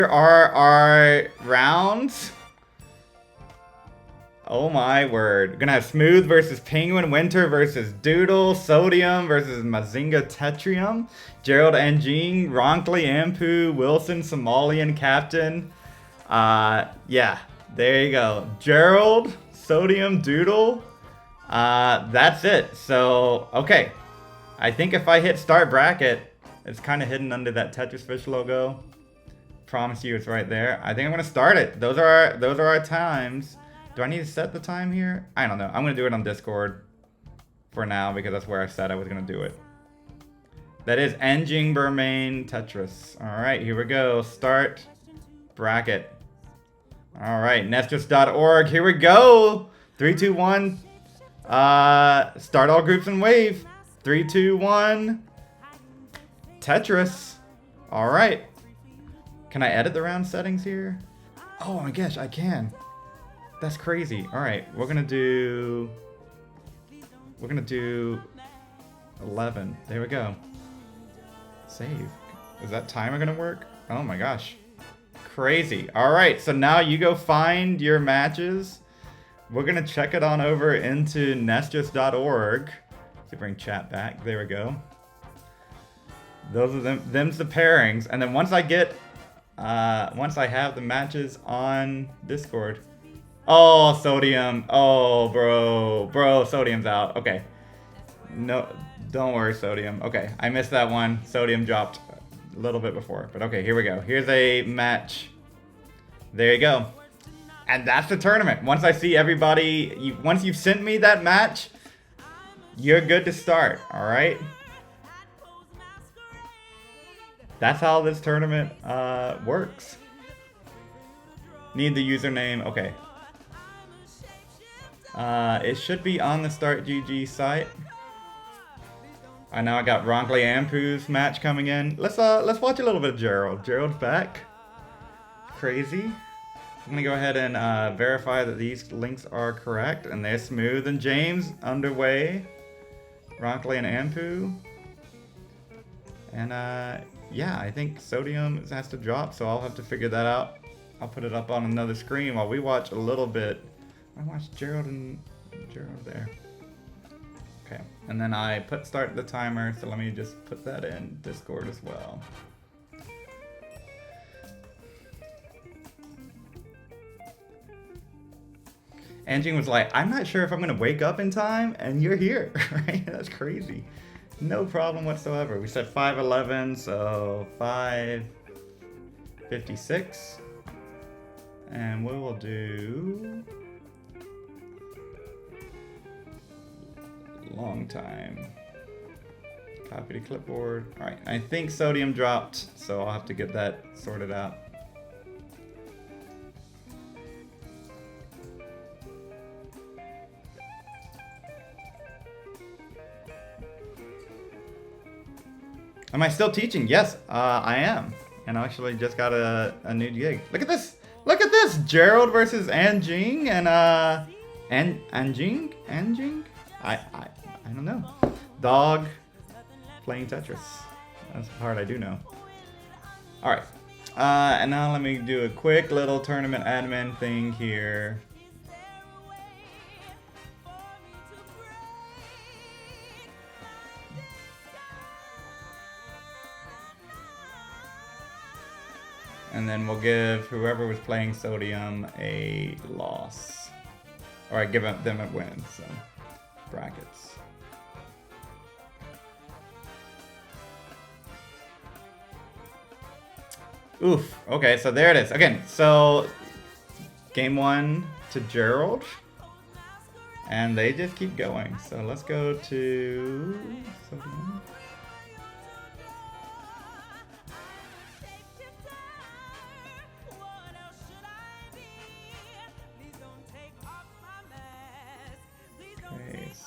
Here are our rounds. Oh my word. We're gonna have Smooth versus Penguin, Winter versus Doodle, Sodium versus Mazinga Tetrium, Gerald Anjing, Ronkley Ampu, Wilson Somalian Captain. Yeah, there you go. Gerald, Sodium, Doodle. That's it. So, okay. I think if I hit start bracket, it's kind of hidden under that Tetris fish logo. Promise you it's right there. I think I'm gonna start it. Those are our times. Do I need to set the time here? I don't know. I'm gonna do it on Discord for now because that's where I said I was gonna do it. That is Enjing Bermain Tetris. Alright, here we go. Start bracket. Alright, Nestus.org. Here we go. 3, 2, 1. Start all groups and wave. 3, 2, 1. Tetris. Alright. Can I edit the round settings here? Oh my gosh, I can. That's crazy. Alright, we're gonna do 11. There we go. Save. Is that timer gonna work? Oh my gosh. Crazy. Alright, so now you go find your matches. We're gonna check it on over into nestus.org. To bring chat back. There we go. Those are them's the pairings. And then once I get once I have the matches on Discord. Oh, Sodium. Oh, bro, Sodium's out. Okay. No, don't worry, Sodium. Okay, I missed that one. Sodium dropped a little bit before, but okay, here we go. Here's a match. There you go. And that's the tournament. Once I see everybody, once you've sent me that match, you're good to start, all right? That's how this tournament works. Need the username. Okay. It should be on the Start GG site. I know I got Ronkley Ampu's match coming in. Let's watch a little bit of Gerald. Gerald's back. Crazy. I'm gonna go ahead and verify that these links are correct, and they're Smooth and James underway. Ronkley and Ampu. And yeah, I think Sodium has to drop, so I'll have to figure that out. I'll put it up on another screen while we watch a little bit. I watched Gerald there. Okay, and then I start the timer, so let me just put that in Discord as well. Anjing was like, I'm not sure if I'm gonna wake up in time, and you're here, right? That's crazy. No problem whatsoever. We said 5:11, so 5:56. And we will do long time. Copy to clipboard. All right, I think Sodium dropped, so I'll have to get that sorted out. Am I still teaching? Yes, I am. And I actually just got a new gig. Look at this! Look at this! Gerald versus Anjing and Anjing? I don't know. Dog playing Tetris. That's the part I do know. Alright. And now let me do a quick little tournament admin thing here. And then we'll give whoever was playing Sodium a loss. Or I give them a win, so brackets. Oof, okay, so there it is. Again, so game 1 to Gerald. And they just keep going. So let's go to Sodium.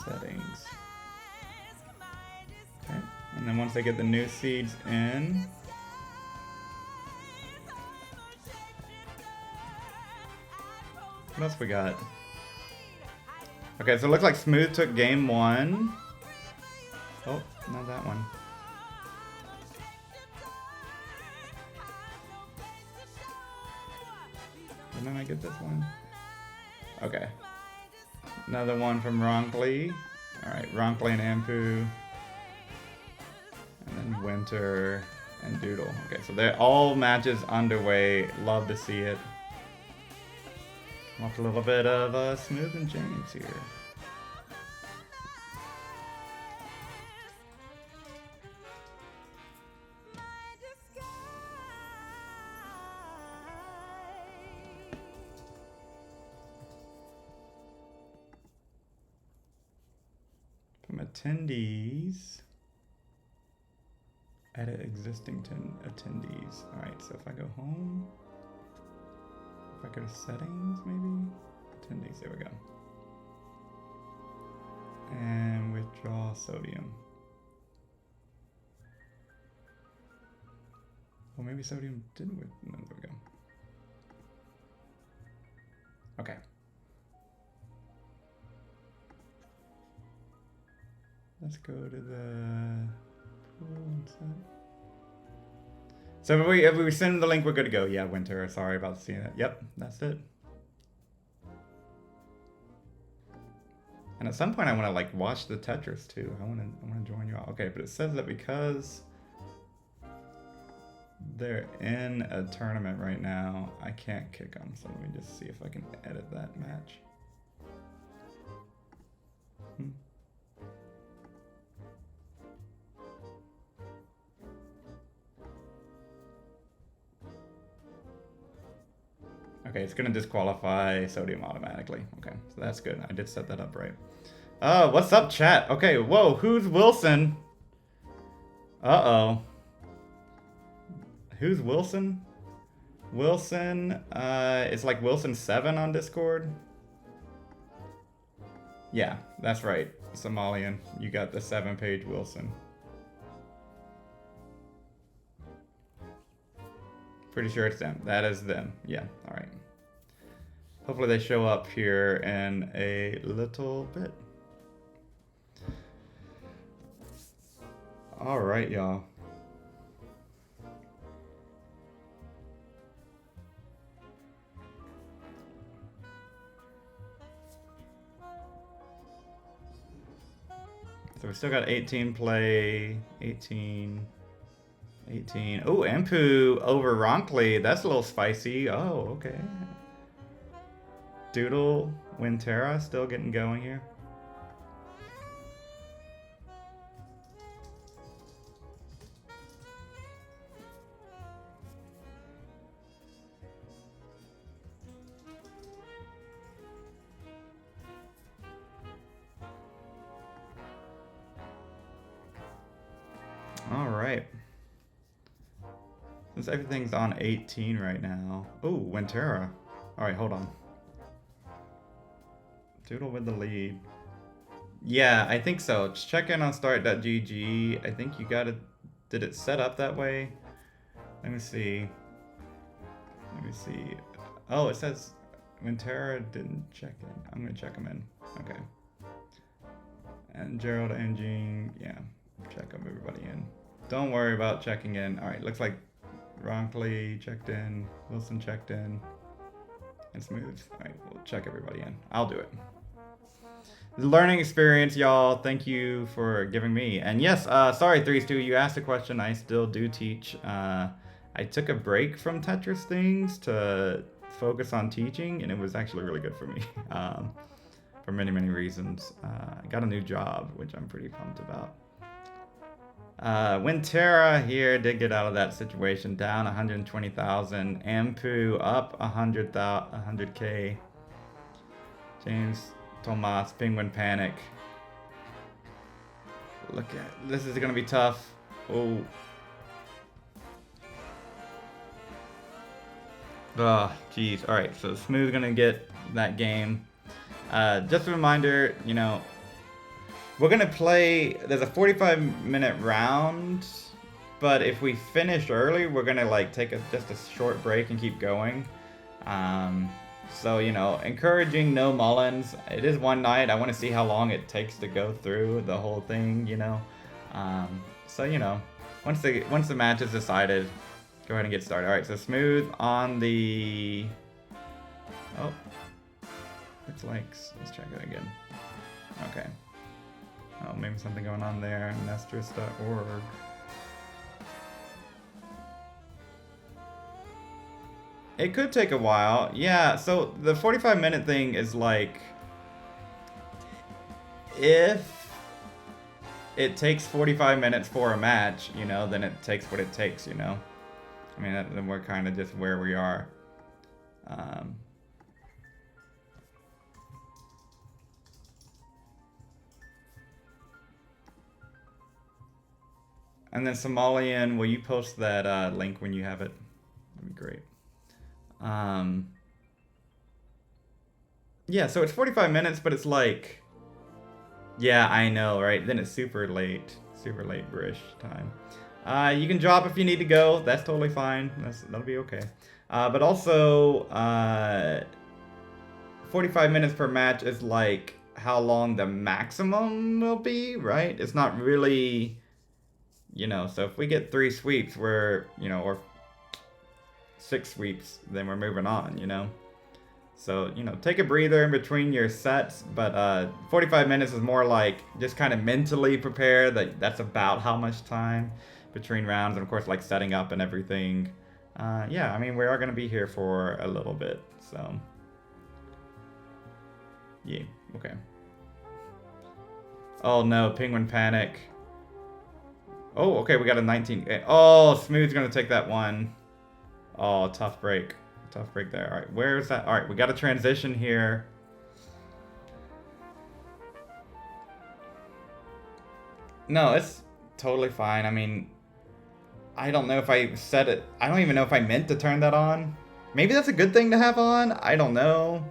Settings. Okay, and then once I get the new seeds in, what else we got? Okay, so it looks like Smooth took game 1. Oh, not that one. And then I get this one. Okay. Another one from Ronkley. Alright, Ronkley and Ampu. And then Winter and Doodle. Okay, so they're all matches underway. Love to see it. Watch a little bit of Smooth and James here. From attendees. Edit existing attendees. Alright, so if I go home, if I go to settings, maybe? Attendees, there we go. And withdraw sodium. Well, maybe sodium didn't no, there we go. Okay. Let's go to the so if we send the link, we're good to go. Yeah, Winter, sorry about seeing that. Yep, that's it. And at some point I want to like watch the Tetris too. I want to join you all. Okay, but it says that because they're in a tournament right now, I can't kick them. So let me just see if I can edit that match. Okay, it's gonna disqualify sodium automatically. Okay, so that's good. I did set that up right. What's up, chat? Okay, whoa, who's Wilson? Uh-oh. Who's Wilson? Wilson, it's like Wilson7 on Discord. Yeah, that's right. Somalian. You got the 7-page Wilson. Pretty sure it's them. That is them. Yeah, alright. Hopefully they show up here in a little bit. Alright, y'all. So we still got 18 play, 18. Oh, Ampu over Ronkley. That's a little spicy. Oh, okay. Doodle, Winterra still getting going here. All right. Since everything's on 18 right now. Oh, Winterra. All right, hold on. Doodle with the lead. Yeah, I think so. Just check in on start.gg. I think you got it. Did it set up that way? Let me see. Let me see. Oh, it says Winterra didn't check in. I'm going to check them in. Okay. And Gerald and Jean. Yeah, check up everybody in. Don't worry about checking in. All right, looks like Ronkley checked in. Wilson checked in. And Smooth. All right, we'll check everybody in. I'll do it. Learning experience, y'all. Thank you for giving me. And yes, sorry, 3-2, you asked a question. I still do teach. I took a break from Tetris things to focus on teaching, and it was actually really good for me for many, many reasons. I got a new job, which I'm pretty pumped about. Winterra here did get out of that situation, down 120,000. Ampu up 100K. James Tomas, Penguin Panic. Look at this is gonna be tough. Oh. Oh, geez. All right, so Smooth gonna get that game. Just a reminder, you know, we're gonna play. There's a 45-minute round, but if we finish early, we're gonna like take just a short break and keep going. So, you know, encouraging no Mullins. It is one night. I want to see how long it takes to go through the whole thing, you know. So, you know, once the match is decided, go ahead and get started. All right, so Smooth on the Oh. Looks like... Let's check it again. Okay. Oh, maybe something going on there. Nestris.org. It could take a while. Yeah, so the 45-minute thing is like... If it takes 45 minutes for a match, you know, then it takes what it takes, you know? I mean, then we're kind of just where we are. And then Somalian, will you post that link when you have it? That'd be great. Yeah, so it's 45 minutes, but it's like... Yeah, I know, right? Then it's super late British time. You can drop if you need to go. That's totally fine. That'll be okay. But also, 45 minutes per match is like how long the maximum will be, right? It's not really, you know, so if we get 3 sweeps, we're, you know, or 6 sweeps, then we're moving on, you know? So, you know, take a breather in between your sets, but 45 minutes is more like just kind of mentally prepare that that's about how much time between rounds, and of course, like setting up and everything. Yeah, I mean, we are going to be here for a little bit, so. Yeah, okay. Oh no, Penguin Panic. Oh, okay, we got a 19. Oh, Smooth's going to take that one. Oh, tough break. Tough break there. All right, where is that? All right, we got a transition here. No, it's totally fine. I mean, I don't know if I said it. I don't even know if I meant to turn that on. Maybe that's a good thing to have on. I don't know.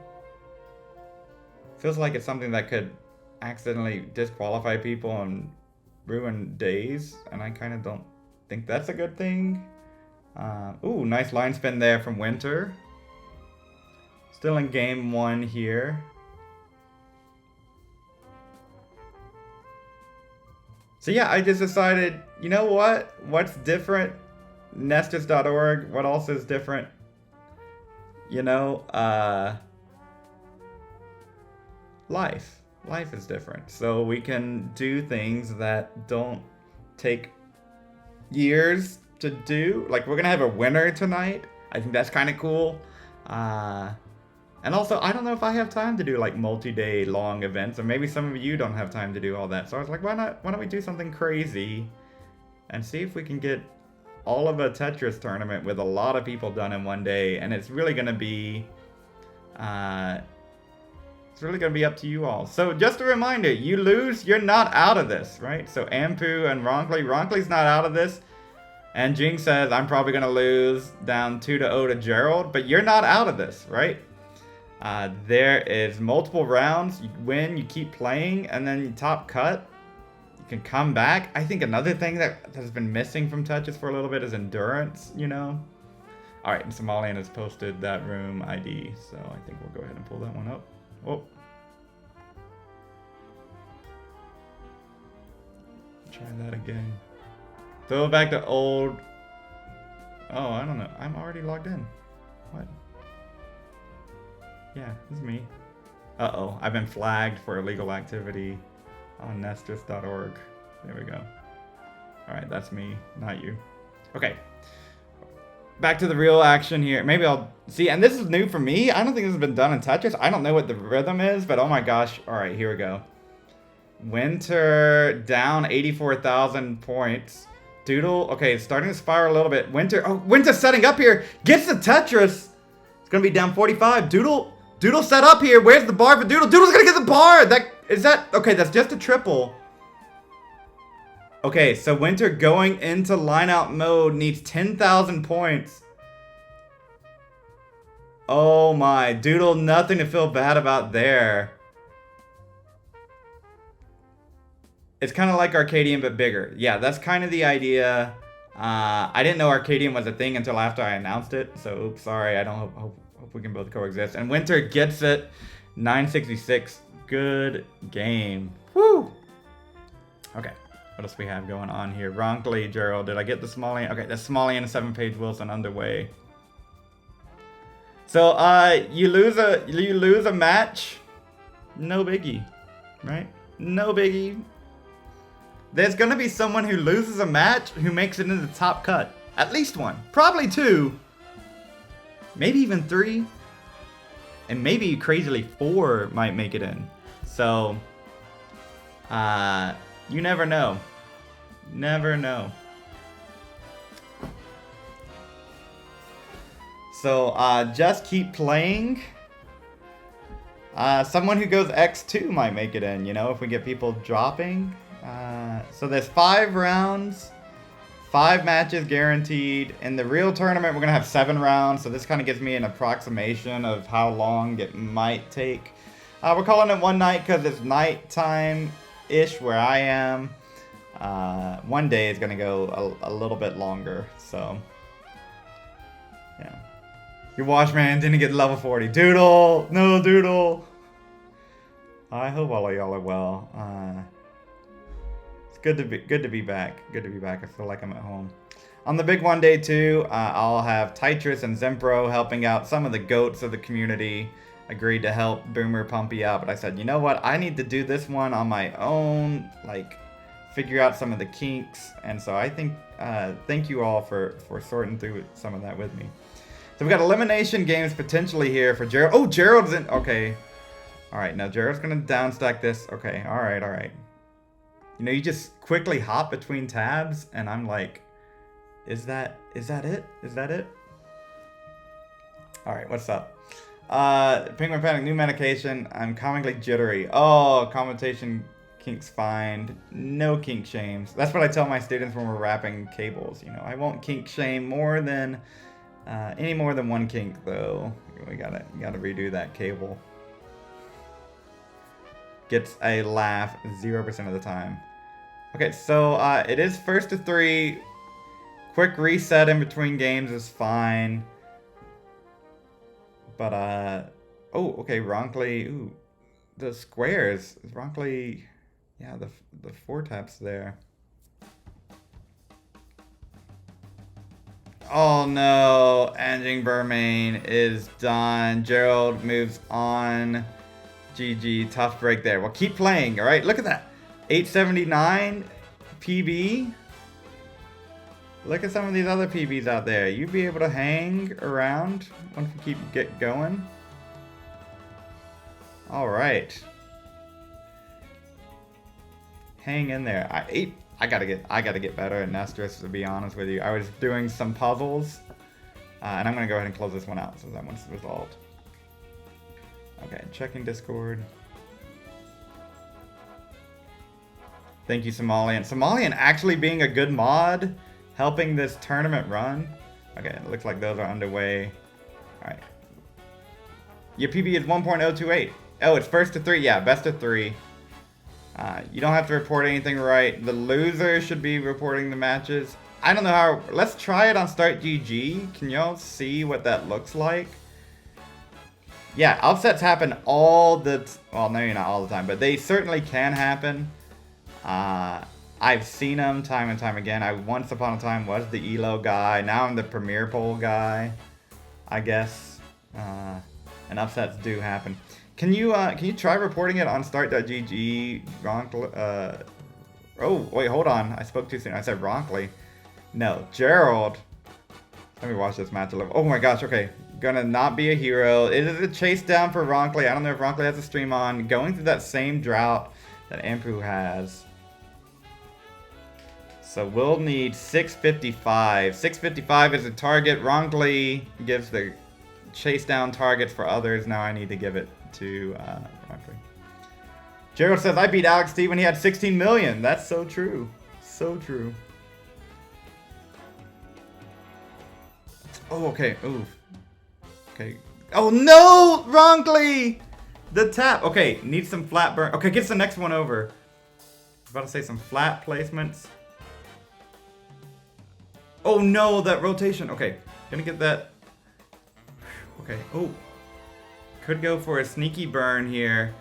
Feels like it's something that could accidentally disqualify people and ruin days, and I kind of don't think that's a good thing. Ooh, nice line spin there from Winter. Still in game 1 here. So yeah, I just decided, you know what? What's different? Nestis.org. What else is different? You know, life. Life is different. So we can do things that don't take years to do. Like, we're gonna have a winner tonight. I think that's kind of cool. And also, I don't know if I have time to do like multi-day long events, or maybe some of you don't have time to do all that. So I was like, why don't we do something crazy and see if we can get all of a Tetris tournament with a lot of people done in one day. And it's really gonna be up to you all. So just a reminder, you lose, you're not out of this, right? So Ampu and Ronkley's not out of this. And Jing says, I'm probably going to lose down 2-0 to Gerald, but you're not out of this, right? There is multiple rounds. You win, you keep playing, and then you top cut. You can come back. I think another thing that has been missing from Tetris for a little bit is endurance, you know? All right, and Somalian has posted that room ID, so I think we'll go ahead and pull that one up. Oh. Try that again. Throw it back to old. Oh, I don't know. I'm already logged in. What? Yeah, this is me. Uh-oh. I've been flagged for illegal activity on Nestris.org. There we go. All right, that's me, not you. Okay. Back to the real action here. Maybe I'll see. And this is new for me. I don't think this has been done in Tetris. I don't know what the rhythm is, but oh my gosh. All right, here we go. Winter down 84,000 points. Doodle, okay, starting to spiral a little bit. Winter's setting up here. Gets the Tetris. It's gonna be down 45. Doodle set up here. Where's the bar for Doodle? Doodle's gonna get the bar. Okay, that's just a triple. Okay, so Winter going into line-out mode needs 10,000 points. Oh my, Doodle, nothing to feel bad about there. It's kind of like Arcadian, but bigger. Yeah, that's kind of the idea. I didn't know Arcadian was a thing until after I announced it. So, oops, sorry. I don't hope we can both coexist. And Winter gets it. 966. Good game. Woo! Okay. What else we have going on here? Ronkley, Gerald. Did I get the Somalian? Okay, the Somalian 7-page Wilson underway. So, you lose a match, no biggie, right? No biggie. There's gonna be someone who loses a match who makes it into the top cut. At least one, probably two, maybe even three, and maybe crazily 4 might make it in. So, you never know. Never know. So, just keep playing. Someone who goes X2 might make it in, you know, if we get people dropping. So there's 5 rounds, 5 matches guaranteed. In the real tournament, we're going to have 7 rounds. So this kind of gives me an approximation of how long it might take. We're calling it one night because it's nighttime-ish where I am. One day is going to go a little bit longer. So, yeah. Your Washman didn't get level 40. Doodle! No, Doodle! I hope all of y'all are well. It's good to be back. Good to be back. I feel like I'm at home. On the big one day too, I'll have Tetris and Zempro helping out some of the goats of the community. Agreed to help Boomer Pumpy out, but I said, you know what? I need to do this one on my own. Like, figure out some of the kinks. And so I think, thank you all for sorting through some of that with me. So we got elimination games potentially here for Gerald. Oh, Gerald's in. Okay. All right. Now Gerald's going to downstack this. Okay. All right. All right. You know, you just quickly hop between tabs and I'm like, is that it? Is that it? All right. What's up? Penguin Panic, new medication. I'm comically jittery. Oh, commentation kinks find. No kink shames. That's what I tell my students when we're wrapping cables. You know, I won't kink shame more than... any more than one kink though. We gotta redo that cable. Gets a laugh 0% of the time. Okay, so it is first to 3. Quick reset in between games is fine. But oh, okay, Ronkley. Ooh, the squares. Ronkley, yeah, the 4 taps there. Oh no, Anjing Burmain is done. Gerald moves on. GG, tough break there. Well, keep playing, all right? Look at that. 879 PB. Look at some of these other PBs out there. You'd be able to hang around once we get going. All right. Hang in there. I gotta get better at Nestris, to be honest with you. I was doing some puzzles, and I'm gonna go ahead and close this one out so that one's resolved. Okay, checking Discord. Thank you, Somalian. Somalian actually being a good mod, helping this tournament run. Okay, it looks like those are underway. All right. Your PB is 1.028. Oh, it's first to 3. Yeah, best of 3. You don't have to report anything, right? The loser should be reporting the matches. I don't know how. Let's try it on Start GG. Can y'all see what that looks like? Yeah, upsets happen all the... well, maybe not all the time, but they certainly can happen. I've seen them time and time again. I once upon a time was the ELO guy. Now I'm the Premier Poll guy, I guess. And upsets do happen. Can you try reporting it on start.gg? Oh, wait, hold on. I spoke too soon. I said Ronkley. No, Gerald. Let me watch this match a little. Oh my gosh, okay. Gonna not be a hero. It is a chase down for Ronkley. I don't know if Ronkley has a stream on. Going through that same drought that Ampu has. So we'll need 655. 655 is a target. Ronkley gives the chase down targets for others. Now I need to give it to Ronkley. Gerald says, I beat Alex T when he had 16 million. That's so true. So true. Oh, okay. Ooh. Okay. Oh, no! Ronkley! The tap. Okay, needs some flat burn. Okay, gets the next one over. I was about to say some flat placements. Oh, no, that rotation. Okay, gonna get that. Okay, oh. Could go for a sneaky burn here.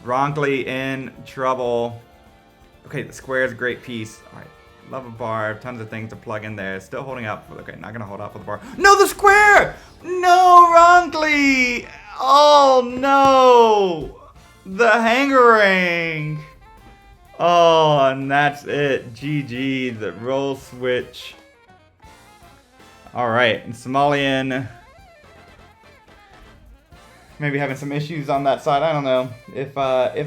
Ronkley in trouble. Okay, the square is a great piece. All right, love a bar. Tons of things to plug in there. Still holding up. Okay, not gonna hold up for the bar. No, the square! No, Ronkley! Oh no! The Hangarang! Oh, and that's it. GG, the roll switch. Alright, and Somalian maybe having some issues on that side. I don't know. If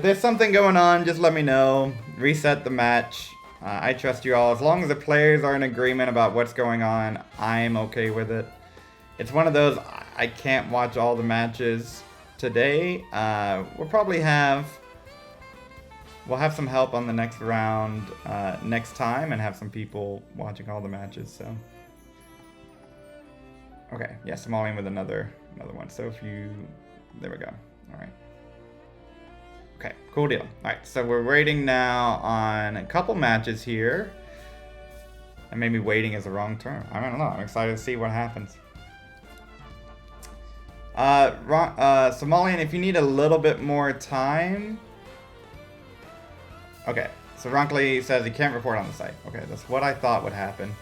there's something going on, just let me know. Reset the match. I trust you all. As long as the players are in agreement about what's going on, I'm okay with it. It's one of those, I can't watch all the matches today. We'll have some help on the next round next time and have some people watching all the matches, so. Okay, yeah, Somalian with another one. So there we go. All right. Okay, cool deal. All right, so we're waiting now on a couple matches here. And maybe waiting is the wrong term. I don't know. I'm excited to see what happens. Somalian, if you need a little bit more time. Okay, so Ronkley says he can't report on the site. Okay, that's what I thought would happen.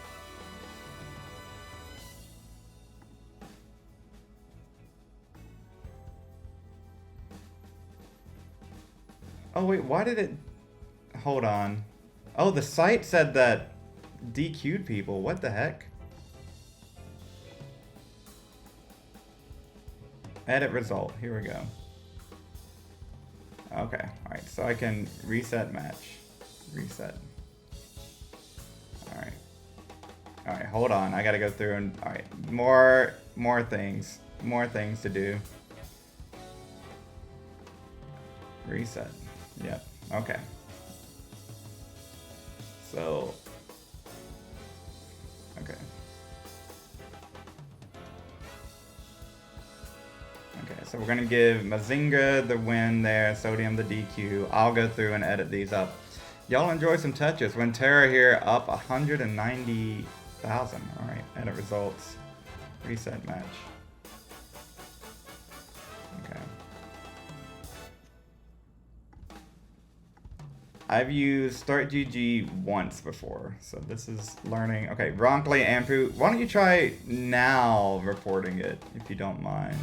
Oh wait, why did it... Hold on. Oh, the site said that DQ'd people. What the heck? Edit result. Here we go. Okay, alright, so I can reset match. Reset. Alright. Alright, hold on. I gotta go through and... Alright, more things. More things to do. Reset. Yep, okay. So... Okay. Okay, so we're gonna give Mazinga the win there, Sodium the DQ. I'll go through and edit these up. Y'all enjoy some touches. When Terra here up 190,000. Alright, edit results. Reset match. Okay. I've used Start GG once before, so this is learning. Okay, Ronkley, Ampu, why don't you try now reporting it, if you don't mind.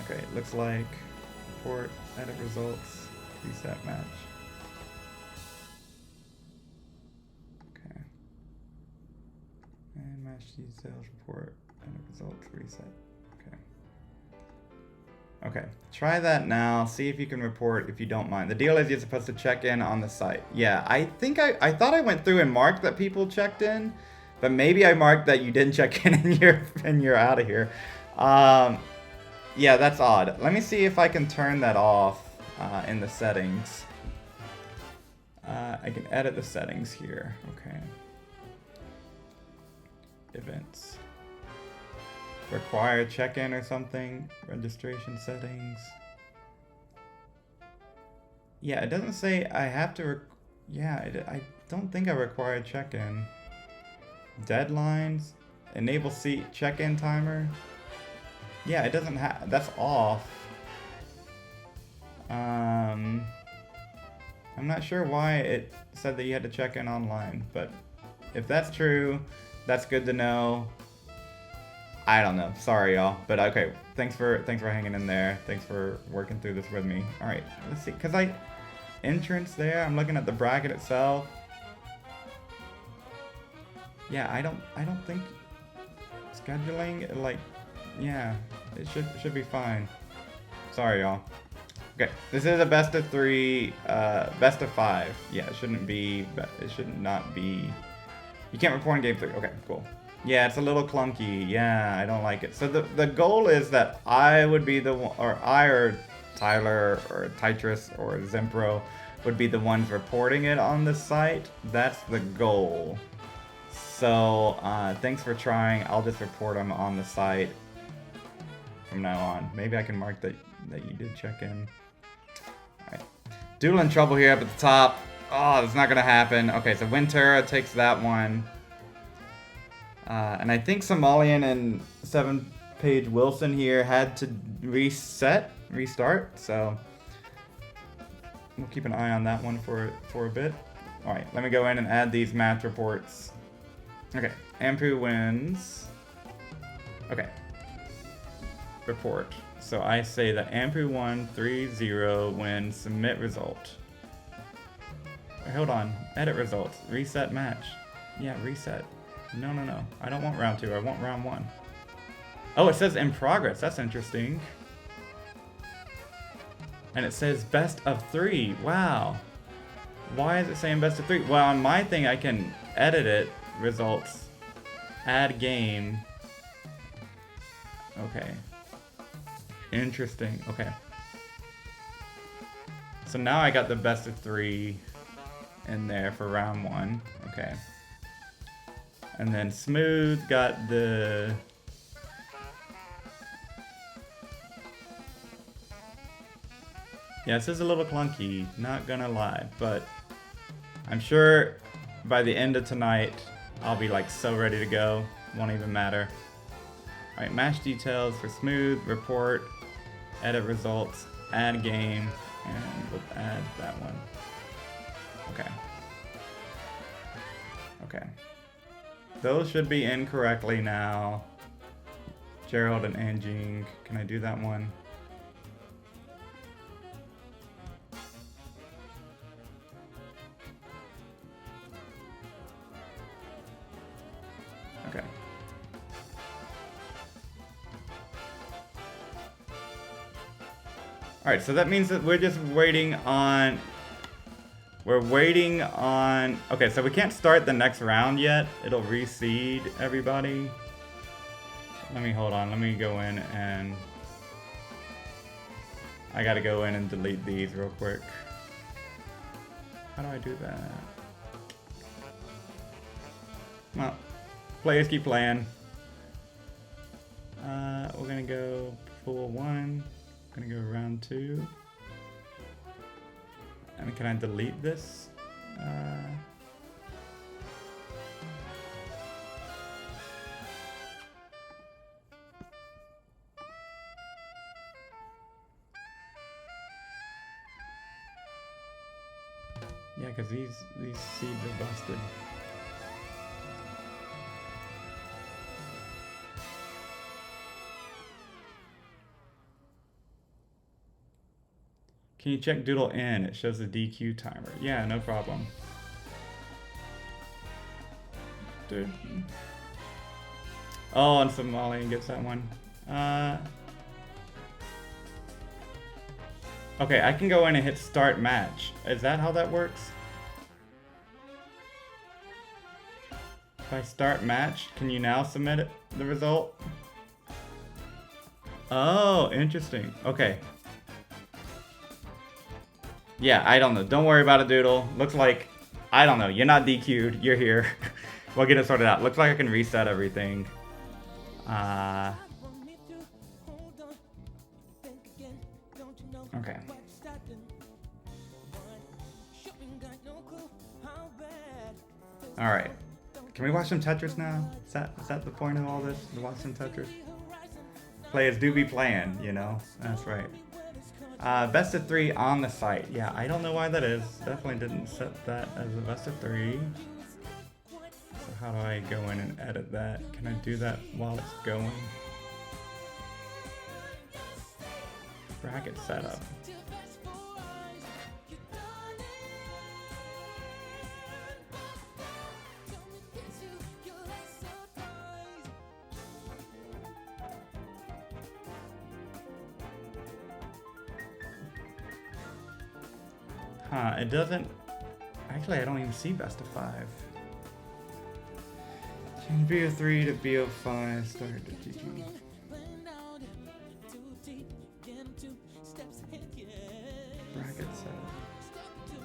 Okay, it looks like report, edit results, reset match. Okay. And match details, report, edit results, reset. Okay. Okay, try that now, see if you can report if you don't mind. The deal is you're supposed to check in on the site. Yeah, I think I thought I went through and marked that people checked in, but maybe I marked that you didn't check in and you're out of here. Yeah, that's odd. Let me see if I can turn that off in the settings. I can edit the settings here. Okay. Events. Require check-in or something. Registration settings. Yeah, it doesn't say I have to... I don't think I require check-in. Deadlines. Enable seat check-in timer. Yeah, it doesn't have... That's off. I'm not sure why it said that you had to check in online, but if that's true, that's good to know. I don't know. Sorry, y'all. But okay, thanks for hanging in there. Thanks for working through this with me. All right, let's see. Cause entrance there. I'm looking at the bracket itself. Yeah, I don't think scheduling like. Yeah, it should be fine. Sorry, y'all. Okay, this is a best of 3, best of 5. Yeah, it should not be. You can't report in game 3. Okay, cool. Yeah, it's a little clunky. Yeah, I don't like it. So the goal is that I would be the one, or Tyler or Tetris or Zimpro would be the ones reporting it on the site. That's the goal. So thanks for trying. I'll just report them on the site from now on. Maybe I can mark that you did check in. Alright. Doodle in trouble here up at the top. Oh, that's not gonna happen. Okay, so Winterra takes that one. And I think Somalian and 7-Page Wilson here had to restart, so we'll keep an eye on that one for a bit. Alright, let me go in and add these match reports. Okay, Ampu wins. Okay. report. So I say that Ampu won 3-0 when submit result. Hold on, edit results, reset match. Yeah, reset. No. I don't want round 2, I want round 1. Oh, it says in progress, that's interesting. And it says best of 3, wow. Why is it saying best of 3? Well, on my thing I can edit it, results, add game. Okay. Interesting, okay. So now I got the best of 3 in there for round 1, okay. And then Smooth got the... Yeah, this is a little clunky, not gonna lie, but I'm sure by the end of tonight, I'll be like so ready to go, won't even matter. Alright, match details for Smooth, report, edit results, add game, and we'll add that one. Okay. Okay. Those should be in correctly now. Gerald and Anjing, can I do that one? Okay. Alright, so that means that we're just waiting on... We're waiting on... Okay, so we can't start the next round yet. It'll reseed everybody. Let me hold on. Let me go in and... I gotta go in and delete these real quick. How do I do that? Well, players keep playing. We're gonna go pool 1. Gonna go round 2. And can I delete this? Yeah, because these seeds are busted. Can you check Doodle in? It shows the DQ timer. Yeah, no problem. Dude. Oh, and Somalian gets that one. Okay, I can go in and hit start match. Is that how that works? If I start match, can you now submit it, the result? Oh, interesting. Okay. Yeah, I don't know. Don't worry about it, Doodle. Looks like, I don't know. You're not DQ'd. You're here. We'll get it sorted out. Looks like I can reset everything. Okay. Alright. Can we watch some Tetris now? Is that the point of all this? To watch some Tetris? Players do be playing, you know? That's right. Best of 3 on the site. Yeah, I don't know why that is. Definitely didn't set that as a best of 3. So how do I go in and edit that? Can I do that while it's going? Bracket setup. Huh, it doesn't... Actually, I don't even see best of 5. Change BO3 to BO5, start to GG. Bracket set.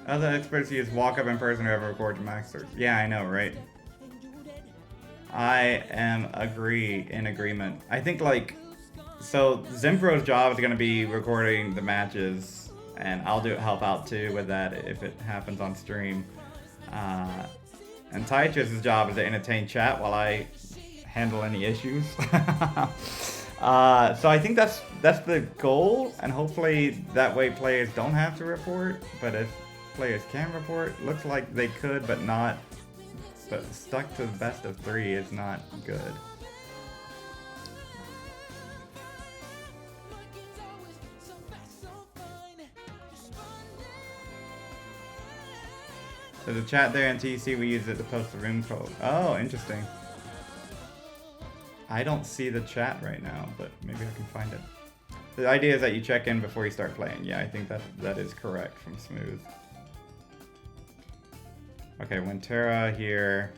Other experts use walk-up in person or ever record to maxers. Yeah, I know, right? I am in agreement. I think, like... So, Zimpro's job is going to be recording the matches... And I'll help out too with that if it happens on stream. And Tetris' job is to entertain chat while I handle any issues. So I think that's the goal, and hopefully that way players don't have to report. But if players can report, looks like they could, but not. But stuck to the best of 3 is not good. There's a chat there in TC. We use it to post the room code. Oh, interesting. I don't see the chat right now, but maybe I can find it. The idea is that you check in before you start playing. Yeah, I think that is correct from Smooth. Okay, Winterra here.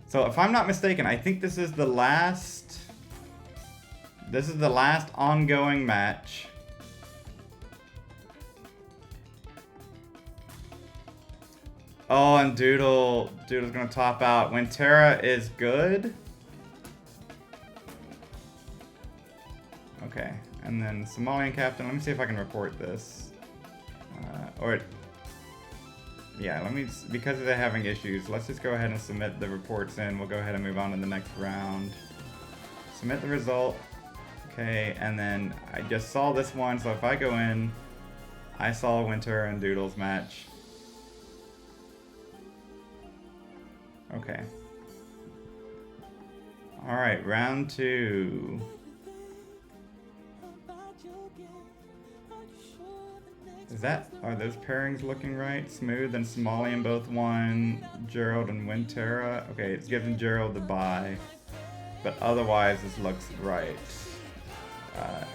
So if I'm not mistaken, I think this is the last ongoing match. Oh, and Doodle's gonna top out. Winterra is good. Okay, and then Somalian captain. Let me see if I can report this. Yeah, because they're having issues, let's just go ahead and submit the reports in. We'll go ahead and move on to the next round. Submit the result. Okay, and then I just saw this one, so if I go in, I saw Winter and Doodle's match. Okay. Alright, round 2. Are those pairings looking right? Smooth and Somalian both won. Gerald and Winterra. Okay, it's giving Gerald the bye. But otherwise, this looks right.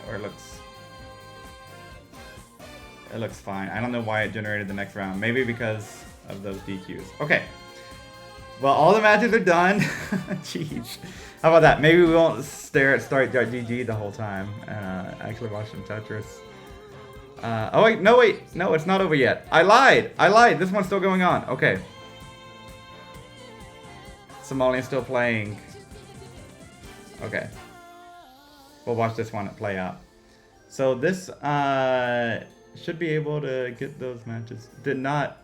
Or it looks fine. I don't know why it generated the next round. Maybe because of those DQs. Okay. Well, all the matches are done. Jeez. How about that? Maybe we won't stare at start.gg the whole time and actually watch some Tetris. Oh wait, no, it's not over yet. I lied. This one's still going on. Okay. Somalian's still playing. Okay. We'll watch this one play out. So this should be able to get those matches. Did not.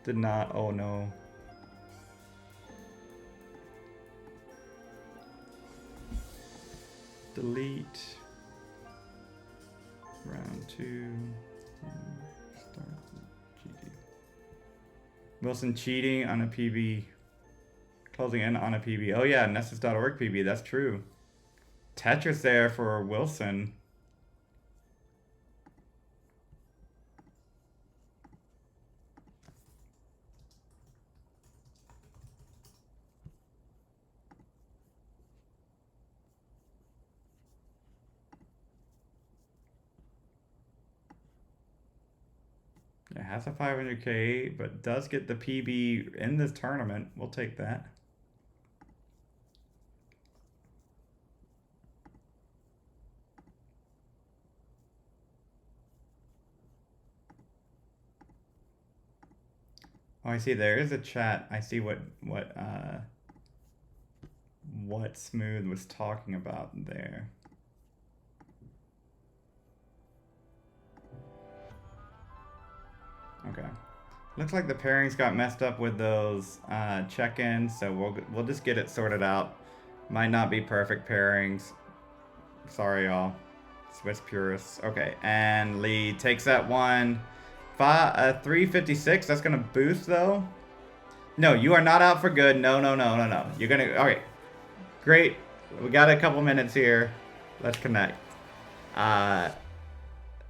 Oh no. Delete. Round 2. Start GG. Wilson cheating on a PB. Closing in on a PB. Oh yeah, Nessus.org PB. That's true. Tetris there for Wilson. It has a 500k, but does get the PB in this tournament. We'll take that. Oh, I see. There is a chat. I see what Smooth was talking about there. Okay. Looks like the pairings got messed up with those check-ins, so we'll just get it sorted out. Might not be perfect pairings. Sorry, y'all. Swiss purists. Okay, and Lee takes that one. 356. That's gonna boost though. No, you are not out for good. No. You're gonna. All right. Great. We got a couple minutes here. Let's connect.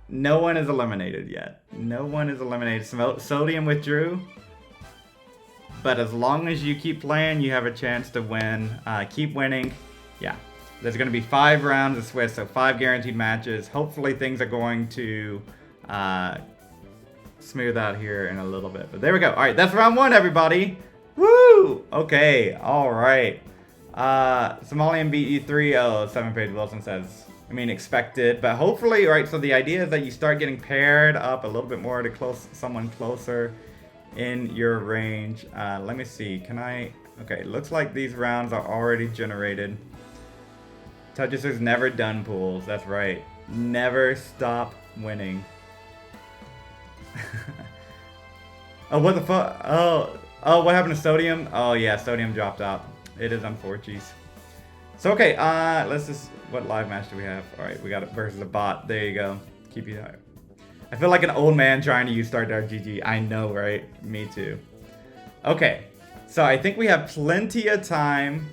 No one is eliminated yet. No one is eliminated. Sodium withdrew. But as long as you keep playing, you have a chance to win. Keep winning. Yeah. There's going to be 5 rounds of Swiss, so 5 guaranteed matches. Hopefully things are going to smooth out here in a little bit. But there we go. All right, that's round 1, everybody. Woo! Okay, all right. Somalian beat you 3-0, 7-page Wilson says. I mean, expected, but hopefully, right, so the idea is that you start getting paired up a little bit more to someone closer in your range. Let me see, okay, looks like these rounds are already generated. Tetris has never done pools, that's right. Never stop winning. Oh, what the fuck? Oh, what happened to Sodium? Oh yeah, Sodium dropped out. It is unfortunate. So okay, let's just, what live match do we have? All right, we got it versus a bot. There you go. Keep you. I feel like an old man trying to use start.gg. I know, right? Me too. Okay, so I think we have plenty of time.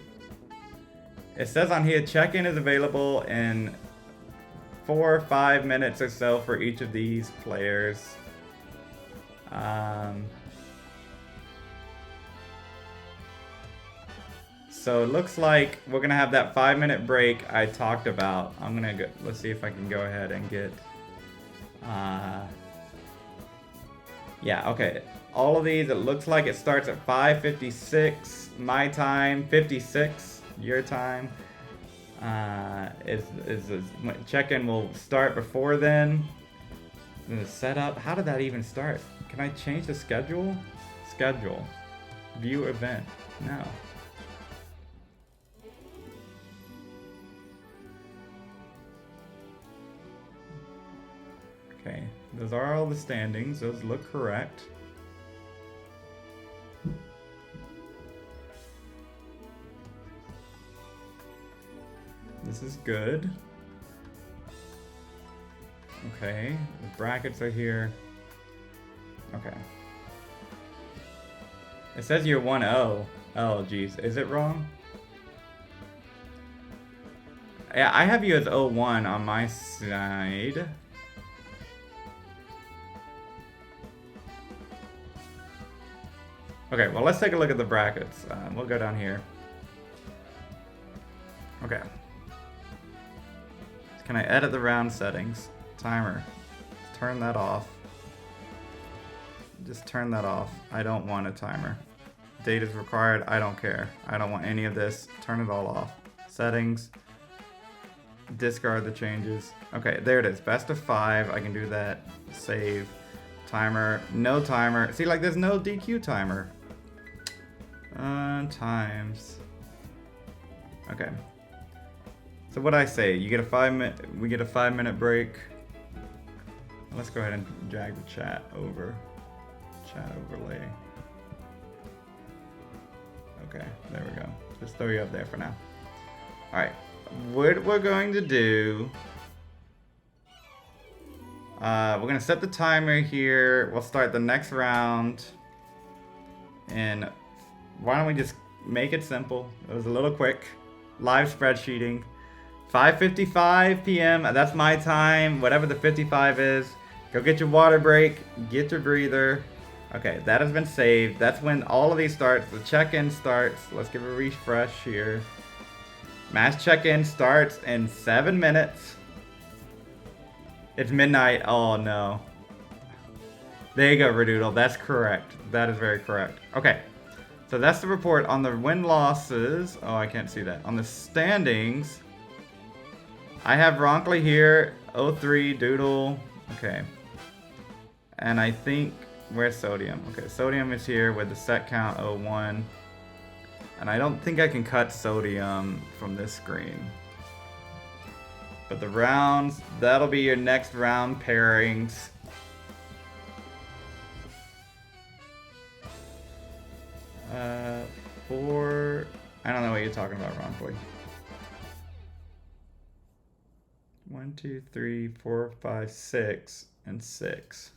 It says on here, check-in is available in 4 or 5 minutes or so for each of these players. So it looks like we're gonna have that 5-minute break I talked about. I'm gonna go, let's see if I can go ahead and get, yeah, okay. All of these, it looks like it starts at 5:56 my time, 56 your time. Check-in will start before then. And the setup, how did that even start? Can I change the schedule? Schedule. View event. No. Okay, those are all the standings. Those look correct. This is good. Okay, the brackets are here. Okay. It says you're 1-0. Oh, geez. Is it wrong? Yeah, I have you as 0-1 on my side. Okay, well, let's take a look at the brackets. We'll go down here. Okay. Can I edit the round settings? Timer. Turn that off. Just turn that off. I don't want a timer. Date is required. I don't care. I don't want any of this. Turn it all off. Settings. Discard the changes. Okay, there it is. Best of 5. I can do that. Save. Timer. No timer. See, like, there's no DQ timer. Times. Okay. So what I say, you get a 5-minute, we get a 5-minute break. Let's go ahead and drag the chat over. Chat overlay. Okay, there we go. Just throw you up there for now. Alright, what we're going to do, we're gonna set the timer here. We'll start the next round. And why don't we just make it simple? It was a little quick. Live spreadsheeting. 5:55 p.m. That's my time. Whatever the 55 is. Go get your water break. Get your breather. Okay, that has been saved. That's when all of these starts. The check-in starts. Let's give a refresh here. Mass check-in starts in 7 minutes. It's midnight. Oh no. There you go, Redoodle. That's correct. That is very correct. Okay. So that's the report on the win-losses. Oh, I can't see that. On the standings, I have Ronkley here, 03, Doodle. Okay. And I think, where's Sodium? Okay, Sodium is here with the set count 01. And I don't think I can cut Sodium from this screen. But the rounds, that'll be your next round pairings. I don't know what you're talking about, Ronkley. 1, 2, 3, 4, 5, 6, and 6.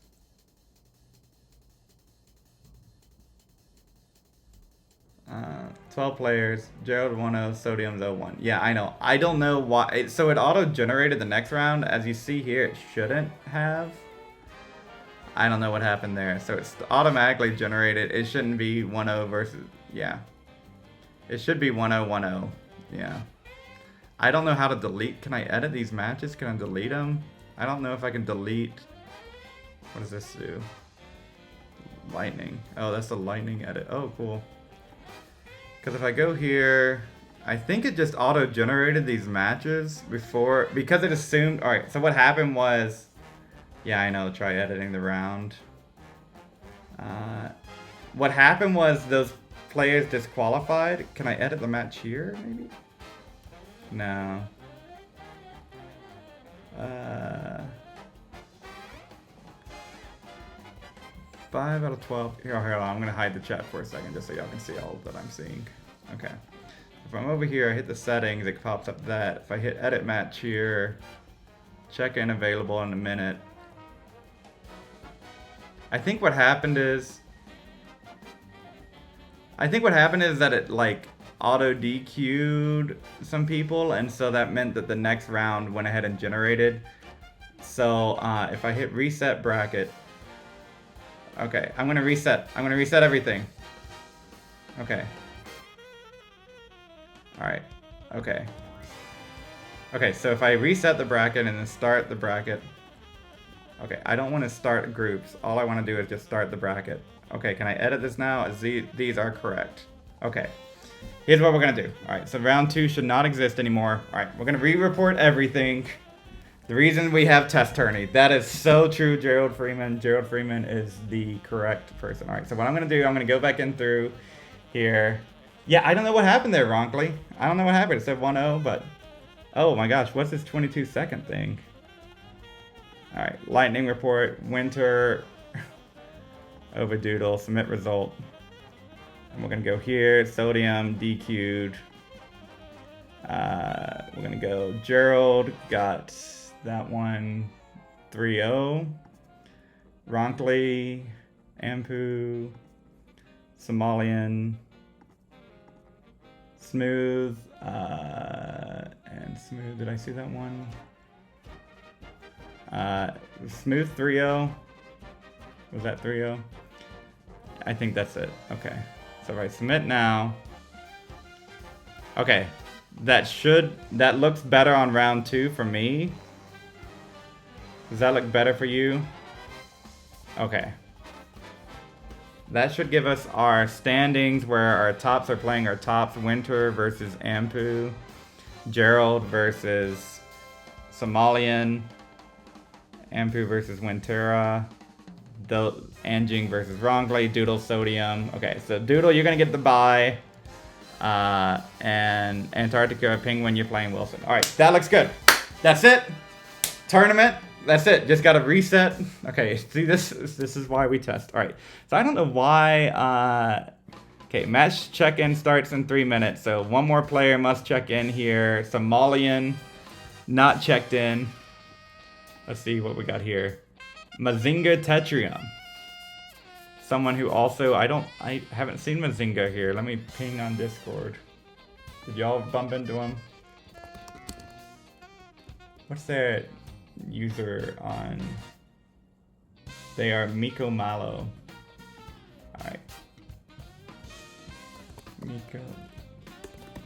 Uh, 12 players. Gerald 1-0, Sodium's 0-1. Yeah, I know. I don't know why. So it auto-generated the next round. As you see here, it shouldn't have. I don't know what happened there. So it's automatically generated. It shouldn't be 1-0 versus... Yeah. It should be 1-0, 1-0. Yeah. I don't know how to delete. Can I edit these matches? Can I delete them? I don't know if I can delete... What does this do? Lightning. Oh, that's the lightning edit. Oh, cool. Because if I go here... I think it just auto-generated these matches before... Because it assumed... Alright, so what happened was... Yeah, I know. Try editing the round. What happened was those players disqualified. Can I edit the match here, maybe? No. 5 out of 12. Here, hold on. I'm going to hide the chat for a second just so y'all can see all that I'm seeing. Okay. If I'm over here, I hit the settings, it pops up that. If I hit edit match here, check-in available in a minute. I think what happened is that it like auto DQ'd some people, and so that meant that the next round went ahead and generated. So if I hit reset bracket, okay, I'm gonna reset. I'm gonna reset everything. Okay. All right. Okay. Okay, so if I reset the bracket and then start the bracket. Okay, I don't want to start groups. All I want to do is just start the bracket. Okay, can I edit this now? These are correct. Okay. Here's what we're gonna do. All right, so round 2 should not exist anymore. All right, we're gonna re-report everything. The reason we have test tourney. That is so true, Gerald Freeman. Gerald Freeman is the correct person. All right, so what I'm gonna do, I'm gonna go back in through here. Yeah, I don't know what happened there, Ronkley. I don't know what happened. It said 1-0, but oh my gosh, what's this 22-second thing? All right, lightning report, winter, over doodle, submit result. And we're gonna go here, sodium, DQ'd. We're gonna go Gerald, got that one, 3-0. Ronkley, Ampu, Somalian, Smooth, and Smooth, did I see that one? Smooth 3-0. Was that 3-0? I think that's it. Okay. So if I submit now. Okay. That looks better on round 2 for me. Does that look better for you? Okay. That should give us our standings where our tops are playing our tops. Winter versus Ampu. Gerald versus Somalian. Ampu versus Wintera. Anjing versus Rongley. Doodle, Sodium. Okay, so Doodle, you're going to get the bye. And Antarctica, Penguin, you're playing Wilson. Alright, that looks good. That's it. Tournament. That's it. Just got to reset. Okay, see, this is why we test. Alright, so I don't know why... okay, match check-in starts in 3 minutes. So one more player must check in here. Somalian, not checked in. Let's see what we got here. Mazinga Tetrium. Someone who also, I haven't seen Mazinga here. Let me ping on Discord. Did y'all bump into him? What's their user on? They are Miko Malo. Alright.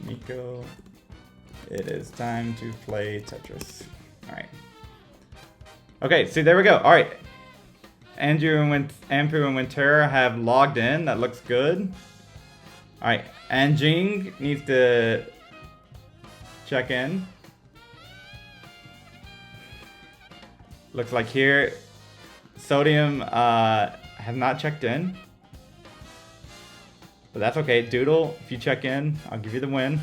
Miko. It is time to play Tetris. Alright. Okay, see, there we go. All right. Ampu and Wintera have logged in. That looks good. All right. Anjing needs to check in. Looks like here, Sodium has not checked in. But that's okay. Doodle, if you check in, I'll give you the win.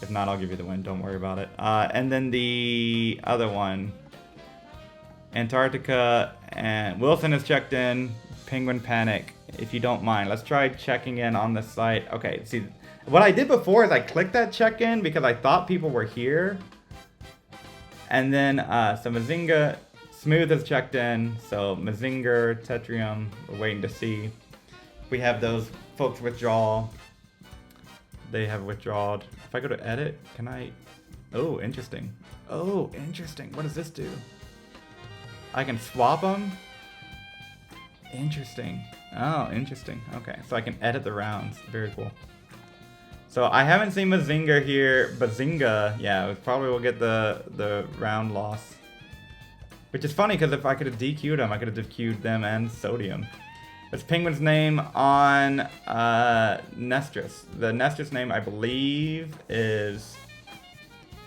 If not, I'll give you the win. Don't worry about it. And then the other one. Antarctica and Wilson has checked in. Penguin Panic, if you don't mind. Let's try checking in on the site. Okay, see, what I did before is I clicked that check-in because I thought people were here. And then, so Mazinga, Smooth has checked in. So Mazinger, Tetrium, we're waiting to see. We have those folks withdraw. They have withdrawn. If I go to edit, can I? Oh, interesting. Oh, interesting. What does this do? I can swap them? Interesting. Oh, interesting. Okay, so I can edit the rounds. Very cool. So I haven't seen Mazinga here. Bazinga, yeah, probably will get the round loss. Which is funny, because if I could have DQ'd them, I could have DQ'd them and Sodium. It's Penguin's name on Nestris. The Nestris name, I believe, is...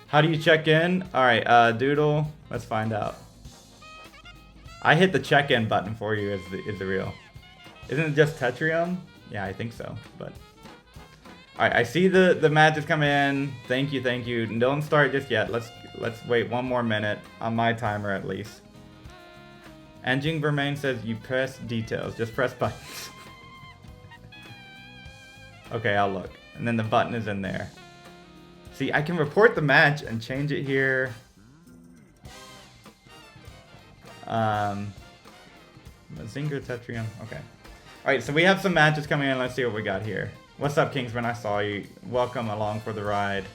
How do you check in? Alright, Doodle, let's find out. I hit the check-in button for you is the real. Isn't it just Tetrium? Yeah, I think so, but... Alright, I see the matches come in. Thank you. Don't start just yet. Let's wait one more minute on my timer at least. Anjing Vermain says you press details. Just press buttons. Okay, I'll look. And then the button is in there. See, I can report the match and change it here. Zinger Tetrium. Okay. Alright, so we have some matches coming in. Let's see what we got here. What's up, Kingsman? I saw you. Welcome along for the ride.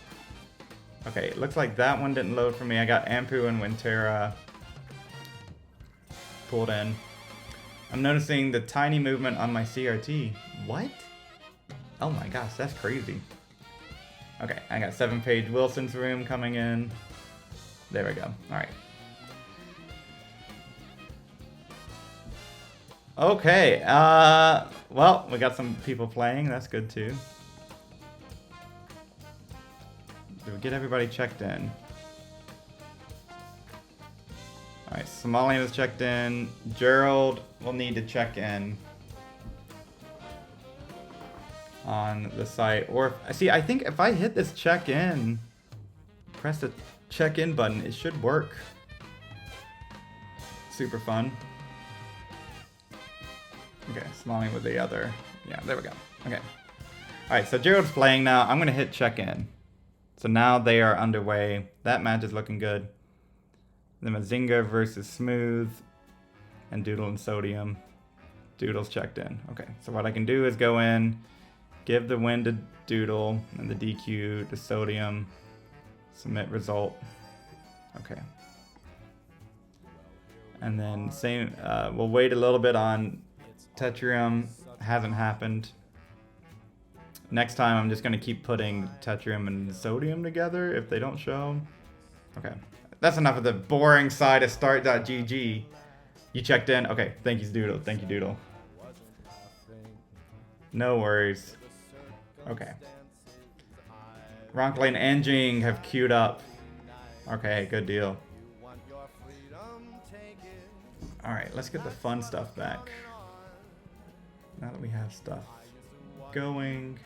Okay, it looks like that one didn't load for me. I got Ampu and Wintera. pulled in. I'm noticing the tiny movement on my CRT. What? Oh my gosh, that's crazy. Okay, I got 7-page Wilson's room coming in. There we go. Alright. Okay, well, we got some people playing. That's good too. Did we get everybody checked in? Alright, Somalian is checked in. Gerald will need to check in on the site. Or, see, I think if I hit this check in, press the check in button, it should work. Super fun. Okay, Somalian with the other. Yeah, there we go. Okay. Alright, so Gerald's playing now. I'm going to hit check in. So now they are underway. That match is looking good. The Mazinga versus Smooth and Doodle and Sodium. Doodle's checked in. Okay, so what I can do is go in, give the win to Doodle and the DQ to Sodium. Submit result. Okay. And then same, we'll wait a little bit on Tetrium. Hasn't happened. Next time I'm just going to keep putting Tetrium and Sodium together if they don't show. Okay. That's enough of the boring side of start.gg. You checked in? Okay, thank you, Doodle. Thank you, Doodle. No worries. Okay. Ronklane and Jing have queued up. Okay, good deal. Alright, let's get the fun stuff back. Now that we have stuff going.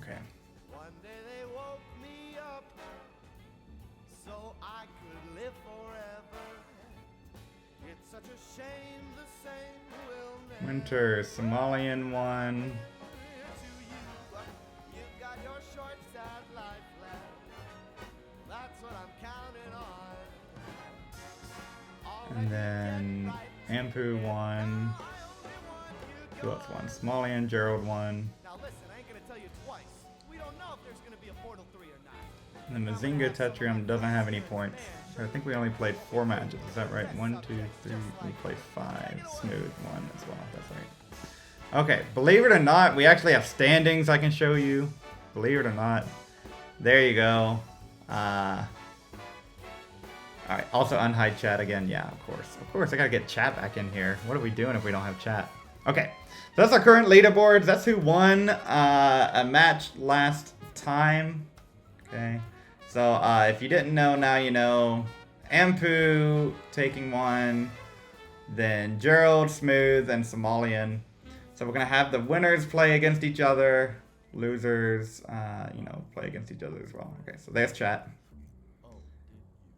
Okay. One day they woke me up so I could live forever. It's such a shame the same will never. Winter, Somalian one. You got your short sad life left. That's what I'm counting on. And then Ampu one. Who else won? Somalian, Gerald one. Now listen, I ain't gonna tell you twice. We don't know if there's gonna be a Portal 3 or not. And the Mazinga Tetrium doesn't have any points. I think we only played 4 matches. Is that right? 1, 2, 3. We played 5. Smooth 1 as well. That's right. Okay. Believe it or not, we actually have standings I can show you. Believe it or not. There you go. Alright. Also unhide chat again. Yeah, of course. Of course. I gotta get chat back in here. What are we doing if we don't have chat? Okay. So that's our current leaderboards. That's who won a match last time. Okay. So if you didn't know, now you know. Ampu taking 1. Then Gerald, Smooth, and Somalian. So we're going to have the winners play against each other. Losers, play against each other as well. Okay, so there's chat.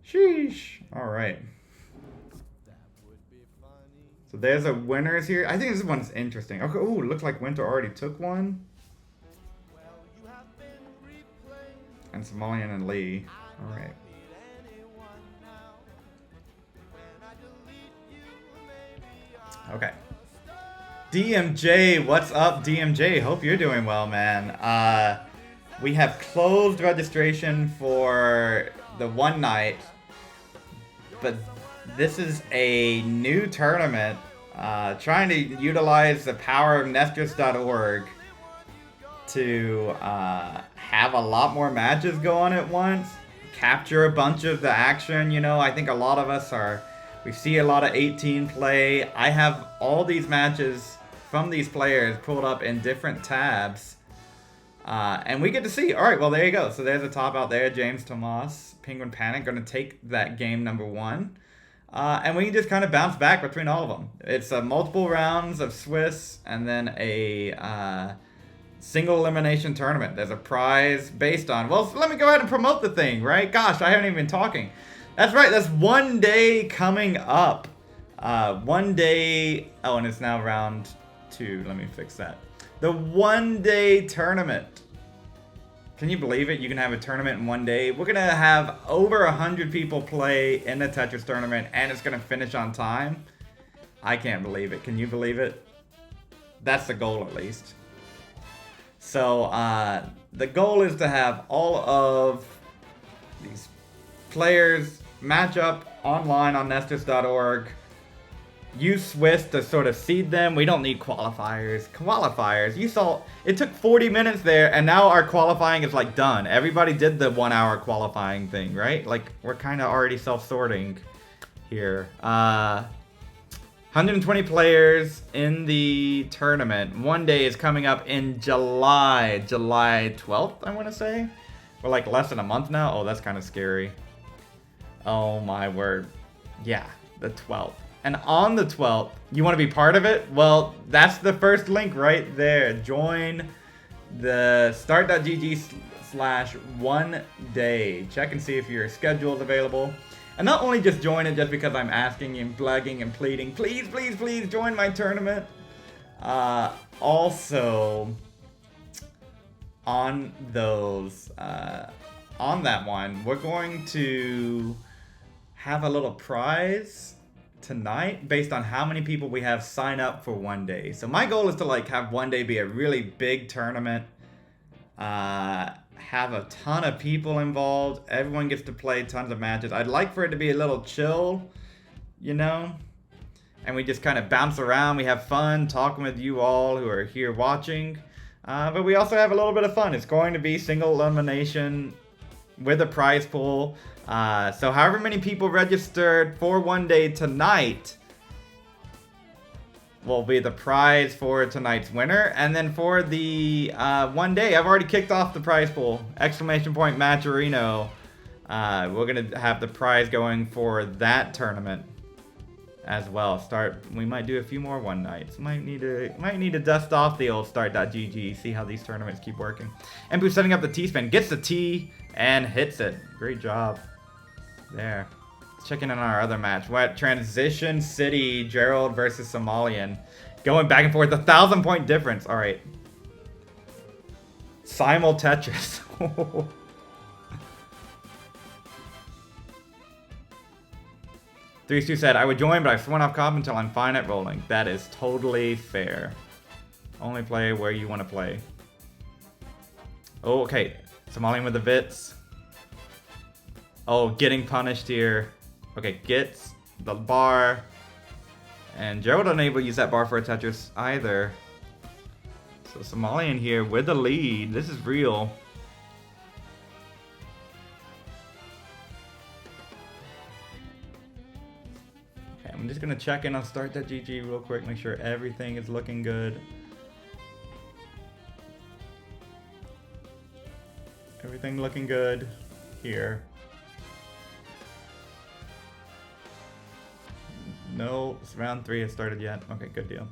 Sheesh. All right. So there's a winners here. I think this one's interesting. Okay. Ooh, looks like Winter already took one. And Somalian and Lee. All right. Okay. DMJ, what's up, DMJ? Hope you're doing well, man. We have closed registration for the one night, but this is a new tournament trying to utilize the power of Nestris.org to have a lot more matches go on at once, capture a bunch of the action. I think a lot of us we see a lot of 18 play. I have all these matches from these players pulled up in different tabs. And we get to see. All right, well, there you go. So there's a top out there. James Tomas, Penguin Panic, going to take that game number 1. And we can just kind of bounce back between all of them. It's multiple rounds of Swiss and then a single elimination tournament. There's a prize based on... Well, let me go ahead and promote the thing, right? Gosh, I haven't even been talking. That's right. That's one day coming up. One day... Oh, and it's now round 2. Let me fix that. The one-day tournament Can you believe it? You can have a tournament in one day. We're gonna have over 100 people play in the Tetris tournament, and it's gonna finish on time. I can't believe it. Can you believe it? That's the goal, at least. So the goal is to have all of these players match up online on Nestus.org. Use Swiss to sort of seed them. We don't need qualifiers. Qualifiers. You saw it took 40 minutes there, and now our qualifying is like done. Everybody did the 1 hour qualifying thing, right? Like we're kind of already self-sorting here. 120 players in the tournament. One day is coming up in July 12th, I want to say. We're like less than a month now. Oh, that's kind of scary. Oh my word. Yeah, the 12th. And on the 12th, you want to be part of it? Well, that's the first link right there. Join the start.gg/1day. Check and see if your schedule is available. And not only just join it just because I'm asking and begging and pleading, please, please, please join my tournament. Also, on those, on that one, we're going to have a little prize tonight based on how many people we have sign up for one day. So my goal is to like have one day be a really big tournament, have a ton of people involved, everyone gets to play tons of matches. I'd like for it to be a little chill, you know, and we just kind of bounce around, we have fun talking with you all who are here watching, but we also have a little bit of fun. It's going to be single elimination with a prize pool. So however many people registered for one day tonight will be the prize for tonight's winner. And then for the one day, I've already kicked off the prize pool. Exclamation point Matcherino. We're going to have the prize going for that tournament as well. We might do a few more one nights. Might need to dust off the old start.gg, see how these tournaments keep working. And who's setting up the T-spin, gets the T and hits it. Great job. There. Let's check in on our other match. What? Transition City, Gerald versus Somalian. Going back and forth, 1,000-point difference. All right. Simul Tetris. Three said, I would join, but I sworn off comp until I'm fine at rolling. That is totally fair. Only play where you want to play. Oh, okay. Somalian with the Vits. Oh, getting punished here. Okay, gets the bar. And Gerald unable to use that bar for a Tetris either. So Somalian here with the lead. This is real. Okay, I'm just going to check in on start.gg real quick. Make sure everything is looking good. Everything looking good here. No, round 3 has started yet. Okay, good deal.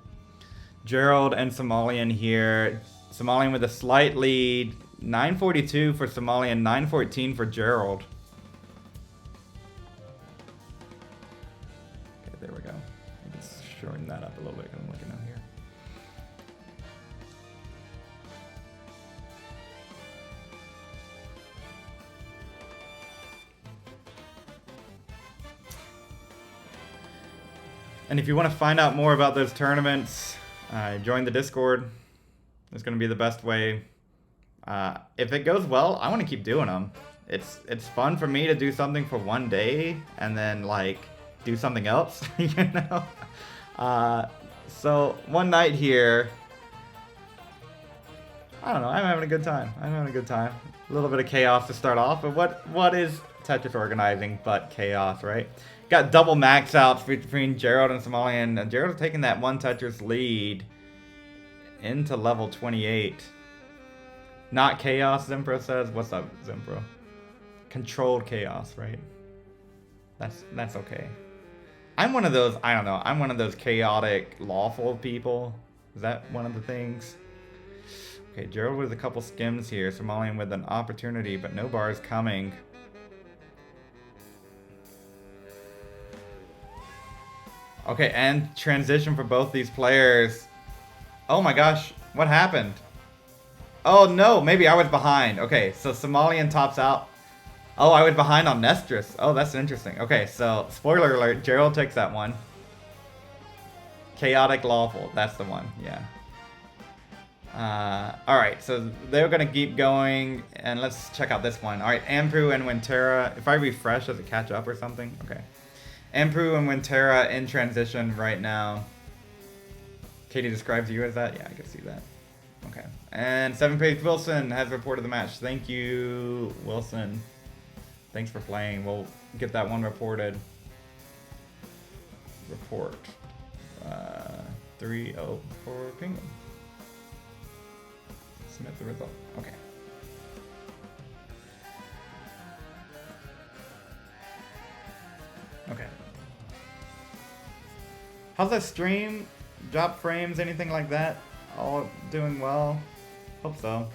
Gerald and Somalian here. Somalian with a slight lead. 942 for Somalian, 914 for Gerald. Okay, there we go. Just shorten that up a little bit. I'm looking out here. And if you want to find out more about those tournaments, join the Discord. It's going to be the best way. If it goes well, I want to keep doing them. It's fun for me to do something for one day and then like do something else, you know. So one night here, I don't know. I'm having a good time. A little bit of chaos to start off, but what is Tetris organizing but chaos, right? Got double max outs between Gerald and Somalian. Gerald's taking that one Tetris lead into level 28. Not chaos, Zimpro says. What's up, Zimpro? Controlled chaos, right? That's okay. I'm one of those, I don't know, I'm one of those chaotic, lawful people. Is that one of the things? Okay, Gerald with a couple skims here. Somalian with an opportunity, but no bars coming. Okay, and transition for both these players. Oh my gosh, what happened? Oh no, maybe I was behind. Okay, so Somalian tops out. Oh, I was behind on Nestris. Oh, that's interesting. Okay, so spoiler alert, Gerald takes that one. Chaotic Lawful, that's the one, yeah. Alright, so they're gonna keep going, and let's check out this one. Alright, Ampu and Wintera. If I refresh, does it catch up or something? Okay. Ampu and Wintera in transition right now. Katie describes you as that? Yeah, I can see that. Okay. And 7-Page Wilson has reported the match. Thank you, Wilson. Thanks for playing. We'll get that one reported. Report. 3-0 for Penguin. Submit the result. Okay. Okay. How's that stream? Drop frames, anything like that? All doing well? Hope so.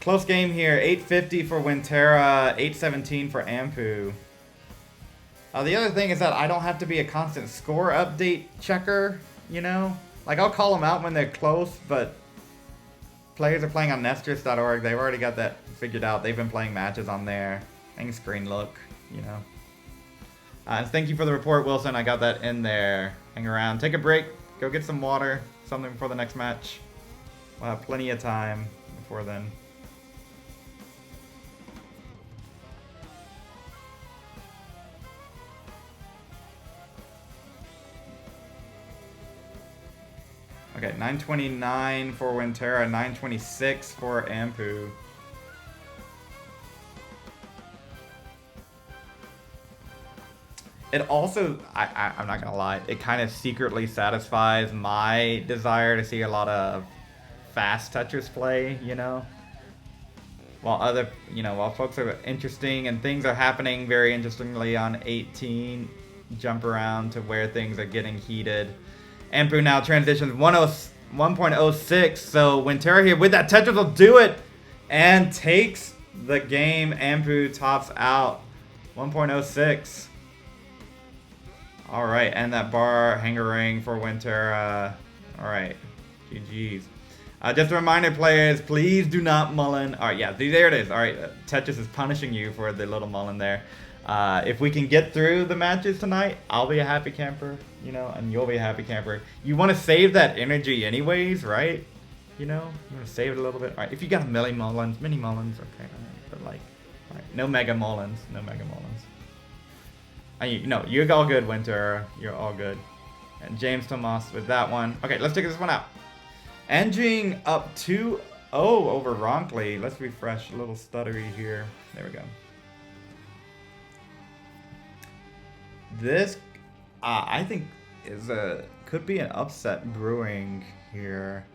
Close game here. 850 for Wintera, 817 for Ampu. The other thing is that I don't have to be a constant score update checker, you know? Like, I'll call them out when they're close, but players are playing on Nestris.org. They've already got that figured out. They've been playing matches on there. Things screen look, you know? Thank you for the report, Wilson. I got that in there. Hang around. Take a break. Go get some water. Something before the next match. We'll have plenty of time before then. Okay, 929 for Wintera, 926 for Ampu. It also, I'm not gonna lie, it kind of secretly satisfies my desire to see a lot of fast Tetris play, you know? While folks are interesting and things are happening very interestingly on 18, jump around to where things are getting heated. Ampu now transitions 1.06, so Wintera here with that Tetris will do it and takes the game. Ampu tops out 1.06. Alright, and that bar hangering for Wintera. Alright, GG's. Just a reminder, players, please do not mullen. Alright, yeah, there it is. Alright, Tetris is punishing you for the little mullen there. If we can get through the matches tonight, I'll be a happy camper, you know, and you'll be a happy camper. You want to save that energy anyways, right? You know, you want to save it a little bit. All right, if you got a mini mullins, okay, all right, but like, all right, no mega mullins, no mega mullins. No, you're all good, Winter. You're all good. And James Tomas with that one. Okay, let's take this one out. Engine up 2-0 over Ronkley. Let's refresh. A little stuttery here. There we go. This, I think, could be an upset brewing here.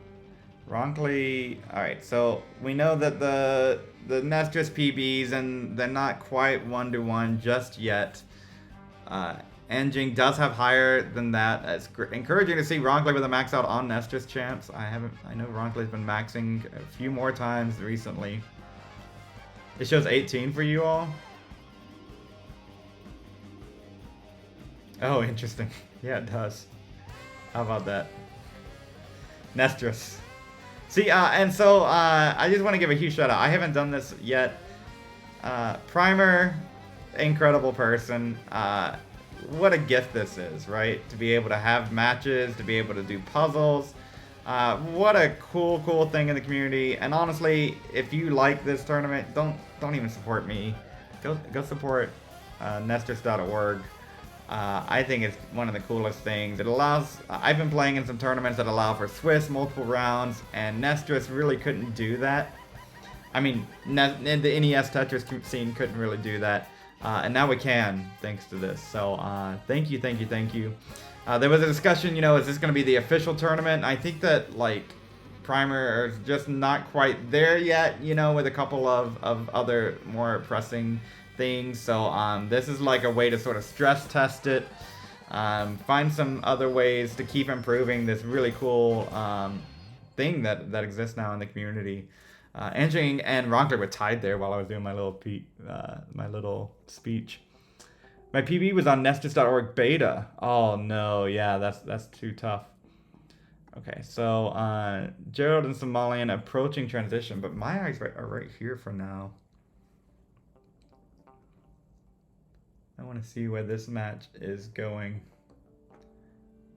Ronkley. All right, so we know that the Nestris PBs and they're not quite 1-to-1 just yet. Engine does have higher than that. It's encouraging to see Ronkley with a max out on Nestris champs. I know Ronkley's been maxing a few more times recently. It shows 18 for you all. Oh, interesting. Yeah, it does. How about that? Nestris. See, and so I just want to give a huge shout out. I haven't done this yet. Primer, incredible person. What a gift this is, right? To be able to have matches, to be able to do puzzles. What a cool thing in the community. And honestly, if you like this tournament, don't even support me. Go support Nestris.org. I think it's one of the coolest things. It allows, I've been playing in some tournaments that allow for Swiss multiple rounds, and Nestris really couldn't do that. I mean, the NES Tetris scene couldn't really do that. And now we can, thanks to this. So, thank you. There was a discussion, you know, is this going to be the official tournament? I think that, like, Primer is just not quite there yet, you know, with a couple of other more pressing things. So, this is like a way to sort of stress test it. Find some other ways to keep improving this really cool thing that exists now in the community. Anjing and Ronker were tied there while I was doing my little speech. My PB was on Nestris.org beta. Oh no, yeah, that's too tough. Okay, so Gerald and Somalian approaching transition, but my eyes are right here for now. I want to see where this match is going.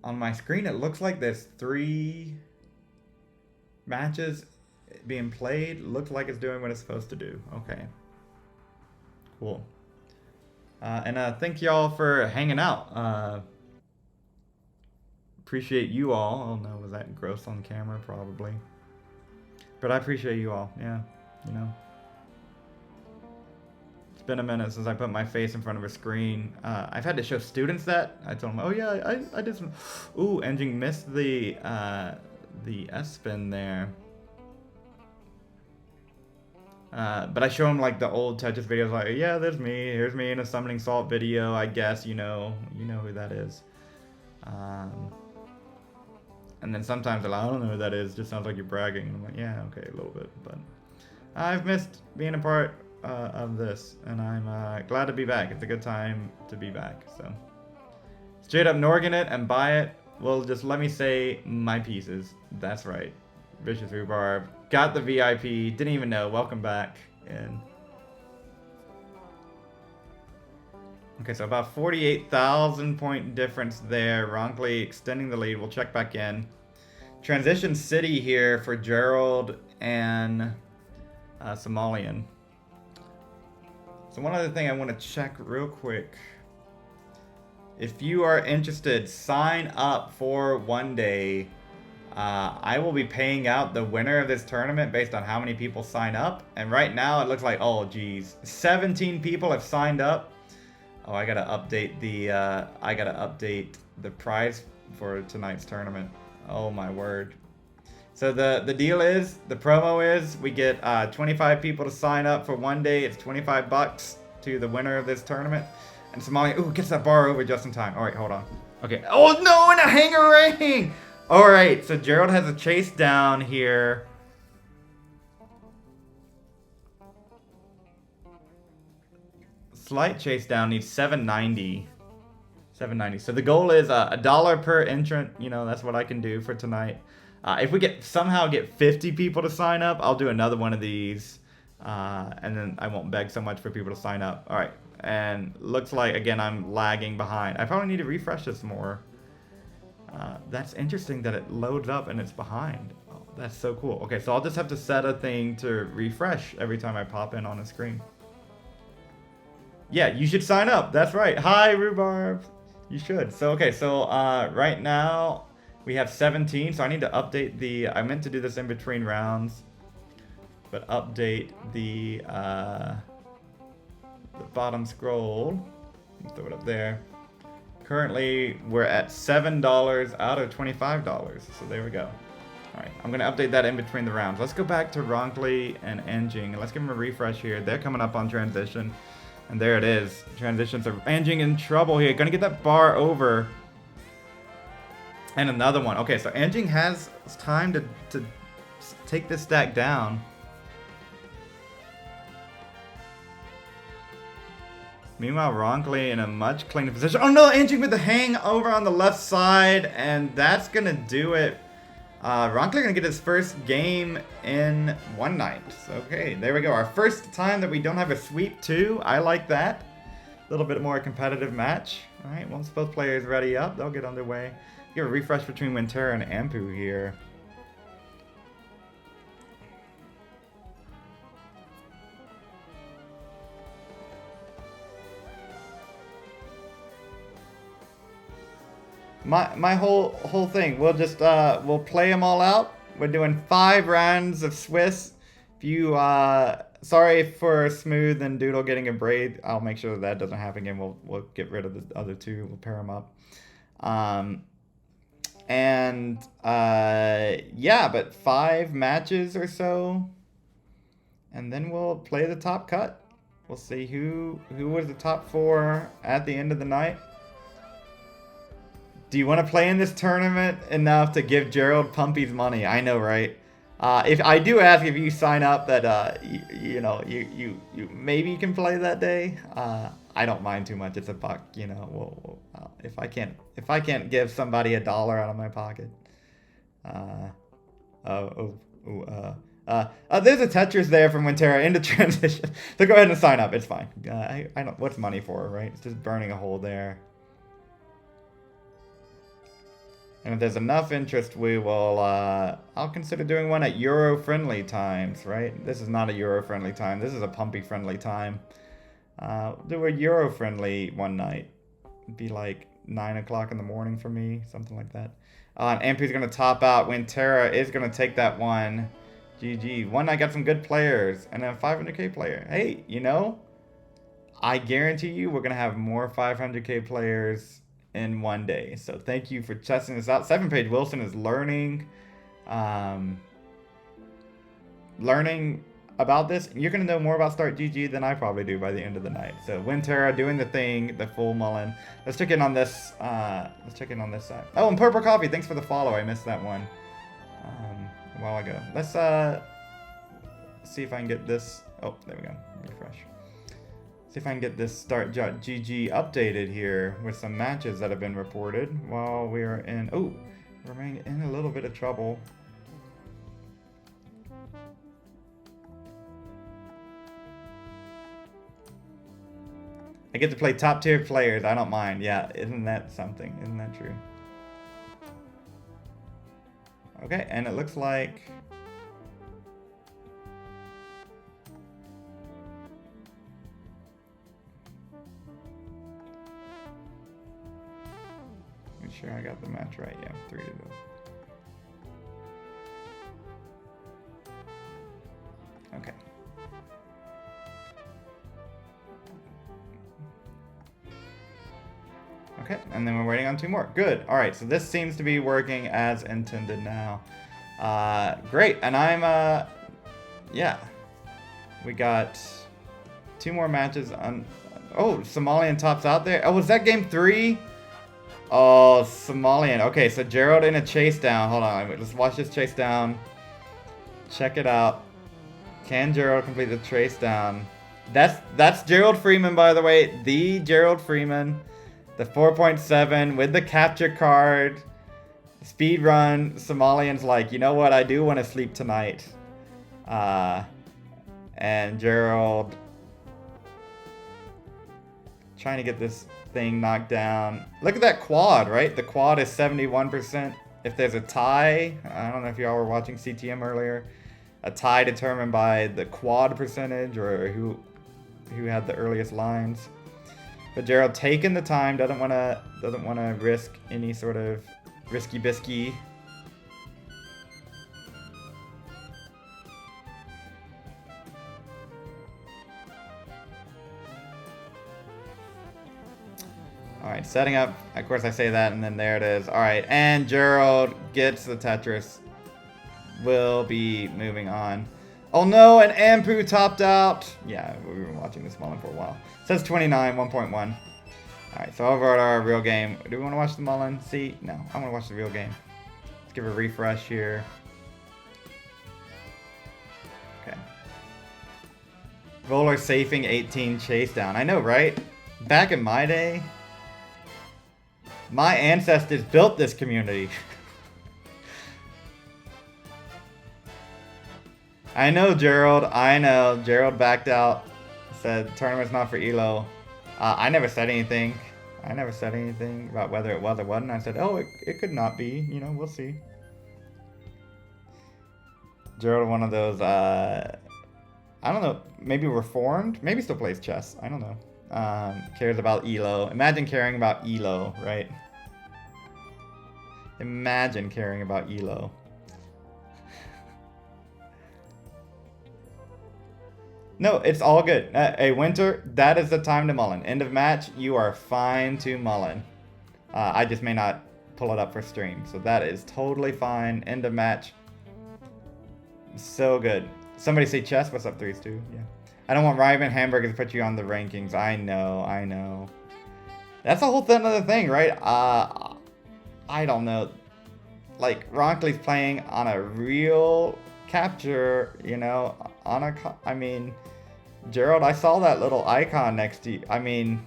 On my screen, it looks like there's 3 matches being played. Looks like it's doing what it's supposed to do. Okay. Cool. And thank y'all for hanging out. Appreciate you all. Oh no, was that gross on camera? Probably. But I appreciate you all. Yeah, you know. It's been a minute since I put my face in front of a screen. I've had to show students that. I told them, oh yeah, I did some. Ooh, Engine missed the S-spin there. But I show them like the old Tetris videos, like, yeah, there's me. Here's me in a summoning salt video. I guess you know who that is. And then sometimes they're like, I don't know who that is. Just sounds like you're bragging. And I'm like, yeah, okay, a little bit. But I've missed being a part of this, and I'm glad to be back. It's a good time to be back. So straight up Norgan it and buy it. Well, just let me say my pieces. That's right. Vicious Rhubarb. Got the VIP. Didn't even know. Welcome back. And okay, so about 48,000 point difference there. Wrongly extending the lead. We'll check back in. Transition City here for Gerald and Somalian. So one other thing I want to check real quick. If you are interested, sign up for one day. I will be paying out the winner of this tournament based on how many people sign up. And right now it looks like, oh geez, 17 people have signed up. Oh, I gotta update the prize for tonight's tournament. Oh my word. So the deal is, the promo is, we get 25 people to sign up for one day. It's $25 to the winner of this tournament. And Somalia, ooh, gets that bar over just in time. All right, hold on. Okay. Oh no, and a hanger ring. All right, so Gerald has a chase down here. Slight chase down, needs 790. 790. So the goal is $1 per entrant. You know, that's what I can do for tonight. If we somehow get 50 people to sign up, I'll do another one of these. And then I won't beg so much for people to sign up. All right. And looks like, again, I'm lagging behind. I probably need to refresh this more. That's interesting that it loads up and it's behind. Oh, that's so cool. Okay, so I'll just have to set a thing to refresh every time I pop in on a screen. Yeah, you should sign up. That's right. Hi, Rhubarb. You should. So, okay, so right now we have 17. So I need to update I meant to do this in between rounds, but update the bottom scroll. Throw it up there. Currently, we're at $7 out of $25. So there we go. All right, I'm going to update that in between the rounds. Let's go back to Ronkley and Enging, and let's give them a refresh here. They're coming up on transition. And there it is. Transitions are Enging in trouble here. Gonna get that bar over. And another one. Okay, so Enging has time to take this stack down. Meanwhile, Ronkley in a much cleaner position. Oh no, Enging with the hang over on the left side. And that's gonna do it. Ronkley gonna get his first game in one night. So, okay, there we go. Our first time that we don't have a sweep too. I like that. A little bit more competitive match. All right, once both players ready up, they'll get underway. Give a refresh between Winterra and Ampu here. My whole thing, we'll just we'll play them all out. We're doing 5 rounds of Swiss. If you sorry for Smooth and Doodle getting a braid, I'll make sure that doesn't happen again. We'll get rid of the other 2. We'll pair them up. Yeah, but 5 matches or so, and then we'll play the top cut. We'll see who was the top 4 at the end of the night. Do you want to play in this tournament enough to give Gerald Pumpy's money? I know, right? If I do ask if you sign up that you know you maybe you can play that day. I don't mind too much. It's $1, you know. If I can't give somebody $1 out of my pocket, There's a Tetris there from Winterra into transition. So go ahead and sign up. It's fine. I don't. What's money for, right? It's just burning a hole there. And if there's enough interest, we will, I'll consider doing one at Euro-friendly times, right? This is not a Euro-friendly time. This is a Pumpy-friendly time. Do a Euro-friendly one night. It'd be like 9 o'clock in the morning for me, something like that. And Ampu's going to top out. Winterra is going to take that one. GG. One, I got some good players. And then a 500k player. Hey, you know, I guarantee you we're going to have more 500k players in one day. So thank you for testing this out. 7-page Wilson is learning about this. You're going to know more about Start GG than I probably do by the end of the night. So Winterra doing the thing, the full mullen. Let's check in on this. Let's check in on this side. Oh, and Purple Coffee, thanks for the follow. I missed that one a while ago. Let's see if I can get this. Oh, there we go. Refresh. See if I can get this Start GG updated here with some matches that have been reported while we are in. Oh, we're in a little bit of trouble. I get to play top tier players. I don't mind. Yeah, isn't that something? Isn't that true? Okay, and it looks like. Make sure I got the match right. Yeah, 3 to 0. Okay. Okay, and then we're waiting on 2 more. Good. All right, so this seems to be working as intended now. Great, and I'm, yeah. We got 2 more matches on. Oh, Somalian tops out there. Oh, was that game 3? Oh, Somalian. Okay, so Gerald in a chase down. Hold on, let's watch this chase down. Check it out. Can Gerald complete the chase down? That's Gerald Freeman, by the way. The Gerald Freeman. The 4.7 with the capture card. Speed run. Somalian's like, you know what? I do want to sleep tonight. And Gerald trying to get this thing knocked down. Look at that quad, right? The quad is 71%. If there's a tie, I don't know if y'all were watching CTM earlier. A tie determined by the quad percentage or who had the earliest lines. But Gerald taking the time, doesn't want to risk any sort of risky bisky. All right, setting up. Of course, I say that, and then there it is. All right, and Gerald gets the Tetris. Will be moving on. Oh no, and Ampu topped out. Yeah, we've been watching this mullen for a while. It says 29, 1.1. Alright, so over at our real game. Do we want to watch the mullen? See? No, I want to watch the real game. Let's give a refresh here. Okay. Roller safing 18 chase down. I know, right? Back in my day, my ancestors built this community. I know, Gerald. I know. Gerald backed out. Said tournament's not for Elo. I never said anything. I never said anything about whether it was or wasn't. I said, oh, it could not be. You know, we'll see. Gerald, one of those, I don't know, maybe reformed? Maybe still plays chess. I don't know. Cares about Elo. Imagine caring about Elo, right? Imagine caring about Elo. No, it's all good. Hey, Winter, that is the time to mullen. End of match, you are fine to mullen. I just may not pull it up for stream. So that is totally fine. End of match. So good. Somebody say chess. What's up, 3s2? Yeah. I don't want Ryman Hamburger to put you on the rankings. I know. That's a whole other thing, right? I don't know. Like, Ronkley's playing on a real capture, you know, on a, I mean, Gerald, I saw that little icon next to you. I mean,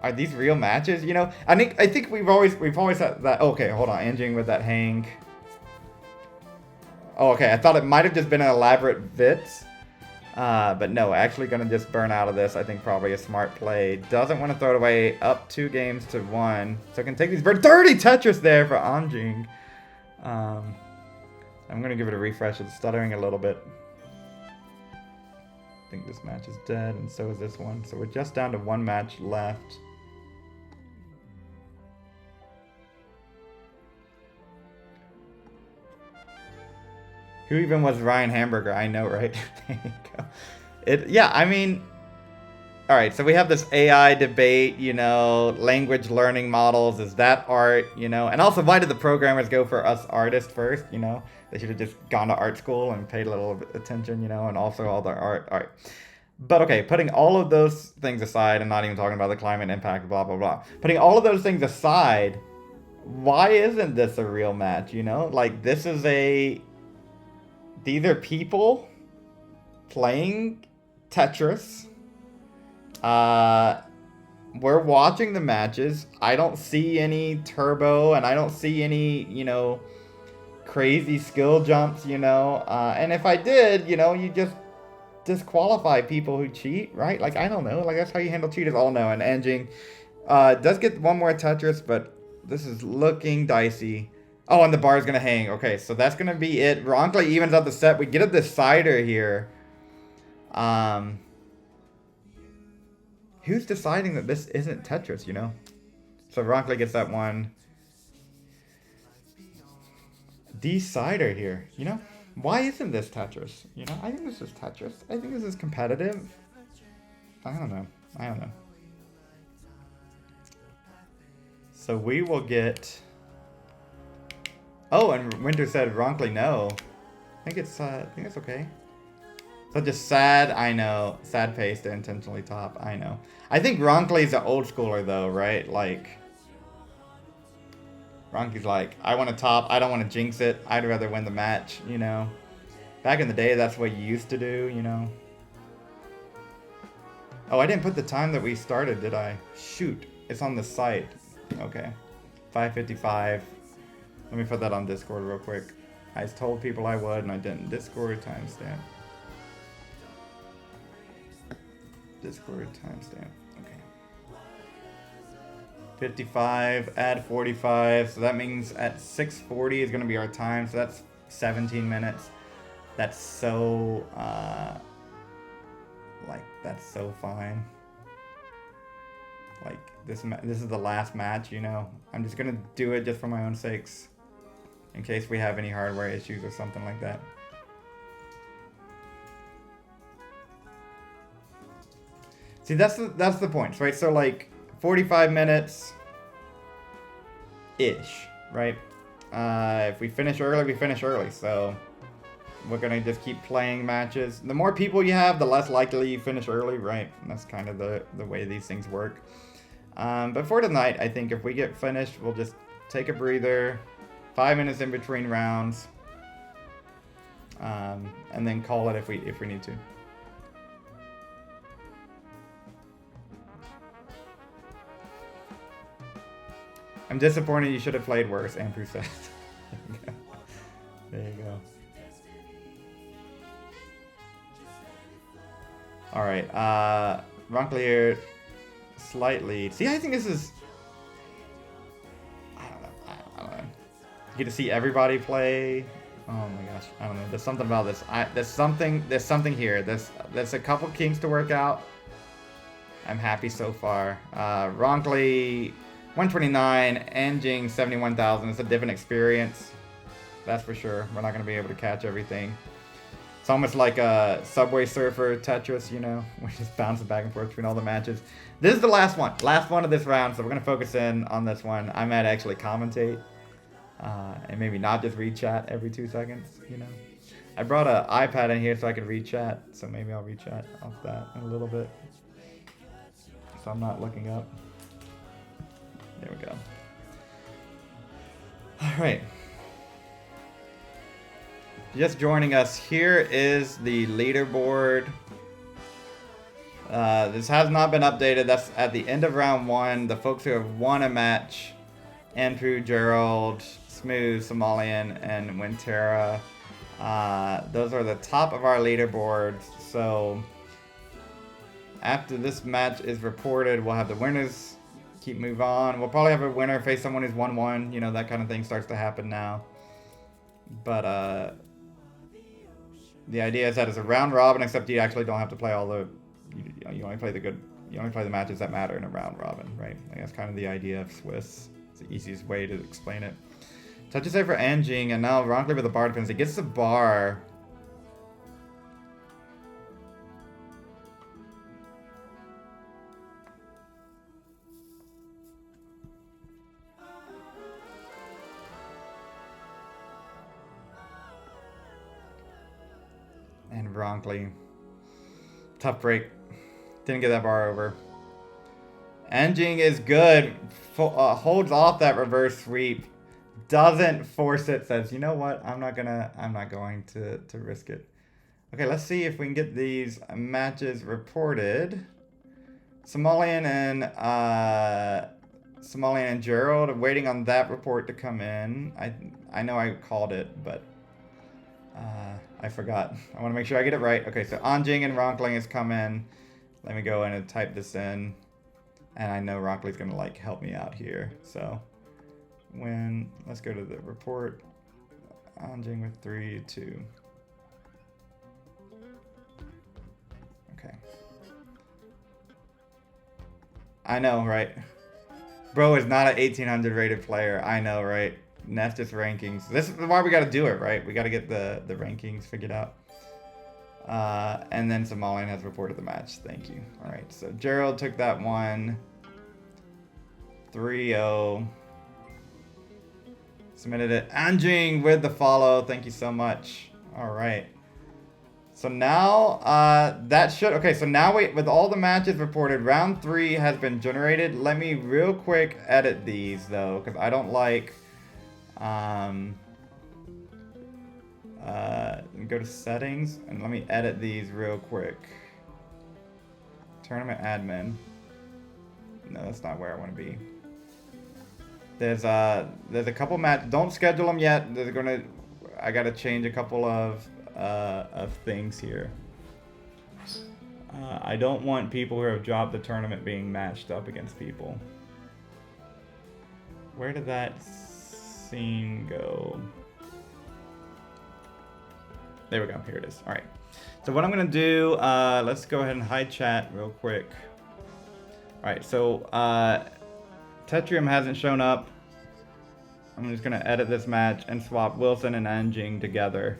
Are these real matches? You know, I think we've always had that. Okay, hold on, Anjing with that hang. Oh, okay, I thought it might have just been an elaborate Vitz. But no, actually gonna just burn out of this. I think probably a smart play. Doesn't want to throw it away. Up 2 games to 1. So I can take these birds. Dirty Tetris there for Anjing. I'm gonna give it a refresh. It's stuttering a little bit. I think this match is dead, and so is this one. So we're just down to 1 match left. Who even was Ryan Hamburger? I know, right? There you go. Yeah, I mean, all right, so we have this AI debate, you know, language learning models. Is that art, you know? And also, why did the programmers go for us artists first, you know? They should have just gone to art school and paid a little attention, you know, and also all the art. All right. But okay, putting all of those things aside and not even talking about the climate impact, blah, blah, blah. Putting all of those things aside, why isn't this a real match, you know? Like, this is a... These are people playing Tetris. We're watching the matches. I don't see any turbo, and I don't see any, you know, crazy skill jumps, you know. And if I did, you know, you just disqualify people who cheat, right? Like, I don't know. Like, that's how you handle cheaters. All know. And Anjing does get 1 more Tetris, but this is looking dicey. Oh, and the bar is going to hang. Okay, so that's going to be it. Ronkley evens out the set. We get a decider here. Who's deciding that this isn't Tetris, you know? So Ronkley gets that one. Decider here, you know? Why isn't this Tetris? You know, I think this is Tetris. I think this is competitive. I don't know. So we will get... Oh, and Winter said Ronkley no. I think it's okay. So just sad, I know. Sad pace to intentionally top, I know. I think Ronkley's an old schooler though, right? Like, Ronkley's like, I want to top, I don't want to jinx it. I'd rather win the match, you know. Back in the day, that's what you used to do, you know. Oh, I didn't put the time that we started, did I? Shoot, it's on the site. Okay, 5:55. Let me put that on Discord real quick. I told people I would, and I didn't. Discord timestamp. Discord timestamp. Okay. 55, add 45. So that means at 6:40 is going to be our time. So that's 17 minutes. That's so, that's so fine. Like, this is the last match, you know. I'm just going to do it just for my own sakes. In case we have any hardware issues or something like that. See, that's the point, right? So like 45 minutes ish, right? If we finish early, we finish early. So we're gonna just keep playing matches. The more people you have, the less likely you finish early, right? And that's kind of the way these things work. But for tonight, I think if we get finished, we'll just take a breather. 5 minutes in between rounds, and then call it if we need to. I'm disappointed. You should have played worse, Andrew says. There you go. All right, Ronkley here, slight lead. See, I think this is. I don't know. Get to see everybody play. Oh my gosh, I don't know. There's something about this. There's something here. There's a couple kinks to work out. I'm happy so far. Ronkley, 129, Anjing 71,000. It's a different experience. That's for sure. We're not gonna be able to catch everything. It's almost like a Subway Surfer Tetris, you know. We're just bouncing back and forth between all the matches. This is the last one of this round, so we're gonna focus in on this one. I might actually commentate. And maybe not just read chat every 2 seconds, you know. I brought an iPad in here so I could read chat, so maybe I'll read chat off that in a little bit. So I'm not looking up. There we go. All right. Just joining us, here is the leaderboard. This has not been updated. That's at the end of round 1. The folks who have won a match, Andrew, Gerald, Smooth, Somalian, and Wintera. Those are the top of our leaderboards. So after this match is reported, we'll have the winners move on. We'll probably have a winner face someone who's 1-1. You know, that kind of thing starts to happen now. But the idea is that it's a round robin, except you actually don't have to play all the. You only play the good. You only play the matches that matter in a round robin, right? Like that's kind of the idea of Swiss. It's the easiest way to explain it. Touch a save for Anjing, and now Ronkley with the bar defense. He gets the bar. And Ronkley. Tough break. Didn't get that bar over. Anjing is good. Holds off that reverse sweep. Doesn't force it. Says, you know what? I'm not going to risk it. Okay, let's see if we can get these matches reported. Somalian and Gerald. Waiting on that report to come in. I know I called it, but I forgot. I want to make sure I get it right. Okay, so Anjing and Ronkling has come in. Let me go in and type this in. And I know Ronkley's going to like help me out here. So let's go to the report. Anjing with 3-2. Okay. I know, right? Bro is not an 1800 rated player. I know, right? Nestis rankings. This is why we got to do it, right? We got to get the rankings figured out. And then Somalian has reported the match. Thank you. All right, so Gerald took that one. 3-0. Submitted it. Anjing with the follow. Thank you so much. All right. So now that should... Okay, so now with all the matches reported, round 3 has been generated. Let me real quick edit these, though, because I don't like... go to settings and let me edit these real quick. Tournament admin. No, that's not where I want to be. There's a couple don't schedule them yet. I gotta change a couple of things here. I don't want people who have dropped the tournament being matched up against people. Where did that scene go? There we go. Here it is. All right. So what I'm going to do, let's go ahead and hide chat real quick. All right. So Tetrium hasn't shown up. I'm just going to edit this match and swap Wilson and Anjing together.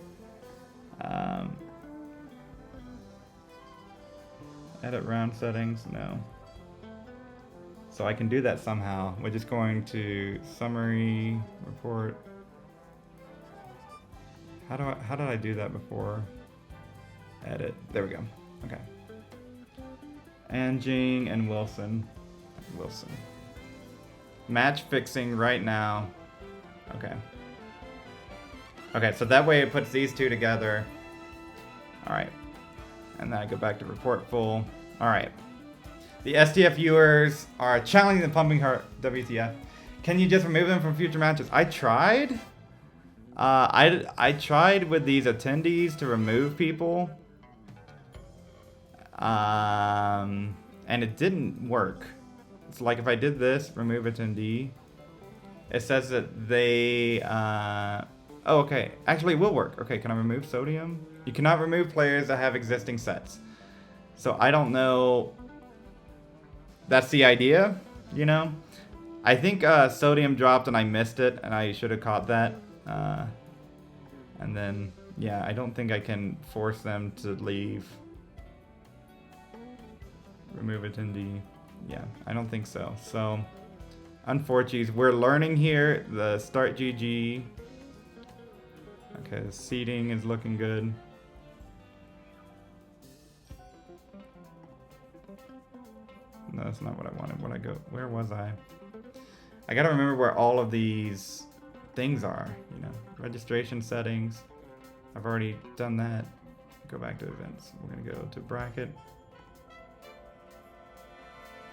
Edit round settings. No. So I can do that somehow. We're just going to summary report. How did I do that before? Edit. There we go. Okay. Anjing and Wilson. Match fixing right now. Okay. Okay, so that way it puts these two together. Alright. And then I go back to report full. Alright. The STF viewers are challenging the Pumping Heart WTF. Can you just remove them from future matches? I tried. I tried with these attendees to remove people. And it didn't work. It's like if I did this, remove attendee, it says that they, oh, okay. Actually, it will work. Okay, can I remove sodium? You cannot remove players that have existing sets. So I don't know. That's the idea, you know? I think sodium dropped and I missed it, and I should have caught that. And then, yeah, I don't think I can force them to leave. Remove attendee. Yeah, I don't think so. So, unfortunately, we're learning here. The start GG. Okay, the seating is looking good. No, that's not what I wanted. Where was I? I gotta remember where all of these things are, you know. Registration settings. I've already done that. Go back to events. We're gonna go to bracket.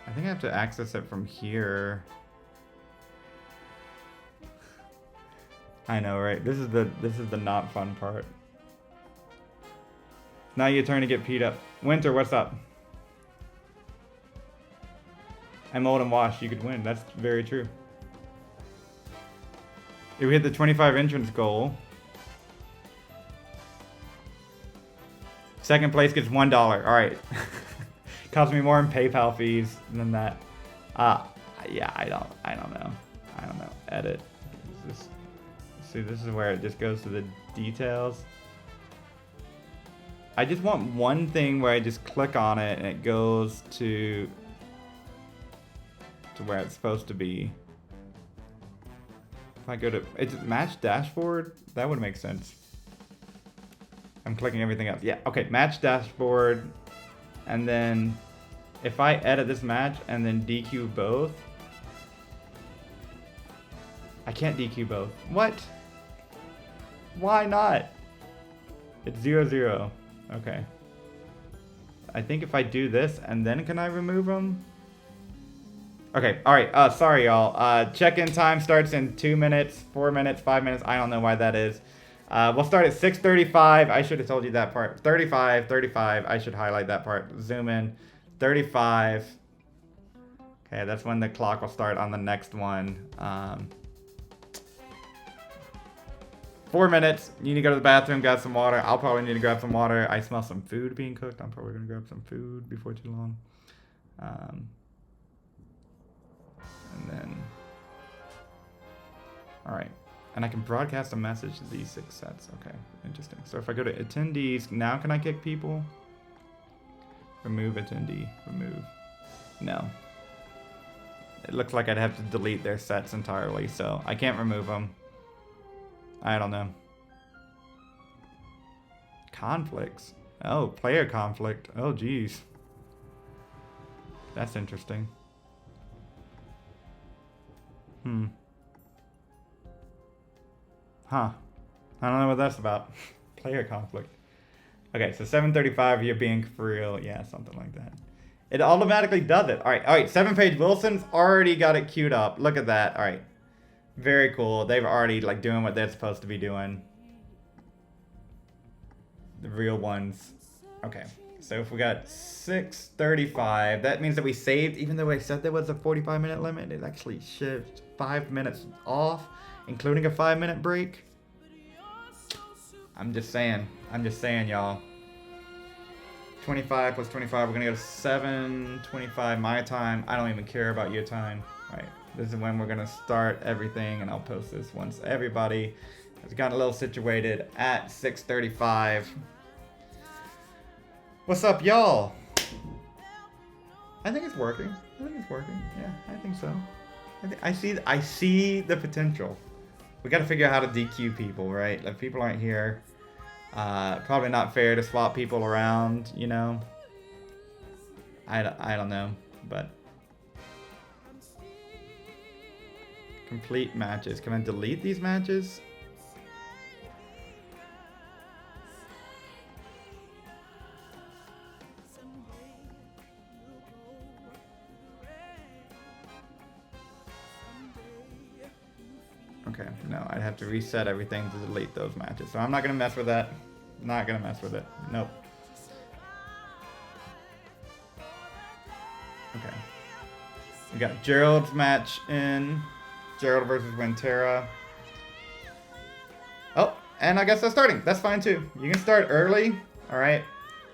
I think I have to access it from here. I know, right? This is the not fun part. Now your turn to get P'd up. Winter, what's up? I'm old and washed. You could win. That's very true. If we hit the 25 entrance goal, second place gets $1. All right. Cost me more in PayPal fees than that. Yeah, I don't know. Edit. See, this is where it just goes to the details. I just want one thing where I just click on it and it goes to where it's supposed to be. If I go to, it's match dashboard, that would make sense. I'm clicking everything else. Yeah, okay, match dashboard. And then if I edit this match and then DQ both, I can't DQ both. What? Why not? It's 0-0. Okay. I think if I do this and then can I remove them? Okay, alright, sorry y'all. Check-in time starts in 2 minutes, 4 minutes, 5 minutes. I don't know why that is. We'll start at 6:35. I should have told you that part. 35. I should highlight that part. Zoom in. 35. Okay, that's when the clock will start on the next one. 4 minutes. You need to go to the bathroom, grab some water. I'll probably need to grab some water. I smell some food being cooked. I'm probably going to grab some food before too long. And then... Alright. And I can broadcast a message to these 6 sets. Okay, interesting. So if I go to attendees, now can I kick people? Remove attendee. Remove. No. It looks like I'd have to delete their sets entirely, so I can't remove them. I don't know. Conflicts. Oh, player conflict. Oh, geez. That's interesting. Huh. I don't know what that's about. Player conflict. Okay, so 7:35, you're being for real. Yeah, something like that. It automatically does it. All right. 7-page Wilson's already got it queued up. Look at that. All right. Very cool. They've already like doing what they're supposed to be doing. The real ones. Okay. So if we got 6:35, that means that we saved, even though I said there was a 45-minute limit, it actually shifted 5 minutes off, including a 5-minute break. I'm just saying, y'all. 25 plus 25, we're gonna go to 7:25 my time. I don't even care about your time. All right, this is when we're gonna start everything, and I'll post this once everybody has gotten a little situated at 6:35. What's up, y'all? I think it's working. Yeah, I think so. I see the potential. We got to figure out how to DQ people, right? If people aren't here, probably not fair to swap people around, you know. I don't know, but complete matches. Can I delete these matches? Okay, no, I'd have to reset everything to delete those matches. So I'm not going to mess with that. Not going to mess with it. Nope. Okay. We got Gerald's match in. Gerald versus Wintera. Oh, and I guess that's starting. That's fine too. You can start early. All right.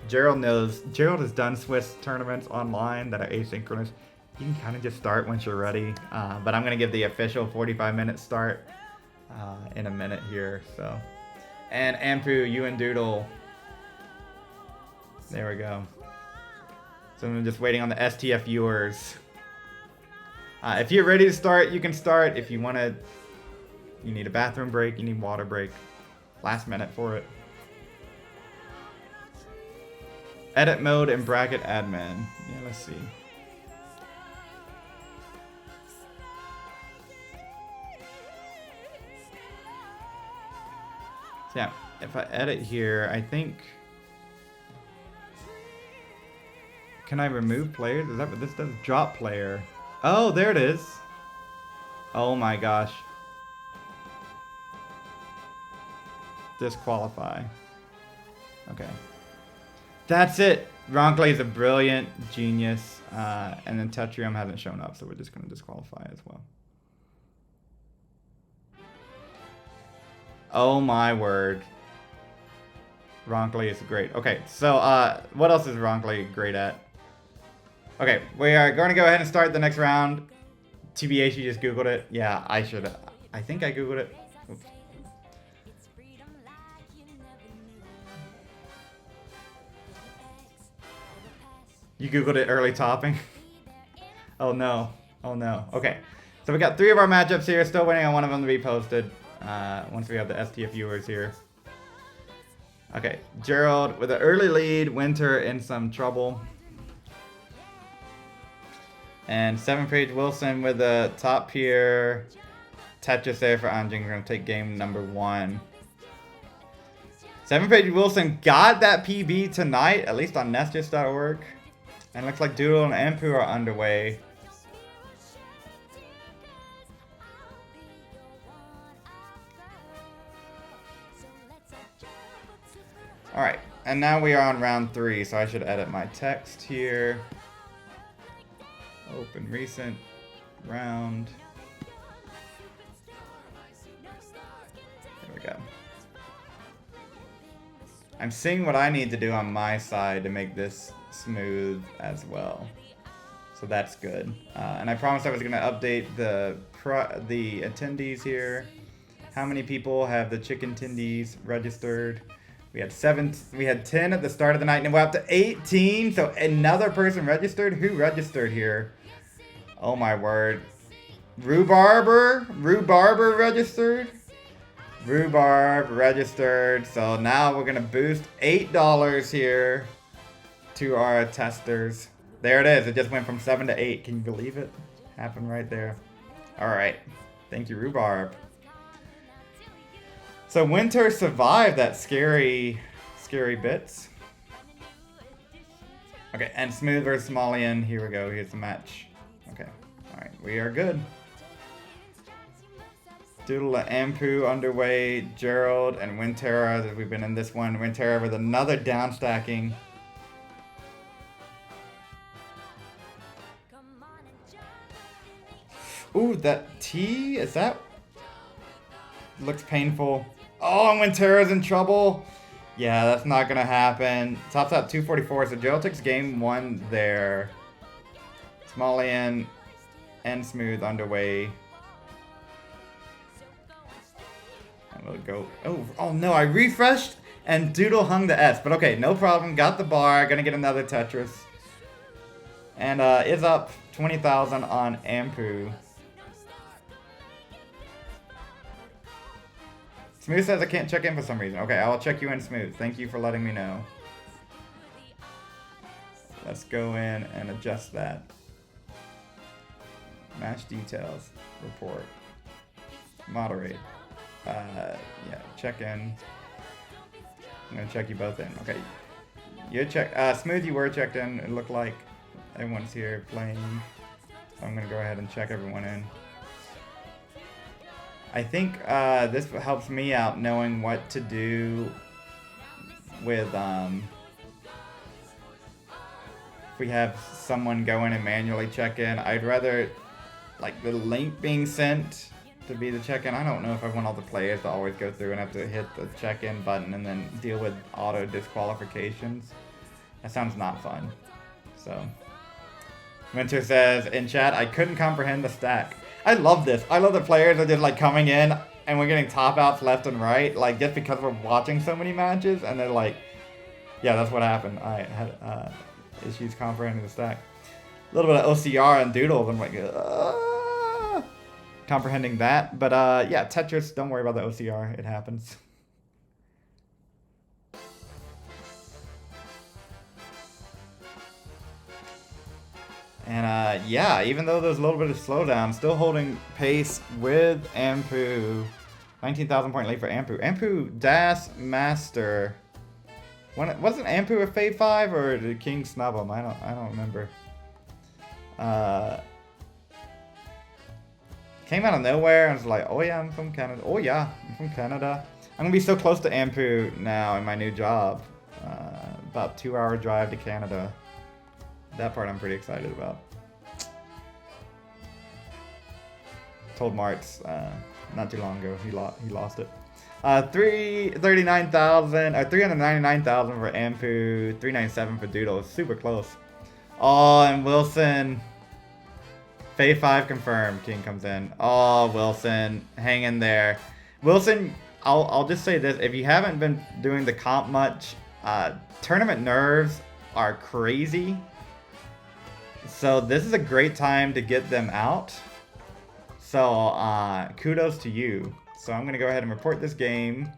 Gerald knows. Gerald has done Swiss tournaments online that are asynchronous. You can kind of just start once you're ready, but I'm going to give the official 45-minute start in a minute here. So, and Ampu, you and Doodle. There we go. So I'm just waiting on the STF viewers. If you're ready to start, you can start. If you want to, you need a bathroom break, you need water break. Last minute for it. Edit mode and bracket admin. Yeah, let's see. Yeah, if I edit here, I think... Can I remove players? Is that what this does? Drop player. Oh, there it is. Oh my gosh. Disqualify. Okay. That's it. Ronkley is a brilliant genius. And then Tetrium hasn't shown up, so we're just going to disqualify as well. Oh my word. Ronkley is great. Okay, so what else is Ronkley great at? Okay, we are going to go ahead and start the next round. TBH, you just Googled it. Yeah, I should. I think I Googled it. Oops. You Googled it early topping? Oh no. Oh no. Okay. So we got 3 of our matchups here. Still waiting on one of them to be posted. Once we have the STF viewers here. Okay. Gerald with an early lead. Winter in some trouble. And 7th page Wilson with a top here. Tetris there for Anjing. We're going to take game number 1. 7th page Wilson got that PB tonight, at least on Nestus.org. And looks like Doodle and Ampu are underway. Alright, and now we are on round 3, so I should edit my text here. Open recent round. There we go. I'm seeing what I need to do on my side to make this smooth as well. So that's good. And I promised I was going to update the attendees here. How many people have the chicken tendies registered? We had 10 at the start of the night, and we're up to 18. So another person registered. Who registered here? Oh my word. Rhubarber registered. Rhubarb registered. So now we're gonna boost $8 here to our testers. There it is. It just went from 7 to 8. Can you believe it? Happened right there. All right. Thank you, Rhubarb. So Winter survived that scary bits. Okay, and Smooth versus Malian. Here we go. Here's the match. Okay. All right. We are good. Doodle and Ampu underway. Gerald and Wintera. We've been in this one. Wintera with another down stacking. Ooh, that T? Is that? Looks painful. Oh, and Wintera's in trouble. Yeah, that's not going to happen. Tops out 244. So Gerald takes game 1 there. Smalian and Smooth underway. And we'll go. Oh no, I refreshed and Doodle hung the S. But okay, no problem. Got the bar. Gonna get another Tetris. And is up 20,000 on Ampu. Smooth says I can't check in for some reason. Okay, I'll check you in, Smooth. Thank you for letting me know. Let's go in and adjust that. Match details. Report. Moderate. Yeah, check in. I'm gonna check you both in. Okay. You check. Smooth, you were checked in. It looked like everyone's here playing. So I'm gonna go ahead and check everyone in. I think this helps me out knowing what to do with if we have someone go in and manually check in. I'd rather like the link being sent to be the check-in. I don't know if I want all the players to always go through and have to hit the check-in button and then deal with auto disqualifications. That sounds not fun. So Winter says in chat, I couldn't comprehend the stack. I love this. I love the players are just like coming in and we're getting top outs left and right, like just because we're watching so many matches, and they're like, yeah, that's what happened. I had issues comprehending the stack. A little bit of OCR and Doodles. I'm like, comprehending that. But yeah, Tetris, don't worry about the OCR. It happens. And yeah, even though there's a little bit of slowdown, still holding pace with Ampu. 19,000 point lead for Ampu. Ampu Das Master Wasn't Ampu a Fave 5 or did King snub him? I don't remember. Came out of nowhere and was like, oh yeah, I'm from Canada. Oh yeah, I'm from Canada. I'm gonna be so close to Ampu now in my new job. About 2-hour drive to Canada. That part I'm pretty excited about. Told Martz not too long ago he lost it. 339,000 or 399,000 for Ampu, 397 for Doodle. Super close. Oh, and Wilson. Fave 5 confirmed. King comes in. Oh, Wilson, hang in there. Wilson, I'll just say this: if you haven't been doing the comp much, tournament nerves are crazy. So this is a great time to get them out. So kudos to you. So I'm gonna go ahead and report this game.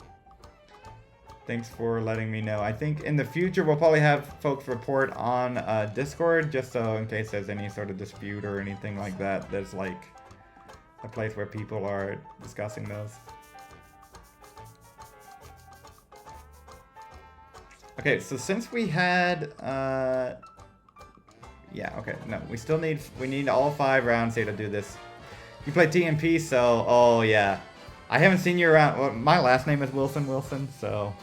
Thanks for letting me know. I think in the future we'll probably have folks report on Discord, just so in case there's any sort of dispute or anything like that, there's like a place where people are discussing those. Okay, so since we had yeah, okay, no, we need all 5 rounds here to do this. You play TMP, so oh yeah. I haven't seen you around. Well, my last name is Wilson, so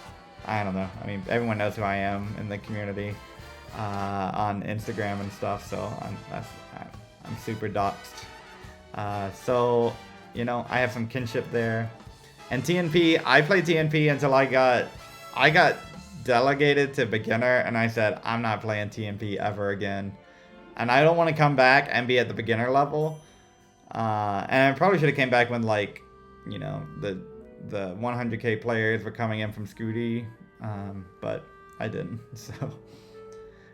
I don't know. I mean, everyone knows who I am in the community on Instagram and stuff, so I'm super doxed. So, you know, I have some kinship there. And TNP, I played TNP until I got delegated to beginner, and I said, I'm not playing TNP ever again. And I don't want to come back and be at the beginner level. And I probably should have came back when, like, you know, the 100k players were coming in from Scooty, but I didn't. So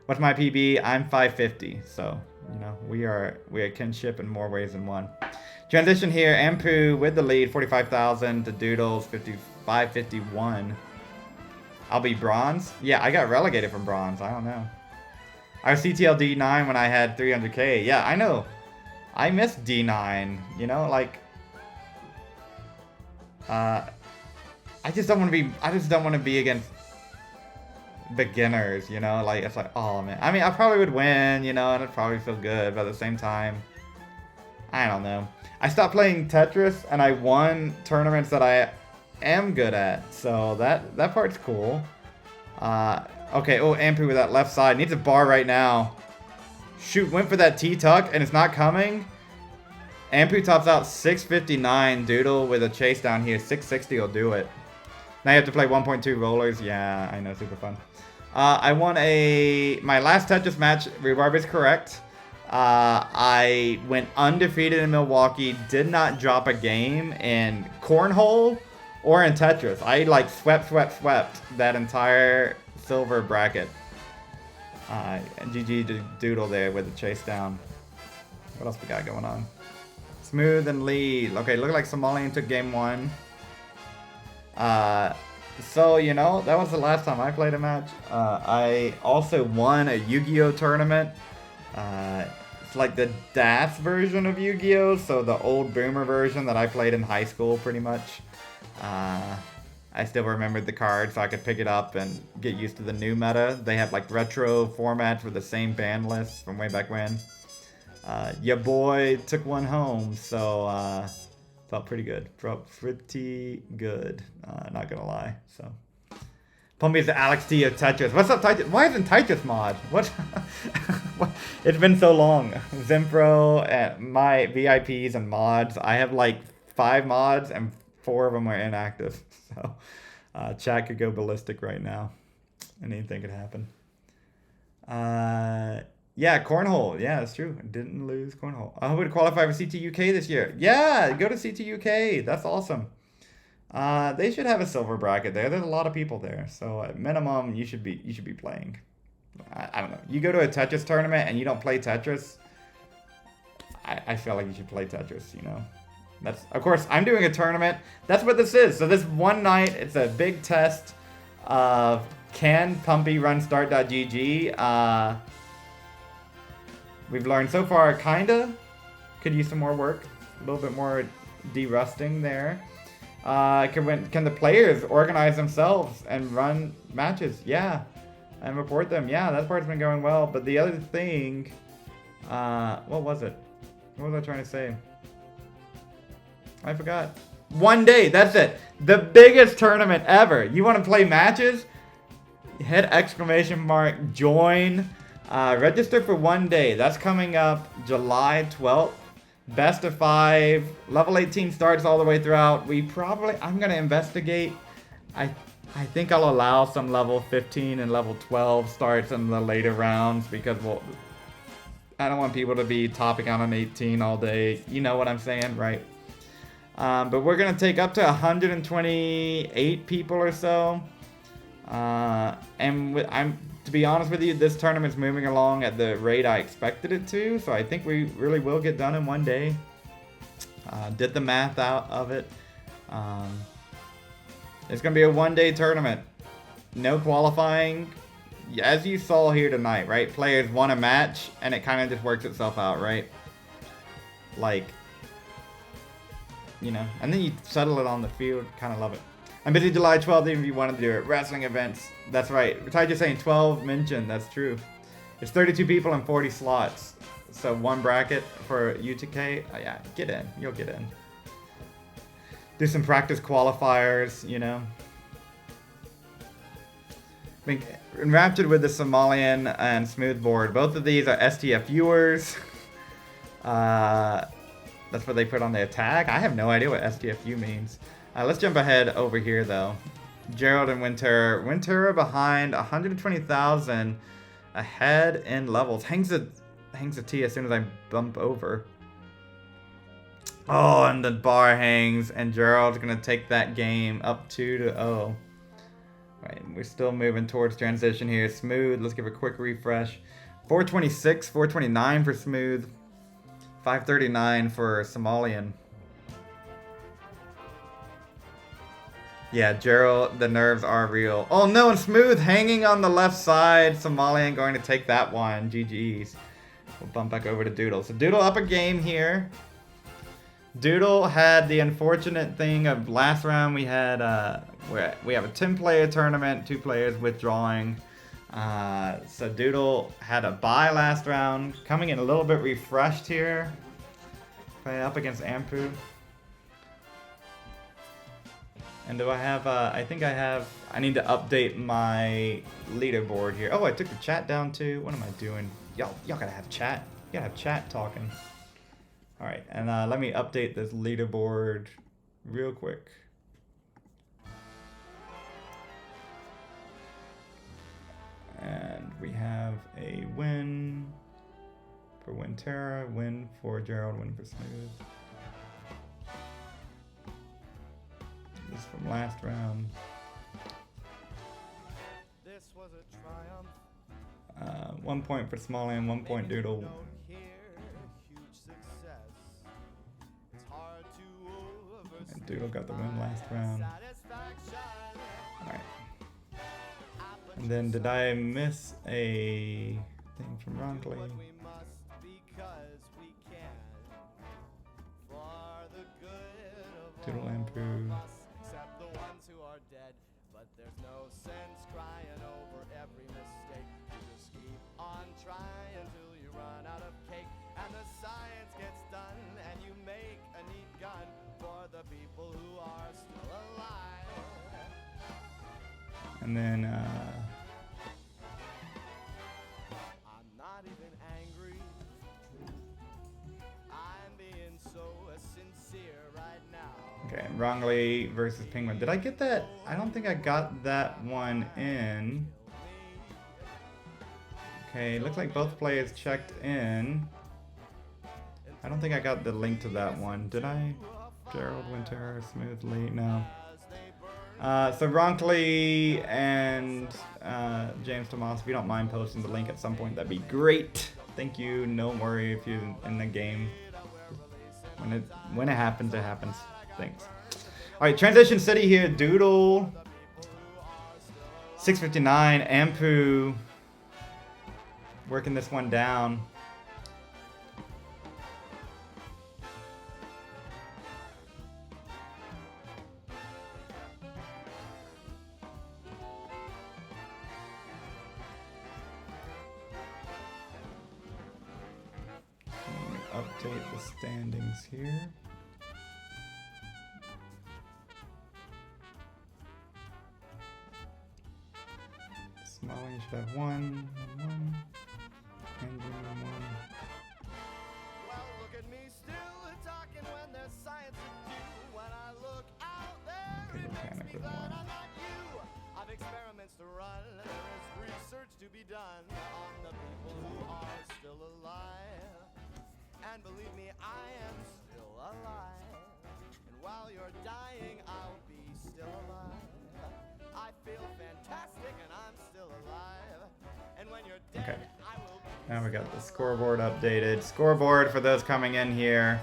what's my PB? I'm 550, so you know we are kinship in more ways than one. Transition here, Ampu with the lead, 45,000 to Doodles 551. I'll be bronze. Yeah, I got relegated from bronze. I don't know. I was CTL D9 when I had 300k. Yeah, I know. I missed D9. You know, like. I just don't want to be against beginners, you know, like, it's like, oh man, I mean, I probably would win, you know, and it'd probably feel good, but at the same time, I don't know. I stopped playing Tetris, and I won tournaments that I am good at, so that part's cool. Okay, oh, Ampu with that left side, needs a bar right now. Shoot, went for that T-tuck, and it's not coming. Ampu tops out 659. Doodle with a chase down here. 660 will do it. Now you have to play 1.2 rollers. Yeah, I know, super fun. I won my last Tetris match. Rebarb is correct. I went undefeated in Milwaukee. Did not drop a game in Cornhole or in Tetris. I like swept that entire silver bracket. GG to Doodle there with the chase down. What else we got going on? Smooth and lead. Okay, look like Somalian took game 1. So, you know, that was the last time I played a match. I also won a Yu-Gi-Oh tournament. It's like the DAS version of Yu-Gi-Oh! So the old boomer version that I played in high school, pretty much. I still remembered the card, so I could pick it up and get used to the new meta. They have like retro formats with the same band list from way back when. Your boy took one home, so felt pretty good. Felt pretty good, not gonna lie. So, Pumpy's the Alex T of Tetris. What's up, Tetris? Why isn't Tetris mod? What? It's been so long. Zimpro and my VIPs and mods. I have like 5 mods and 4 of them are inactive. So, chat could go ballistic right now. Anything could happen. Yeah, Cornhole. Yeah, that's true. I didn't lose Cornhole. I hope to qualify for CT UK this year. Yeah, go to CT UK. That's awesome. They should have a silver bracket there. There's a lot of people there. So at minimum, you should be playing. I don't know. You go to a Tetris tournament and you don't play Tetris. I feel like you should play Tetris, you know. That's, of course, I'm doing a tournament. That's what this is. So this one night, it's a big test of can Pumpy run start.gg. We've learned so far, kinda. Could use some more work. A little bit more de-rusting there. Can the players organize themselves and run matches? Yeah. And report them. Yeah, that part's been going well. But the other thing, what was it? What was I trying to say? I forgot. 1 day, that's it. The biggest tournament ever. You want to play matches? Hit ! Join. Register for 1 day. That's coming up July 12th. Best of 5. Level 18 starts all the way throughout. I'm going to investigate. I think I'll allow some level 15 and level 12 starts in the later rounds because, well, I don't want people to be topping out on 18 all day. You know what I'm saying, right? But we're going to take up to 128 people or so. To be honest with you, this tournament's moving along at the rate I expected it to. So I think we really will get done in 1 day. Did the math out of it. It's going to be a 1 day tournament. No qualifying. As you saw here tonight, right? Players won a match, and it kind of just works itself out, right? Like, you know. And then you settle it on the field. Kind of love it. I'm busy July 12th if you want to do it. Wrestling events. That's right. Ty just saying 12 mentioned. That's true. It's 32 people and 40 slots. So 1 bracket for UTK. Oh, yeah, get in. You'll get in. Do some practice qualifiers, you know. Been enraptured with the Somalian and Smoothboard. Both of these are STF viewers. That's what they put on their tag. I have no idea what STFU means. Let's jump ahead over here, though. Gerald and Winter. Winter behind 120,000 ahead in levels. Hangs a T as soon as I bump over. Oh, and the bar hangs, and Gerald's going to take that game up 2-0. Right, we're still moving towards transition here. Smooth, let's give a quick refresh. 426, 429 for Smooth. 539 for Somalian. Yeah, Gerald, the nerves are real. Oh no, and Smooth hanging on the left side. Somalian going to take that one. GG's. We'll bump back over to Doodle. So Doodle up a game here. Doodle had the unfortunate thing of last round we had we have a 10-player tournament, 2 players withdrawing. So Doodle had a bye last round, coming in a little bit refreshed here. Playing up against Ampu. And do I have, I need to update my leaderboard here. Oh, I took the chat down too. What am I doing? Y'all gotta have chat. You gotta have chat talking. Alright, and let me update this leaderboard real quick. And we have a win for Winterra, win for Gerald, win for Smooth. This is from last round. This was a triumph. 1 point for Somalian, 1 point Doodle. And Doodle got the win last round. Alright. And then did I miss a thing from Ronkley? Doodle Lampu. But there's no sense crying over every mistake. You just keep on trying until you run out of cake, and the science gets done, and you make a neat gun for the people who are still alive. And then I'm not even angry. I'm being so sincere right now. okay, Rongley versus Penguin. Did I get that? I don't think I got that one in. Okay, looks like both players checked in. I don't think I got the link to that one. Did I? Gerald Winter smoothly? No. So Ronkley and James Tomas, if you don't mind posting the link at some point, that'd be great. Thank you. No worry if you're in the game. When it happens, it happens. Thanks. All right, Transition City here. Doodle. 659. Ampu. Working this one down. update the standings here. Somali should have 1, 1. And 1. Well, look at me still talking when there's science to do. When I look out there, Okay, it makes panic me with glad 1. I'm not you. I've experiments to run. There is research to be done on the people who are still alive. And believe me, I am still alive. And while you're dying, I'll be still alive. I feel fantastic and I'm still alive. And when you're dead, Okay. I will be Now we got the scoreboard updated. Scoreboard for those coming in here.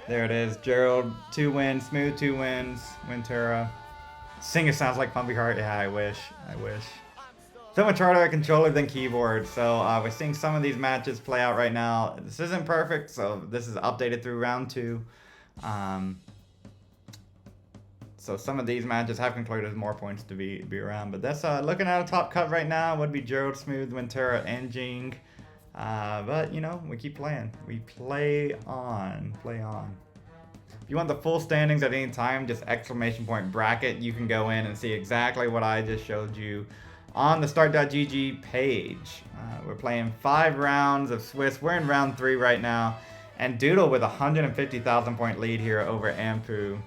There it is. Gerald, 2 wins. Smooth, 2 wins. Wintura. Singer sounds like Pumpy Heart. Yeah, I wish. I wish. So much harder at controller than keyboard. So we're seeing some of these matches play out right now. This isn't perfect, so this is updated through round 2. So some of these matches have concluded with more points to be around. But that's looking at a top cut right now would be Gerald, Smooth, Wintura, and Jing. But, you know, we keep playing. We play on. Play on. If you want the full standings at any time, just exclamation point bracket, you can go in and see exactly what I just showed you on the start.gg page. We're playing 5 rounds of Swiss. We're in round 3 right now. And Doodle with a 150,000 point lead here over Ampu.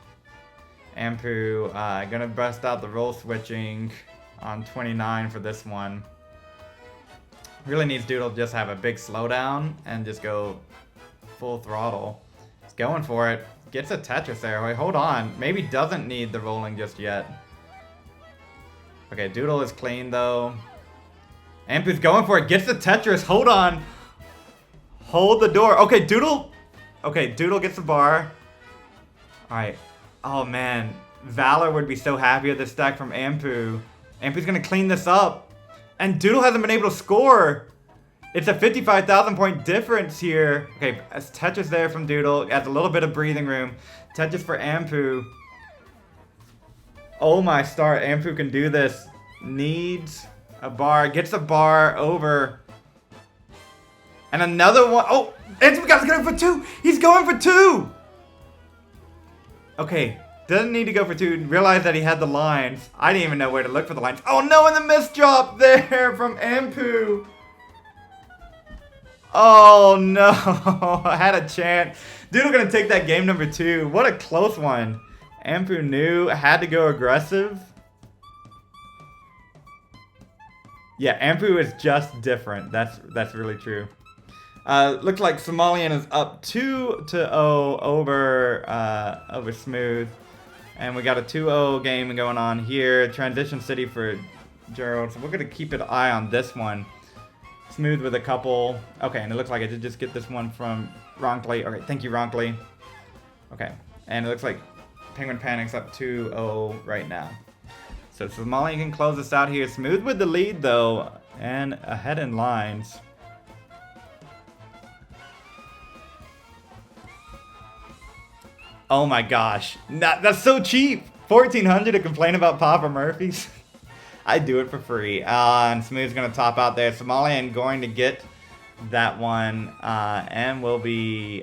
Ampu gonna bust out the roll switching on 29 for this one. Really needs Doodle to just have a big slowdown and just go full throttle. He's going for it. Gets a Tetris there. Wait, hold on. Maybe doesn't need the rolling just yet. Okay, Doodle is clean though. Ampu's going for it. Gets the Tetris. Hold on. Hold the door. Okay, Doodle. Okay, Doodle gets the bar. Alright. Oh man. Valor would be so happy with this stack from Ampu. Ampu's gonna clean this up. And Doodle hasn't been able to score. It's a 55,000 point difference here. Okay, as Tetris there from Doodle. Adds a little bit of breathing room. Tetris for Ampu. Oh my star, Ampu can do this. Needs a bar. Gets a bar over. And another one. Oh, Ampu's going for 2. He's going for 2. Okay, doesn't need to go for 2. Realized that he had the lines. I didn't even know where to look for the lines. Oh no, and the miss drop there from Ampu. Oh no, I had a chance. Doodle gonna take that game number 2. What a close one. Ampu knew, had to go aggressive. Yeah, Ampu is just different. That's really true. Looks like Somalian is up 2-0 over Smooth. And we got a 2-0 game going on here. Transition City for Gerald. So we're going to keep an eye on this one. Smooth with a couple. Okay, and it looks like I did just get this one from Ronkley. Okay, thank you, Ronkley. Okay, and it looks like Penguin Panic's up 2-0 right now. So Somalian can close this out here. Smooth with the lead, though, and ahead in lines. Oh my gosh. That's so cheap. 1,400 to complain about Papa Murphy's. I do it for free. And Smooth's going to top out there. Somalian going to get that one. And will be...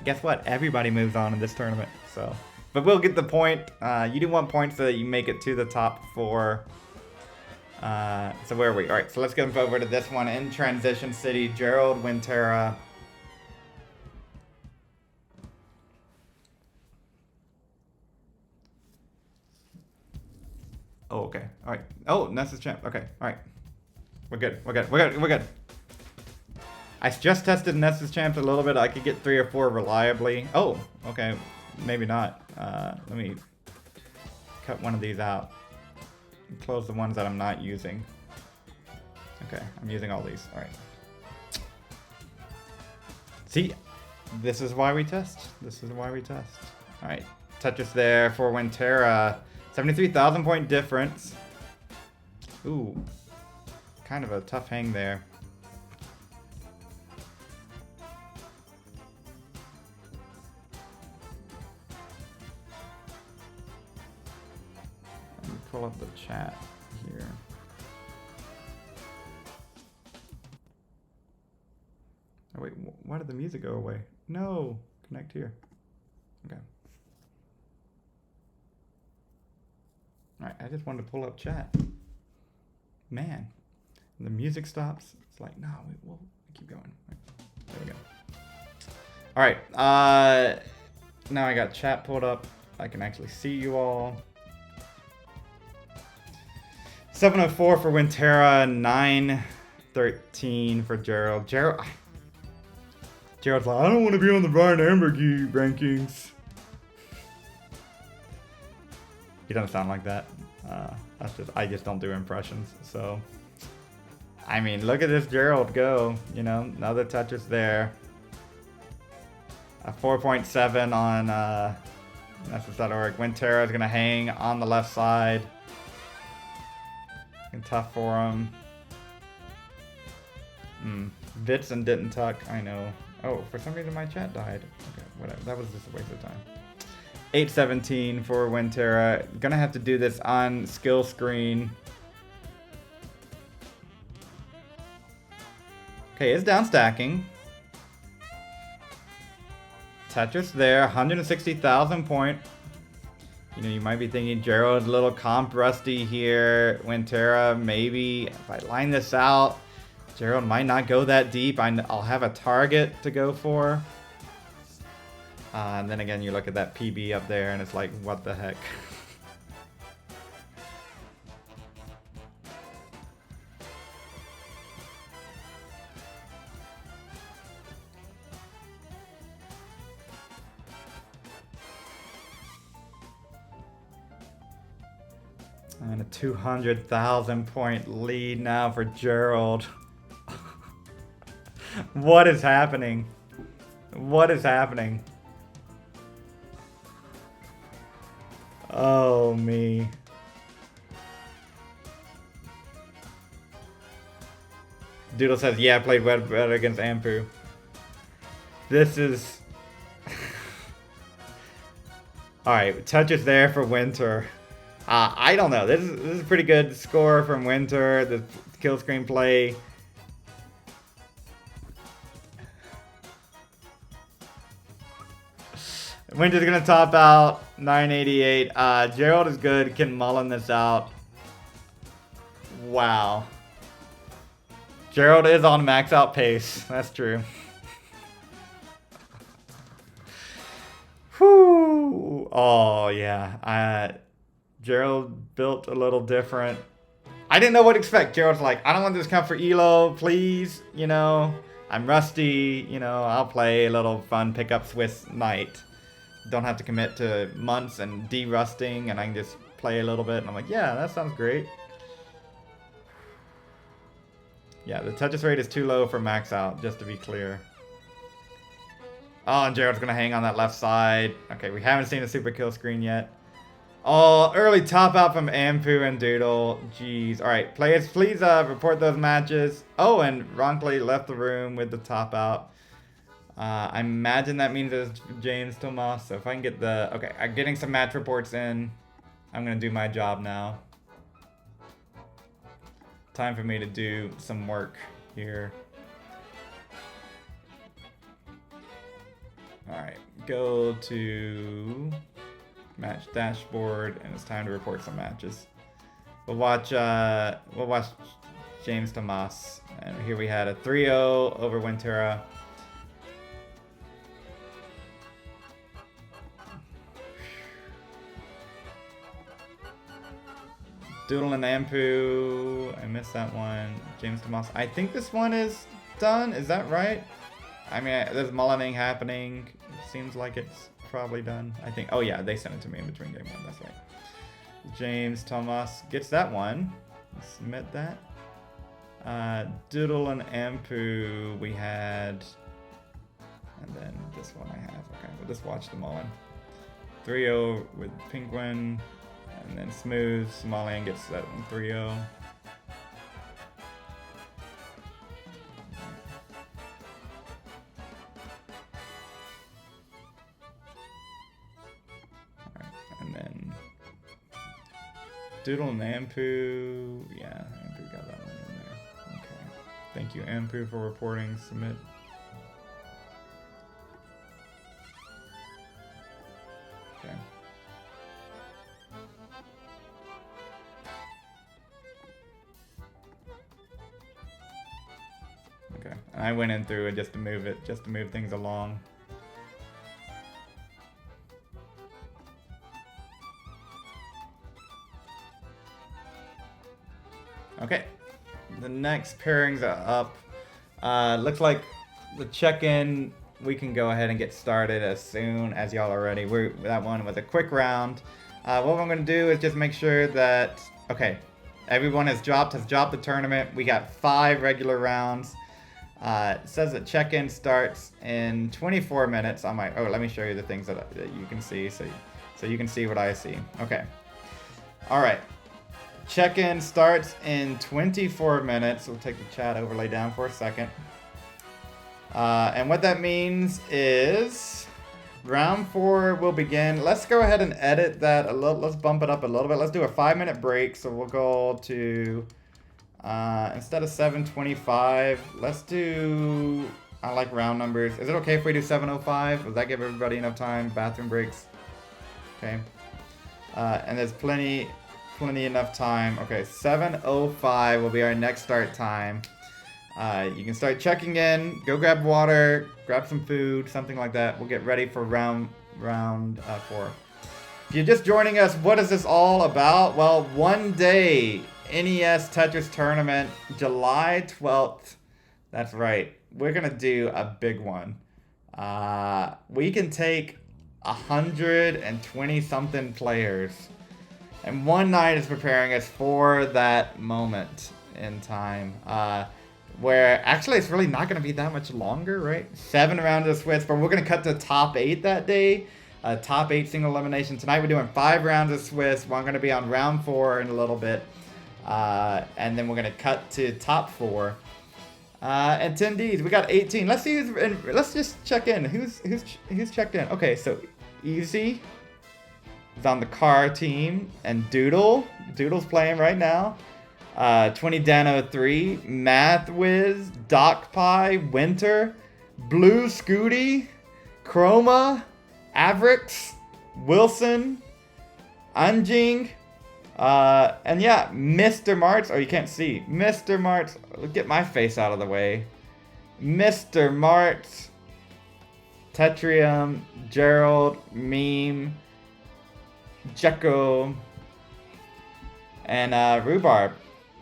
guess what? Everybody moves on in this tournament. So, but we'll get the point. You do want points so that you make it to the top 4. So where are we? Alright, so let's go over to this one in Transition City. Gerald, Wintura. Oh, okay. All right. Oh, Ness is champ. Okay. All right. We're good. We're good. We're good. We're good. I just tested Ness's champ a little bit. I could get 3 or 4 reliably. Oh, okay. Maybe not. Let me cut one of these out. And close the ones that I'm not using. Okay. I'm using all these. All right. See, this is why we test. This is why we test. All right. Tetris there for Wintura. 73,000 point difference. Ooh. Kind of a tough hang there. Let me pull up the chat here. Oh wait, why did the music go away? No. Connect here. Okay. Alright, I just wanted to pull up chat. Man. The music stops. It's like, no, we'll keep going. There we go. Alright, now I got chat pulled up. I can actually see you all. 704 for Winterra, 913 for Gerald. Gerald's like, I don't want to be on the Ryan Ambergy rankings. He doesn't sound like that. I just don't do impressions. So, I mean, look at this Gerald go. You know, another Tetris there. A 4.7 on Nessus.org. Winterra is gonna hang on the left side. And tough for him. Vitson didn't tuck. I know. Oh, for some reason my chat died. Okay, whatever. That was just a waste of time. 817 for Winterra. Gonna have to do this on skill screen. Okay, it's down stacking. Tetris there, 160,000 point. You know, you might be thinking Gerald a little comp rusty here. Winterra, maybe if I line this out, Gerald might not go that deep. I'll have a target to go for. And then again, you look at that PB up there and it's like, what the heck? And a 200,000 point lead now for Gerald. What is happening? What is happening? Oh, me. Doodle says, yeah, I played better against Ampu. This is... Alright, touch is there for Winter. I don't know. This is a pretty good score from Winter. The kill screen play. Winter's gonna top out 988. Gerald is good. Can mullen this out. Wow. Gerald is on max out pace. That's true. Whew. Oh yeah. Gerald built a little different. I didn't know what to expect. Gerald's like, I don't want this to come for Elo, please. You know, I'm rusty. You know, I'll play a little fun pickup Swiss Knight. Don't have to commit to months and de-rusting, and I can just play a little bit. And I'm like, yeah, that sounds great. Yeah, the Tetris rate is too low for max out, just to be clear. Oh, and Gerald's gonna hang on that left side. Okay, we haven't seen a super kill screen yet. Oh, early top out from Ampu and Doodle. Jeez. Alright, players, please report those matches. Oh, and Ronkley left the room with the top out. I imagine that means it's James Tomas. So if I can get the... Okay, I'm getting some match reports in. I'm going to do my job now. Time for me to do some work here. Alright, go to... match dashboard, and it's time to report some matches. We'll watch James Tomas, and here we had a 3-0 over Winterra. Doodle and Ampu, I missed that one. James Tomas, I think this one is done. Is that right? I mean, there's mullening happening. It seems like it's probably done. I think. Oh yeah, they sent it to me in between game one. That's right. James Thomas gets that one. Submit that. Doodle and Ampu we had, and then this one I have. Okay, we'll just watch them all in. 3-0 with Penguin, and then Smooth. Somalian gets that one 3-0. Doodle and Ampu. Yeah, Ampu got that one in there. Okay. Thank you, Ampu, for reporting. Submit. Okay. Okay. I went in through it just to move things along. Okay. The next pairings are up. Looks like the check-in, we can go ahead and get started as soon as y'all are ready. That one was a quick round. What I'm going to do is just make sure that, okay, everyone has dropped the tournament. We got 5 regular rounds. It says that check-in starts in 24 minutes. Let me show you the things that you can see so you can see what I see. Okay. All right. Check-in starts in 24 minutes. We'll take the chat overlay down for a second. And what that means is round 4 will begin. Let's go ahead and edit that a little. Let's bump it up a little bit. Let's do a 5-minute break. So we'll go to, instead of 7:25, let's do, I like round numbers. Is it okay if we do 7:05? Does that give everybody enough time? Bathroom breaks. Okay. And there's plenty enough time. Okay, 7:05 will be our next start time. You can start checking in, go grab water, grab some food, something like that. We'll get ready for round 4. If you're just joining us, what is this all about? Well, one day NES Tetris tournament, July 12th. That's right. We're gonna do a big one. We can take 120 something players. And one night is preparing us for that moment in time. Where actually it's really not going to be that much longer, right? 7 rounds of Swiss, but we're going to cut to top 8 that day. Top 8 single elimination. Tonight we're doing 5 rounds of Swiss. We're going to be on round 4 in a little bit. And then we're going to cut to top 4. Attendees, we got 18. Let's see let's just check in. Who's checked in? Okay, so Easy is on the car team, and Doodle's playing right now. 20 Dano 3, Math Wiz, Doc Pie, Winter, Blue Scooty, Chroma, Avrix, Wilson, Anjing, and yeah, Mr. Martz. Oh, you can't see. Mr. Martz, get my face out of the way. Mr. Martz, Tetrium, Gerald, Meme, Jekko, and Rhubarb.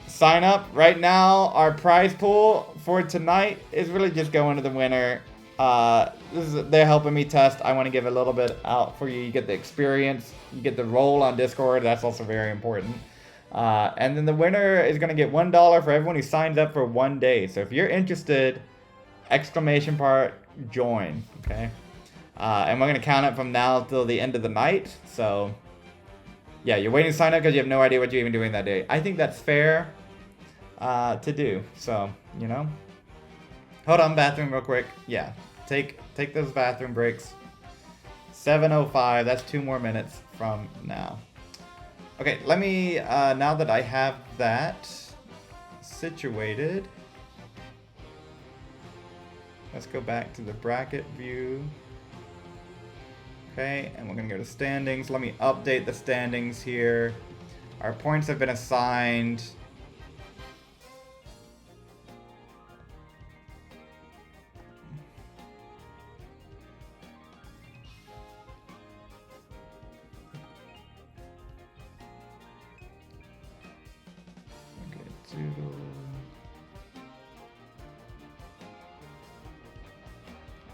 Sign up right now. Our prize pool for tonight is really just going to the winner. They're helping me test. I want to give a little bit out for you. You get the experience. You get the role on Discord. That's also very important. And then the winner is going to get $1 for everyone who signs up for 1 day. So if you're interested, join. Okay. And we're going to count it from now till the end of the night. So yeah, you're waiting to sign up because you have no idea what you're even doing that day. I think that's fair to do. So, you know. Hold on, bathroom real quick. Yeah, take those bathroom breaks. 7:05, that's 2 more minutes from now. Okay, let me, now that I have that situated, let's go back to the bracket view. Okay, and we're gonna go to standings. Let me update the standings here. Our points have been assigned.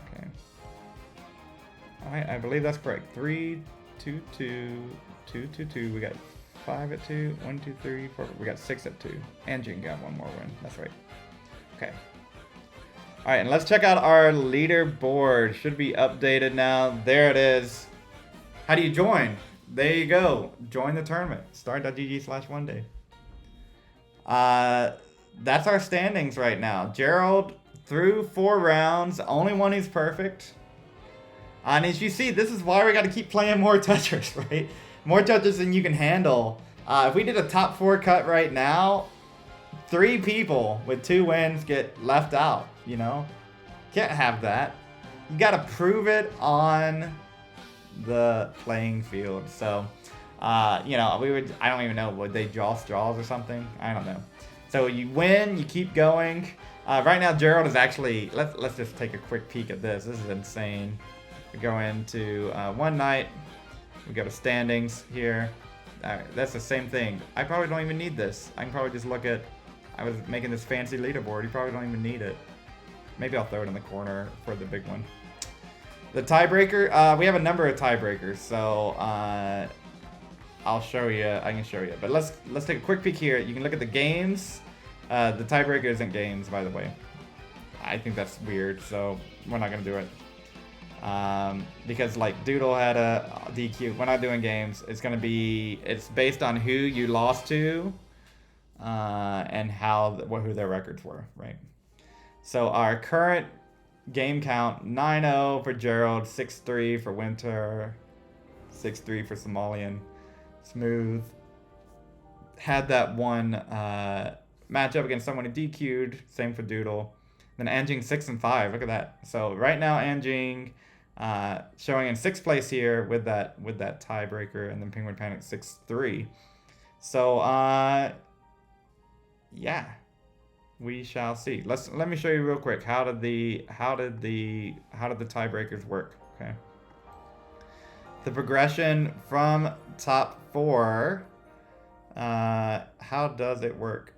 Okay. Alright, I believe that's correct. 3, 2, 2, 2, 2, 2. We got 5 at 2. 1, 2, 3, 4. We got 6 at 2. And Jing got 1 more win. That's right. Okay. Alright, and let's check out our leaderboard. Should be updated now. There it is. How do you join? There you go. Join the tournament. Start.gg/1day. That's our standings right now. Gerald through 4 rounds. Only one who's perfect. And as you see, this is why we got to keep playing more Tetris, right? More Tetris than you can handle. If we did a top 4 cut right now, 3 people with 2 wins get left out, you know? Can't have that. You got to prove it on the playing field. So, you know, I don't even know, would they draw straws or something? I don't know. So you win, you keep going. Right now, Gerald is actually, let's just take a quick peek at this. This is insane. We go into one night. We go to standings here. Alright, that's the same thing. I probably don't even need this. I can probably just look at, I was making this fancy leaderboard. You probably don't even need it. Maybe I'll throw it in the corner for the big one. The tiebreaker, we have a number of tiebreakers, so I'll show you. I can show you. But let's take a quick peek here. You can look at the games. The tiebreaker isn't games, by the way. I think that's weird, so we're not gonna do it. Because like Doodle had a DQ. We're not doing games. It's gonna be. It's based on who you lost to, and who their records were, right? So our current game count: 9-0 for Gerald, 6-3 for Winter, 6-3 for Somalian. Smooth had that one matchup against someone who DQ'd. Same for Doodle. Then Anjing 6-5. Look at that. So right now Anjing showing in 6th place here with that tiebreaker, and then Penguin Panic 6-3. So yeah, we shall see. Let me show you real quick how did the tiebreakers work. Okay. The progression from top 4. How does it work?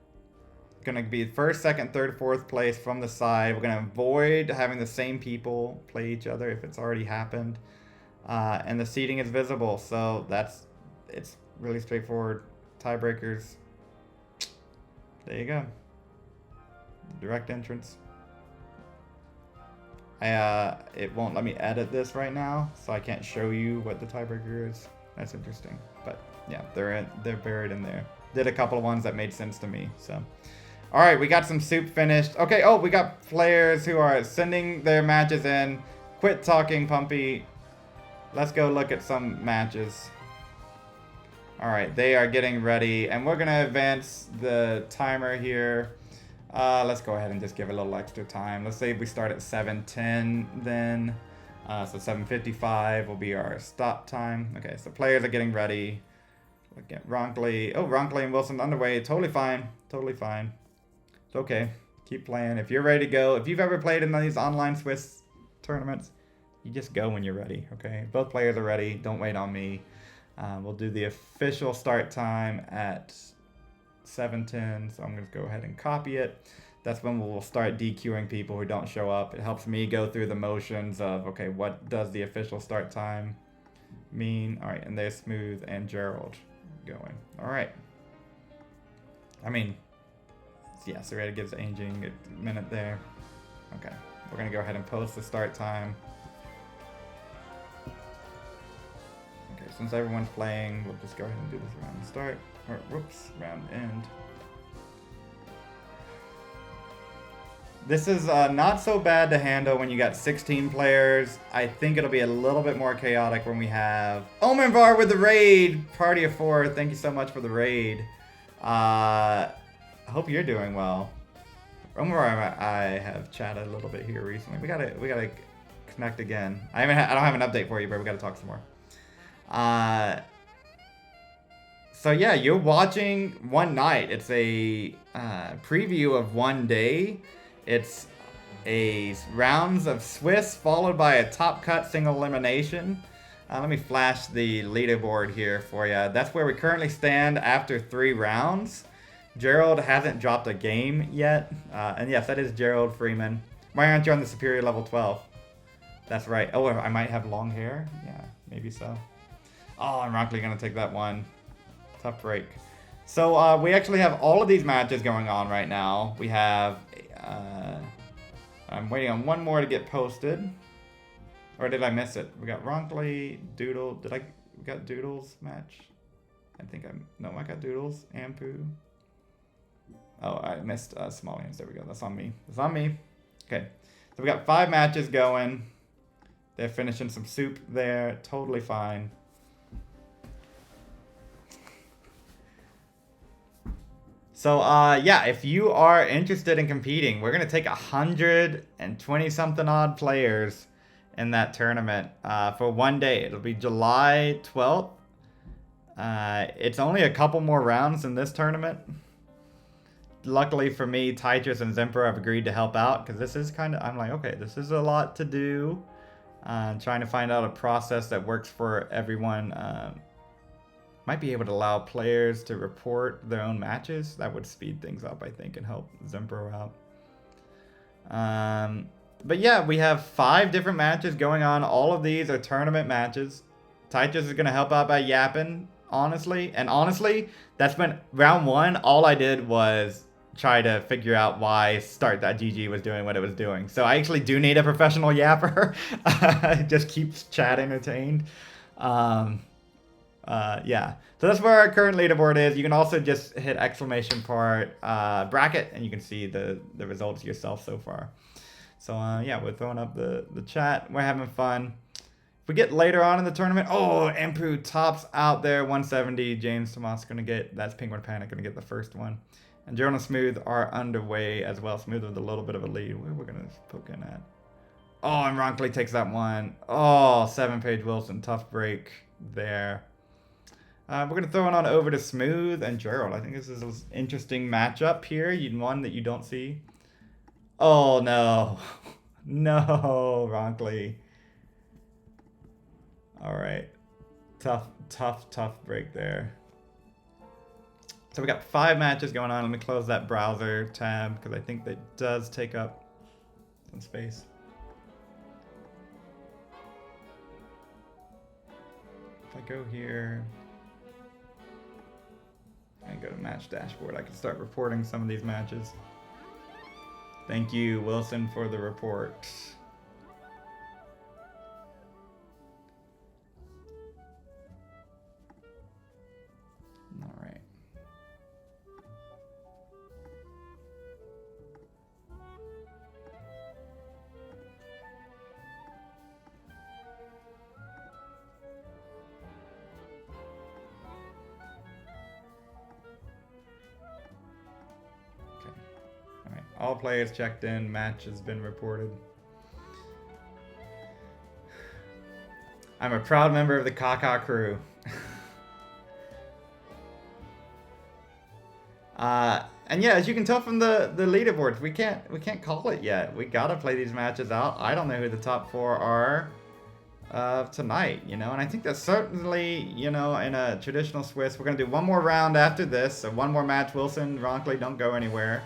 Gonna be 1st, 2nd, 3rd, 4th place from the side. We're gonna avoid having the same people play each other if it's already happened. And the seating is visible, so it's really straightforward. Tiebreakers. There you go. Direct entrance. It won't let me edit this right now, so I can't show you what the tiebreaker is. That's interesting, but yeah, they're buried in there. Did a couple of ones that made sense to me. So, all right, we got some soup finished. Okay, oh, we got players who are sending their matches in. Quit talking, Pumpy. Let's go look at some matches. All right, they are getting ready, and we're gonna advance the timer here. Let's go ahead and just give it a little extra time. Let's say we start at 7:10 then. So 7:55 will be our stop time. Okay, so players are getting ready. Look at Ronkley. Oh, Ronkley and Wilson underway. Totally fine. Totally fine. It's okay. Keep playing. If you're ready to go, if you've ever played in these online Swiss tournaments, you just go when you're ready, okay? Both players are ready. Don't wait on me. We'll do the official start time at 7:10, so I'm going to go ahead and copy it. That's when we'll start DQing people who don't show up. It helps me go through the motions of, okay, what does the official start time mean? All right, and there's Smooth and Gerald going. All right. I mean, yeah, Serrata gives Anging a minute there. Okay, we're going to go ahead and post the start time. Okay, since everyone's playing, we'll just go ahead and do this round start. Or, whoops, round end. This is not so bad to handle when you got 16 players. I think it'll be a little bit more chaotic when we have Omenvar with the raid. Party of 4. Thank you so much for the raid. I hope you're doing well. Omenvar, I have chatted a little bit here recently. We gotta connect again. I don't have an update for you, but we gotta talk some more. So yeah, you're watching One Night. It's a preview of one day. It's a rounds of Swiss followed by a top cut single elimination. Let me flash the leaderboard here for you. That's where we currently stand after 3 rounds. Gerald hasn't dropped a game yet. And yes, that is Gerald Freeman. Why aren't you on the superior level 12? That's right. Oh, I might have long hair? Yeah, maybe so. Oh, I'm actually going to take that one. Tough break. So we actually have all of these matches going on right now. We have... I'm waiting on one more to get posted. Or did I miss it? We got Ronkley, Doodle. We got Doodle's match? No, I got Doodle's. Ampu. Oh, I missed Somalians. There we go. That's on me. That's on me. Okay. So we got 5 matches going. They're finishing some soup there. Totally fine. So, yeah, if you are interested in competing, we're going to take 120 something odd players in that tournament for one day. It'll be July 12th. It's only a couple more rounds in this tournament. Luckily for me, Tetris and Zemper have agreed to help out because this is kind of, I'm like, okay, this is a lot to do. Trying to find out a process that works for everyone. Might be able to allow players to report their own matches. That would speed things up, I think, and help Zemper out. But yeah, we have 5 different matches going on. All of these are tournament matches. Tetris is going to help out by yapping, honestly. And honestly, that's been round 1. All I did was try to figure out why Start.gg was doing what it was doing. So I actually do need a professional yapper. It just keeps chat entertained. Yeah. So that's where our current leaderboard is. You can also just hit exclamation point bracket and you can see the results yourself so far. So yeah, we're throwing up the chat. We're having fun. If we get later on in the tournament, oh, Ampu tops out there, 170. James Tomas gonna get, that's Penguin Panic gonna get the first one. And Gerald and Smooth are underway as well. Smooth with a little bit of a lead. Where we're gonna poke in at. Oh, and Ronkley takes that one. Oh, 7-page Wilson, tough break there. We're going to throw it on over to Smooth and Gerald. I think this is an interesting matchup here. One that you don't see. Oh, no. No, Ronkley. All right. Tough break there. So we got 5 matches going on. Let me close that browser tab because I think that does take up some space. If I go here and go to match dashboard, I can start reporting some of these matches. Thank you, Wilson, for the report. All right. All players checked in. Match has been reported. I'm a proud member of the Kaka crew. And yeah, as you can tell from the leaderboards, we can't call it yet. We gotta play these matches out. I don't know who the top 4 are tonight, you know, and I think that's certainly, you know, in a traditional Swiss. We're gonna do one more round after this, so one more match. Wilson, Ronkley, don't go anywhere.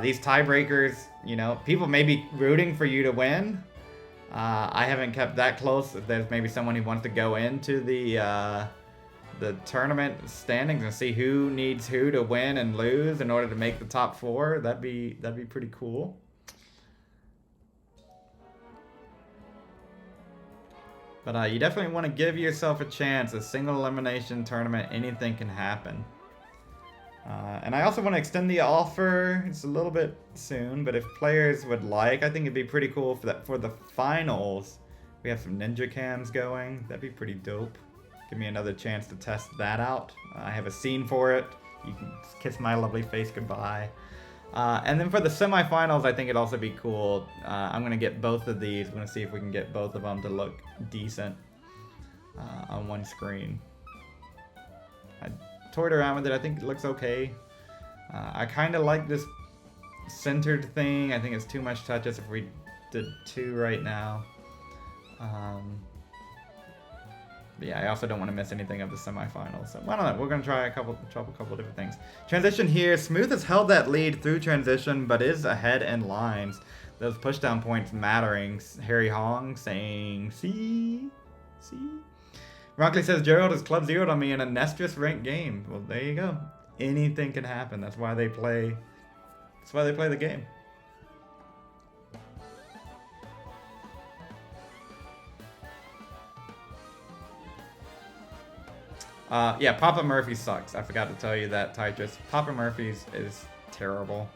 These tiebreakers, you know, people may be rooting for you to win. I haven't kept that close. If there's maybe someone who wants to go into the tournament standings and see who needs who to win and lose in order to make the top 4, that'd be pretty cool. But you definitely want to give yourself a chance. A single elimination tournament, anything can happen. And I also want to extend the offer. It's a little bit soon, but if players would like, I think it'd be pretty cool for the finals. We have some ninja cams going. That'd be pretty dope. Give me another chance to test that out. I have a scene for it. You can kiss my lovely face goodbye. And then for the semifinals, I think it'd also be cool. I'm going to get both of these. I'm going to see if we can get both of them to look decent on one screen. I toyed around with it. I think it looks okay. I kind of like this centered thing. I think it's too much touches if we did 2 right now. But yeah, I also don't want to miss anything of the semifinals. So I don't know. We're gonna try a couple different things. Transition here. Smooth has held that lead through transition, but is ahead in lines. Those pushdown points mattering. Harry Hong saying, see. Ronkley says Gerald is club 0'd on me in a Nestress ranked game. Well, there you go. Anything can happen. That's why they play. That's why they play the game. Yeah, Papa Murphy sucks. I forgot to tell you that, Tetris. Papa Murphy's is terrible.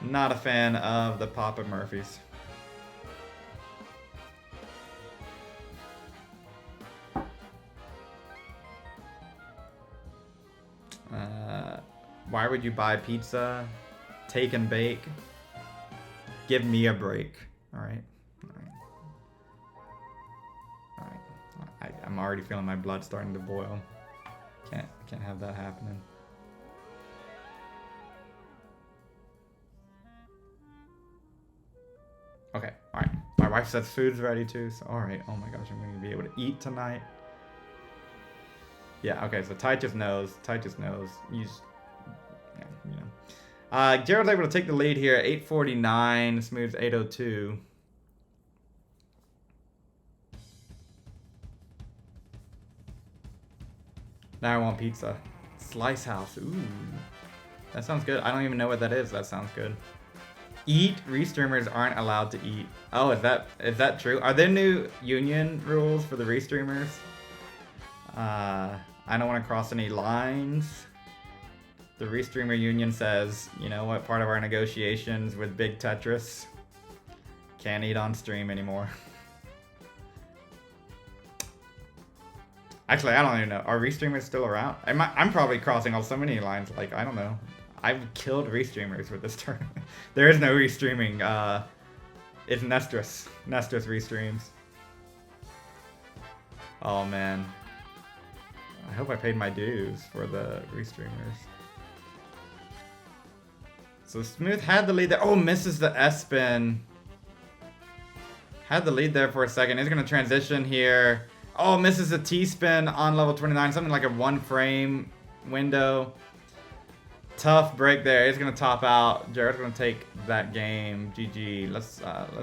Not a fan of the Papa Murphys. Why would you buy pizza? Take and bake. Give me a break. All right. I'm already feeling my blood starting to boil. Can't have that happening. Okay, all right. My wife says food's ready too, so all right. Oh my gosh, I'm gonna be able to eat tonight. Yeah, okay, so Ty just knows. Yeah, you know. Gerald's able to take the lead here at 849. Smooth's 802. Now I want pizza. Slice House. Ooh. That sounds good. I don't even know what that is. That sounds good. Eat. Restreamers aren't allowed to eat. Oh, is that true? Are there new union rules for the restreamers? I don't want to cross any lines. The Restreamer Union says, you know what, part of our negotiations with Big Tetris, can't eat on stream anymore. Actually, I don't even know. Are Restreamers still around? I'm probably crossing so many lines, like, I don't know. I've killed Restreamers with this tournament. There is no restreaming. It's Nestris. Nestris restreams. Oh, man. I hope I paid my dues for the restreamers. So Smooth had the lead there. Oh, misses the S-spin. Had the lead there for a second. He's going to transition here. Oh, misses a T-spin on level 29. Something like a 1 frame window. Tough break there. He's going to top out. Jared's going to take that game. GG. Let's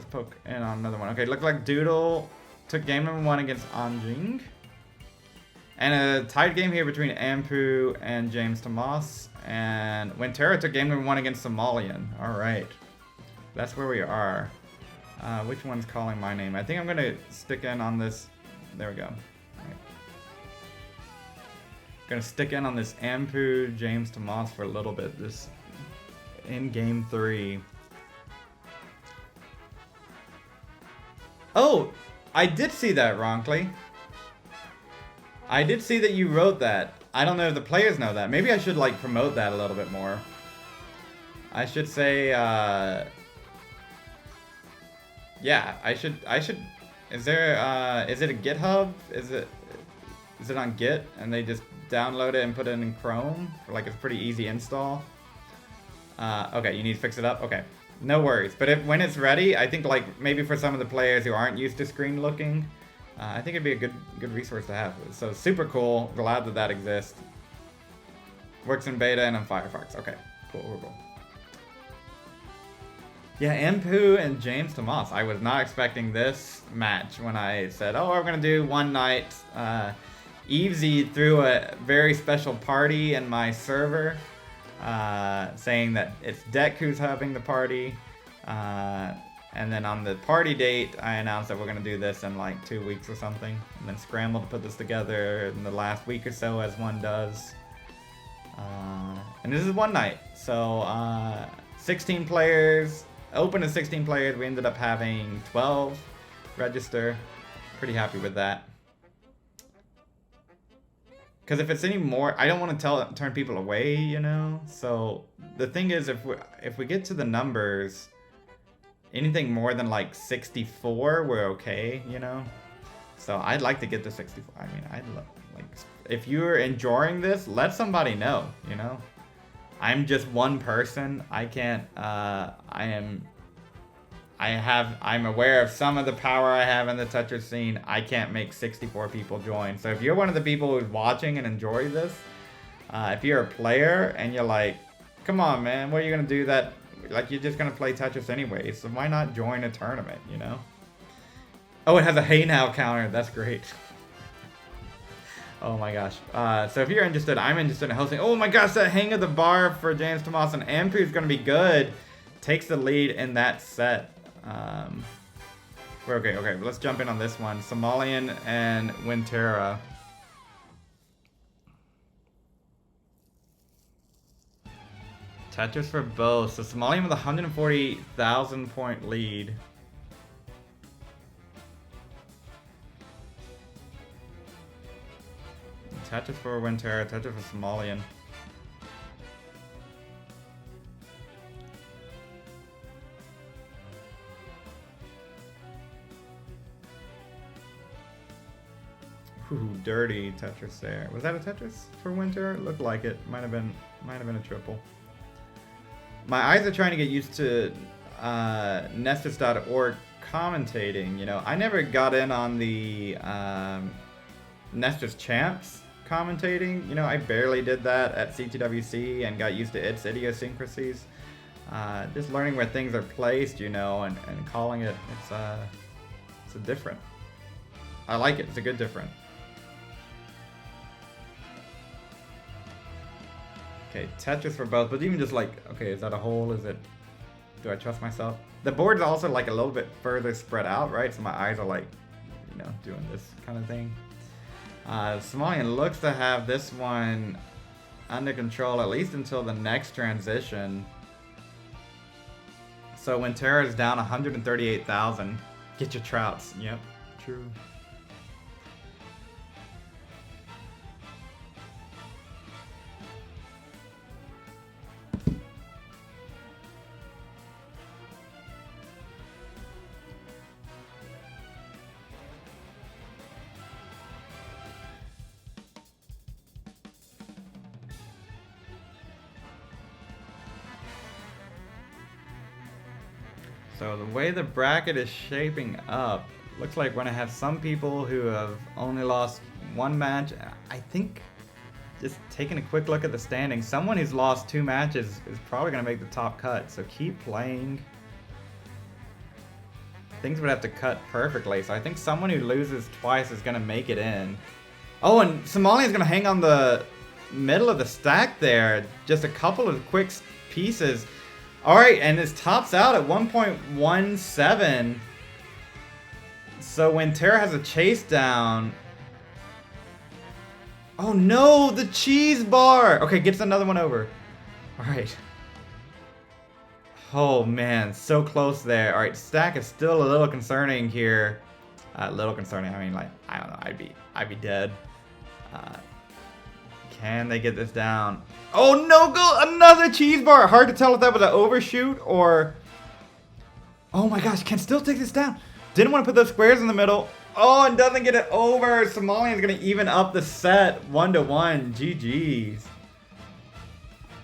poke in on another one. Okay, looked like Doodle took game number 1 against Anjing. And a tied game here between Ampu and James Tomas. And Wintera took game number 1 against Somalian. Alright. That's where we are. Which one's calling my name? I think I'm going to stick in on this. There we go. Right. Going to stick in on this Ampu, James Tomas for a little bit. This in game 3. Oh! I did see that, Ronkley. I did see that you wrote that. I don't know if the players know that. Maybe I should like promote that a little bit more. I should say, yeah, I should, is there, is it a GitHub? Is it on Git and they just download it and put it in Chrome? For like, it's a pretty easy install. Okay, you need to fix it up? Okay, no worries. But when it's ready, I think like maybe for some of the players who aren't used to screen looking, I think it'd be a good resource to have. So super cool. Glad that exists. Works in beta and on Firefox. Okay, cool. Yeah, Ampu and James Tomas. I was not expecting this match when I said, oh, we're gonna do one night. Evesy threw a very special party in my server, saying that it's Deck who's having the party. And then on the party date, I announced that we're going to do this in like 2 weeks or something. And then scrambled to put this together in the last week or so, as one does. And this is one night. So 16 players, open to 16 players. We ended up having 12 register. Pretty happy with that. Because if it's any more, I don't want to turn people away, you know? So the thing is, if we get to the numbers, anything more than like 64, we're okay, you know? So I'd like to get to 64. I mean, I'd love, like, if you're enjoying this, let somebody know, you know? I'm just one person. I can't, I'm aware of some of the power I have in the Tetris scene. I can't make 64 people join. So if you're one of the people who's watching and enjoy this, if you're a player and you're like, come on, man, what are you going to do that? Like, you're just going to play Tetris anyway, so why not join a tournament, you know? Oh, it has a hey now counter. That's great. Oh my gosh. So if you're interested, I'm interested in hosting. Oh my gosh, that hang of the bar for James Tomas and Ampu is going to be good. Takes the lead in that set. We're okay. Let's jump in on this one. Somalian and Wintera. Tetris for both. So Somalian with a 140,000 point lead. Tetris for Wintera, Tetris for Somalian. Ooh, dirty Tetris there. Was that a Tetris for Winter? It looked like it. Might have been a triple. My eyes are trying to get used to Nestus.org commentating. You know, I never got in on the Nestus Champs commentating. You know, I barely did that at CTWC and got used to its idiosyncrasies. Just learning where things are placed, you know, and calling it. It's a different. I like it. It's a good different. Okay, Tetris for both, but even just like, okay, is that a hole? Is it? Do I trust myself? The board's also like a little bit further spread out, right? So my eyes are like, you know, doing this kind of thing. Somalian looks to have this one under control at least until the next transition. So when Terra is down 138,000, get your trouts. Yep, true. So the way the bracket is shaping up, looks like we're gonna have some people who have only lost one match. I think, just taking a quick look at the standings, someone who's lost 2 matches is probably gonna make the top cut. So keep playing. Things would have to cut perfectly. So I think someone who loses twice is gonna make it in. Oh, and Somalia's gonna hang on the middle of the stack there. Just a couple of quick pieces. Alright, and this tops out at 1.17. So when Terra has a chase down... Oh no, the cheese bar! Okay, gets another one over. Alright. Oh man, so close there. Alright, stack is still a little concerning here. Little concerning, I mean like, I don't know, I'd be dead. Can they get this down? Oh no, go another cheese bar! Hard to tell if that was an overshoot or... Oh my gosh, can still take this down. Didn't want to put those squares in the middle. Oh, and doesn't get it over. Somalian's gonna even up the set 1-1. GG's.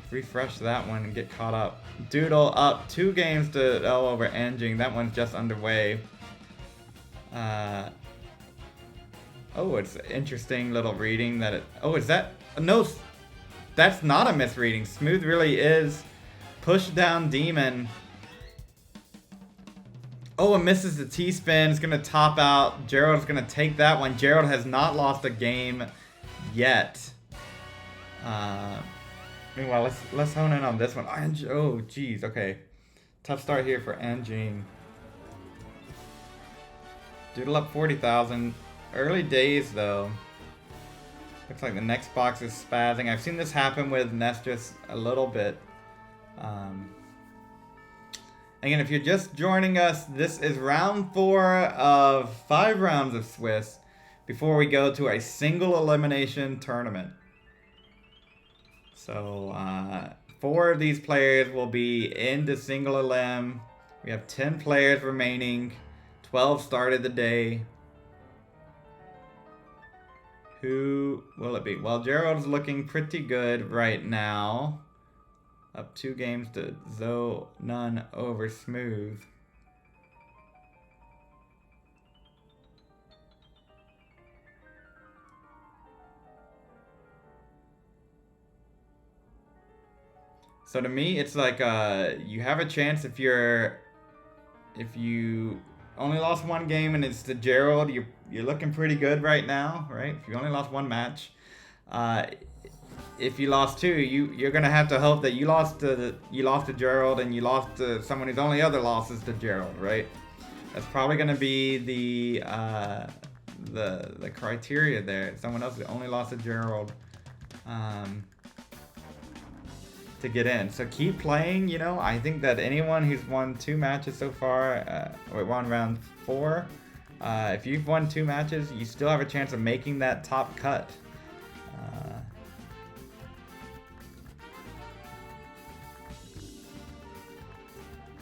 Refresh that one and get caught up. Doodle up 2 games to L over Engine. That one's just underway. Oh, it's an interesting little reading that it... Oh, is that... No, that's not a misreading. Smooth really is push down Demon. Oh, and misses the T-spin. It's going to top out. Gerald's going to take that one. Gerald has not lost a game yet. Meanwhile, let's hone in on this one. Oh, geez. Okay. Tough start here for Engine. Doodle up 40,000. Early days, though. Looks like the next box is spazzing. I've seen this happen with Nestus a little bit. Again, if you're just joining us, this is round 4 of 5 rounds of Swiss before we go to a single elimination tournament. So, 4 of these players will be into single elim. We have 10 players remaining. 12 started the day. Who will it be? Well, Gerald's looking pretty good right now. Up 2 games to Zoe, none over Smooth. So to me, it's like you have a chance if you only lost 1 game and it's to Gerald, you're looking pretty good right now, right? If you only lost 1 match. If you lost 2, you're gonna have to hope that you lost to Gerald and you lost to someone whose only other loss is to Gerald, right? That's probably gonna be the criteria there. Someone else that only lost to Gerald to get in. So keep playing, you know. I think that anyone who's won 2 matches so far, or won round 4, if you've won 2 matches, you still have a chance of making that top cut.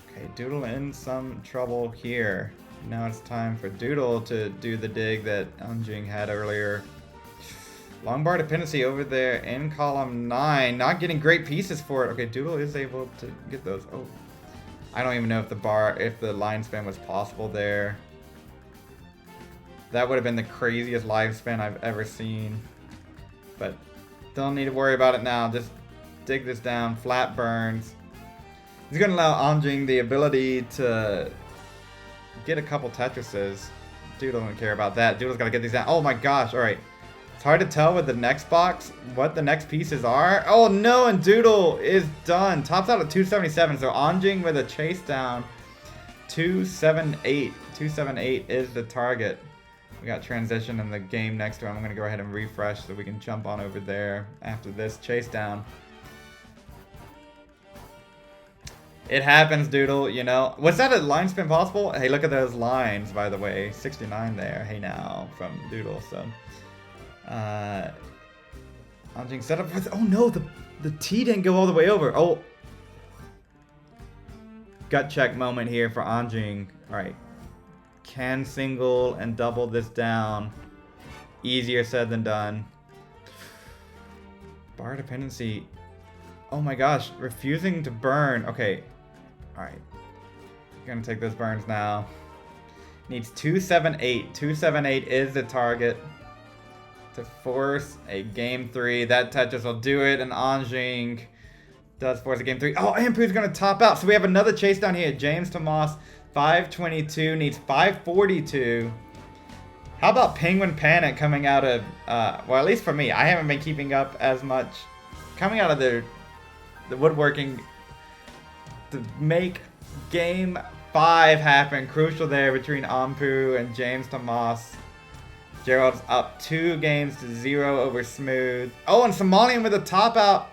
Okay, Doodle in some trouble here. Now it's time for Doodle to do the dig that Anjing had earlier. Long bar dependency over there in column 9. Not getting great pieces for it. Okay, Doodle is able to get those. Oh, I don't even know if the line span was possible there. That would have been the craziest live span I've ever seen. But don't need to worry about it now. Just dig this down. Flat burns. He's going to allow Anjing the ability to get a couple Tetrises. Doodle don't care about that. Doodle's got to get these down. Oh my gosh. All right. It's hard to tell with the next box what the next pieces are. Oh no, and Doodle is done. Tops out at 277. So Anjing with a chase down. 278. 278 is the target. We got transition in the game next to him. I'm going to go ahead and refresh so we can jump on over there after this chase down. It happens, Doodle, you know. Was that a line spin possible? Hey, look at those lines, by the way. 69 there. Hey now, from Doodle, so. Anjing set up with, oh no, the T didn't go all the way over. Oh. Gut check moment here for Anjing. Alright. Can single and double this down. Easier said than done. Bar dependency. Oh my gosh, refusing to burn. Okay. Alright. Gonna take those burns now. Needs 278. 278 is the target to force a game 3. That Tetris will do it, and Anjing does force a game 3. Oh, Ampu's gonna top out. So we have another chase down here. James Tomas, 522, needs 542. How about Penguin Panic coming out of, well, at least for me, I haven't been keeping up as much. Coming out of the woodworking to make game 5 happen. Crucial there between Ampu and James Tomas. Gerald's up 2-0 over Smooth. Oh, and Somalian with a top out.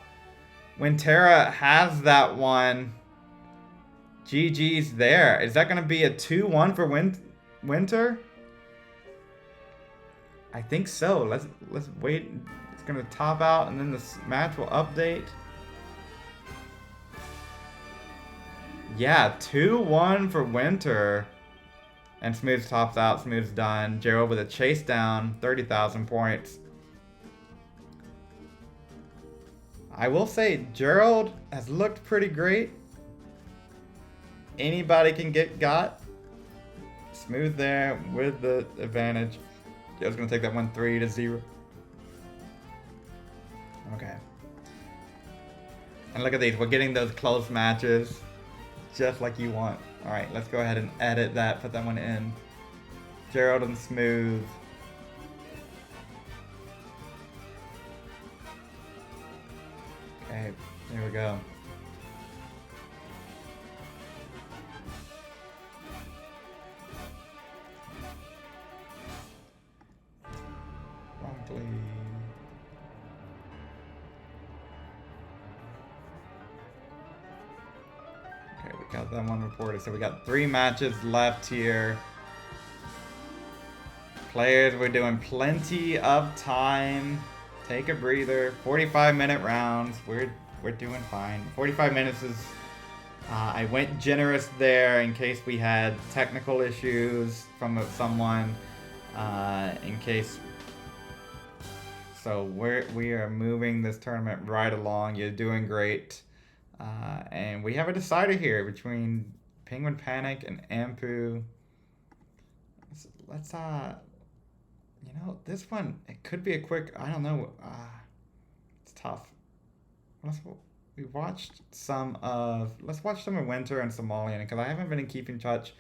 Wintera has that one. GG's there. Is that going to be a 2-1 for Winter? I think so. Let's wait. It's going to top out and then the match will update. Yeah, 2-1 for Winter. And Smooth tops out. Smooth's done. Gerald with a chase down. 30,000 points. I will say Gerald has looked pretty great. Anybody can get got. Smooth there with the advantage. Gerald's going to take that one 3-0. Okay. And look at these. We're getting those close matches. Just like you want. Alright, let's go ahead and edit that. Put that one in. Gerald and Smooth. Okay, here we go. Wrongly. Okay, we got that one reported. So we got 3 matches left here. Players, we're doing plenty of time. Take a breather. 45-minute rounds. We're doing fine. 45 minutes is... I went generous there in case we had technical issues from someone. In case... So we are moving this tournament right along. You're doing great. And we have a decider here between Penguin Panic and Ampu. Let's you know, this one, it could be a quick, I don't know, it's tough. We watched let's watch some of Winter and Somalian, because I haven't been in keeping touch.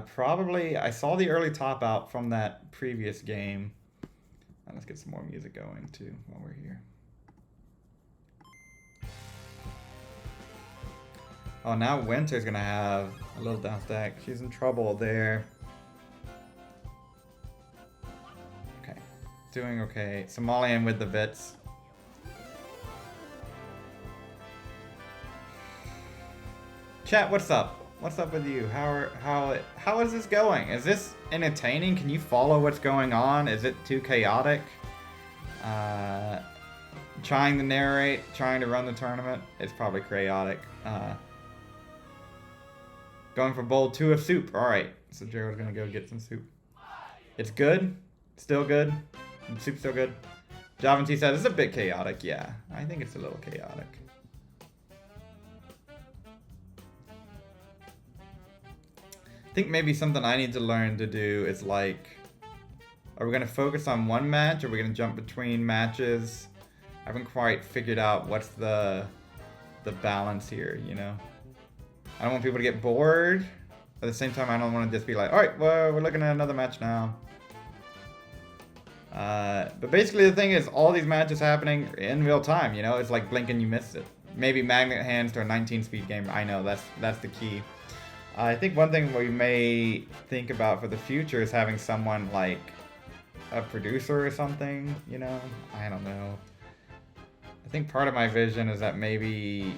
Probably, I saw the early top out from that previous game. And let's get some more music going too while we're here. Oh, now Winter's gonna have a little down stack. She's in trouble there. Okay, doing okay. Somalian with the bits. Chat, what's up? What's up with you? How is this going? Is this entertaining? Can you follow what's going on? Is it too chaotic? Trying to narrate, trying to run the tournament, it's probably chaotic. Going for bowl 2 of soup. All right, So Gerald's gonna go get some soup. It's good. Still good. The soup's still good. Javin T said it's a bit chaotic. Yeah, I think it's a little chaotic. I think maybe something I need to learn to do is like, are we gonna focus on one match? Or are we gonna jump between matches? I haven't quite figured out what's the balance here, you know? I don't want people to get bored. At the same time, I don't want to just be like, all right, well, we're looking at another match now. But basically the thing is, all these matches happening in real time, you know? It's like blink and you missed it. Maybe magnet hands to a 19-speed game. I know, that's the key. I think one thing we may think about for the future is having someone like a producer or something, you know? I don't know. I think part of my vision is that maybe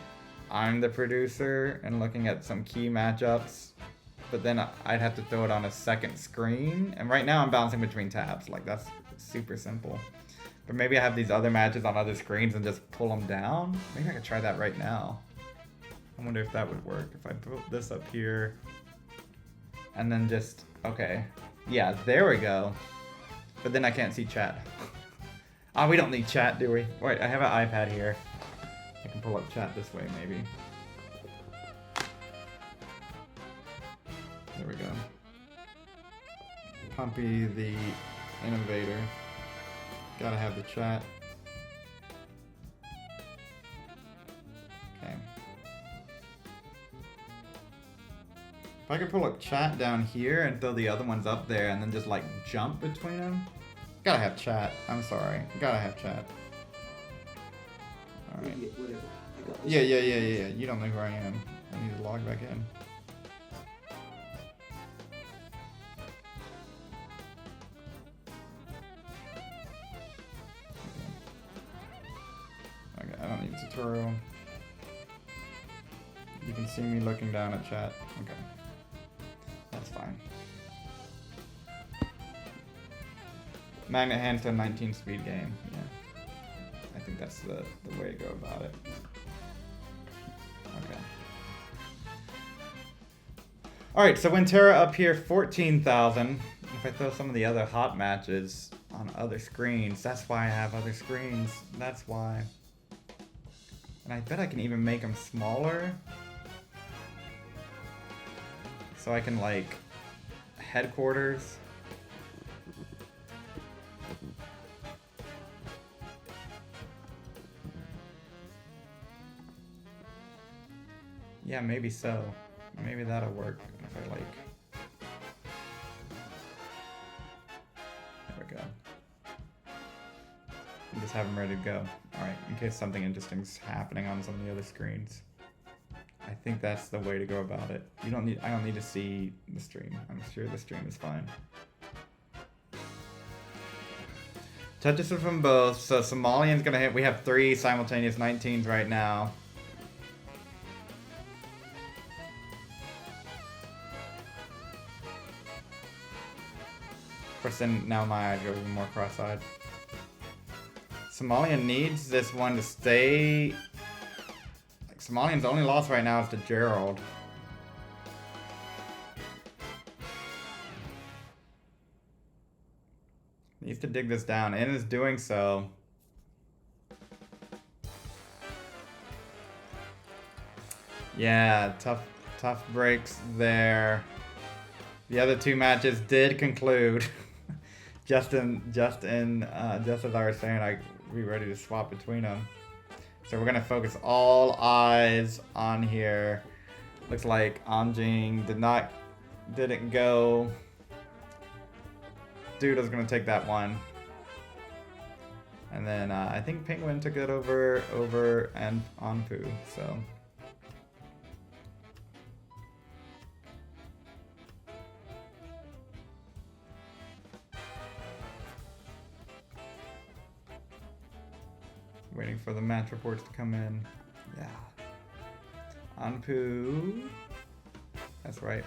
I'm the producer and looking at some key matchups, but then I'd have to throw it on a second screen. And right now I'm bouncing between tabs. Like, that's super simple. But maybe I have these other matches on other screens and just pull them down. Maybe I could try that right now. I wonder if that would work. If I put this up here and then just, okay. Yeah, there we go. But then I can't see chat. Ah, we don't need chat, do we? Wait, I have an iPad here. I can pull up chat this way, maybe. There we go. Pumpy the innovator. Gotta have the chat. Okay. If I could pull up chat down here and throw the other ones up there and then just like jump between them. Gotta have chat. I'm sorry. Gotta have chat. Alright. Yeah. You don't know who I am. I need to log back in. Okay, I don't need a tutorial. You can see me looking down at chat. Okay. That's fine. Magnet hands to a 19-speed game. Yeah. I think that's the way to go about it. Okay. Alright, so Winterra up here, 14,000. If I throw some of the other hot matches on other screens, that's why I have other screens. That's why. And I bet I can even make them smaller. So I can, like, headquarters. Yeah, maybe so. Maybe that'll work if I like. There we go. And just have them ready to go. Alright, in case something interesting's happening on some of the other screens. I think that's the way to go about it. I don't need to see the stream. I'm sure the stream is fine. Tetris from both. So Somalian's gonna hit. We have 3 simultaneous 19s right now. Of course, then now my eyes go even more cross-eyed. Somalian needs this one to stay. Like, Somalian's only loss right now is to Gerald. Needs to dig this down and is doing so. Yeah, tough breaks there. The other 2 matches did conclude. just as I was saying, I'd be ready to swap between them. So we're gonna focus all eyes on here. Looks like Anjing didn't go. Doodle's gonna take that one. And then I think Penguin took it over and Anpu, so. Waiting for the match reports to come in. Yeah. Anpu. That's right.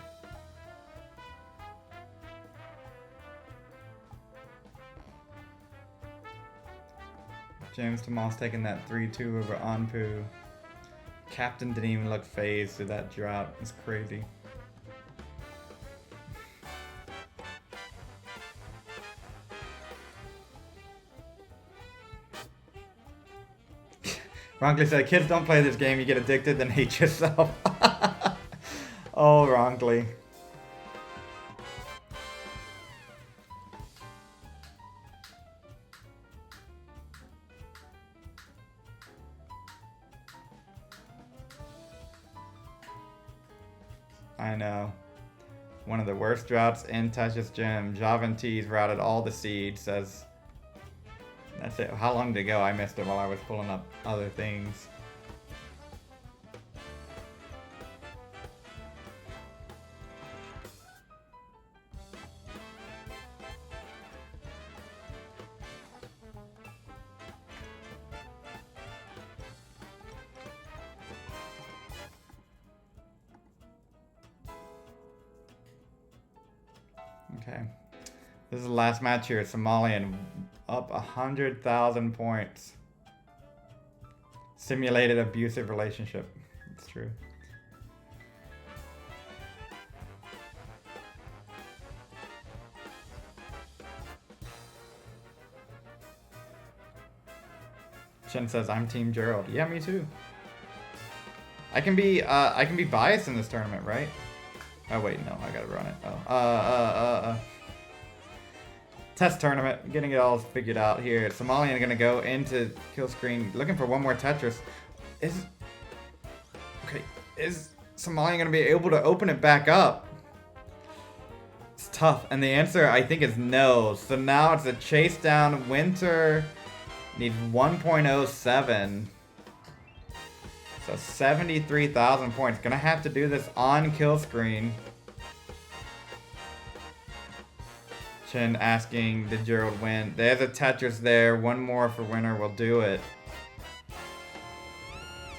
James Tomas taking that 3-2 over Anpu. Captain didn't even look phased through that drought. It's crazy. Wrongly said, kids don't play this game, you get addicted, then hate yourself. Oh, wrongly. I know. One of the worst droughts in Tetris Gym. Javan T's routed all the seeds, says... That's it. How long did it go? I missed it while I was pulling up other things. Okay. This is the last match here. Somalian up 100,000 points. Simulated abusive relationship. It's true. Shin says, I'm Team Gerald. Yeah, me too. I can be biased in this tournament, right? Oh wait, no, I gotta run it. Oh, test tournament, getting it all figured out here. Somalian gonna go into kill screen, looking for one more Tetris. Is Somalian gonna be able to open it back up? It's tough, and the answer I think is no. So now it's a chase down. Winter needs 1.07. So 73,000 points. Gonna have to do this on kill screen. Chin asking, did Gerald win? There's a Tetris there. One more for winner will do it.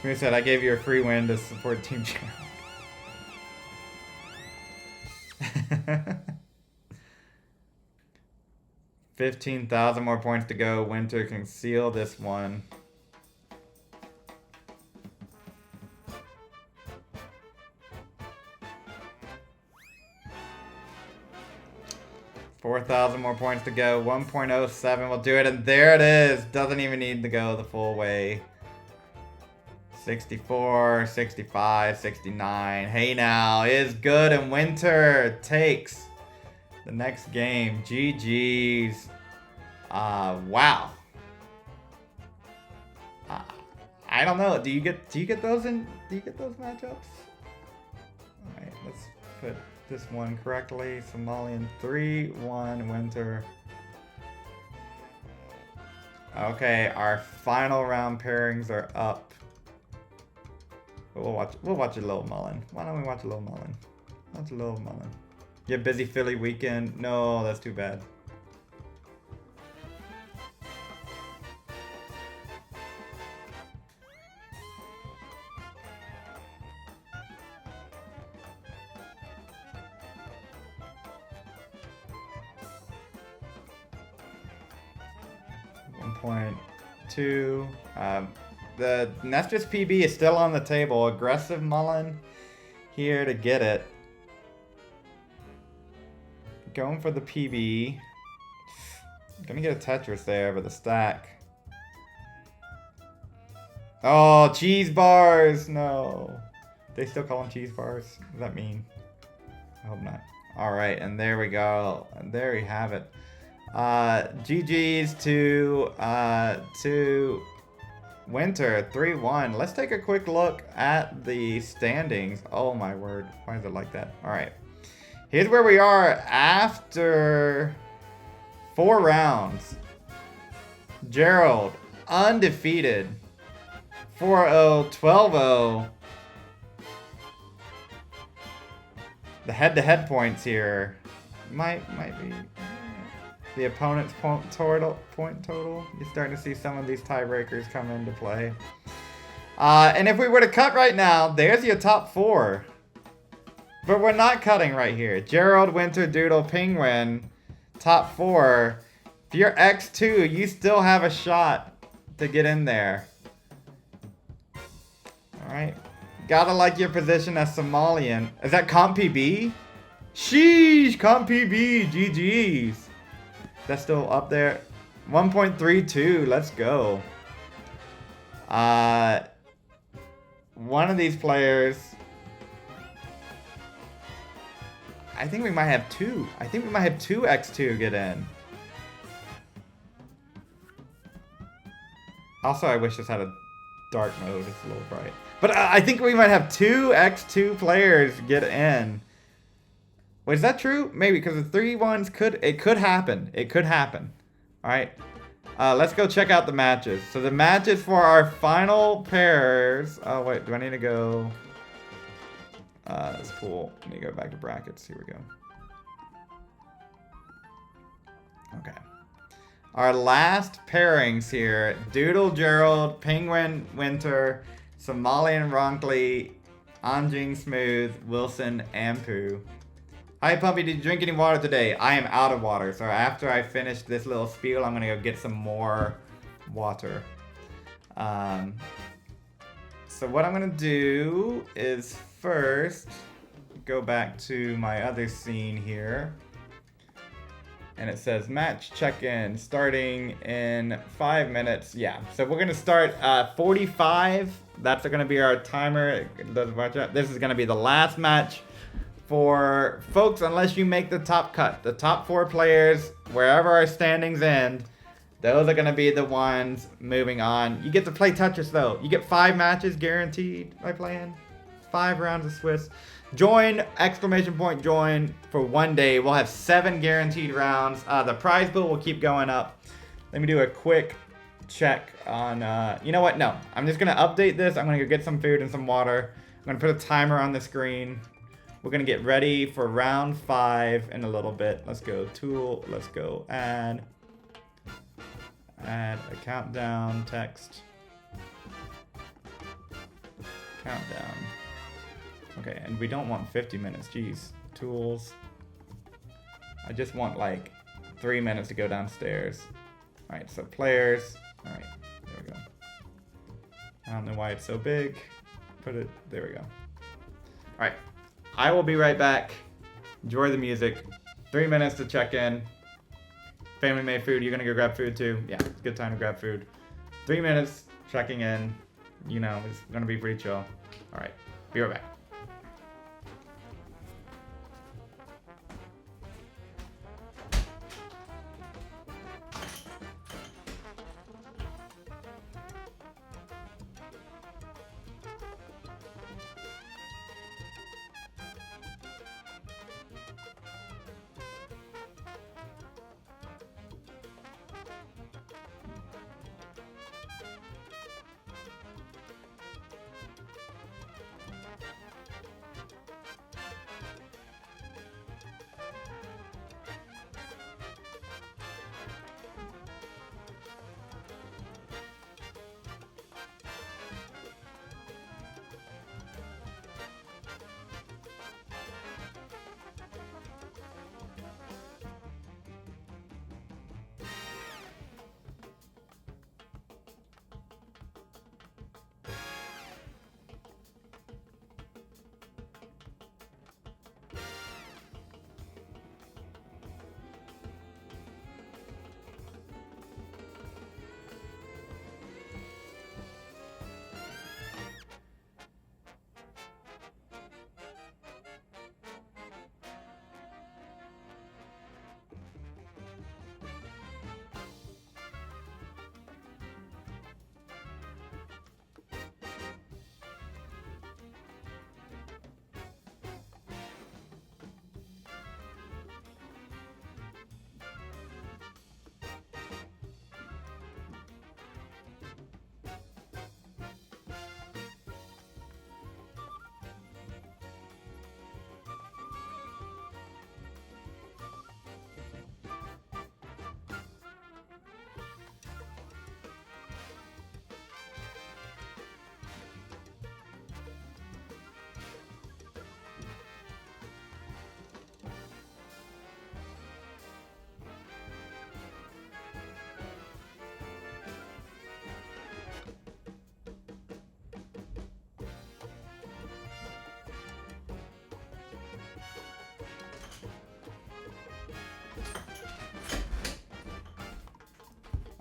Who said, I gave you a free win to support Team Gerald. 15,000 more points to go. Winter can seal this one. 4,000 more points to go. 1.07 will do it, and there it is. Doesn't even need to go the full way. 64, 65, 69. Hey now, is good, and Winter takes the next game. GG's. Wow. I don't know. Do you get those matchups? All right, let's put this one correctly. Somalian 3-1 Winter. Okay, our final round pairings are up. We'll watch a little Mullen. Why don't we watch a little Mullen? Watch a little Mullen. Yeah, busy Philly weekend. No, that's too bad. .2. The Nestor's PB is still on the table. Aggressive Mullen here to get it. Going for the PB. Gonna get a Tetris there, but the stack. Oh, cheese bars! No. They still call them cheese bars? What does that mean? I hope not. Alright, and there we go. And there you have it. GG's to Winter 3-1. Let's take a quick look at the standings. Oh my word, why is it like that? All right, here's where we are after 4 rounds. Gerald undefeated, 4-0, 12-0. The head-to-head points here might be the opponent's point total. You're starting to see some of these tiebreakers come into play. And if we were to cut right now, there's your top 4. But we're not cutting right here. Gerald, Winter, Doodle, Penguin, top 4. If you're X2, you still have a shot to get in there. Alright. Gotta like your position as Somalian. Is that Comp PB? Sheesh, Comp PB, GG's. That's still up there. 1.32, let's go. One of these players. I think we might have two. I think we might have two X2 get in. Also, I wish this had a dark mode. It's a little bright. But I think we might have two X2 players get in. Wait, is that true? Maybe, because the 3-1s could happen. It could happen. Alright. Let's go check out the matches. So the matches for our final pairs. Oh, wait, do I need to go? That's cool. I need to go back to brackets. Here we go. Okay. Our last pairings here. Doodle Gerald, Penguin Winter, Somalian Ronkley, Anjing Smooth, Wilson Ampu. Hi Puppy, did you drink any water today? I am out of water, so after I finish this little spiel, I'm gonna go get some more water. So what I'm gonna do is first go back to my other scene here. And it says match check-in starting in 5 minutes. Yeah, so we're gonna start 45. That's gonna be our timer. This is gonna be the last match for folks, unless you make the top cut. The top 4 players, wherever our standings end, those are gonna be the ones moving on. You get to play Tetris though. You get 5 matches guaranteed by playing 5 rounds of Swiss. Join, exclamation point, join for 1 day. We'll have 7 guaranteed rounds. The prize pool will keep going up. Let me do a quick check on, you know what? No, I'm just gonna update this. I'm gonna go get some food and some water. I'm gonna put a timer on the screen. We're gonna get ready for round 5 in a little bit. Let's go tool, let's go add a countdown text. Countdown. Okay, and we don't want 50 minutes, jeez. Tools. I just want like 3 minutes to go downstairs. Alright, so players. Alright, there we go. I don't know why it's so big. Put it, there we go. Alright, I will be right back. Enjoy the music. 3 minutes to check in. Family made food, you're gonna go grab food too? Yeah, it's a good time to grab food. 3 minutes, checking in. You know, it's gonna be pretty chill. Alright, be right back.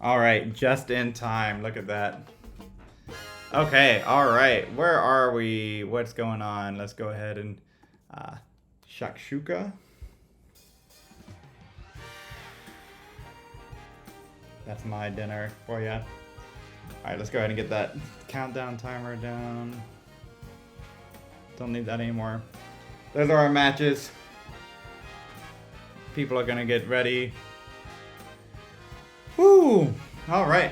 All right, just in time. Look at that. Okay, all right. Where are we? What's going on? Let's go ahead and shakshuka. That's my dinner for you. All right, let's go ahead and get that countdown timer down. Don't need that anymore. Those are our matches. People are gonna get ready. Woo! All right.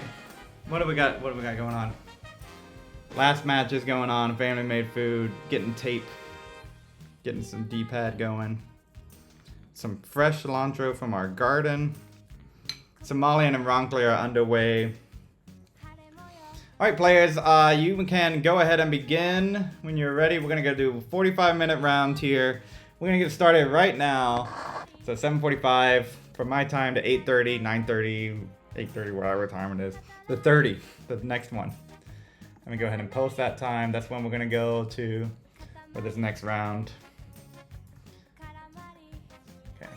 What do we got? What do we got going on? Last match is going on. Family made food. Getting tape. Getting some D-pad going. Some fresh cilantro from our garden. Somalian and Ronkley are underway. Alright players, you can go ahead and begin when you're ready. We're going to go do a 45-minute round here. We're going to get started right now. So 7:45 from my time to 8:30, 9:30, 8:30, whatever time it is. The 30, the next one. Let me go ahead and post that time. That's when we're going to go to for this next round. Okay.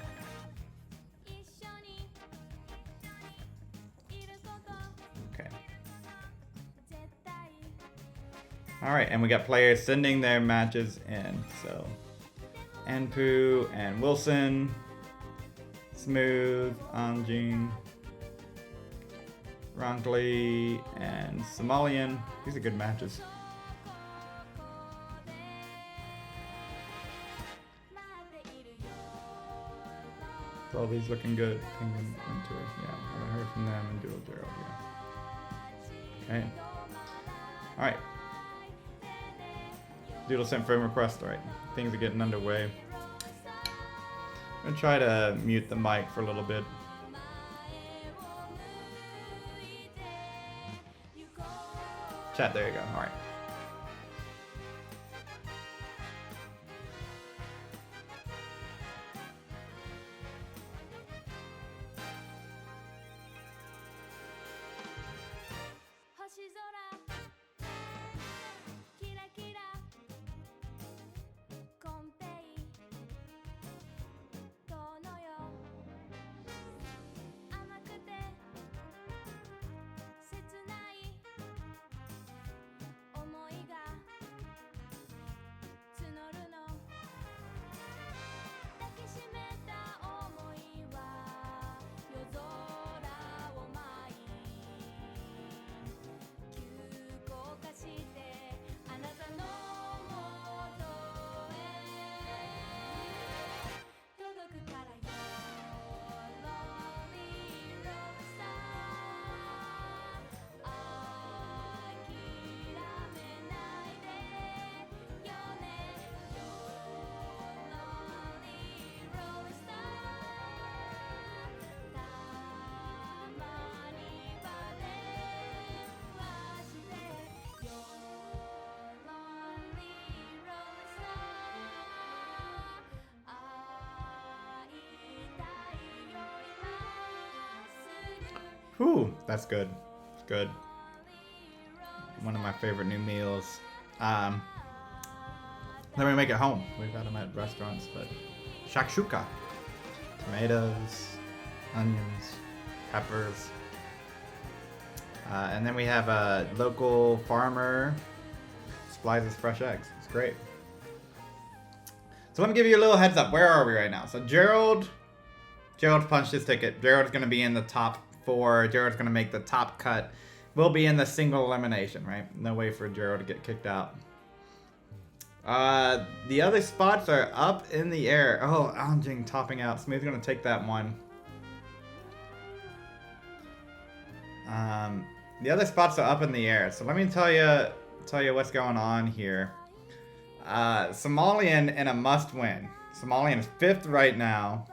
Okay. Alright, and we got players sending their matches in. So, Anpu and Wilson, Smooth, Anjing, Ronkley, and Somalian. These are good matches. All these looking good. Penguin Winter, yeah. I heard from them and Dual Gerald, yeah. Okay. Alright. Doodle sent friend request, alright. Things are getting underway. I'm gonna try to mute the mic for a little bit. Chat, there you go, alright. Whew, that's good. Good. One of my favorite new meals. Then we make it home. We've had them at restaurants, but shakshuka. Tomatoes, onions, peppers. And then we have a local farmer supplies us fresh eggs. It's great. So let me give you a little heads up. Where are we right now? So Gerald punched his ticket. Gerald's going to be in the top 4. Gerald's going to make the top cut. We'll be in the single elimination, right? No way for Gerald to get kicked out. The other spots are up in the air. Oh, Anjing topping out. Smooth's going to take that one. The other spots are up in the air. So let me tell you what's going on here. Somalian in a must win. Somalian is 5th right now.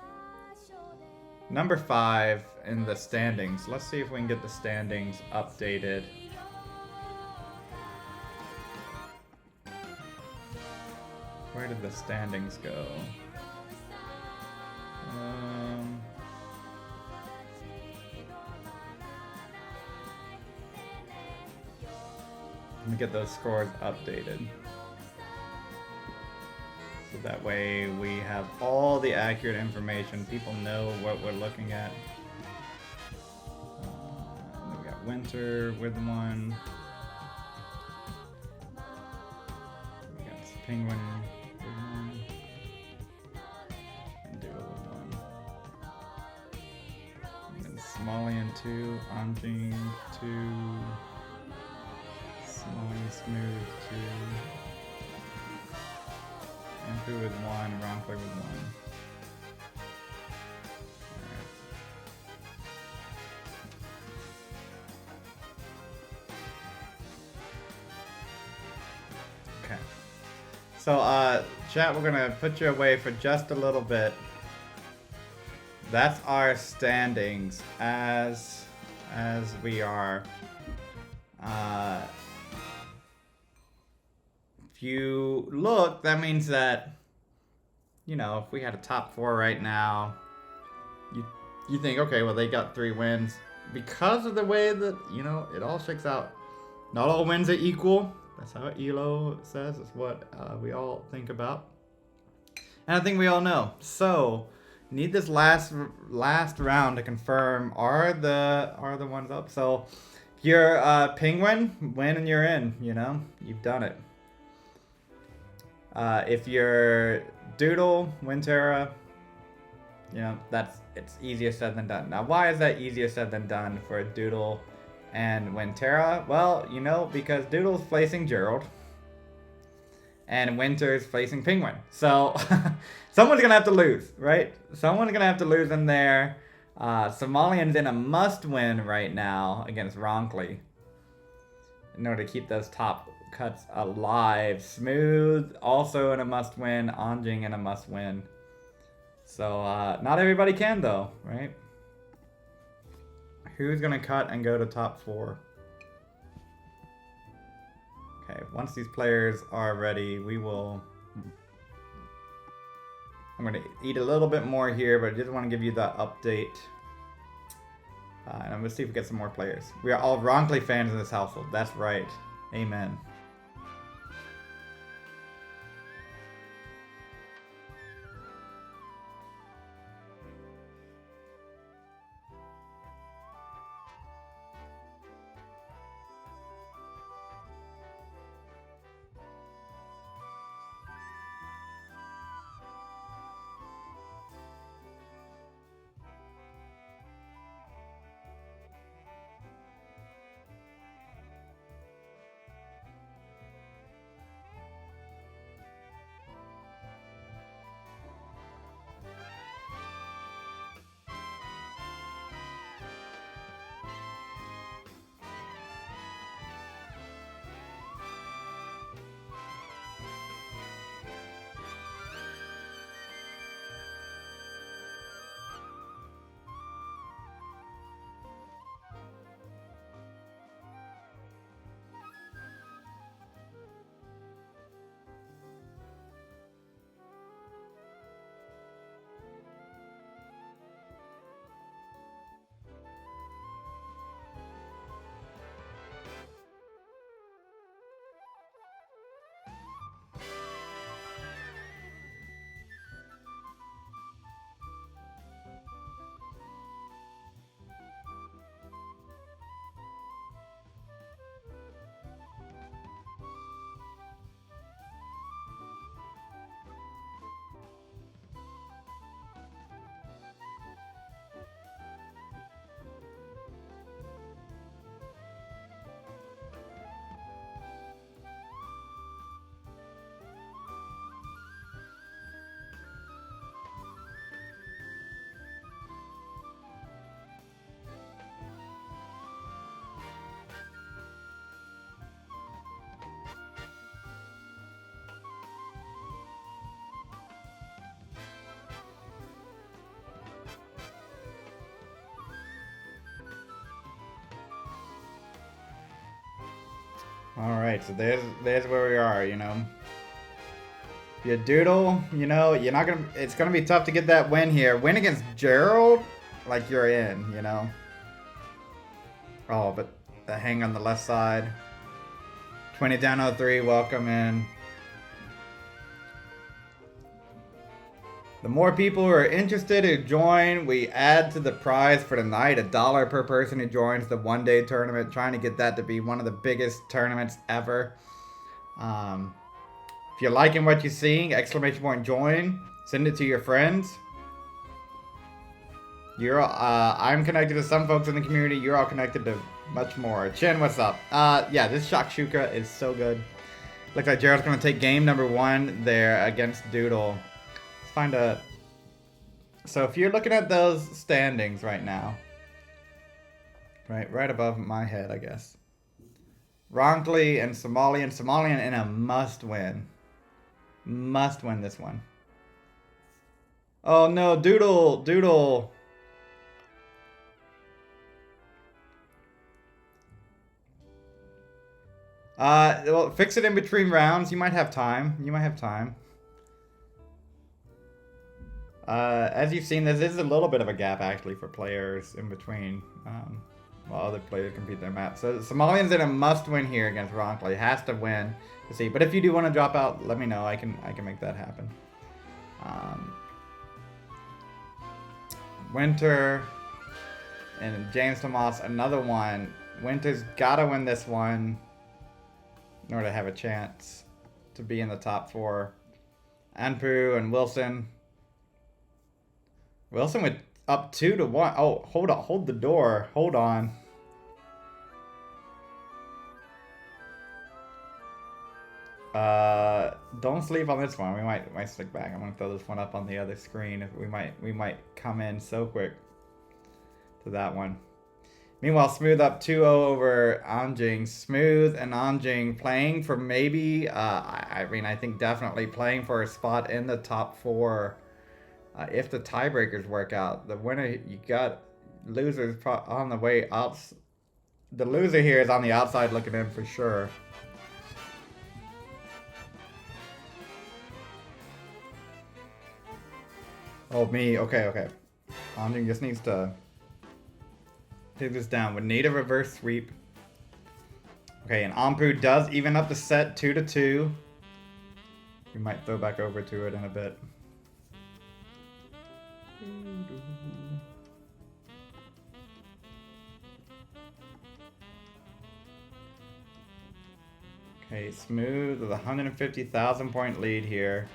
Number 5 in the standings. Let's see if we can get the standings updated. Where did the standings go? Let me get those scores updated. So that way we have all the accurate information. People know what we're looking at. And then we got Winter with one. Penguin with 1. And Doodle with 1. And then Somalian 2, Anjing 2, Somalian Smooth 2, Ampu with 1, Ronkler with 1. Okay. So, chat, we're gonna put you away for just a little bit. That's our standings as we are. If you look, that means that, you know, if we had a top 4 right now, you think, okay, well, they got 3 wins. Because of the way that, you know, it all shakes out. Not all wins are equal. That's how ELO says. It's what we all think about. And I think we all know. So, need this last round to confirm are the ones up. So, if you're Penguin, win and you're in, you know? You've done it. If you're Doodle, Winterra, you know, it's easier said than done. Now, why is that easier said than done for Doodle and Winterra? Well, you know, because Doodle's placing Gerald and Winter's placing Penguin. So someone's gonna have to lose, right? Someone's gonna have to lose in there. Somalian's in a must-win right now against Ronkley in order to keep those top cuts alive. Smooth also in a must-win. Anjing in a must-win. So not everybody can though, right? Who's gonna cut and go to top 4? Okay, once these players are ready, we will... I'm gonna eat a little bit more here, but I just want to give you the update. And I'm gonna see if we get some more players. We are all Ronkley fans in this household. That's right. Amen. Alright, so there's where we are, you know. You Doodle, you know, you're not gonna, it's gonna be tough to get that win here. Win against Gerald, like you're in, you know. Oh, but the hang on the left side. 20 down 03, welcome in. The more people who are interested who join, we add to the prize for tonight, $1 per person who joins the one-day tournament, trying to get that to be one of the biggest tournaments ever. If If you're liking what you're seeing, exclamation point join. Send it to your friends. I'm connected to some folks in the community. You're all connected to much more. Chin, what's up? Yeah, this Shakshuka is so good. Looks like Gerald's gonna take game number 1 there against Doodle. Let's find a... So if you're looking at those standings right now, right above my head, I guess. Ronkley and Somalian in a must-win. Must win this one. Oh no, Doodle. Well, fix it in between rounds. You might have time. As you've seen, there is a little bit of a gap actually for players in between. While other players compete their map. So Somalian's in a must-win here against Ronkley. Has to win to see. But if you do want to drop out, let me know. I can make that happen. Winter and James Tomas, another one. Winter's gotta win this one in order to have a chance to be in the top 4. Anpu and Wilson. Wilson with up 2-1. Oh, hold the door. Hold on. Don't sleep on this one. We might stick back. I'm gonna throw this one up on the other screen. We might come in so quick to that one. Meanwhile, Smooth up 2-0 over Anjing. Smooth and Anjing playing for maybe, I think definitely playing for a spot in the top 4. If the tiebreakers work out. The winner, you got losers on the way out. The loser here is on the outside looking in for sure. Oh, me. Okay. Anjing just needs to take this down. We need a reverse sweep. Okay, and Ampu does even up the set 2-2. We might throw back over to it in a bit. Okay, Smooth with a 150,000 point lead here.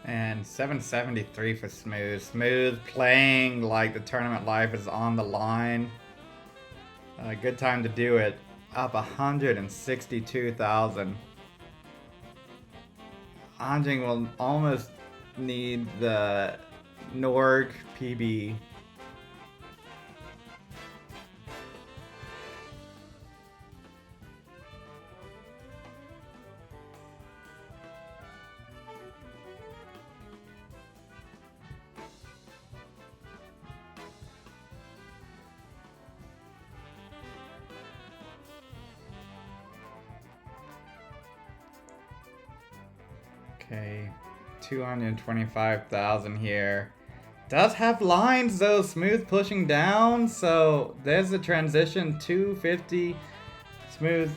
And 773 for Smooth. Smooth playing like the tournament life is on the line. Good time to do it. Up 162,000. Anjing will almost need the Norg PB. Okay, 225,000 here. Does have lines though, Smooth pushing down, so there's the transition, 250. Smooth,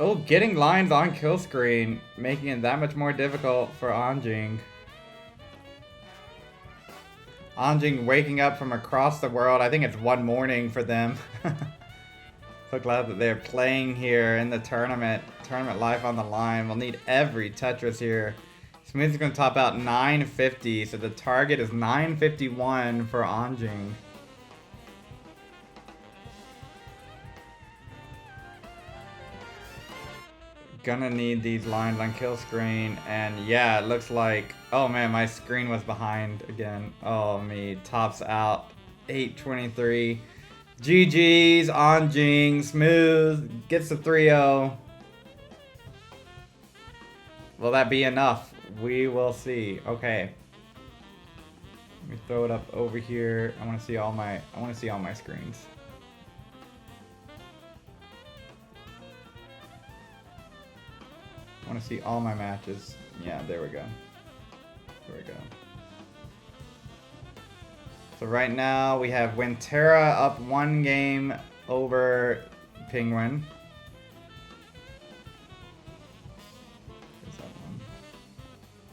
oh, getting lines on kill screen, making it that much more difficult for Anjing. Anjing waking up from across the world, I think it's one morning for them. So glad that they're playing here in the tournament life on the line. We'll need every Tetris here. Smooth is going to top out 950, so the target is 951 for Anjing. Gonna need these lines on kill screen, and yeah, it looks like, oh man, my screen was behind again. Oh me, tops out 823. GG's, Anjing, Smooth, gets the 3-0. Will that be enough? We will see. Okay. Let me throw it up over here. I want to see all my screens. I want to see all my matches. Yeah, there we go. So right now we have Winterra up 1 game over Penguin. Where's that one?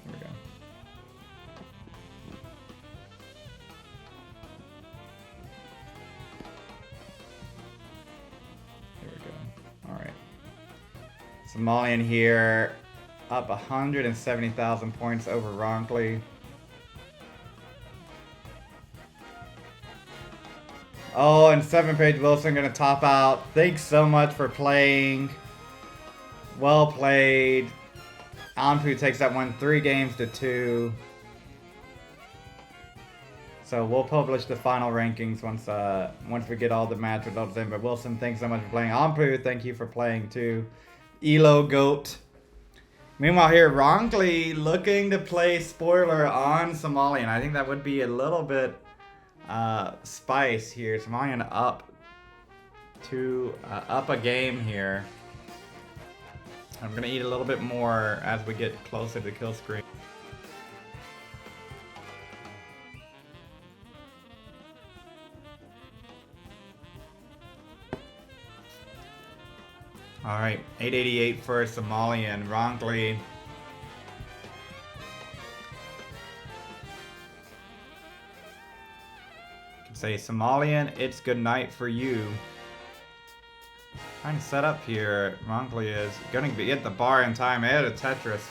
Here we go. Here we go. All right. Somalian here up 170,000 points over Ronkley. Oh, and 7-page Wilson gonna top out. Thanks so much for playing. Well played. Anpu takes that one 3 games to 2. So we'll publish the final rankings once we get all the match results in. But Wilson, thanks so much for playing. Anpu, thank you for playing too. Elo Goat. Meanwhile here, Ronkley looking to play spoiler on Somalian. I think that would be a little bit spice here. Somalian up a game here. I'm gonna eat a little bit more as we get closer to the kill screen. All right, 888 for Somalian. Ronkley. Say Somalian, it's good night for you. Trying to set up here. Ronkley is gonna be at the bar in time ahead of Tetris.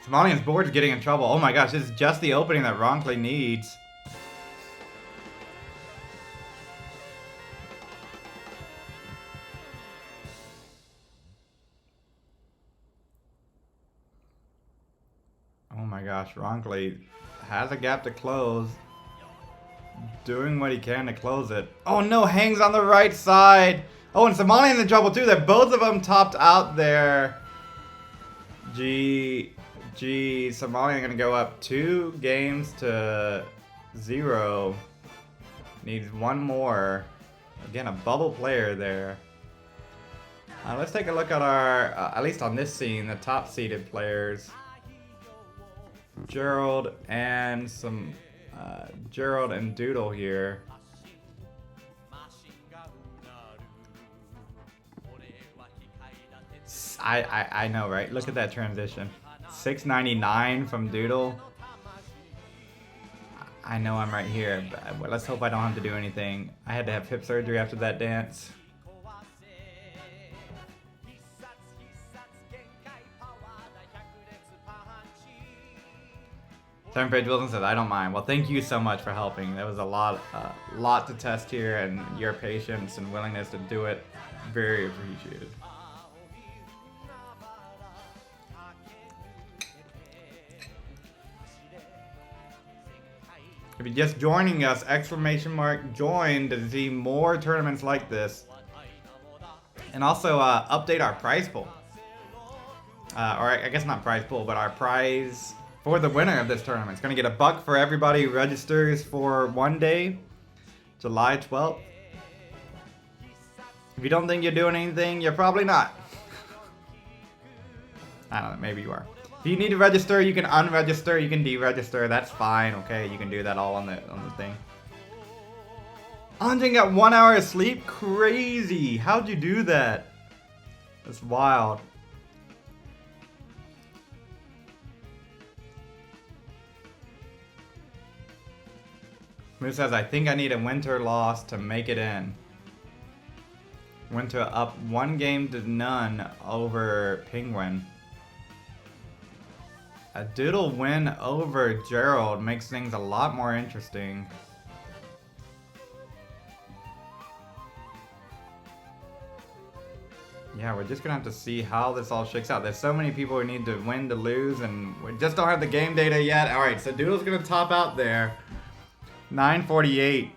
Somalian's board's getting in trouble. Oh my gosh, this is just the opening that Ronkley needs. Oh my gosh, Ronkley has a gap to close. Doing what he can to close it. Oh no, hangs on the right side. Oh, and Somalian's in trouble too. They're both of them topped out there. Somalian gonna go up 2 games to 0. Needs 1 more. Again, a bubble player there. Let's take a look at our, at least on this scene, the top seeded players. Gerald and Gerald and Doodle here. I know, right? Look at that transition. 699 from Doodle. I know I'm right here, but let's hope I don't have to do anything. I had to have hip surgery after that dance. 7-page Wilson says, I don't mind. Well, thank you so much for helping. There was a lot to test here, and your patience and willingness to do it, very appreciated. If you're just joining us, !join to see more tournaments like this. And also update our prize pool. Or I guess not prize pool, but our prize for the winner of this tournament. It's going to get $1 for everybody who registers for one day, July 12th. If you don't think you're doing anything, you're probably not. I don't know, maybe you are. If you need to register, you can unregister, you can deregister, that's fine, okay? You can do that all on the thing. Anjing got 1 hour of sleep? Crazy! How'd you do that? That's wild. Moose says, I think I need a Winter loss to make it in. Winter up 1 game to none over Penguin. A Doodle win over Gerald makes things a lot more interesting. Yeah, we're just gonna have to see how this all shakes out. There's so many people who need to win to lose, and we just don't have the game data yet. Alright, so Doodle's gonna top out there. 948.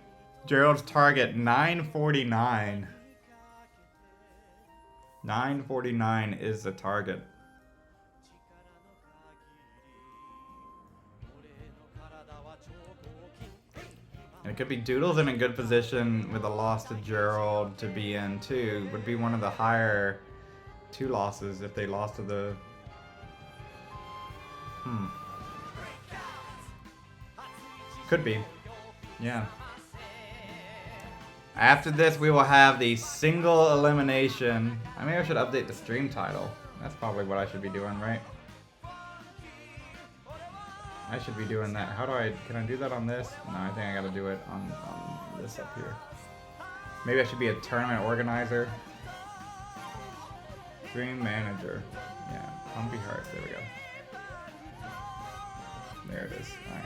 Gerald's target, 949. 949 is the target. And it could be Doodle's in a good position with a loss to Gerald to be in too. Would be one of the higher 2 losses if they lost to the... Could be. Yeah. After this, we will have the single elimination. I mean, I should update the stream title. That's probably what I should be doing, right? I should be doing that. How do I, can I do that on this? No, I think I gotta do it on this up here. Maybe I should be a tournament organizer. Stream manager. Yeah, Pumpy Hearts, there we go. There it is, alright.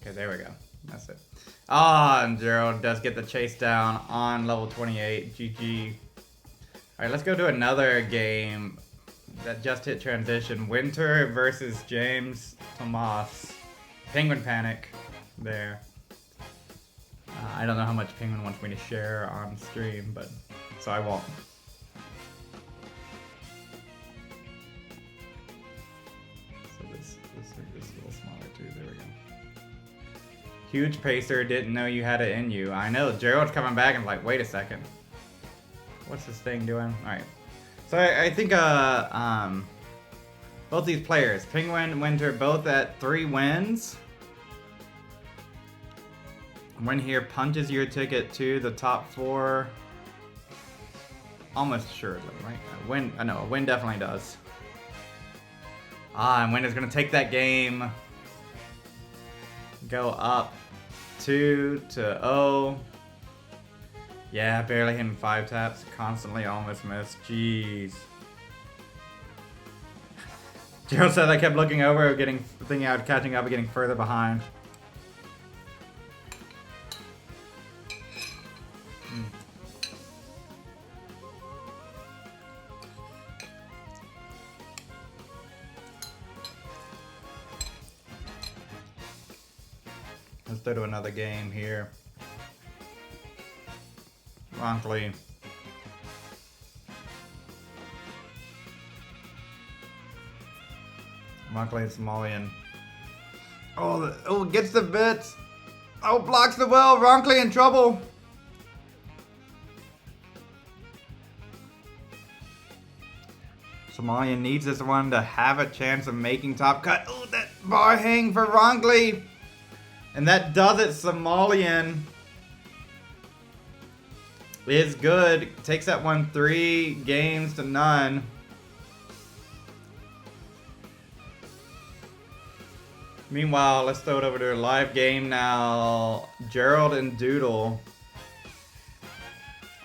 Okay, there we go. That's it. Ah, and Gerald does get the chase down on level 28. GG. Alright, let's go to another game that just hit transition. Winter versus James Tomas. Penguin Panic. There. I don't know how much Penguin wants me to share on stream, but so I won't. So this is a little smaller too. There we go. Huge pacer, didn't know you had it in you. I know, Gerald's coming back and like, wait a second. What's this thing doing? Alright. So I think both these players, Penguin, Winter, both at 3 wins. Win here punches your ticket to the top 4. Almost assuredly, right? A win definitely does. And Winter's gonna take that game. Go up 2-0. Yeah, barely hitting 5 taps. Constantly almost missed. Jeez. Gerald said I kept looking over, thinking I was catching up and getting further behind. Let's go to another game here. Wrongly. Wrongly and Somalian. Oh, gets the bits. Oh, blocks the well. Wrongly in trouble. Somalian needs this one to have a chance of making top cut. Oh, that bar hang for Wrongly. And that does it. Somalian is good. Takes that one 3 games to none. Meanwhile, let's throw it over to a live game now. Gerald and Doodle.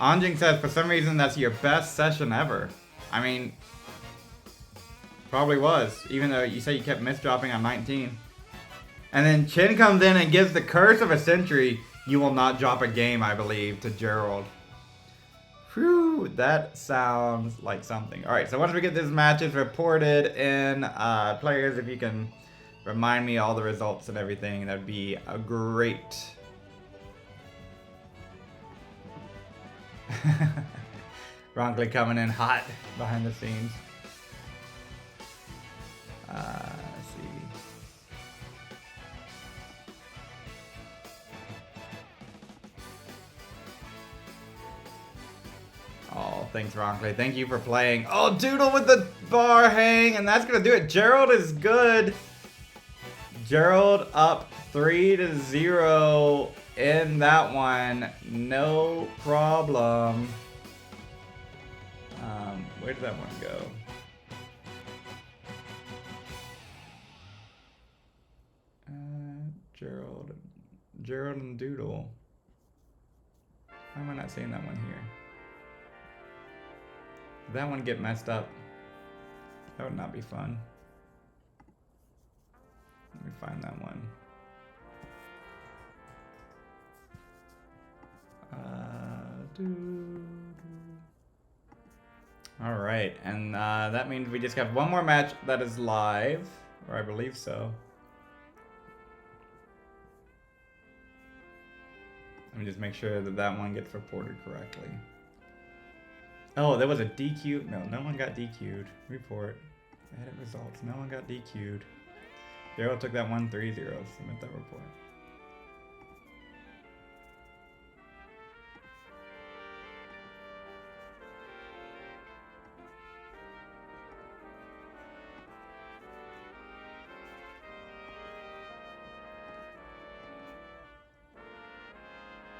Anjing says, for some reason, that's your best session ever. I mean, probably was. Even though you say you kept misdropping on 19. And then Chin comes in and gives the curse of a century. You will not drop a game, I believe, to Gerald. Whew, that sounds like something. Alright, so once we get these matches reported in, players, if you can remind me all the results and everything, that'd be a great. Wrongly coming in hot behind the scenes. Let's see. Oh, thanks, Wrongly. Thank you for playing. Oh, Doodle with the bar hang, and that's gonna do it. Gerald is good. Gerald up 3-0 in that one. No problem. Where did that one go? Gerald and Doodle. Why am I not seeing that one here? Did that one get messed up? That would not be fun. Let me find that one. All right, and that means we just got one more match that is live, or I believe so. Let me just make sure that that one gets reported correctly. Oh, there was a DQ. No one got DQ'd. Report. Edit results. No one got DQ'd. Daryl took that 1-3-0. Submit that report.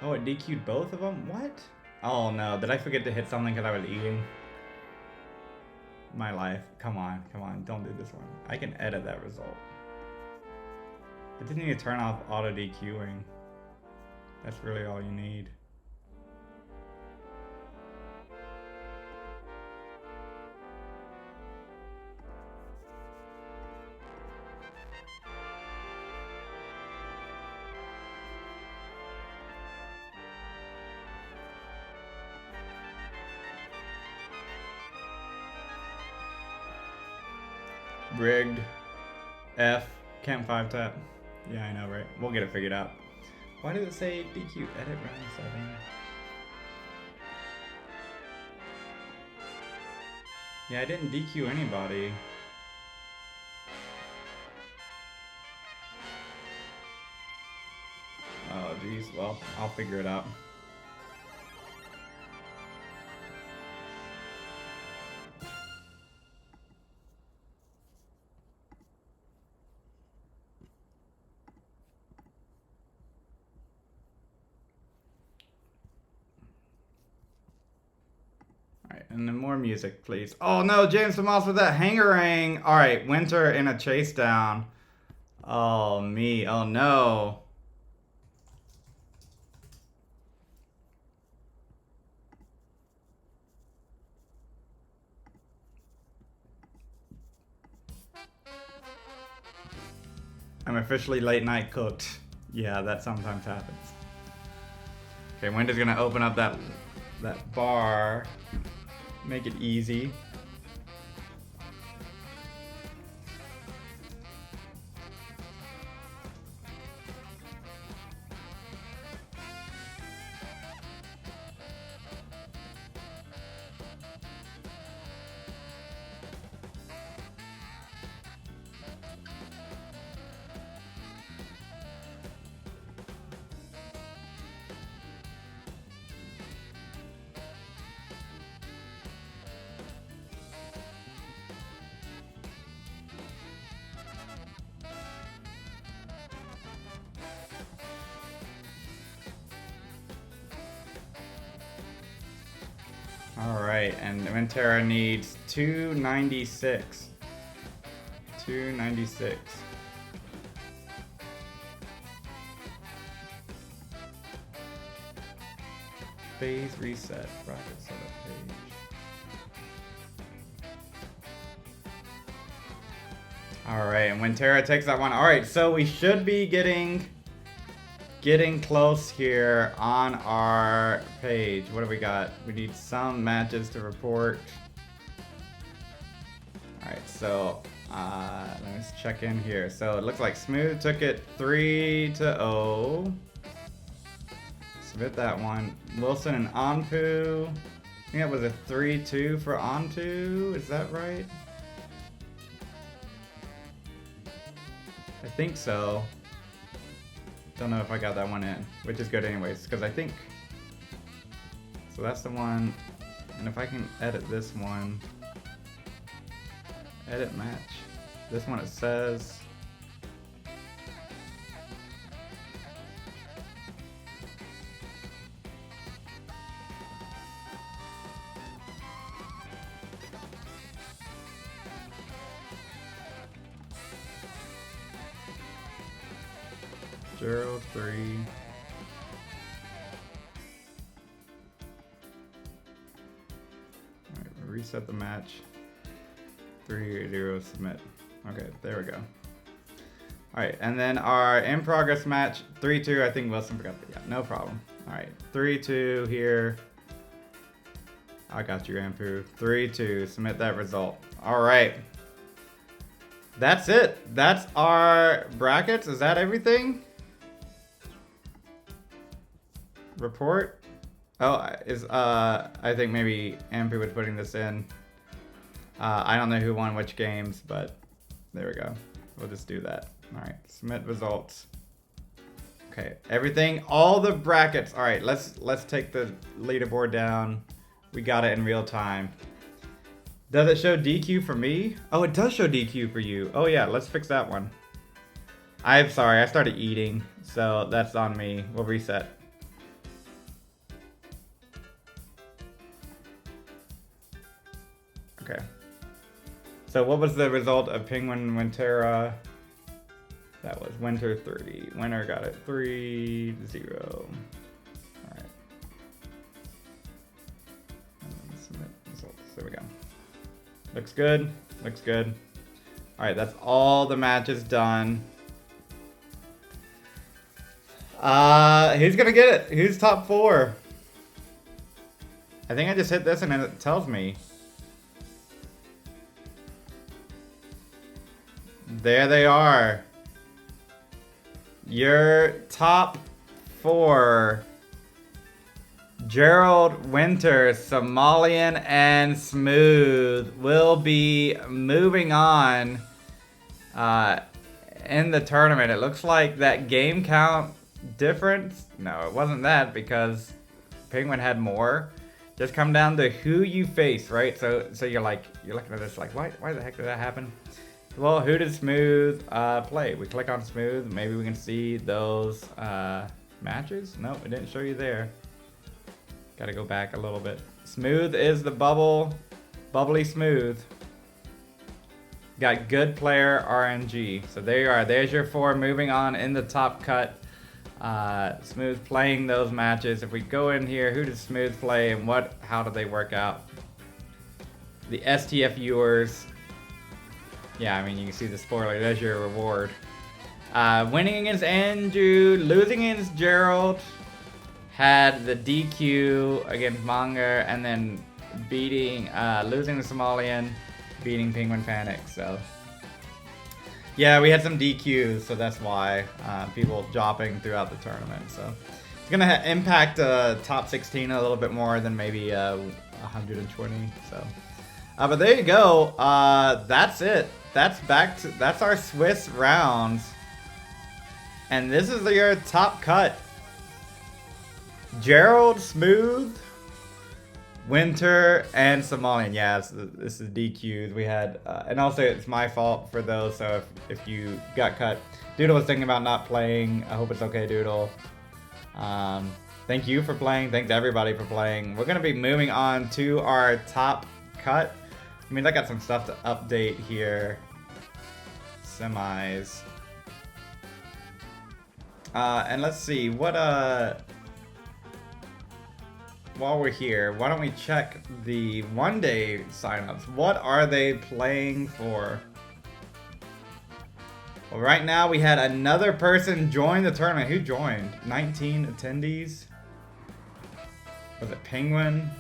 Oh, it DQ'd both of them? What? Oh no, did I forget to hit something because I was eating? My life. Come on, don't do this one. I can edit that result. I didn't need to turn off auto DQing. That's really all you need. Rigged. F. Can't 5-tap. Yeah, I know, right? We'll get it figured out. Why did it say DQ edit round setting? Yeah, I didn't DQ anybody. Oh, geez. Well, I'll figure it out. And then more music, please. Oh no, James Moss with that hangarang. All right, Winter in a chase down. Oh me. Oh no. I'm officially late night cooked. Yeah, that sometimes happens. Okay, Winter's gonna open up that bar. Make it easy. Alright, and Ventera needs 296. 296. Phase reset. Bracket setup page. Alright, and Wintera takes that one. Alright, so we should be getting close here on our page. What do we got? We need some matches to report. Alright, so let's check in here. So it looks like Smooth took it 3-0. Submit that one. Wilson and Anpu. I think that was a 3-2 for Anpu. Is that right? I think so. Don't know if I got that one in, which is good anyways, because I think... So that's the one, and if I can edit this one, edit match. This one it says... Gerald 3. Alright, reset the match. 3-0 submit. Okay, there we go. Alright, and then our in progress match, 3-2. I think Wilson forgot that. Yeah, no problem. Alright, 3-2 here. I got you, Ampu. 3-2. Submit that result. Alright. That's it. That's our brackets. Is that everything? Report. Oh, is I think maybe Ampu was putting this in. I don't know who won which games, but there we go. We'll just do that. All right, submit results. Okay, everything, all the brackets. All right, let's take the leaderboard down. We got it in real time. Does it show DQ for me? Oh, it does show DQ for you. Oh yeah, let's fix that one. I'm sorry, I started eating, so that's on me. We'll reset. Okay. So what was the result of Penguin Winter? That was Winter 3. Winter got it 3-0. Alright. Submit results. There we go. Looks good. Looks good. Alright, that's all the matches done. Who's gonna get it? Who's top 4? I think I just hit this and it tells me. There they are. Your top 4. Gerald, Winter, Somalian, and Smooth will be moving on in the tournament. It looks like that game count difference. No, it wasn't that because Penguin had more. Just come down to who you face, right? So you're looking at this like, why the heck did that happen? Well, who did Smooth play? We click on Smooth. Maybe we can see those matches. Nope, it didn't show you there. Gotta go back a little bit. Smooth is the bubbly Smooth. Got good player RNG. So there you are. There's your 4 moving on in the top cut. Smooth playing those matches. If we go in here, who did Smooth play and how did they work out? The STF viewers. Yeah, I mean, you can see the spoiler. There's your reward. Winning against Andrew, losing against Gerald. Had the DQ against Manga, and then losing the Somalian, beating Penguin Panic. So yeah, we had some DQs, so that's why people dropping throughout the tournament. So it's gonna impact top 16 a little bit more than maybe 120. So, but there you go. That's it. That's our Swiss rounds, and this is your top cut. Gerald, Smooth, Winter, and Somalian. Yeah, this is DQs. We had, and also it's my fault for those. So if you got cut, Doodle was thinking about not playing. I hope it's okay, Doodle. Thank you for playing. Thanks everybody for playing. We're gonna be moving on to our top cut. I mean, I got some stuff to update here. Semis. And let's see what while we're here, why don't we check the one-day signups? What are they playing for? Well, right now we had another person join the tournament. Who joined? 19 attendees. Was it Penguin?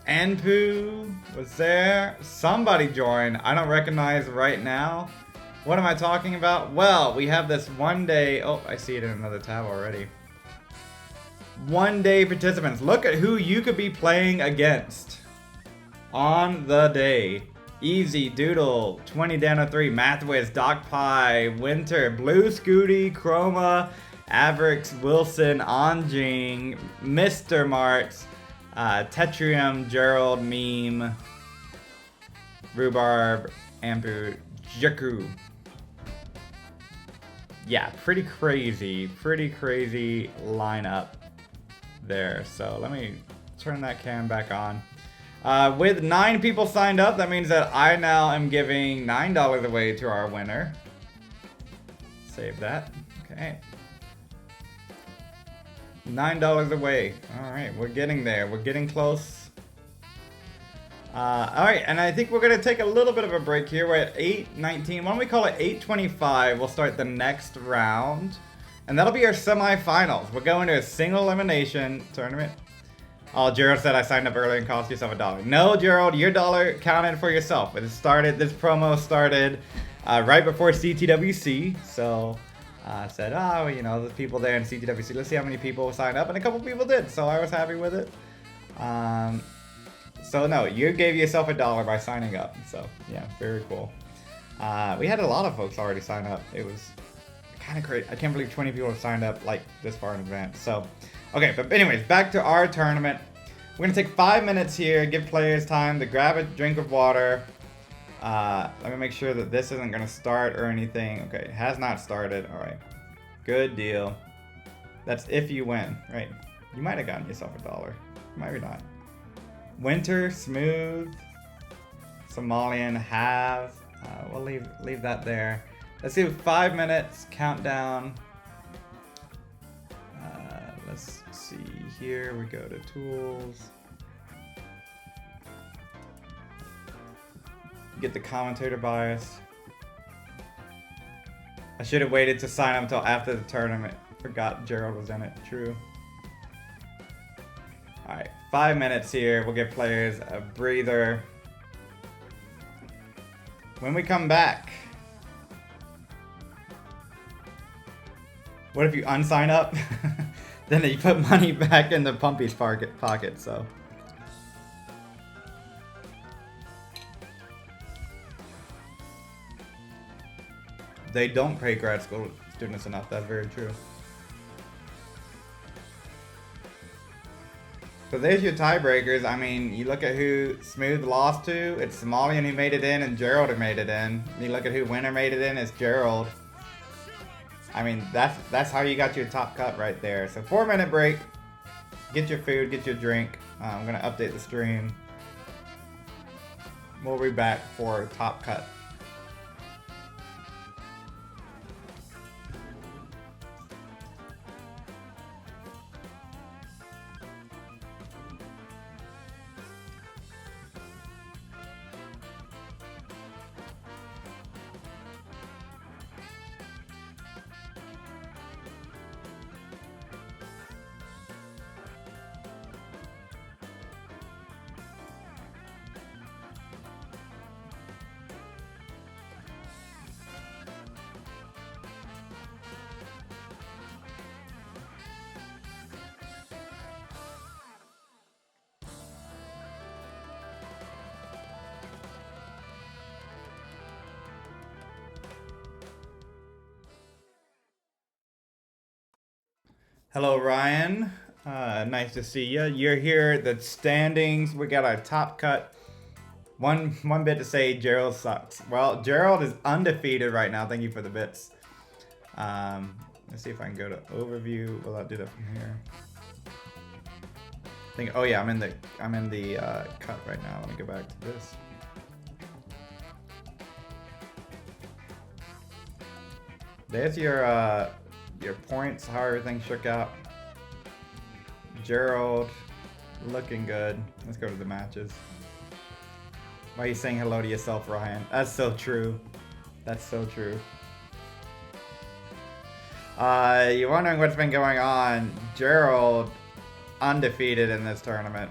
Anpu was there. Somebody joined. I don't recognize right now. What am I talking about? Well, we have this one-day. Oh, I see it in another tab already. One-day participants. Look at who you could be playing against on the day. Easy, Doodle, 20 Dano 3, Mathwiz, Doc Pie, Winter, Blue Scooty, Chroma, Avrix, Wilson, Anjing, Mr. Marks, Tetrium, Gerald, Meme, Rhubarb, Ampu, Jakku. Yeah, pretty crazy lineup there. So let me turn that cam back on. With 9 people signed up, that means that I now am giving $9 away to our winner. Save that. Okay. $9 away. Alright, we're getting there. We're getting close. Alright, and I think we're going to take a little bit of a break here. We're at 8:19. Why don't we call it 8:25? We'll start the next round. And that'll be our semifinals. We're going to a single elimination tournament. Oh, Gerald said I signed up early and cost yourself $1. No, Gerald, your dollar counted for yourself. This promo started right before CTWC. So I said, oh, you know, there's people there in CTWC. Let's see how many people signed up. And a couple people did. So I was happy with it. So no, you gave yourself $1 by signing up. So yeah, very cool. We had a lot of folks already sign up. It was kind of crazy. I can't believe 20 people have signed up like this far in advance. So, okay, but anyways, back to our tournament. We're gonna take 5 minutes here, give players time to grab a drink of water. Let me make sure that this isn't gonna start or anything. Okay, it has not started. All right, good deal. That's if you win, right? You might have gotten yourself $1, maybe not. Winter, Smooth, Somalian, Have. We'll leave that there. Let's do 5 minutes countdown. Let's see here. We go to tools. Get the commentator bias. I should have waited to sign up until after the tournament. Forgot Gerald was in it. True. Alright, 5 minutes here. We'll give players a breather. When we come back, what if you unsign up? Then you put money back in the Pumpy's pocket, so. They don't pay grad school students enough, that's very true. So there's your tiebreakers. I mean, you look at who Smooth lost to, it's Somalian who made it in and Gerald who made it in. You look at who Winner made it in, it's Gerald. I mean, that's how you got your top cut right there. So 4 minute break. Get your food, get your drink. I'm gonna update the stream. We'll be back for top cut. Hello, Ryan. Nice to see you. You're here at the standings. We got our top cut. One bit to say Gerald sucks. Well, Gerald is undefeated right now. Thank you for the bits. Let's see if I can go to overview. Will that do that from here? Oh yeah, I'm in the cut right now. Let me go back to this. There's your points, how everything shook out. Gerald, looking good. Let's go to the matches. Why are you saying hello to yourself, Ryan? That's so true. That's so true. You're wondering what's been going on. Gerald, undefeated in this tournament.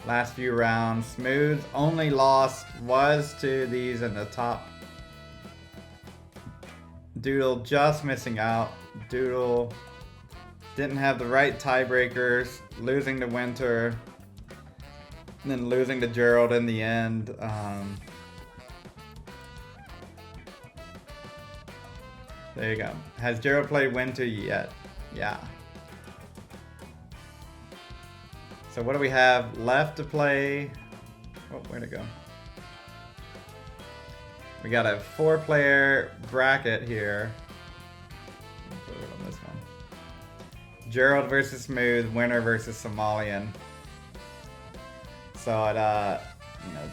Last few rounds. Smooth, only loss was to these in the top. Doodle just missing out. Doodle didn't have the right tiebreakers, losing to Winter, and then losing to Gerald in the end. There you go. Has Gerald played Winter yet? Yeah. So what do we have left to play? Oh, where'd it go? We got a 4-player bracket here. Put it on this one. Gerald versus Smooth, Winner versus Somalian. So it,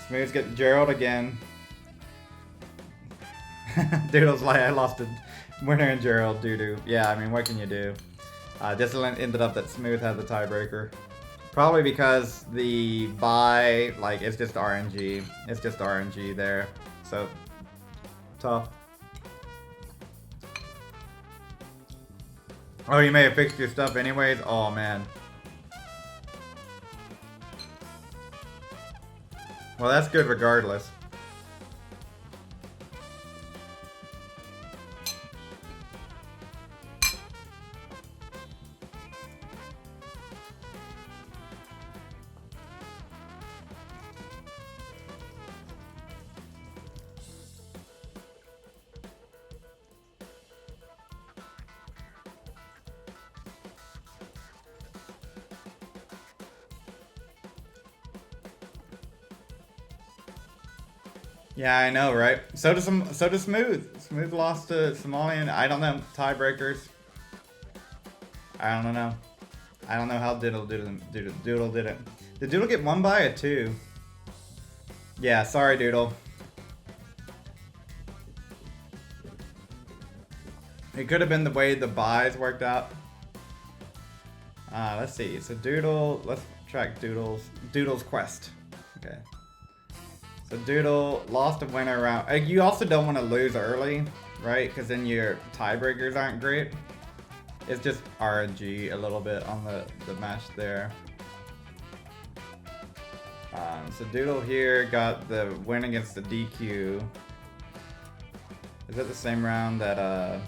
Smooth's getting Gerald again. Doodle's like, I lost to Winner and Gerald, doo-doo. Yeah, I mean, what can you do? This ended up that Smooth had the tiebreaker. Probably because the bye, like, it's just RNG. It's just RNG there. So tough. Oh, you may have fixed your stuff anyways? Oh, man. Well, that's good regardless. Yeah, I know, right? So does Smooth. Smooth lost to Somalian. I don't know. Tiebreakers. I don't know. I don't know how Doodle did it. Did Doodle get 1 by or 2? Yeah, sorry, Doodle. It could have been the way the buys worked out. Let's see. So Doodle, let's track Doodle's quest. Okay. So Doodle lost a winner round. You also don't want to lose early, right? Because then your tiebreakers aren't great. It's just RNG a little bit on the match there. So Doodle here got the win against the DQ. Is that the same round that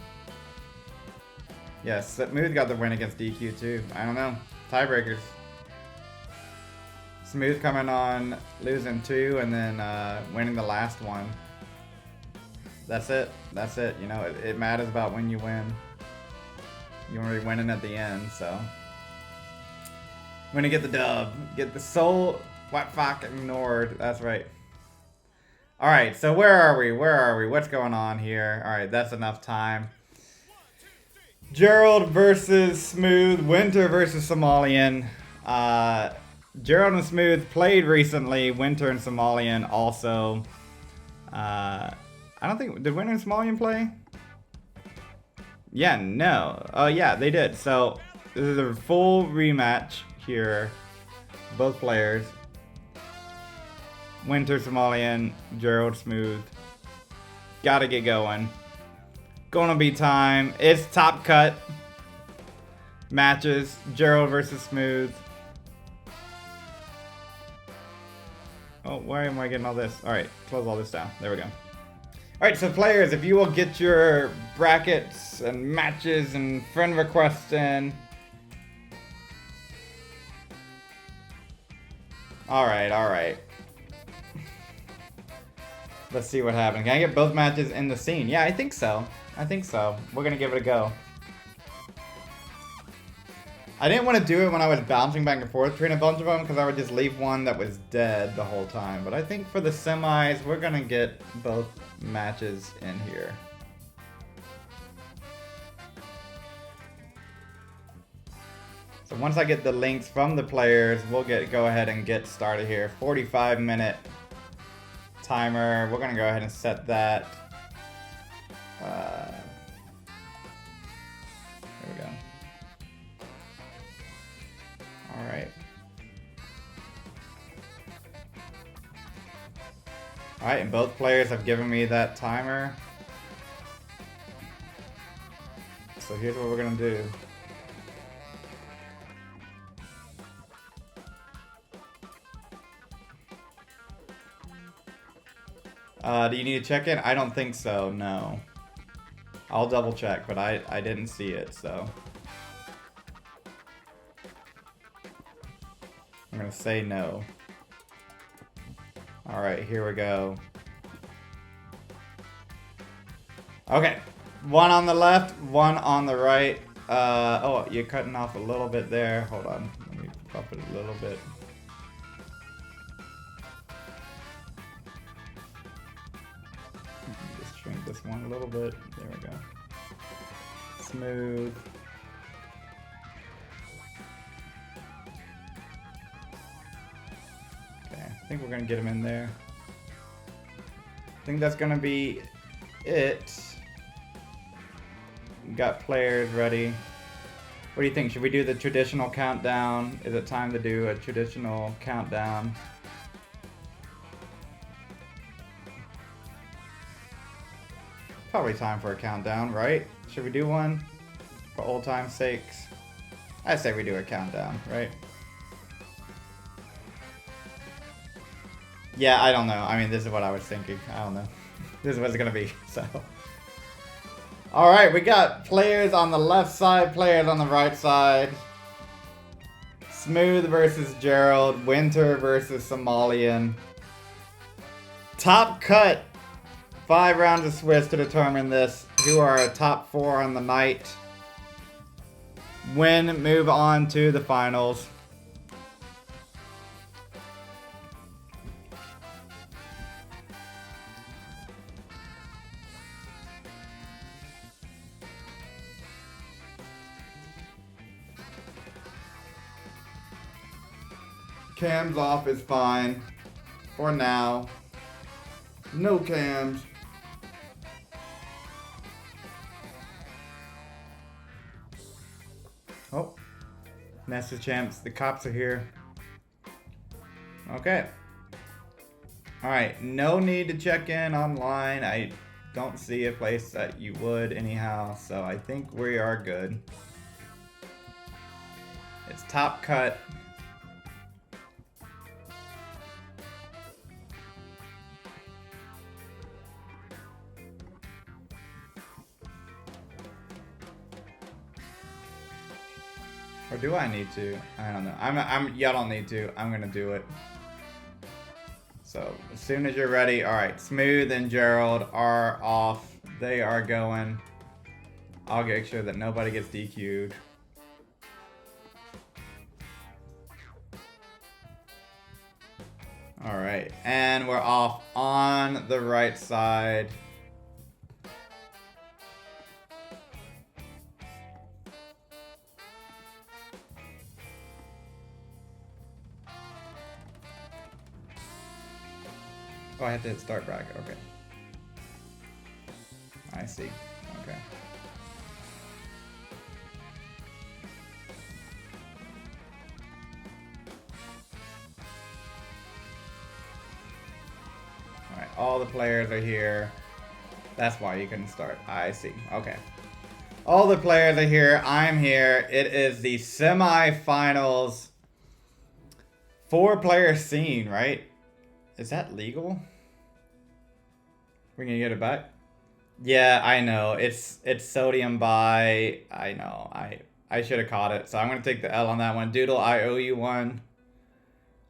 yes, Smooth got the win against DQ too. I don't know. Tiebreakers. Smooth coming on, losing 2, and then winning the last one. That's it. That's it. You know, it matters about when you win. You want to be winning at the end, so. I'm gonna get the dub. Get the soul. What fuck ignored. That's right. Alright, so where are we? Where are we? What's going on here? Alright, that's enough time. Gerald versus Smooth. Winter versus Somalian. Gerald and Smooth played recently. Winter and Somalian also. I don't think... Did Winter and Somalian play? Yeah, no. Oh, yeah, they did. So, this is a full rematch here. Both players. Winter, Somalian, Gerald, Smooth. Gotta get going. Gonna be time. It's top cut matches. Gerald versus Smooth. Oh, why am I getting all this? Alright, close all this down. There we go. Alright, so players, if you will get your brackets and matches and friend requests in. Alright, alright. Let's see what happens. Can I get both matches in the scene? Yeah, I think so. I think so. We're gonna give it a go. I didn't want to do it when I was bouncing back and forth between a bunch of them because I would just leave one that was dead the whole time. But I think for the semis, we're gonna get both matches in here. So once I get the links from the players, we'll go ahead and get started here. 45-minute timer. We're gonna go ahead and set that. There we go. All right. All right, and both players have given me that timer. So here's what we're gonna do. Do you need to check in? I don't think so, no. I'll double check, but I didn't see it, so. I'm gonna say no. Alright, here we go. Okay, one on the left, one on the right. Oh, you're cutting off a little bit there. Hold on, let me bump it a little bit. Just shrink this one a little bit. There we go. Smooth. Okay, I think we're gonna get him in there. I think that's gonna be it. Got players ready. What do you think? Should we do the traditional countdown? Is it time to do a traditional countdown? Probably time for a countdown, right? Should we do one? For old time's sakes? I say we do a countdown, right? Yeah, I don't know. I mean, this is what I was thinking. I don't know. This is what it's gonna be, so. Alright, we got players on the left side, players on the right side. Smooth versus Gerald. Winter versus Somalian. Top cut. 5 rounds of Swiss to determine this. Who are top 4 on the night. Win, move on to the finals. Cams off is fine. For now. No cams. Oh. NES champs. The cops are here. Okay. Alright. No need to check in online. I don't see a place that you would anyhow. So I think we are good. It's top cut. Or do I need to? I don't know. Y'all don't need to. I'm gonna do it. So as soon as you're ready, all right. Smooth and Gerald are off. They are going. I'll make sure that nobody gets DQ'd. All right, and we're off on the right side. Oh, I have to hit start bracket. Okay. I see. Okay. All right. All the players are here. That's why you couldn't start. I see. Okay. All the players are here. I'm here. It is the semifinals. 4-player scene, right? Is that legal? We're gonna get it back? Yeah, I know. It's sodium by. I know. I should have caught it. So I'm gonna take the L on that one. Doodle, I owe you one.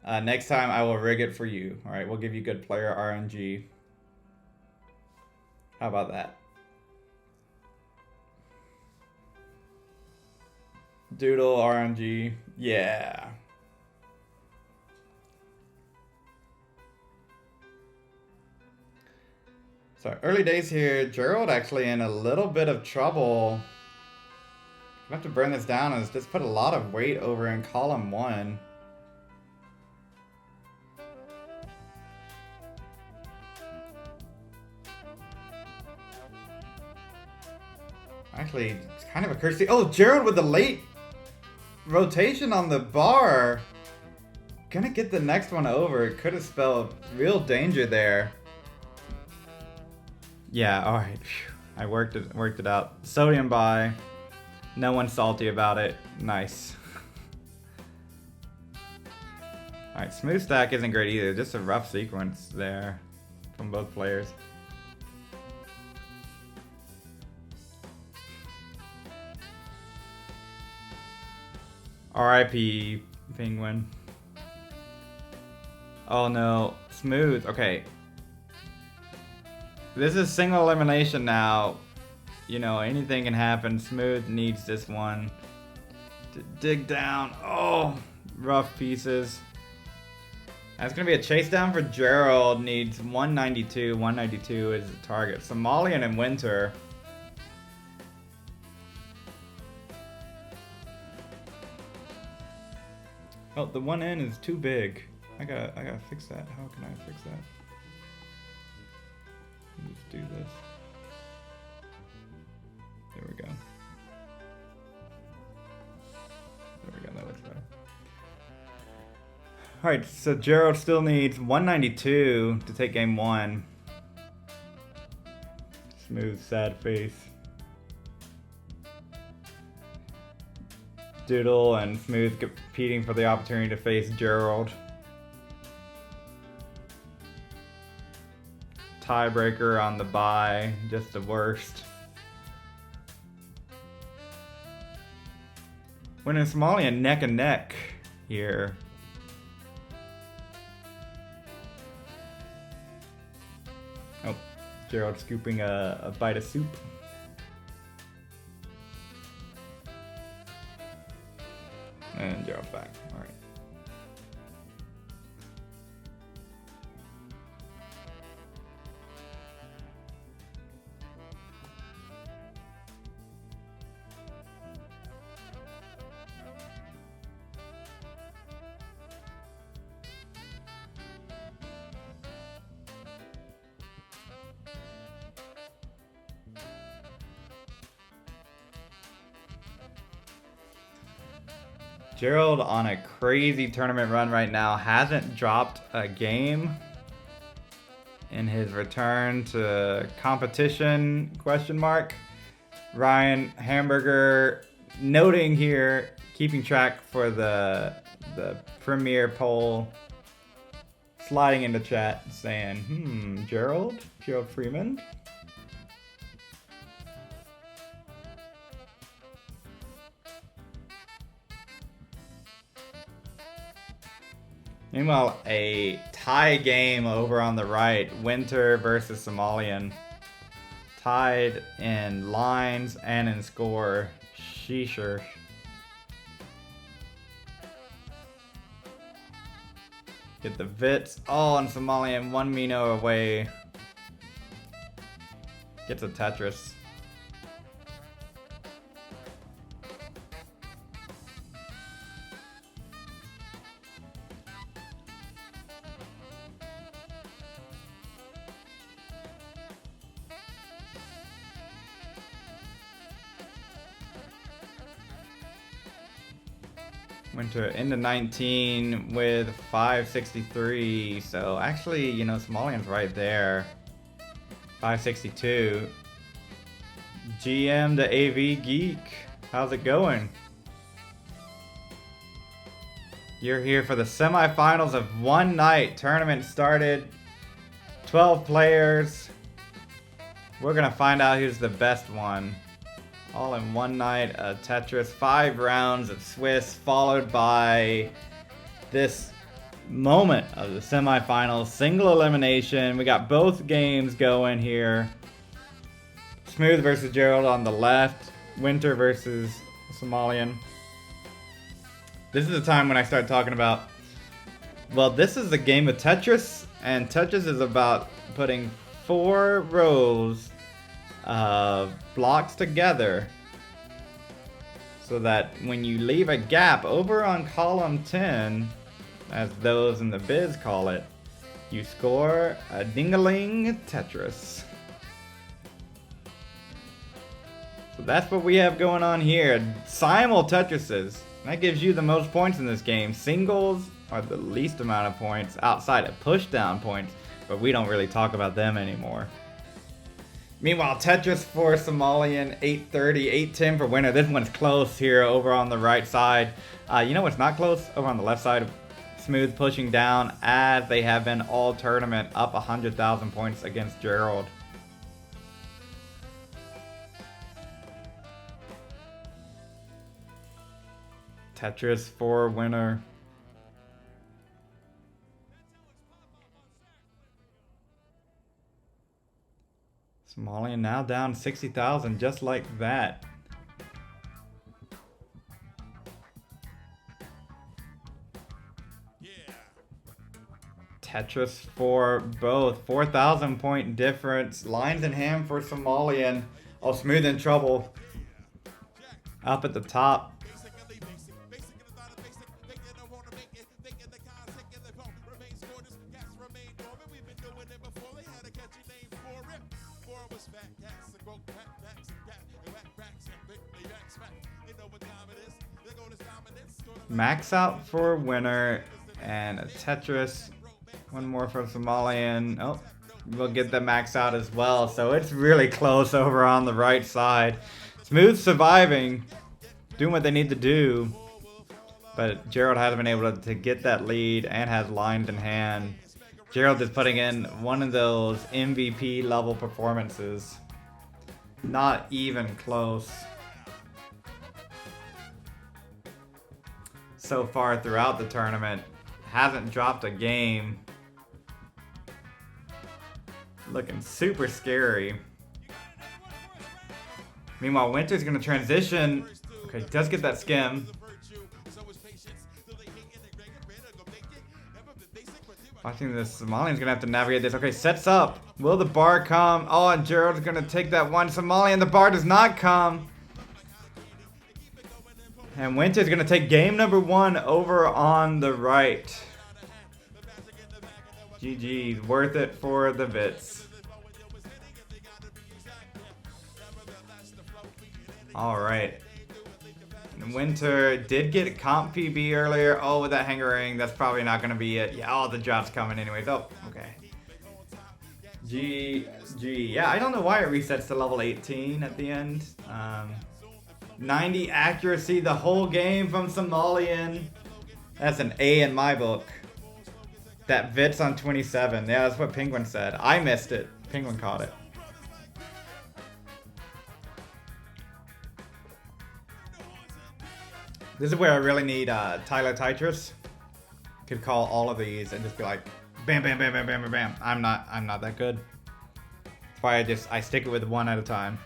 Next time I will rig it for you. All right, we'll give you good player RNG. How about that? Doodle RNG. Yeah. So early days here, Gerald actually in a little bit of trouble. I have to burn this down and just put a lot of weight over in column 1. Actually, it's kind of a curse. Oh, Gerald with the late rotation on the bar. Gonna get the next one over. It could have spelled real danger there. Yeah, alright. I worked it out. Sodium by. No one's salty about it. Nice. Alright, smooth stack isn't great either. Just a rough sequence there from both players. RIP Penguin. Oh no. Smooth. Okay. This is single elimination now. You know, anything can happen. Smooth needs this one to dig down. Oh, rough pieces. That's going to be a chase down for Gerald. Needs 192. 192 is the target. Somalian and Winter. Oh, the one end is too big. I gotta fix that. How can I fix that? Let's do this. There we go. There we go, that looks better. Alright, so Gerald still needs 192 to take game 1. Smooth, sad face. Doodle and Smooth competing for the opportunity to face Gerald. Tiebreaker on the bye, just the worst. Winning Somalia neck and neck here. Oh, Gerald scooping a bite of soup. And Gerald's back. All right. Gerald on a crazy tournament run right now. Hasn't dropped a game in his return to competition, question mark. Ryan Hamburger noting here, keeping track for the premier poll, sliding into chat saying, Gerald Freeman. Meanwhile, a tie game over on the right, Winter versus Somalian. Tied in lines and in score. Sheesher. Get the Vits. Oh, and Somalian 1 Mino away. Gets a Tetris. Winter into 19 with 563. So actually, you know, Somalian's right there. 562. GM to AV Geek. How's it going? You're here for the semifinals of one night. Tournament started. 12 players. We're gonna find out who's the best one. All in one night of Tetris, 5 rounds of Swiss, followed by this moment of the semifinals, single elimination. We got both games going here. Smooth versus Gerald on the left, Winter versus Somalian. This is the time when I start talking about, well, this is a game of Tetris, and Tetris is about putting 4 rows blocks together so that when you leave a gap over on column 10, as those in the biz call it, you score a ding-a-ling Tetris. So that's what we have going on here. Simul Tetrises. That gives you the most points in this game. Singles are the least amount of points outside of pushdown points, but we don't really talk about them anymore. Meanwhile, Tetris for Somalian, 830, 810 for Winter. This one's close here over on the right side. You know what's not close? Over on the left side, Smooth pushing down as they have been all tournament, up 100,000 points against Gerald. Tetris for Winter. Somalian now down 60,000 just like that. Tetris for both. 4,000 point difference. Lines in hand for Somalian. Oh, Smooth in trouble. Up at the top. Max out for Winner and a Tetris. One more for Somalian. Oh, we'll get the max out as well. So it's really close over on the right side. Smooth surviving, doing what they need to do. But Gerald hasn't been able to get that lead and has lines in hand. Gerald is putting in one of those MVP level performances. Not even close. So far throughout the tournament, hasn't dropped a game. Looking super scary. Meanwhile, Winter's gonna transition. Okay, does get that skim. Watching this, Somalian's gonna have to navigate this. Okay, sets up. Will the bar come? Oh, and Gerald's gonna take that one. Somalian, the bar does not come. And Winter's gonna take game number 1 over on the right. GG's, worth it for the Vits. Alright. Winter did get comp PB earlier. Oh, with that hanger ring, that's probably not going to be it. Yeah, oh, the drop's coming anyways. Oh, okay. G. Yeah, I don't know why it resets to level 18 at the end. 90 accuracy the whole game from Somalian. That's an A in my book. That Vit's on 27. Yeah, that's what Penguin said. I missed it. Penguin caught it. This is where I really need Tyler Tetris. Could call all of these and just be like, bam, bam, bam, bam, bam, bam, bam. I'm not that good. That's why I stick it with one at a time.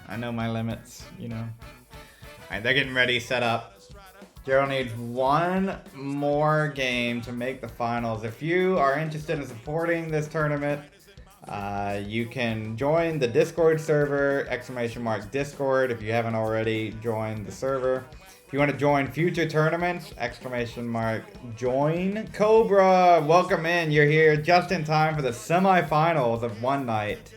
I know my limits, you know. Alright, they're getting ready, set up. Gerald needs one more game to make the finals. If you are interested in supporting this tournament, you can join the Discord server, !Discord, if you haven't already joined the server. If you want to join future tournaments, !Join. Cobra, welcome in. You're here just in time for the semifinals of one night.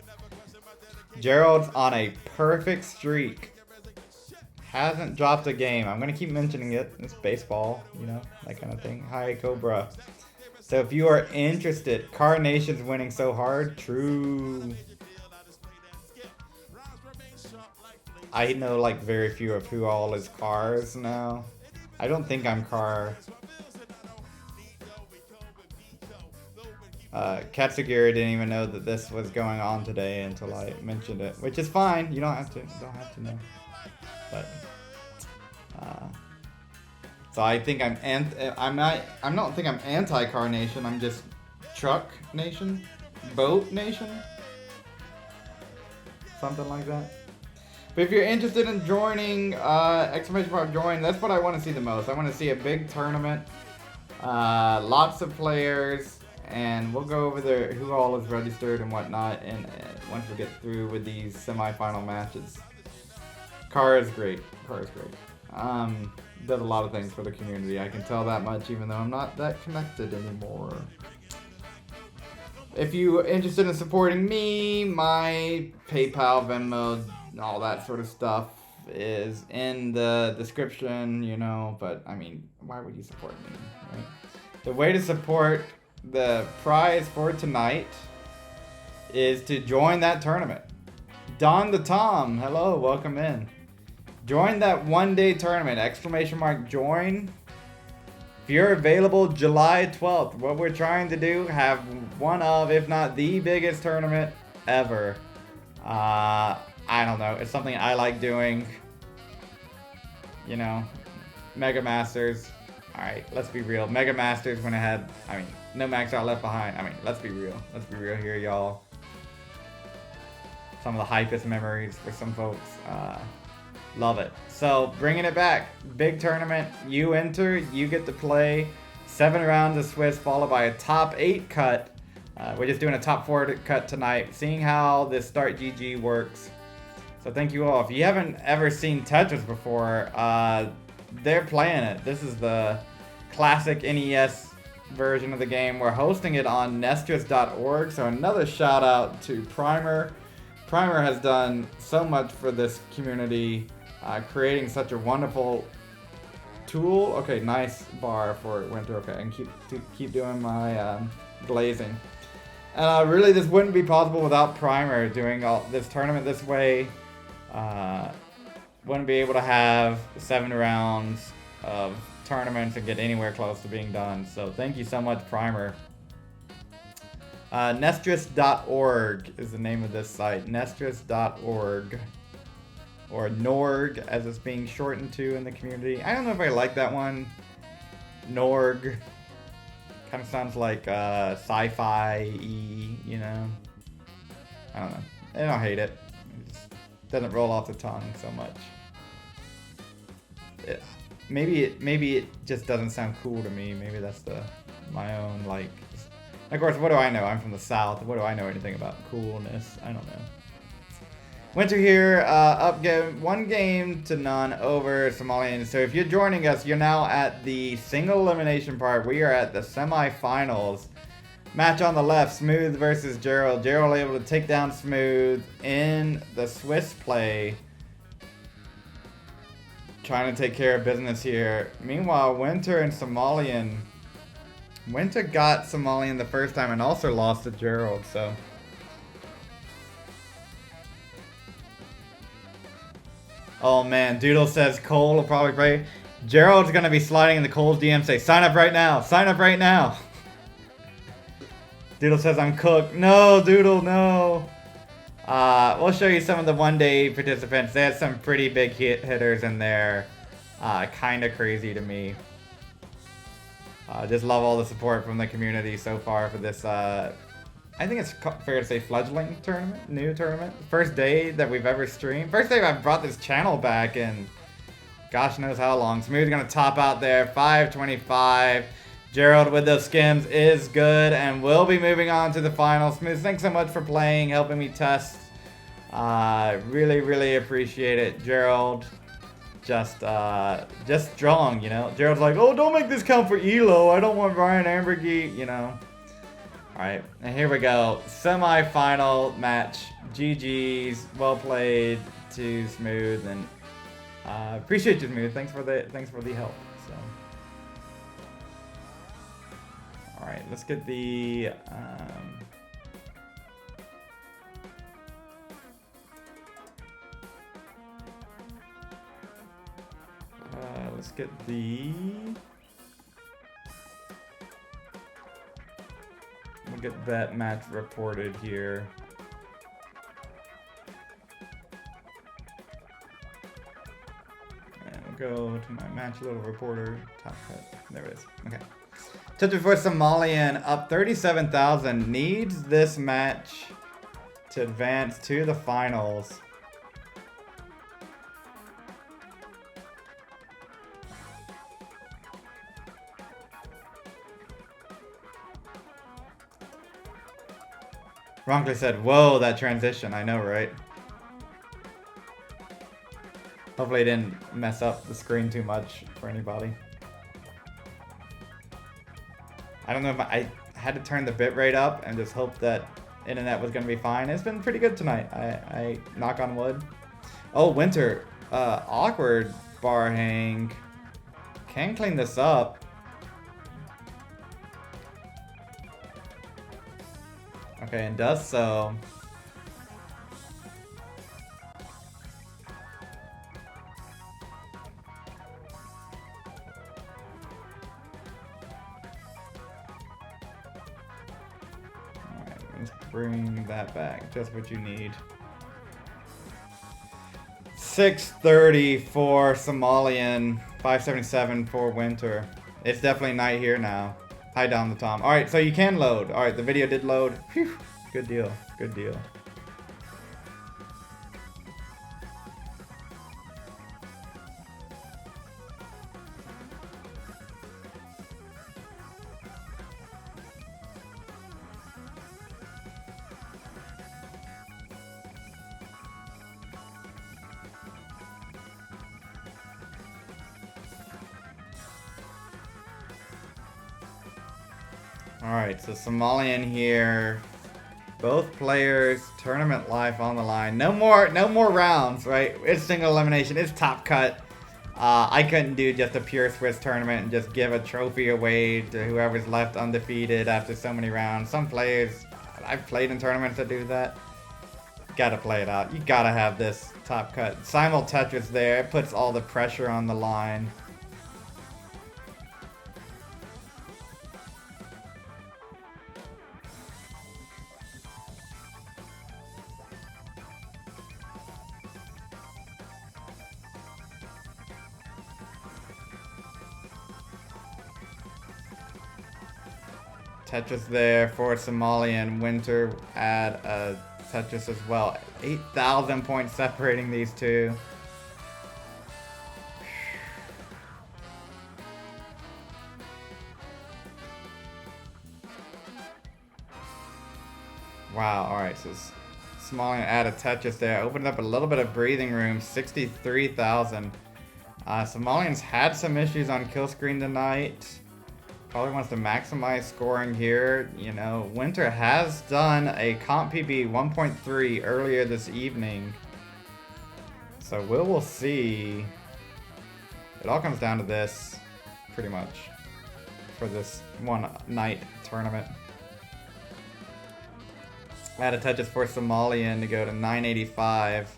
Gerald's on a perfect streak. Hasn't dropped a game. I'm going to keep mentioning it. It's baseball, you know, that kind of thing. Hi, Cobra. So if you are interested, Carnation's winning so hard. True. I know like very few of who all is Cars now. I don't think I'm Car. Katsugiri didn't even know that this was going on today until I mentioned it, which is fine. You don't have to know. But so I think I'm anti-Car Nation. I'm just Truck Nation, Boat Nation, something like that. But if you're interested in joining, !Join, that's what I want to see the most. I want to see a big tournament, lots of players, and we'll go over who all is registered and whatnot. And once we get through with these semifinal matches, Car is great. Does a lot of things for the community. I can tell that much, even though I'm not that connected anymore. If you're interested in supporting me, my PayPal, Venmo, all that sort of stuff is in the description, you know, but I mean, why would you support me, right? The way to support the prize for tonight is to join that tournament. Don the Tom, hello, welcome in. Join that one-day tournament, !Join. If you're available July 12th, what we're trying to do, have one of, if not the biggest tournament ever. I don't know, it's something I like doing. You know, Mega Masters. Alright, let's be real. Mega Masters when it had, no Max Out Left Behind. Let's be real. Let's be real here, y'all. Some of the hypest memories for some folks. Love it. So, bringing it back. Big tournament. You enter, you get to play 7 rounds of Swiss, followed by a top 8 cut. We're just doing a top 4 cut tonight, seeing how this Start GG works. So thank you all. If you haven't ever seen Tetris before, they're playing it. This is the classic NES version of the game. We're hosting it on Nestris.org, so another shout out to Primer. Primer has done so much for this community, creating such a wonderful tool. Okay, nice bar for Winter. Okay, and keep doing my glazing. And really, this wouldn't be possible without Primer doing all this tournament this way. Wouldn't be able to have 7 rounds of tournaments and get anywhere close to being done. So thank you so much, Primer. Nestris.org is the name of this site. Nestris.org. Or Norg, as it's being shortened to in the community. I don't know if I like that one. Norg. Kind of sounds like sci-fi-y, you know? I don't know. I don't hate it. It just doesn't roll off the tongue so much. Maybe it just doesn't sound cool to me. Maybe that's my own, like... Of course, what do I know? I'm from the South. What do I know anything about coolness? I don't know. Winter here, up game, 1 game to none over Somalian. So if you're joining us, you're now at the single elimination part. We are at the semifinals. Match on the left, Smooth versus Gerald. Gerald able to take down Smooth in the Swiss play. trying to take care of business here. Meanwhile, Winter and Somalian. Winter got Somalian the first time and also lost to Gerald, so. Oh man, Doodle says Cole will probably play. Gerald's gonna be sliding in the Cole's DM, say, sign up right now, sign up right now. Doodle says I'm cooked. No, Doodle, no. We'll show you some of the one-day participants. They had some pretty big hitters in there. Kind of crazy to me. Just love all the support from the community so far for this, I think it's fair to say fledgling tournament, new tournament. First day that we've ever streamed. First day I've brought this channel back in gosh knows how long. Smooth's gonna top out there, 525. Gerald with those skims is good, and we'll be moving on to the final. Smooth, thanks so much for playing, helping me test. Really, really appreciate it, Gerald. Just strong, you know. Gerald's like, oh, don't make this count for Elo. I don't want Ryan Ambergy, you know. All right, and here we go. Semi-final match. GG's. Well played to Smooth, and appreciate you, Smooth. Thanks for the help. So. All right, let's get the. Let's get the. We'll get that match reported here. And we'll go to my match little reporter. Top cut. There it is. Okay. Tetris for Somalian up 37,000. Needs this match to advance to the finals. Ronkley said, whoa, that transition. I know, right? Hopefully it didn't mess up the screen too much for anybody. I don't know if I had to turn the bitrate up and just hope that internet was going to be fine. It's been pretty good tonight. I knock on wood. Oh, Winter. Awkward bar hang. Can clean this up. Okay, and does so. Alright, let's bring that back. Just what you need. 630 for Somalian, 577 for Winter. It's definitely night here now. Hi, down the Tom. Alright, so you can load. Alright, the video did load. Whew. Good deal. Good deal. Alright, so Somalian here. Both players, tournament life on the line. No more rounds, right? It's single elimination. It's top cut. I couldn't do just a pure Swiss tournament and just give a trophy away to whoever's left undefeated after so many rounds. Some players, I've played in tournaments that do that. Gotta play it out. You gotta have this top cut. Simul Tetris there. It puts all the pressure on the line. Tetris there for Somalian. Winter add a Tetris as well. 8,000 points separating these two. Wow, alright, so Somalian add a Tetris there. Opened up a little bit of breathing room. 63,000. Somalian's had some issues on kill screen tonight. Probably wants to maximize scoring here. You know, Winter has done a comp PB 1.3 earlier this evening. So we'll see It all comes down to this, pretty much, for this one night tournament. Add a Tetris for Somalian to go to 985.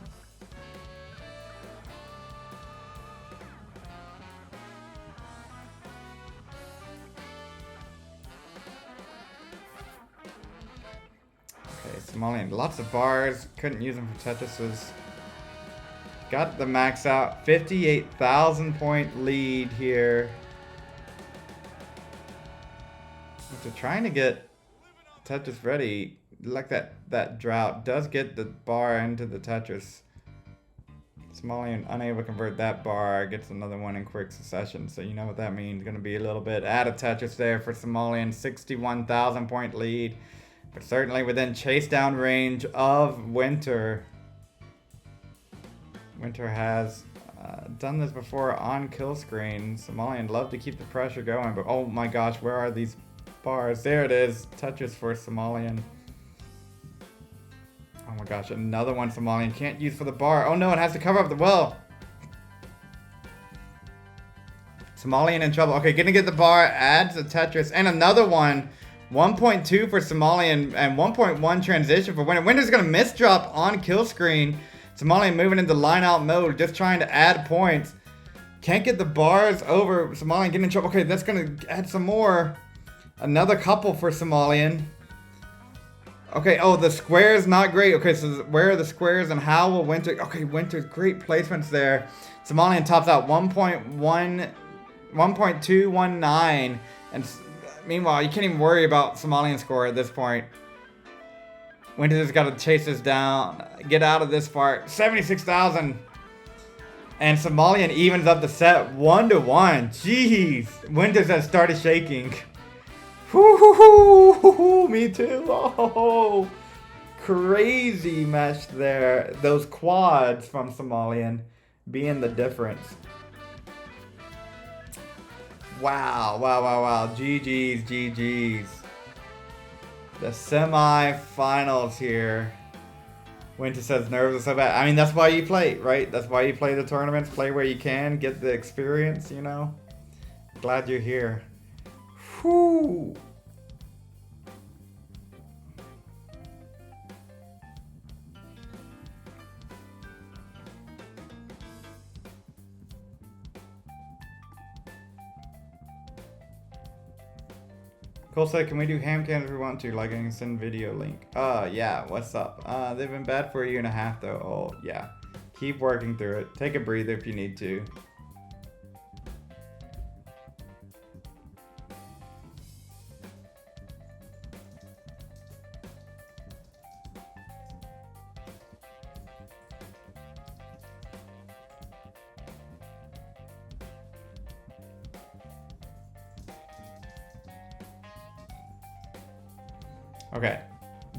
Okay, Somalian, lots of bars. Couldn't use them for Tetris's. Got the max out. 58,000 point lead here. After trying to get Tetris ready, like that drought does get the bar into the Tetris. Somalian unable to convert that bar, gets another one in quick succession. So you know what that means. Going to be a little bit out of Tetris there for Somalian. 61,000 point lead. But certainly within chase down range of Winter. Winter has done this before on kill screen. Somalian love to keep the pressure going. But oh my gosh, where are these bars? There it is. Tetris for Somalian. Oh my gosh, another one Somalian can't use for the bar. Oh no, it has to cover up the well. Somalian in trouble. Okay, gonna get the bar, adds a Tetris, and another one. 1.2 for Somalian and 1.1 transition for Winter. Winter's gonna miss drop on kill screen. Somalian moving into line out mode, just trying to add points. Can't get the bars over. Somalian getting in trouble. Okay, that's gonna add some more. Another couple for Somalian. Okay, oh, the square's not great. Okay, so where are the squares and how will Winter... Okay, Winter's great placements there. Somalian tops out 1.219. And meanwhile, you can't even worry about Somalian score at this point. Winter just got to chase this down. Get out of this part. 76,000. And Somalian evens up the set 1-1. Jeez. Winters has started shaking. Woo-hoo-hoo, me too. Oh, crazy mesh there. Those quads from Somalian being the difference. Wow, wow, wow, wow. GG's, GG's. The semi-finals here. Winter says nerves are so bad. I mean, that's why you play, right? That's why you play the tournaments. Play where you can. Get the experience, you know? Glad you're here. Whew. Cole said, can we do ham cans if we want to? Like, I can send video link. Yeah, what's up? They've been bad for 1.5 years though. Oh, yeah. Keep working through it. Take a breather if you need to. Okay,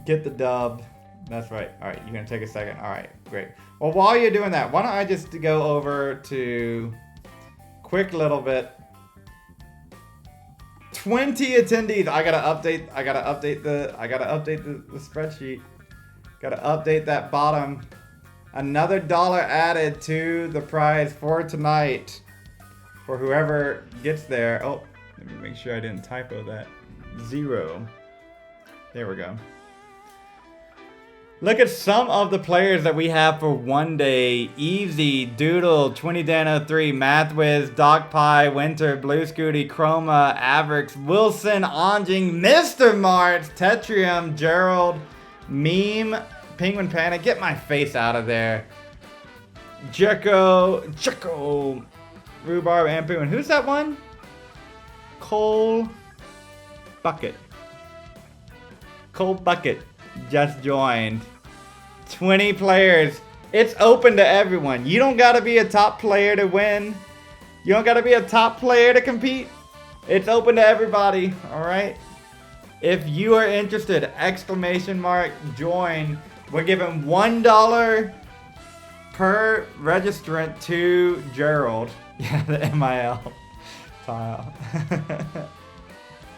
get the dub. That's right. All right, you're gonna take a second. All right, great. Well, while you're doing that, why don't I just go over to quick little bit. 20 attendees. I gotta update the spreadsheet. Gotta update that bottom. Another $1 added to the prize for tonight for whoever gets there. Oh, let me make sure I didn't typo that. 0. There we go. Look at some of the players that we have for one day. Easy, Doodle, 20Dan03, Mathwiz, DocPie, Winter, Blue Scooty, Chroma, Avrix, Wilson, Anjing, Mr. March, Tetrium, Gerald, Meme, Penguin Panic. Get my face out of there. Jericho, Rhubarb, Ampu, and who's that one? Cole Bucket. Cole Bucket just joined. 20 players. It's open to everyone. You don't gotta be a top player to win. You don't gotta be a top player to compete. It's open to everybody, alright? If you are interested, exclamation mark, join. We're giving $1 per registrant to Gerald. Yeah, the MIL tile.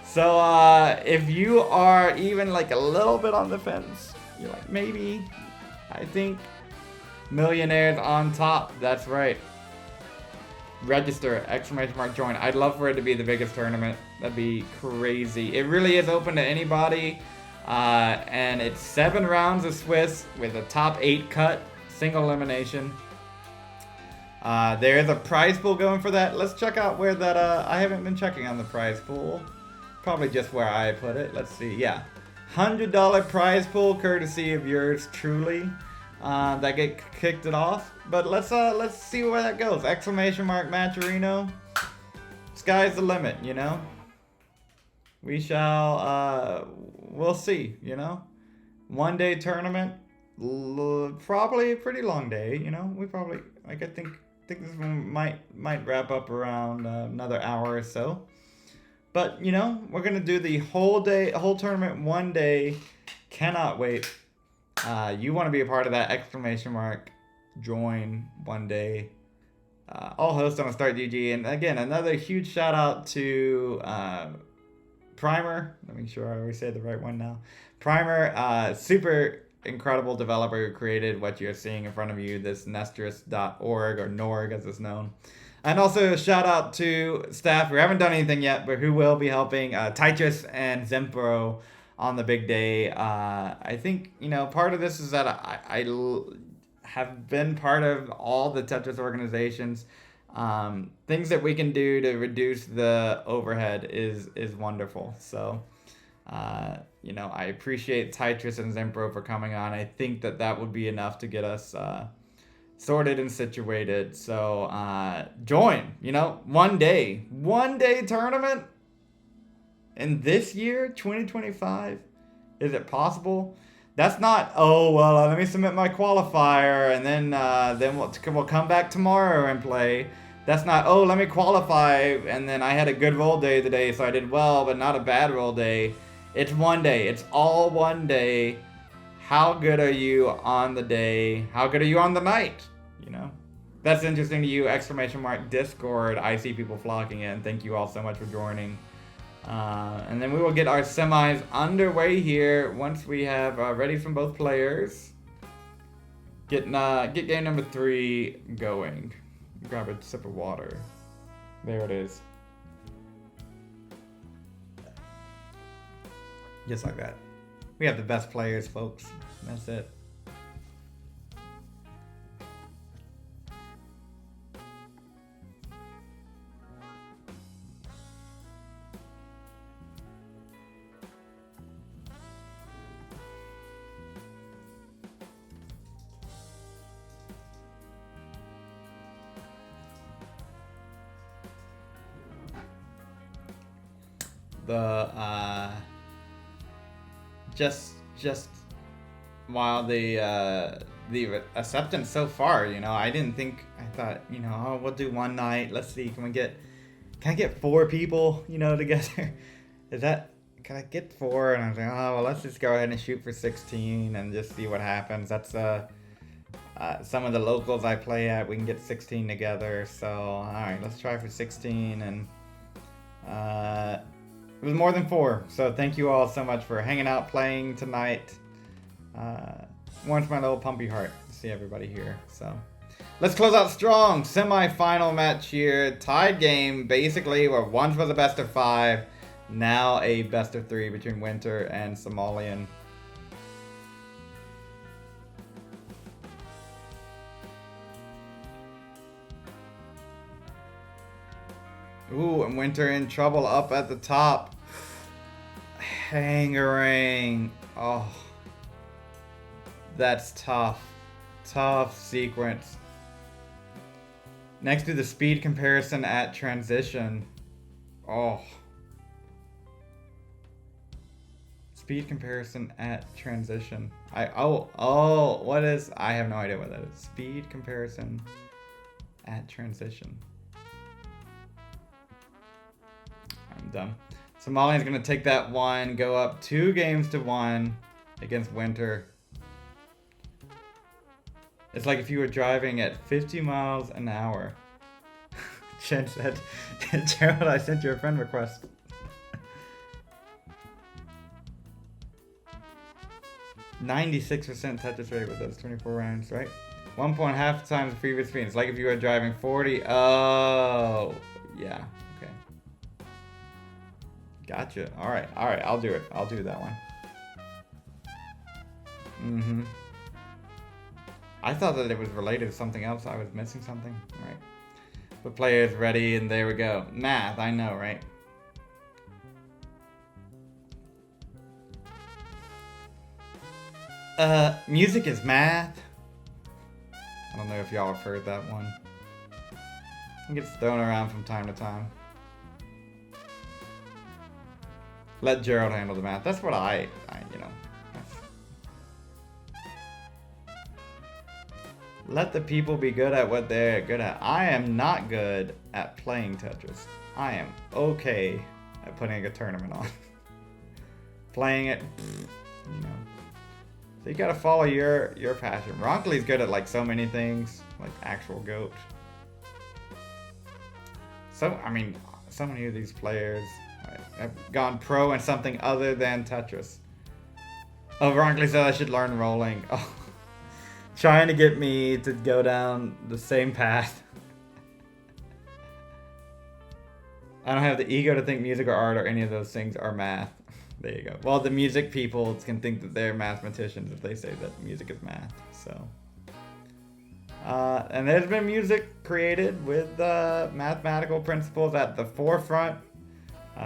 So, if you are even like a little bit on the fence, you're like, maybe, I think, millionaires on top, that's right. register, !join. I'd love for it to be the biggest tournament. That'd be crazy. It really is open to anybody. And it's 7 rounds of Swiss with a top 8 cut, single elimination. There's a prize pool going for that. Let's check out where that, I haven't been checking on the prize pool. Probably just where I put it. Let's see, yeah. $100 prize pool, courtesy of yours truly. That get kicked it off. But let's see where that goes. ! Matcherino. Sky's the limit, you know? We shall, we'll see, you know? 1 day tournament. Probably a pretty long day, you know? We probably, like, I think this one might wrap up around another hour or so. But, you know, we're going to do the whole tournament 1 day. Cannot wait. You want to be a part of that ! Join 1 day. I'll host on a Start GG. And again, another huge shout out to Primer. Let me make sure I always say the right one now. Primer, super incredible developer who created what you're seeing in front of you, this Nestris.org, or Norg as it's known. And also a shout out to staff who haven't done anything yet, but who will be helping, Tetris and Zempro on the big day. I think, you know, part of this is that I have been part of all the Tetris organizations. Things that we can do to reduce the overhead is wonderful. So, you know, I appreciate Tetris and Zempro for coming on. I think that would be enough to get us sorted and situated. So, join, you know, 1 day tournament in this year, 2025. Is it possible? That's not, oh, well, let me submit my qualifier and then we'll come back tomorrow and play. That's not, oh, let me qualify and then I had a good roll day today, so I did well, but not a bad roll day. It's 1 day. It's all 1 day. How good are you on the day? How good are you on the night? You know? That's interesting to you, Discord. I see people flocking in. Thank you all so much for joining. And then we will get our semis underway here once we have ready from both players. Get game number 3 going. Grab a sip of water. There it is. Just like that. We have the best players, folks. That's it. Just while the acceptance so far, you know, I thought, you know, oh, we'll do 1 night. Let's see, can I get 4 people, you know, together? Can I get 4? And I was like, oh, well, let's just go ahead and shoot for 16 and just see what happens. That's some of the locals I play at, we can get 16 together. So, all right, let's try for 16. And it was more than 4. So thank you all so much for hanging out, playing tonight. Warms my little pumpy heart to see everybody here. So let's close out strong. Semi-final match here. Tied game, basically, where once was a best of 5. Now a best of 3 between Winter and Somalian. Ooh, and Winter in trouble up at the top. Hangering. Oh. That's tough. Tough sequence. Next to the speed comparison at transition. Oh. Speed comparison at transition. What is, I have no idea what that is. Speed comparison at transition. I'm dumb. Somalian's gonna take that one, go up 2 games to 1 against Winter. It's like if you were driving at 50 miles an hour. Jen said, Gerald, I sent you a friend request. (96% Tetris rate with those 24 rounds, right? 1.5 times the previous speed. It's like if you were driving 40. Oh, yeah. Okay. Gotcha. All right. I'll do it. I'll do that one. Mm-hmm. I thought that it was related to something else. I was missing something. All right. The player is ready, and there we go. Math. I know, right? Music is math. I don't know if y'all have heard that one. It gets thrown around from time to time. Let Gerald handle the math. That's what I you know. Let the people be good at what they're good at. I am not good at playing Tetris. I am okay at putting a tournament on. Playing it, you know. So you gotta follow your passion. Ronkley's good at like so many things, like actual GOAT. So many of these players have gone pro in something other than Tetris. Oh, Ronkley said I should learn rolling. Oh, trying to get me to go down the same path. I don't have the ego to think music or art or any of those things are math. There you go. Well, the music people can think that they're mathematicians if they say that music is math. So, and there's been music created with mathematical principles at the forefront,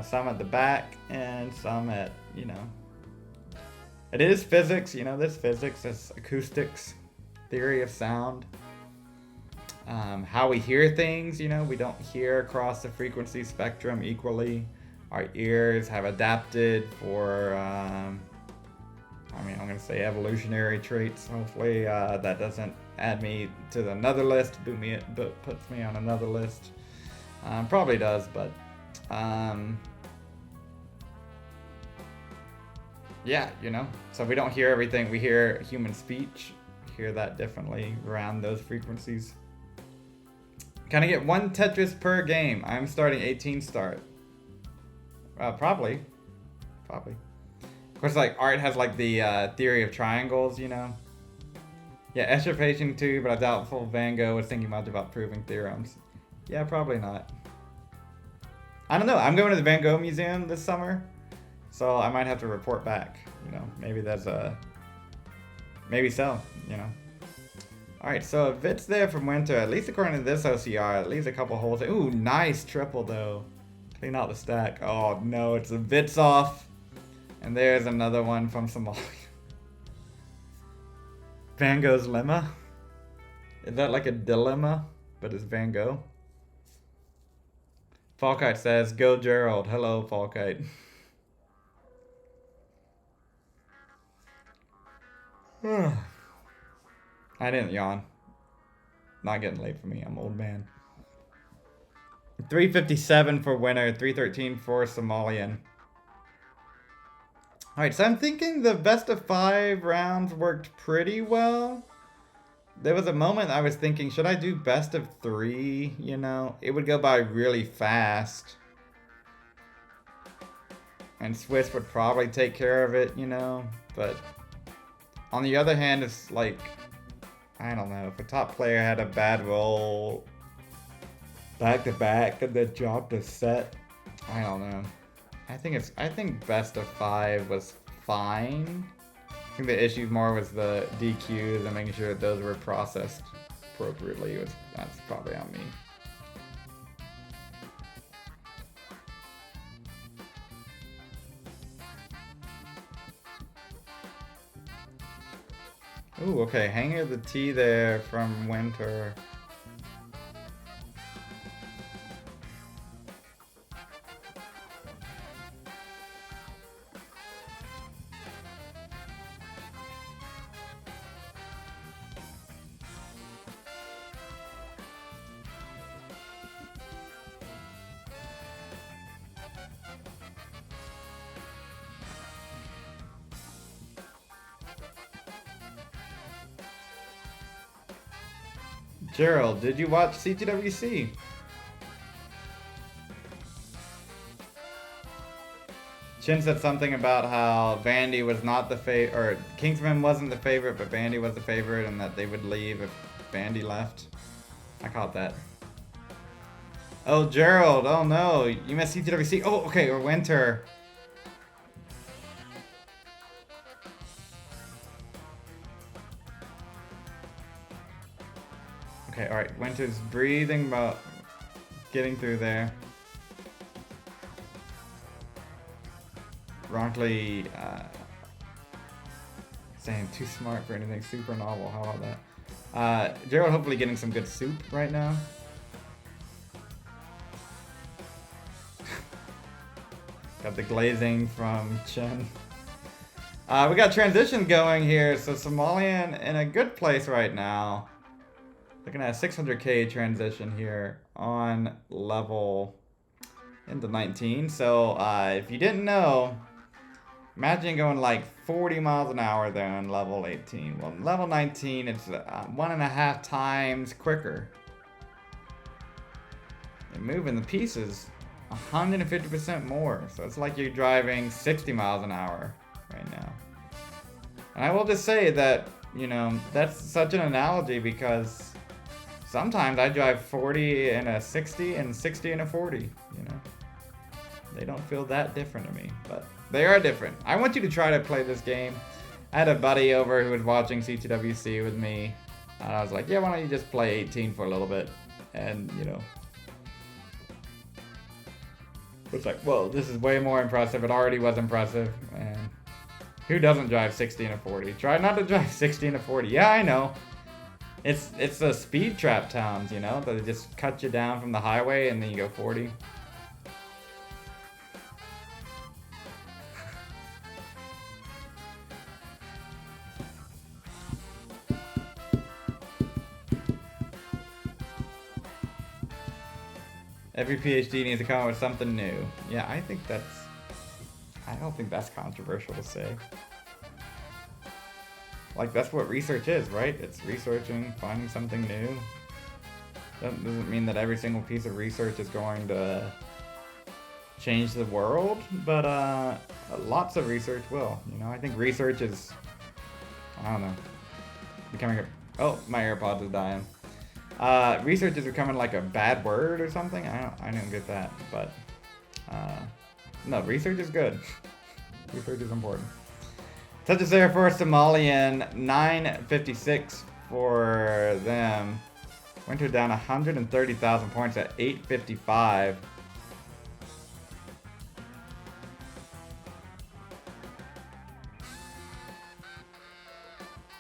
some at the back, and some at, you know. It is physics, you know, there's physics, there's acoustics, theory of sound. How we hear things, you know, we don't hear across the frequency spectrum equally. Our ears have adapted for, I'm going to say evolutionary traits. Hopefully that doesn't add me to another list, but puts me on another list. Probably does, but yeah, you know. So we don't hear everything. We hear human speech. Hear that differently around those frequencies. Can I get one Tetris per game? I'm starting 18 start. Probably. Of course, like, art has, like, the theory of triangles, you know? Yeah, extirpation too, but I doubtful Van Gogh was thinking much about proving theorems. Yeah, probably not. I don't know. I'm going to the Van Gogh Museum this summer, so I might have to report back. You know, maybe that's maybe so, you know. Alright, so if it's there from winter, at least according to this OCR, it leaves a couple holes. Ooh, nice triple, though. Clean out the stack. Oh no, it's a bits off. And there's another one from Somalia. Van Gogh's lemma? Is that like a dilemma? But it's Van Gogh? Falkite says, go Gerald. Hello, Falkite. I didn't yawn. Not getting late for me. I'm an old man. 357 for winner, 313 for Somalian. Alright, so I'm thinking the best of 5 rounds worked pretty well. There was a moment I was thinking, should I do best of 3? You know, it would go by really fast. And Swiss would probably take care of it, you know. But on the other hand, it's like, I don't know, if a top player had a bad roll back to back and then dropped a set, I don't know. I think best of 5 was fine. I think the issue more was the DQs and making sure that those were processed appropriately. That's probably on me. Ooh, okay, Hanger the T there from Winter. Gerald, did you watch CTWC? Chin said something about how Vandy was not the favorite, or Kingsman wasn't the favorite, but Vandy was the favorite, and that they would leave if Bandy left. I caught that. Oh, Gerald. Oh, no. You missed CTWC. Oh, okay. Or Winter. Okay, alright. Winter's breathing, but getting through there. Ronkley, saying too smart for anything super novel. How about that? Gerald hopefully getting some good soup right now. Got the glazing from Chen. We got transition going here, so Somalian in a good place right now. Looking at a 600k transition here on level into 19. So if you didn't know, imagine going like 40 miles an hour there on level 18. Well, level 19, it's 1.5 times quicker. And moving the pieces 150% more. So it's like you're driving 60 miles an hour right now. And I will just say that, you know, that's such an analogy because sometimes I drive 40 in a 60 and 60 in a 40, you know. They don't feel that different to me, but they are different. I want you to try to play this game. I had a buddy over who was watching CTWC with me, and I was like, yeah, why don't you just play 18 for a little bit? And, you know, it's like, whoa, this is way more impressive. It already was impressive, and who doesn't drive 60 in a 40? Try not to drive 60 in a 40. Yeah, I know. It's the speed trap towns, you know, that they just cut you down from the highway and then you go 40. Every PhD needs to come up with something new. Yeah, I don't think that's controversial to say. Like, that's what research is, right? It's researching, finding something new. That doesn't mean that every single piece of research is going to change the world, but lots of research will. You know, I think research is, I don't know, becoming a... Oh, my AirPods is dying. Research is becoming like a bad word or something. I don't get that, but no, research is good. Research is important. Touches there for Somalian, 956 for them. Winter down 130,000 points at 855.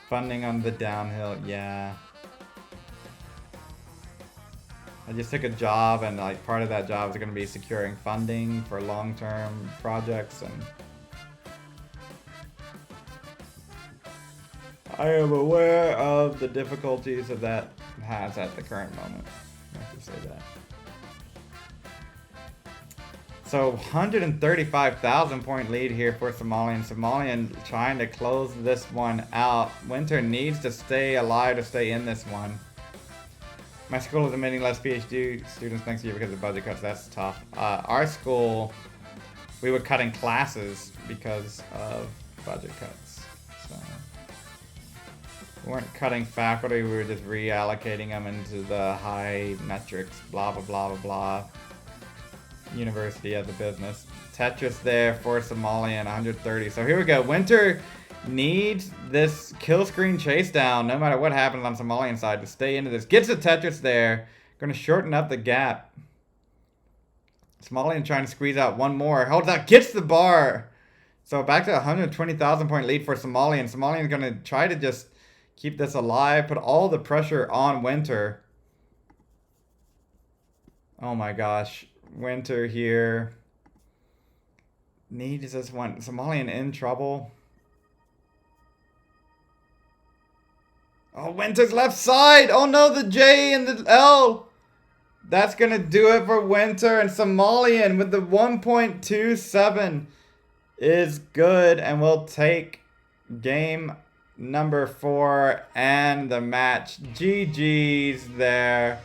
Funding on the downhill, yeah. I just took a job, and like part of that job is going to be securing funding for long-term projects, and I am aware of the difficulties that that has at the current moment. I have to say that. So 135,000 point lead here for Somalian. Somalian trying to close this one out. Winter needs to stay alive to stay in this one. My school is admitting less PhD students next year because of budget cuts. That's tough. Our school, we were cutting classes because of budget cuts. So we weren't cutting faculty, we were just reallocating them into the high metrics, blah, blah, blah, blah, blah. University as a business. Tetris there for Somalian, 130. So here we go. Winter needs this kill screen chase down, no matter what happens on Somalian side, to stay into this. Gets the Tetris there. Gonna shorten up the gap. Somalian trying to squeeze out one more. Holds out, gets the bar. So back to 120,000 point lead for Somalian. Somalian's gonna try to just keep this alive, put all the pressure on Winter. Oh my gosh. Winter here. Needs this one. Somalian in trouble. Oh, Winter's left side. Oh no, the J and the L. That's going to do it for Winter. And Somalian with the 1.27 is good. And we'll take game number 4 and the match. GG's there.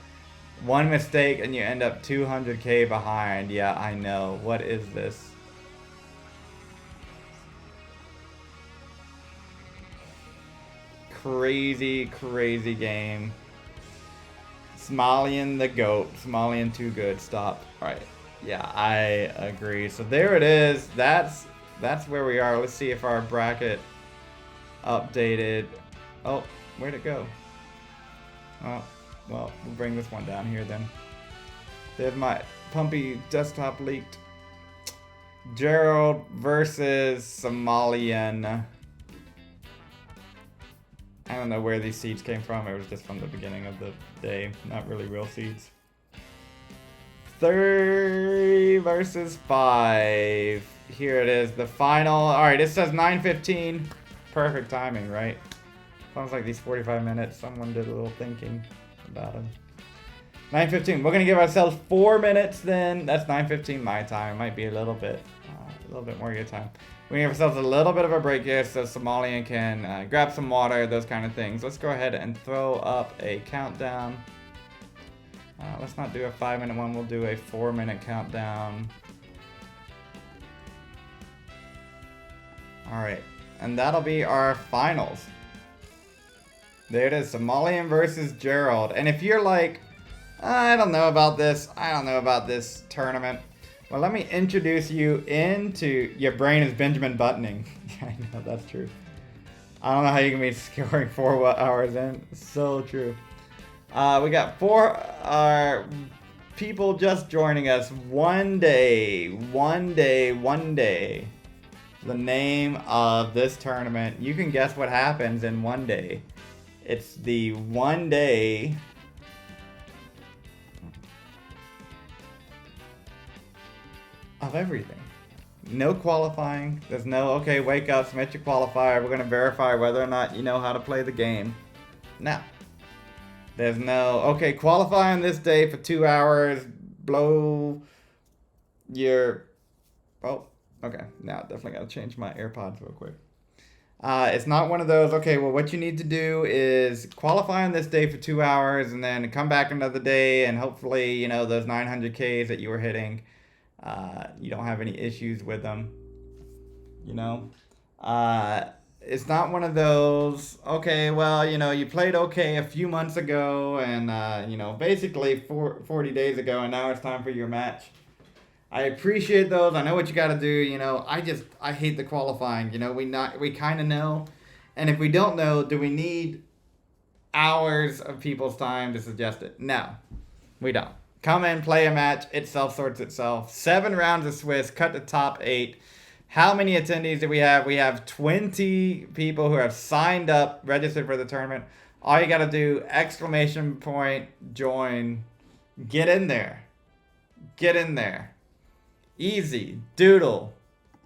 One mistake and you end up 200k behind. Yeah, I know. What is this? Crazy, crazy game. Somalian the GOAT. Somalian too good. Stop. Alright. Yeah, I agree. So there it is. That's where we are. Let's see if our bracket updated. Oh, where'd it go? Oh, well, we'll bring this one down here then. There's my Pumpy desktop leaked. Gerald versus Somalian. I don't know where these seeds came from. It was just from the beginning of the day. Not really real seeds. 3 versus 5. Here it is, the final. Alright, it says 9:15. Perfect timing, right? Sounds like these 45 minutes, someone did a little thinking about them. 9:15. We're going to give ourselves 4 minutes then. That's 9:15 my time. Might be a little bit more your time. We give ourselves a little bit of a break here so Somalian can grab some water, those kind of things. Let's go ahead and throw up a countdown. Let's not do a 5-minute one. We'll do a 4-minute countdown. Alright. And that'll be our finals. There it is. Somalian versus Gerald. And if you're like, I don't know about this. I don't know about this tournament. Well, let me introduce you into... Your brain is Benjamin Buttoning. Yeah, I know, that's true. I don't know how you can be scoring 4 hours in. So true. We got 4 people just joining us. One day. The name of this tournament. You can guess what happens in one day. It's the one day... of everything. No qualifying. There's no, okay, wake up, submit your qualifier. We're going to verify whether or not you know how to play the game. No. There's no, okay, qualify on this day for 2 hours. Blow your... Oh, okay. Now, definitely got to change my AirPods real quick. It's not one of those, okay, well, what you need to do is qualify on this day for 2 hours and then come back another day and hopefully, you know, those 900Ks that you were hitting, you don't have any issues with them, you know. It's not one of those, okay, well, you know, you played okay a few months ago and, you know, basically 40 days ago and now it's time for your match. I appreciate those. I know what you got to do, you know. I hate the qualifying, you know. We kind of know. And if we don't know, do we need hours of people's time to suggest it? No, we don't. Come in, play a match. It self-sorts itself. 7 rounds of Swiss. Cut the top 8. How many attendees do we have? We have 20 people who have signed up, registered for the tournament. All you got to do, exclamation point, join. Get in there. Get in there. Easy. Doodle.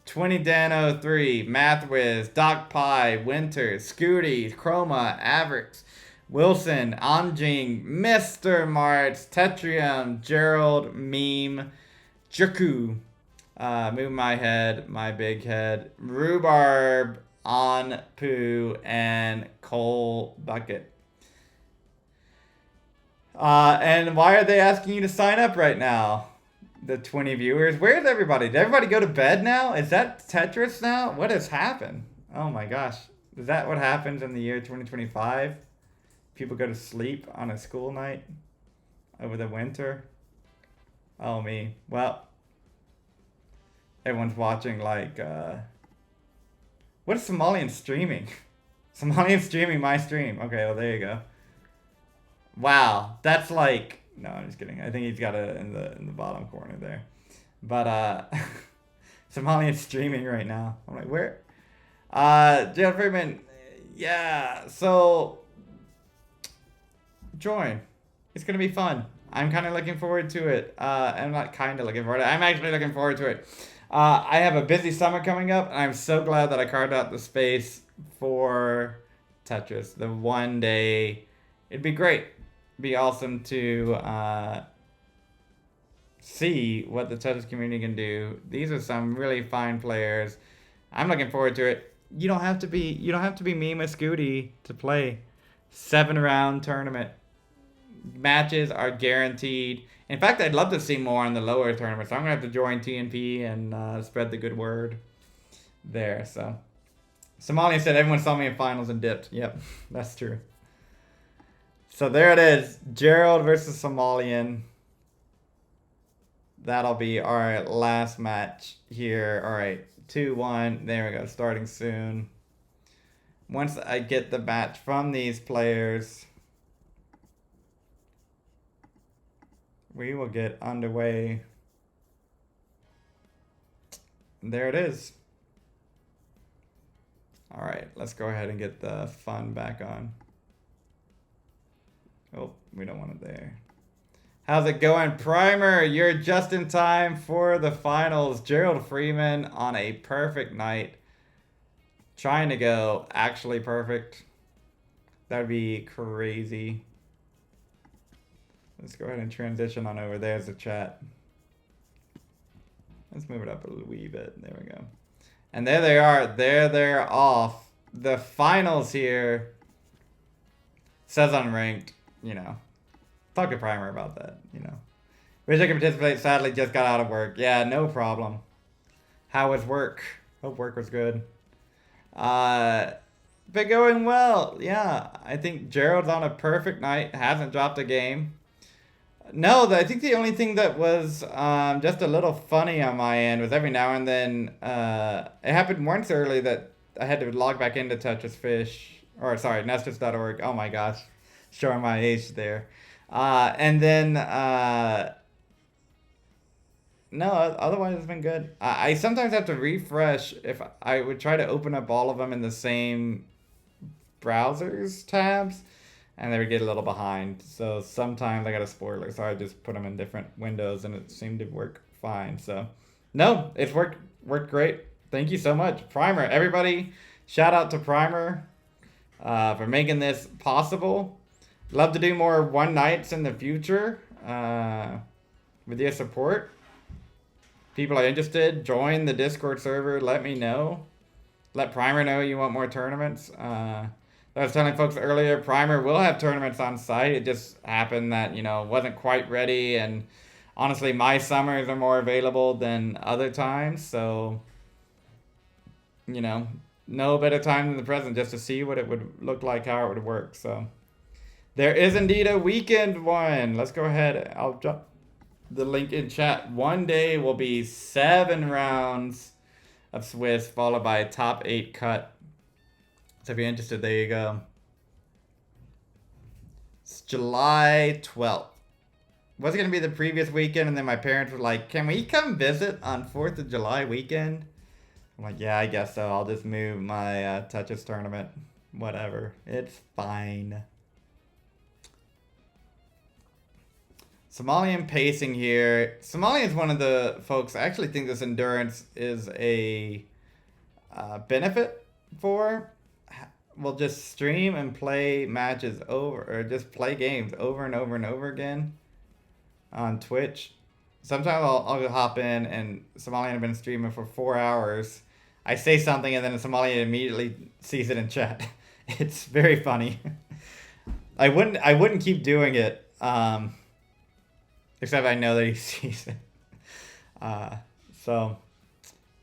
20Dan03. MathWiz. Doc Pie. Winter. Scooty. Chroma. Avrix. Wilson. Anjing. Mr. Marts. Tetrium. Gerald. Meme. Juku. Move my head. My big head. Rhubarb. On Poo. And Cole Bucket. And why are they asking you to sign up right now? The 20 viewers. Where's everybody? Did everybody go to bed now? Is that Tetris now? What has happened? Oh my gosh. Is that what happens in the year 2025? People go to sleep on a school night over the winter? Oh me. Well, everyone's watching like, what is Somalian streaming? Somalian streaming my stream. Okay, well there you go. Wow, that's like... No, I'm just kidding. I think he's got it in the bottom corner there. But Somalian streaming right now. I'm like, where? Jeff Freeman, yeah. So join. It's gonna be fun. I'm kind of looking forward to it. I'm not kind of looking forward to it. I'm actually looking forward to it. I have a busy summer coming up, and I'm so glad that I carved out the space for Tetris. The one day, it'd be great. Be awesome to see what the Tetris community can do. These are some really fine players. I'm looking forward to it. You don't have to be me with Scooty to play. 7-round tournament. Matches are guaranteed. In fact, I'd love to see more on the lower tournaments. So I'm gonna have to join TNP and spread the good word there. So Somalia said everyone saw me in finals and dipped. Yep, that's true. So there it is. Gerald versus Somalian. That'll be our last match here. All right, 2-1. There we go. Starting soon. Once I get the match from these players, we will get underway. There it is. All right, let's go ahead and get the fun back on. Oh, we don't want it there. How's it going, Primer? You're just in time for the finals. Gerald Freeman on a perfect night. Trying to go actually perfect. That'd be crazy. Let's go ahead and transition on over. There's the chat. Let's move it up a wee bit. There we go. And there they are. There they're off. The finals here. Says unranked, you know. Talk to Primer about that, you know. Wish I could participate. Sadly, just got out of work. Yeah, no problem. How was work? Hope work was good. Been going well. Yeah, I think Gerald's on a perfect night. Hasn't dropped a game. No, I think the only thing that was just a little funny on my end was every now and then it happened once early that I had to log back into Tetris Fish, or sorry, Nestus.org. Oh my gosh, showing my age there. And then no, otherwise it's been good. I sometimes have to refresh if I would try to open up all of them in the same browsers tabs, and they would get a little behind. So sometimes I got a spoiler, so I just put them in different windows, and it seemed to work fine. So no, it's worked great. Thank you so much, Primer. Everybody, shout out to Primer for making this possible. Love to do more one nights in the future with your support. People are interested, join the Discord server. Let me know. Let Primer know you want more tournaments. I was telling folks earlier, Primer will have tournaments on site. It just happened that, you know, wasn't quite ready. And honestly, my summers are more available than other times. So, you know, no better time than the present just to see what it would look like, how it would work. So there is indeed a weekend one. Let's go ahead. I'll drop the link in chat. One day will be 7 rounds of Swiss, followed by a top 8 cut. So if you're interested, there you go. It's July 12th. Was going to be the previous weekend, and then my parents were like, can we come visit on 4th of July weekend? I'm like, yeah, I guess so. I'll just move my Tetris tournament. Whatever. It's fine. Somalian pacing here. Somalian is one of the folks I actually think this endurance is a benefit for. We'll just stream and play matches over, or just play games over and over and over again on Twitch. Sometimes I'll hop in, and Somalian have been streaming for 4 hours. I say something, and then Somalian immediately sees it in chat. It's very funny. I wouldn't keep doing it. Except I know that he sees it. So,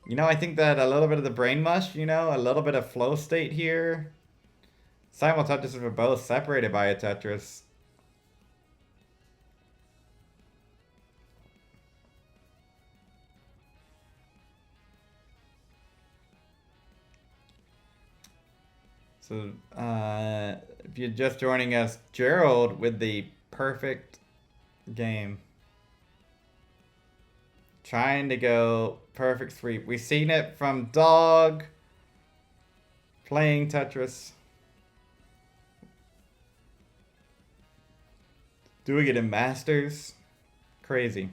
you know, I think that a little bit of the brain mush, you know, a little bit of flow state here. Simul Tetris are both separated by a Tetris. So, if you're just joining us, Gerald with the perfect game. Trying to go perfect sweep. We've seen it from Dog playing Tetris. Doing it in Masters. Crazy.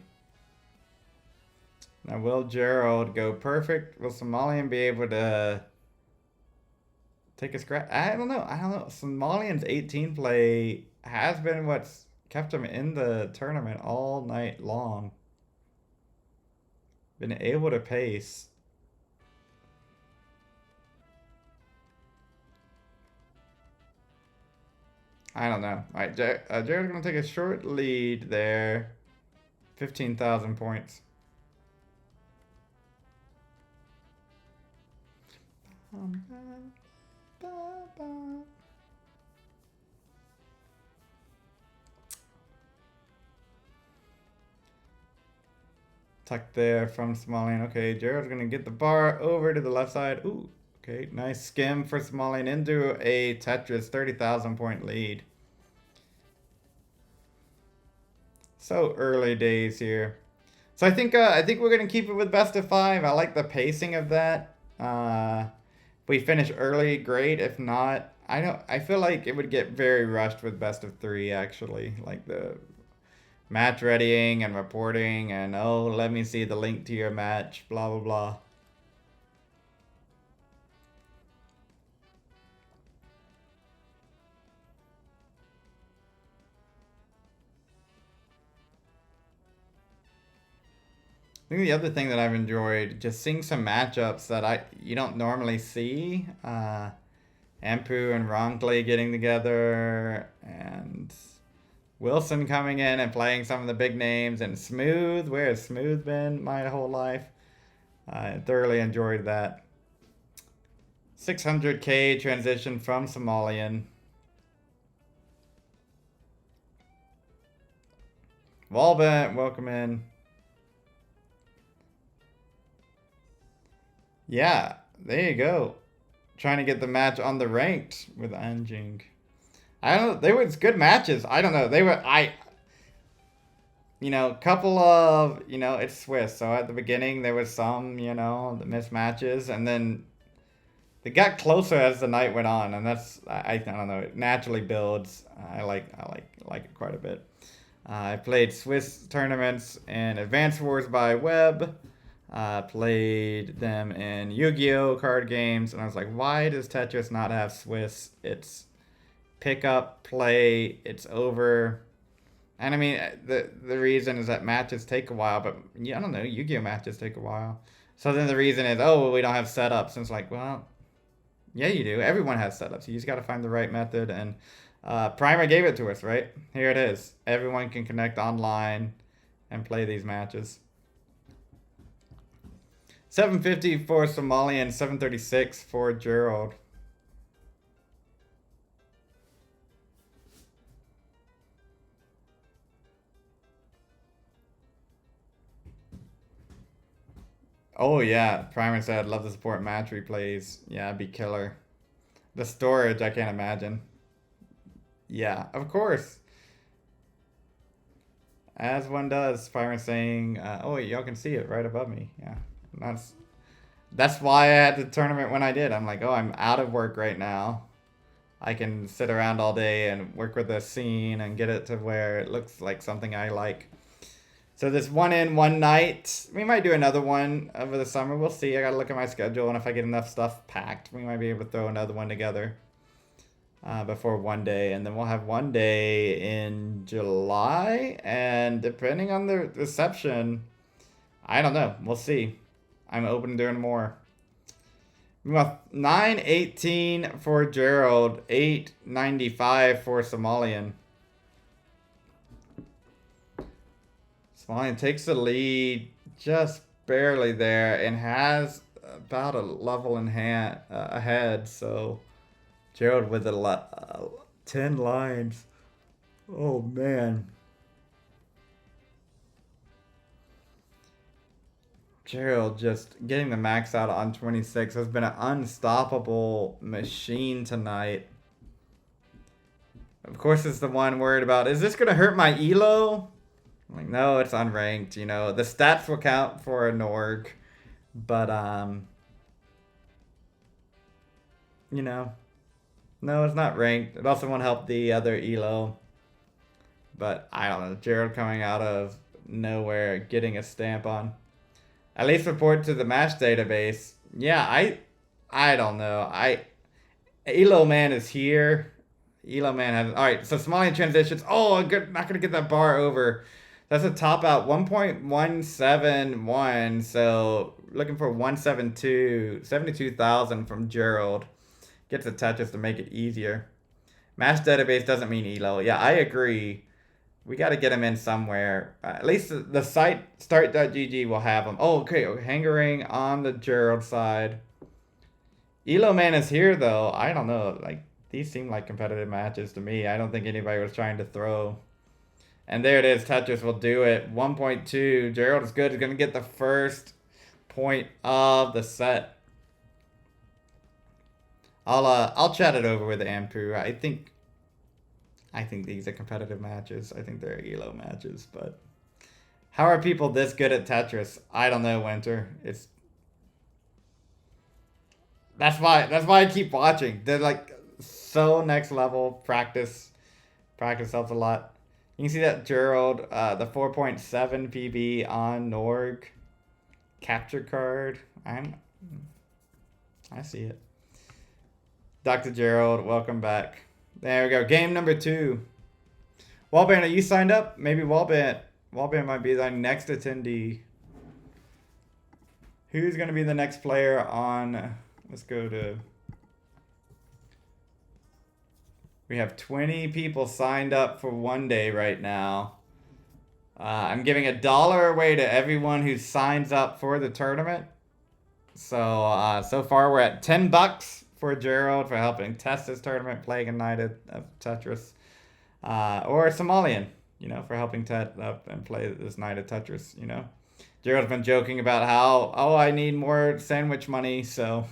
Now, will Gerald go perfect? Will Somalian be able to take a scratch? I don't know. Somalian's 18 play has been what's kept him in the tournament all night long. Been able to pace. I don't know. All right, Jared's going to take a short lead there. 15,000 points. Tuck there from Somalian. Okay, Gerald's gonna get the bar over to the left side. Ooh, okay, nice skim for Somalian into a Tetris 30,000 point lead. So early days here. So I think we're gonna keep it with best of five. I like the pacing of that. If we finish early, great. If not, I feel like it would get very rushed with best of three. Actually, like the match readying and reporting and oh, let me see the link to your match. Blah blah blah. I think the other thing that I've enjoyed just seeing some matchups that you don't normally see. Ampu and Ronkley getting together, and Wilson coming in and playing some of the big names, and Smooth. Where has Smooth been my whole life? I thoroughly enjoyed that. 600k transition from Somalian. Walbent, welcome in. Yeah, there you go. Trying to get the match on the ranked with Anjing. I don't know. They were good matches. I don't know. They were couple of it's Swiss. So at the beginning there was some the mismatches, and then they got closer as the night went on, and that's I don't know. It naturally builds. I like it quite a bit. I played Swiss tournaments in Advance Wars by Web. Played them in Yu-Gi-Oh card games, and I was like, why does Tetris not have Swiss? It's pick up, play, it's over. And I mean, the reason is that matches take a while, but yeah, I don't know, Yu-Gi-Oh matches take a while. So then the reason is, oh, well, we don't have setups. And it's like, well, yeah, you do. Everyone has setups. You just got to find the right method. And Primer gave it to us, right? Here it is. Everyone can connect online and play these matches. 750 for Somalian, 736 for Gerald. Oh yeah, Primer said, love to support match replays. Yeah, it'd be killer. The storage, I can't imagine. Yeah, of course. As one does. Primer saying, oh, y'all can see it right above me. Yeah, that's why I had the tournament when I did. I'm like, oh, I'm out of work right now. I can sit around all day and work with the scene and get it to where it looks like something I like. So this one in, one night. We might do another one over the summer. We'll see. I gotta look at my schedule, and if I get enough stuff packed, we might be able to throw another one together before one day. And then we'll have one day in July. And depending on the reception, I don't know. We'll see. I'm open to doing more. 918 for Gerald, 895 for Somalian. Somalian takes the lead just barely there and has about a level in hand ahead. So Gerald with 10 lines. Oh man. Gerald just getting the max out on 26 has been an unstoppable machine tonight. Of course, it's the one worried about, is this going to hurt my elo? I'm like, no, it's unranked. The stats will count for a Norg. But, no, it's not ranked. It also won't help the other elo. But, I don't know. Gerald coming out of nowhere, getting a stamp on. At least report to the match database. Yeah, I don't know. Elo Man is here. Elo Man has... Alright, so Somalian transitions. Oh, I'm not going to get that bar over. That's a top out 1.171. So looking for 172. 72,000 from Gerald. Gets the touches to make it easier. Match database doesn't mean Elo. Yeah, I agree. We got to get him in somewhere. At least the site start.gg will have him. Oh, okay. Hangering on the Gerald side. Elo Man is here, though. I don't know. Like, these seem like competitive matches to me. I don't think anybody was trying to throw And there it is. Tetris will do it. 1.2. Gerald is good. He's going to get the first point of the set. I'll chat it over with Ampu. I think these are competitive matches. I think they're ELO matches, but how are people this good at Tetris? I don't know, Winter. That's why I keep watching. They're like so next level. Practice helps a lot. You can see that Gerald, the 4.7 PB on Norg capture card. I see it. Dr. Gerald, welcome back. There we go. Game number 2. Wallband, are you signed up? Maybe Wallband might be the next attendee. Who's going to be the next player on... Let's go to... We have 20 people signed up for one day right now. I'm giving $1 away to everyone who signs up for the tournament. So far we're at $10 for Gerald for helping test this tournament, Plague United of Tetris. Or Somalian, for helping Tet up and play this night of Tetris, Gerald's been joking about how, I need more sandwich money, so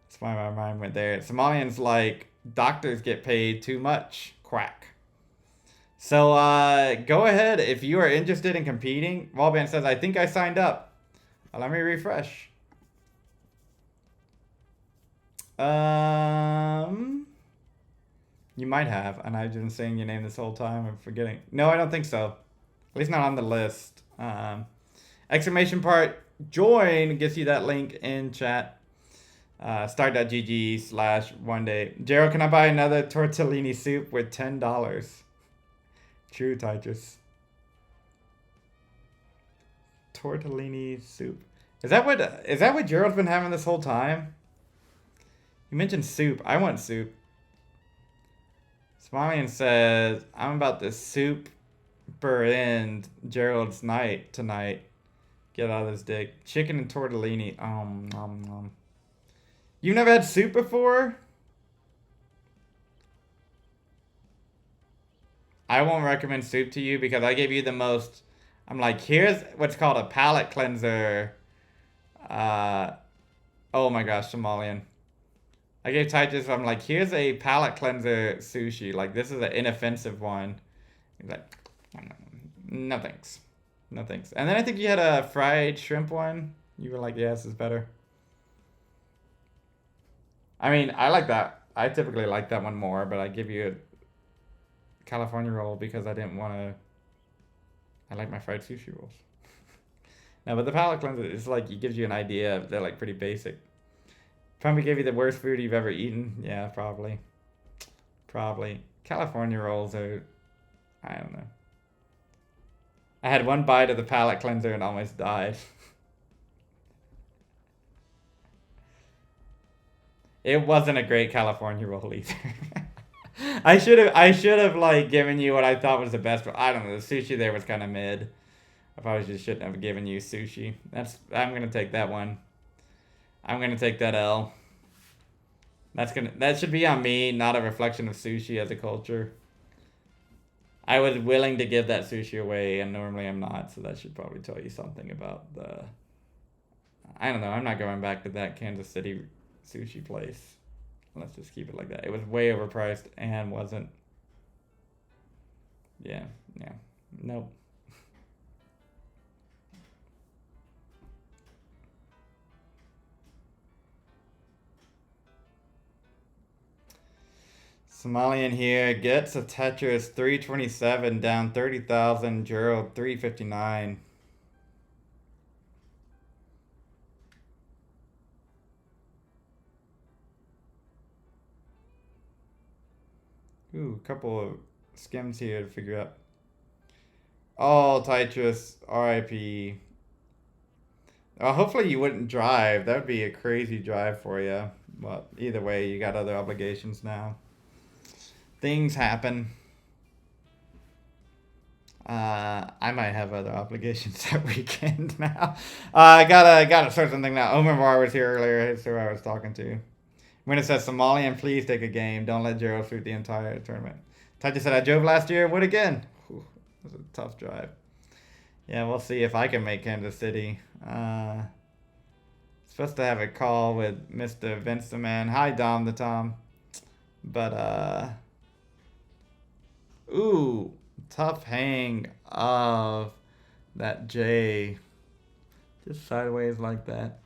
that's why my mind went there. Somalian's like, doctors get paid too much. Quack. So go ahead if you are interested in competing. Wallband says, I think I signed up. Let me refresh. You might have, and I've been saying your name this whole time. I'm forgetting. No, I don't think so. At least not on the list. Exclamation part join gets you that link in chat. Start.gg/one day. Gerald, can I buy another tortellini soup with $10? True, Tetris. Tortellini soup. Is that what Gerald's been having this whole time? You mentioned soup. I want soup. Smilian says, I'm about to super end Gerald's night tonight. Get out of this dick. Chicken and tortellini. You never had soup before? I won't recommend soup to you because I gave you the most... I'm like, here's what's called a palate cleanser. Oh my gosh, Somalian. I gave Titus, I'm like, here's a palate cleanser sushi. Like, this is an inoffensive one. He's like, no thanks. No thanks. And then I think you had a fried shrimp one. You were like, yeah, this is better. I mean, I like that. I typically like that one more, but I give you a California roll because I didn't want to... I like my fried sushi rolls. No, but the palate cleanser is like, it gives you an idea. They're like pretty basic. Probably gave you the worst food you've ever eaten. Yeah, probably. Probably. California rolls are... I don't know. I had one bite of the palate cleanser and almost died. It wasn't a great California roll either. I should have like given you what I thought was the best, but I don't know. The sushi there was kind of mid. I probably just shouldn't have given you sushi. I'm gonna take that one. I'm gonna take that L. That should be on me, not a reflection of sushi as a culture. I was willing to give that sushi away, and normally I'm not, so that should probably tell you something about the... I don't know, I'm not going back to that Kansas City sushi place. Let's just keep it like that. It was way overpriced and wasn't... Yeah. Nope. Somalian here gets a Tetris 327 down 30,000, Gerald 359. Ooh, a couple of skims here to figure out. Oh, Tetris, RIP. Hopefully you wouldn't drive. That would be a crazy drive for you. But either way, you got other obligations now. Things happen. I might have other obligations that weekend now. I gotta start something now. Omar was here earlier. That's who I was talking to. When it says Somalian, please take a game. Don't let Gerald shoot the entire tournament. Taja said, I drove last year. Would again. Whew. It was a tough drive. Yeah, we'll see if I can make Kansas City. Supposed to have a call with Mr. Vince the Man. Hi, Dom the Tom. But, ooh, tough hang of that J. Just sideways like that.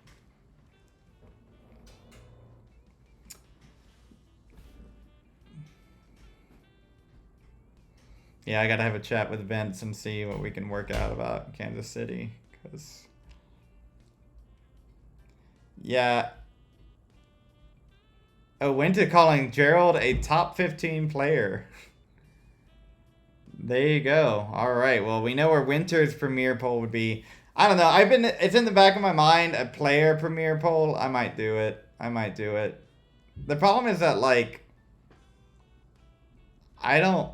Yeah, I gotta have a chat with Vince and see what we can work out about Kansas City. Cause yeah. Oh, Winter calling Gerald a top 15 player. There you go. All right. Well, we know where Winter's premier poll would be. I don't know. It's in the back of my mind, a player premier poll. I might do it. I might do it. The problem is that, like, I don't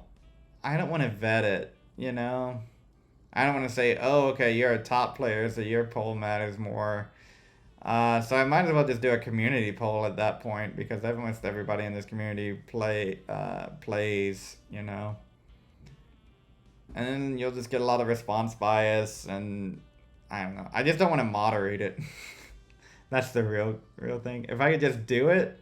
want to vet it, you know? I don't want to say, oh, okay, you're a top player, so your poll matters more. So I might as well just do a community poll at that point, because almost everybody in this community plays, you know? And then you'll just get a lot of response bias, and I don't know. I just don't want to moderate it. That's the real thing. If I could just do it,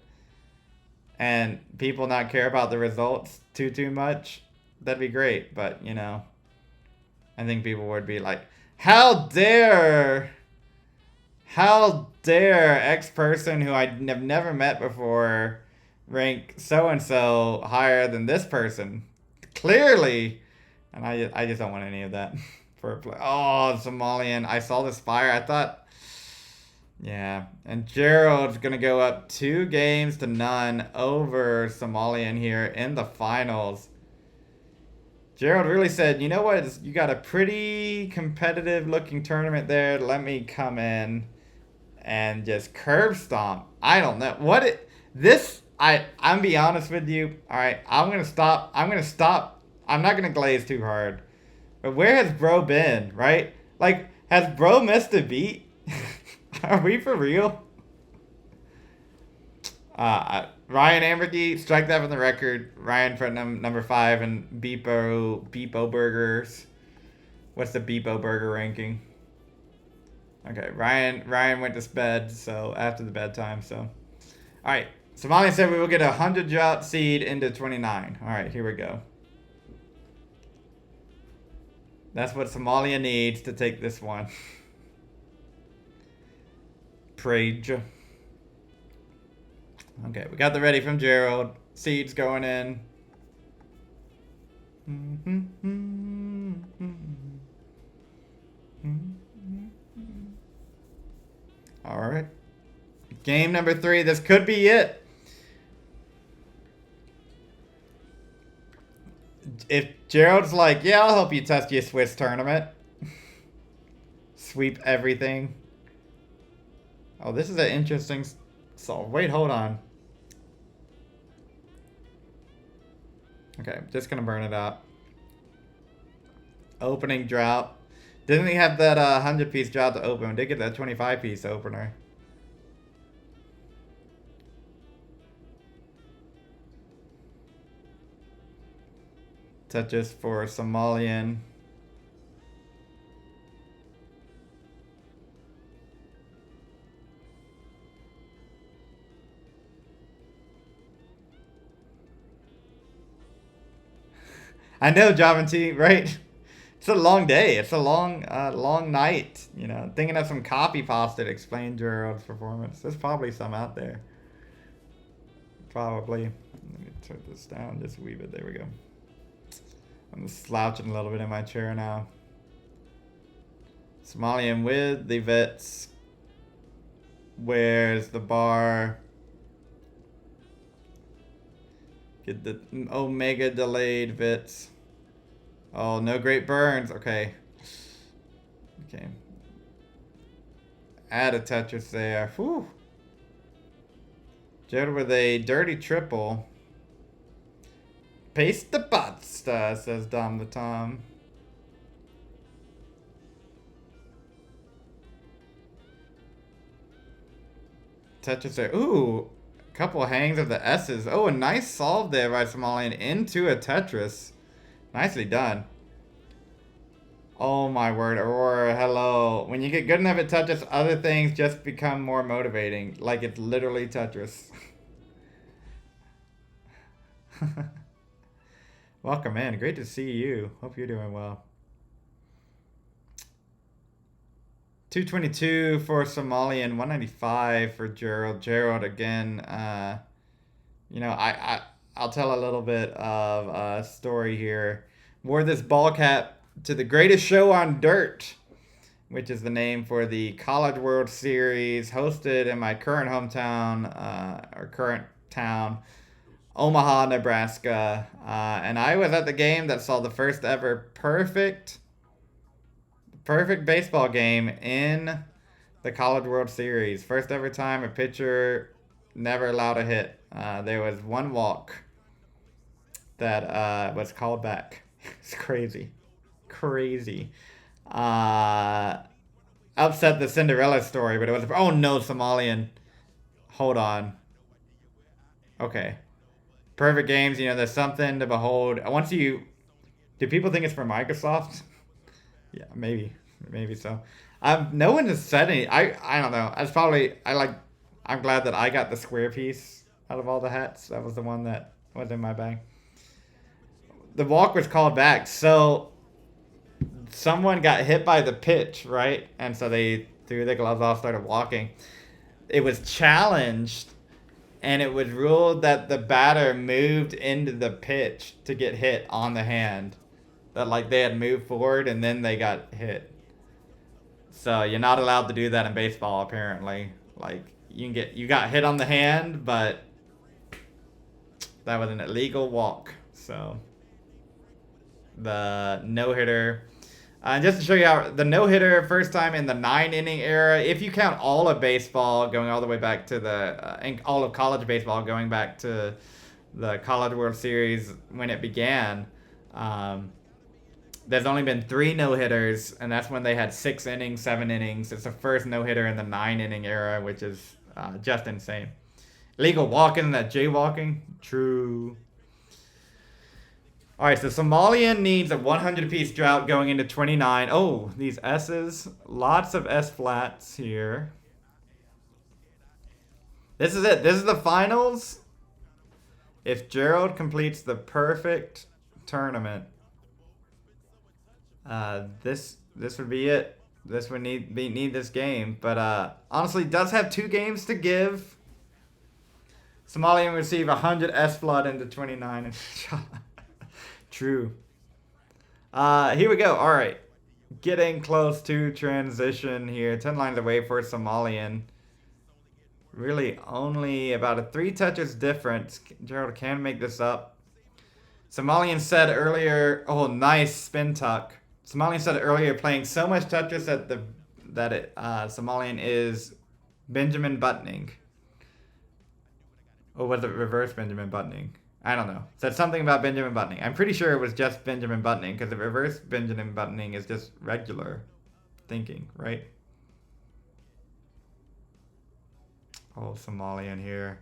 and people not care about the results too much, that'd be great. But, you know, I think people would be like, how dare X person who I've never met before rank so-and-so higher than this person? Clearly. And I just don't want any of that for a play. Oh, Somalian. I saw this fire. I thought, yeah. And Gerald's going to go up 2-0 over Somalian here in the finals. Gerald really said, you know what? You got a pretty competitive looking tournament there. Let me come in and just curb stomp. I don't know. I'm be honest with you. All right. I'm going to stop. I'm not going to glaze too hard. But where has bro been, right? Like, has bro missed a beat? Are we for real? Ryan Ambergy, strike that from the record. Ryan for number 5 and Beepo Burgers. What's the Beepo Burger ranking? Okay, Ryan went to bed, so after the bedtime, so. All right, Somali said we will get a 100-drop seed into 29. All right, here we go. That's what Somalia needs to take this one. Prage. Okay, we got the ready from Gerald. Seeds going in. All right. Game number 3. This could be it. If Gerald's like, yeah, I'll help you test your Swiss tournament. Sweep everything. Oh, this is an interesting solve. Wait, hold on. Okay, just gonna burn it out. Opening drought. Didn't he have that 100-piece drought to open? Did get that 25-piece opener. Tetris for Somalian. I know, Java T, right? It's a long day. It's a long night. You know, thinking of some copy pasta to explain Gerald's performance. There's probably some out there. Probably. Let me turn this down just a wee bit. There we go. I'm slouching a little bit in my chair now. Somalian with the Vets. Where's the bar? Get the Omega delayed Vets. Oh, no great burns. Okay. Okay. Add a Tetris there. Whew. Jared with a dirty triple. Paste the pasta, says Dom the Tom. Tetris there. Ooh. A couple hangs of the S's. Oh, a nice solve there by Somalian into a Tetris. Nicely done. Oh my word, Aurora, hello. When you get good enough at Tetris, other things just become more motivating. Like it's literally Tetris. Welcome in. Great to see you. Hope you're doing well. 222 for Somalian, 195 for Gerald. Gerald again. You know, I'll tell a little bit of a story here. Wore this ball cap to the greatest show on dirt, which is the name for the College World Series hosted in my current hometown, or current town, Omaha, Nebraska. And I was at the game that saw the first ever perfect baseball game in the College World Series. First ever time a pitcher never allowed a hit. There was one walk that was called back. It's crazy. Crazy. Upset the Cinderella story, but it was, oh no, Somalian. Hold on. Okay. Perfect games, you know, there's something to behold. Do people think it's from Microsoft? Yeah, maybe so. No one has said any. I don't know. I'm glad that I got the square piece out of all the hats. That was the one that was in my bag. The walk was called back, so someone got hit by the pitch, right? And so they threw their gloves off, started walking. It was challenged, and it was ruled that the batter moved into the pitch to get hit on the hand. That like they had moved forward and then they got hit. So you're not allowed to do that in baseball apparently. Like you got hit on the hand, but that was an illegal walk. So the no-hitter. Just to show you how the no-hitter, first time in the 9-inning era, if you count all of baseball going all the way back to and all of college baseball going back to the College World Series when it began, there's only been 3 no-hitters, and that's when they had 6 innings, 7 innings. It's the first no-hitter in the 9-inning era, which is just insane. Illegal walking, that jaywalking, true. All right, so Somalian needs a 100-piece drought going into 29. Oh, these S's. Lots of S flats here. This is it. This is the finals. If Gerald completes the perfect tournament, this would be it. This would need this game. But honestly, does have 2 games to give. Somalian receive 100 S flood into 29. True. Here we go. All right. Getting close to transition here. 10 lines away for Somalian. Really only about a 3 touches difference. Gerald can make this up. Somalian said earlier, oh, nice spin tuck. Somalian said earlier playing so much Tetris that Somalian is Benjamin buttoning. Or was it reverse Benjamin buttoning? I don't know. Said something about Benjamin buttoning. I'm pretty sure it was just Benjamin buttoning because the reverse Benjamin buttoning is just regular thinking, right? Oh, Somalian here.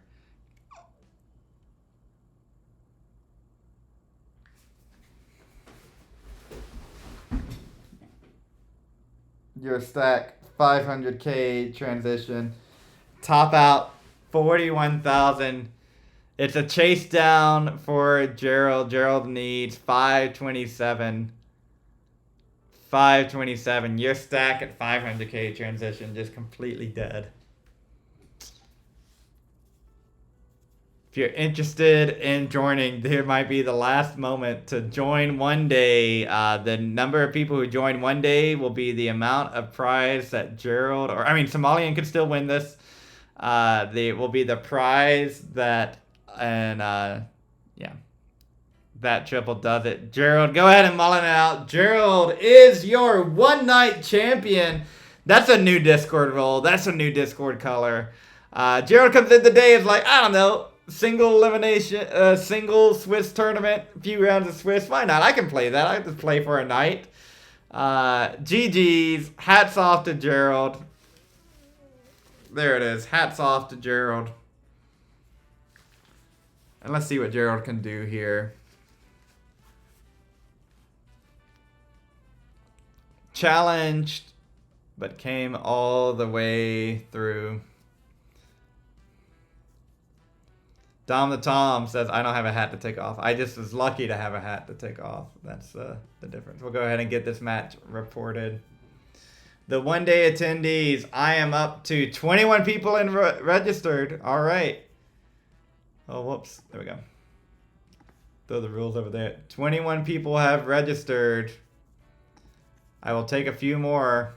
Your stack 500k transition. Top out 41,000. It's a chase down for Gerald. Gerald needs 527. 527. Your stack at 500k transition just completely dead. If you're interested in joining, there might be the last moment to join one day. The number of people who join one day will be the amount of prize that Gerald, Somalian could still win this. They will be the prize that, that triple does it. Gerald, go ahead and mullen it out. Gerald is your one-night champion. That's a new Discord role. That's a new Discord color. Gerald comes in today is like, I don't know, single elimination, single Swiss tournament, a few rounds of Swiss. Why not? I can play that. I just play for a night. GG's. Hats off to Gerald. There it is. Hats off to Gerald. And let's see what Gerald can do here. challenged, but came all the way through. Dom the Tom says, I don't have a hat to take off. I just was lucky to have a hat to take off. That's the difference. We'll go ahead and get this match reported. The one-day attendees, I am up to 21 people registered. All right. Oh, whoops. There we go. Throw the rules over there. 21 people have registered. I will take a few more.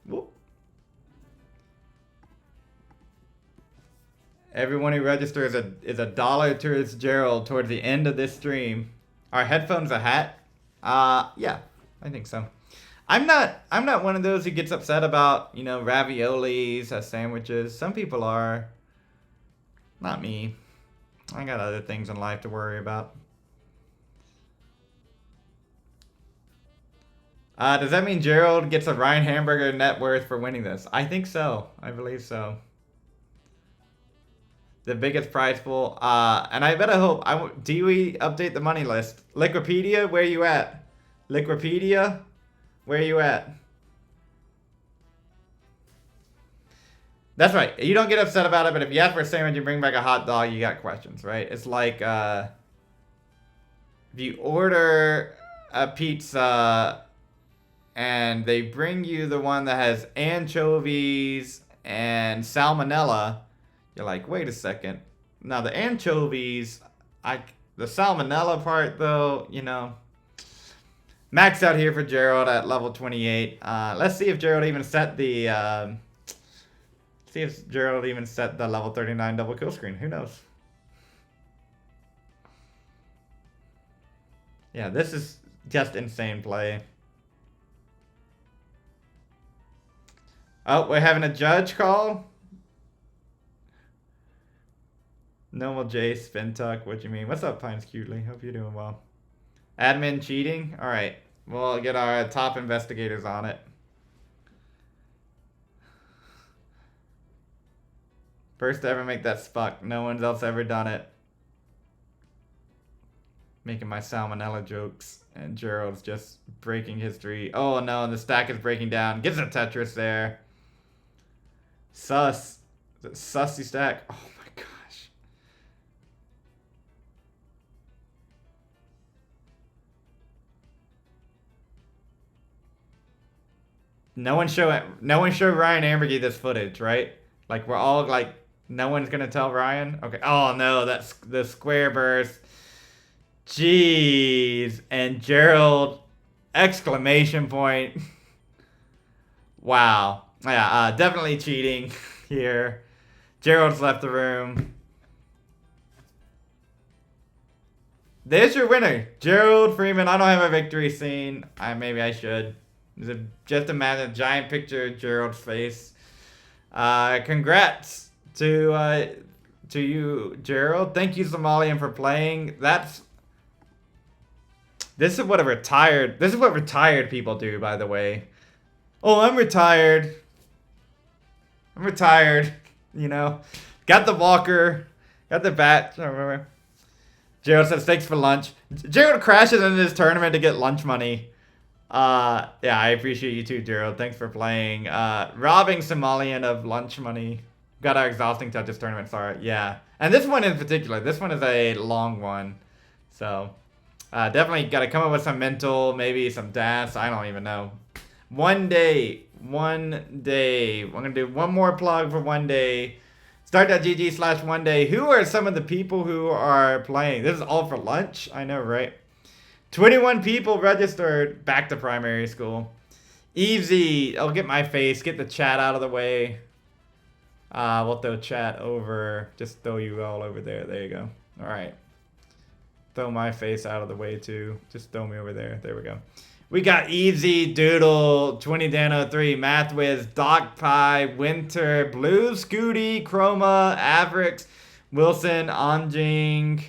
Whoop. Everyone who registers is a dollar towards Gerald towards the end of this stream. Are headphones a hat? Yeah, I think so. I'm not one of those who gets upset about, raviolis as sandwiches. Some people are. Not me. I got other things in life to worry about. Does that mean Gerald gets a Ryan Hamburger net worth for winning this? I think so. I believe so. The biggest prize pool. And I better hope. Do we update the money list? Liquipedia, where you at? Liquipedia, where you at? That's right. You don't get upset about it, but if you ask for a sandwich and bring back a hot dog, you got questions, right? It's like if you order a pizza and they bring you the one that has anchovies and salmonella, you're like, wait a second. Now the anchovies, the salmonella part though, max out here for Gerald at level 28. Let's see if Gerald even set the level 39 double kill screen. Who knows? Yeah, this is just insane play. Oh, we're having a judge call? Normal J, Spintuck, what you mean? What's up, Pines Cutely? Hope you're doing well. Admin cheating? Alright, we'll get our top investigators on it. First to ever make that spuck. No one's else ever done it. Making my salmonella jokes. And Gerald's just breaking history. Oh no, the stack is breaking down. Gets a Tetris there. Sus. Sussy stack. Oh my gosh. No one show Ryan Ambergy this footage, right? Like we're all like, no one's gonna tell Ryan? Okay. Oh no, that's the square burst. Jeez. And Gerald, exclamation point. Wow. Yeah, definitely cheating here. Gerald's left the room. There's your winner, Gerald Freeman. I don't have a victory scene. Maybe I should. Just imagine a giant picture of Gerald's face. Congrats to you, Gerald. Thank you, Somalian, for playing. This is what retired people do, by the way. Oh, I'm retired. Got the walker, got the bat. I remember. Gerald says thanks for lunch. Gerald crashes into this tournament to get lunch money. Yeah, I appreciate you too, Gerald. Thanks for playing. Robbing Somalian of lunch money. Got our exhausting touches tournament. Sorry. Yeah. And this one in particular. This one is a long one. So, definitely got to come up with some mental, maybe some DAS. I don't even know. One day. We're going to do one more plug for one day. Start.gg/one day. Who are some of the people who are playing? This is all for lunch? I know, right? 21 people registered. Back to primary school. Easy. I'll get my face. Get the chat out of the way. We'll throw chat over. Just throw you all over there. There you go. All right. Throw my face out of the way too. Just throw me over there. There we go. We got Easy, Doodle, 20Dan03, Mathwiz, Doc Pie, Winter, Blue, Scooty, Chroma, Avrix, Wilson, Anjing,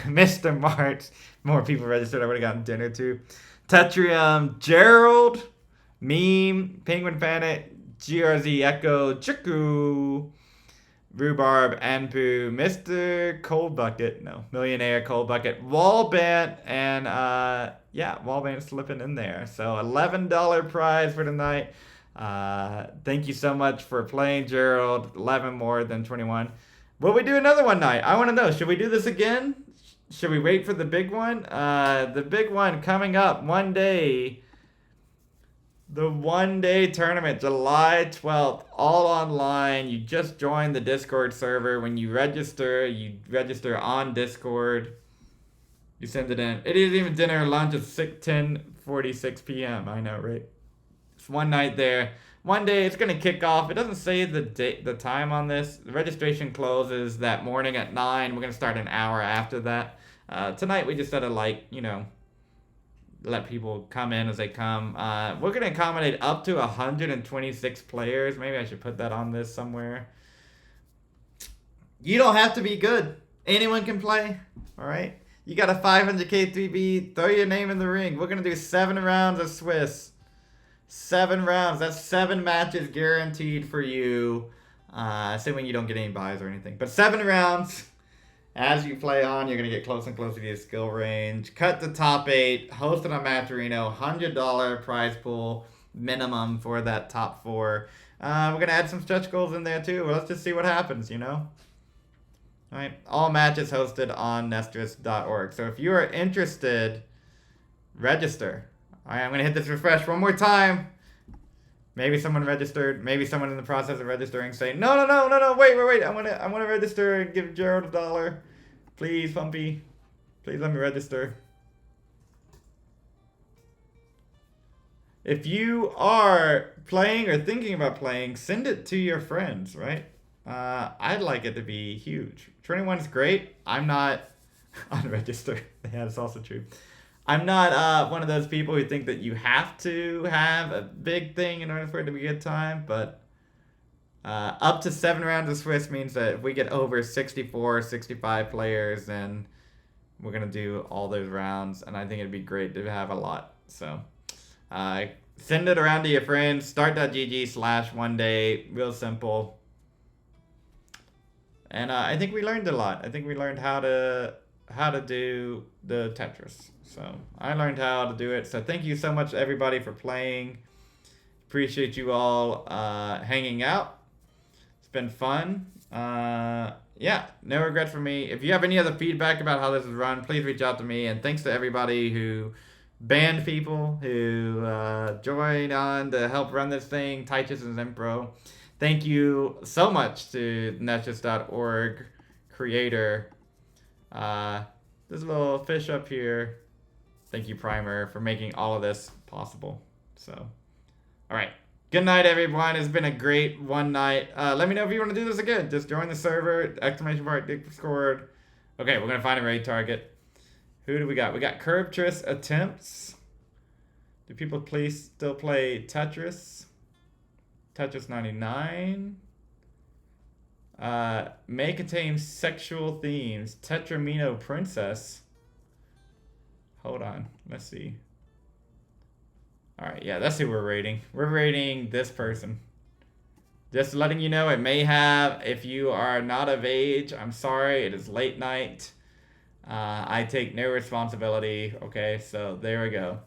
Mr. March. More people registered. I would have gotten dinner too. Tetrium, Gerald, Meme, Penguin Planet, GRZ Echo, Chiku, Rhubarb, Anpu, Mr. Cold Bucket, no, Millionaire Cold Bucket, Wallbant, and yeah, Wallbant slipping in there. So $11 prize for tonight. Thank you so much for playing, Gerald. 11 more than 21. Will we do another one night? I want to know. Should we do this again? Should we wait for the big one? The big one coming up one day. The one-day tournament, July 12th, all online. You just join the Discord server. When you register on Discord. You send it in. It isn't even dinner or lunch. It's 10:46 p.m. I know, right? It's one night there. One day it's gonna kick off. It doesn't say the time on this. The registration closes that morning at 9. We're gonna start an hour after that. Tonight we just had to let people come in as they come. We're gonna accommodate up to 126 players. Maybe I should put that on this somewhere. You don't have to be good. Anyone can play. All right. You got a 500k 3B. Throw your name in the ring. We're gonna do 7 rounds of Swiss. 7 rounds. That's 7 matches guaranteed for you. Assuming you don't get any buys or anything. But 7 rounds. As you play on, you're going to get closer and closer to your skill range. Cut the top 8. Hosted on Matcherino. $100 prize pool minimum for that top 4. We're going to add some stretch goals in there too. Well, let's just see what happens, you know? All right. All matches hosted on Nestris.org. So if you are interested, register. All right, I'm going to hit this refresh one more time. Maybe someone registered. Maybe someone in the process of registering saying, no, wait. I want to register and give Gerald $1. Please, Pumpy. Please let me register. If you are playing or thinking about playing, send it to your friends, right? I'd like it to be huge. 21 is great. I'm not unregistered. Yeah, that's also true. I'm not one of those people who think that you have to have a big thing in order for it to be a good time, but up to 7 rounds of Swiss means that if we get over 64, 65 players, then we're going to do all those rounds, and I think it'd be great to have a lot. So send it around to your friends. Start.gg/1day. Real simple. And I think we learned a lot. I think we learned how to do the Tetris. So I learned how to do it. So thank you so much everybody for playing. Appreciate you all hanging out. It's been fun. Yeah, no regrets for me. If you have any other feedback about how this is run, please reach out to me. And thanks to everybody who banned people, who joined on to help run this thing, Titus and Zempro. Thank you so much to Nestris.org creator. There's a little fish up here. Thank you, Primer, for making all of this possible. So, all right. Good night, everyone. It's been a great one night. Let me know if you want to do this again. Just join the server, ! Discord. Okay, we're going to find a raid target. Who do we got? We got Curbtris Attempts. Do people still play Tetris? Tetris 99. May contain sexual themes. Tetramino Princess. Hold on. Let's see. Alright, yeah, that's who we're rating. We're rating this person. Just letting you know, it may have, if you are not of age, I'm sorry, it is late night. I take no responsibility. Okay, so there we go.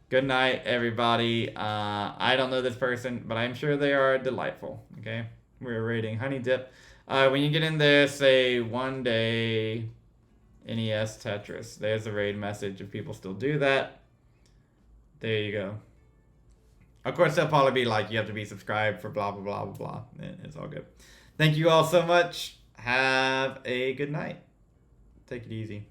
Good night, everybody. I don't know this person, but I'm sure they are delightful. Okay, we're rating Honey Dip. When you get in there, say one day NES Tetris. There's the raid message if people still do that. There you go. Of course, they'll probably be like, you have to be subscribed for blah, blah, blah, blah, blah. It's all good. Thank you all so much. Have a good night. Take it easy.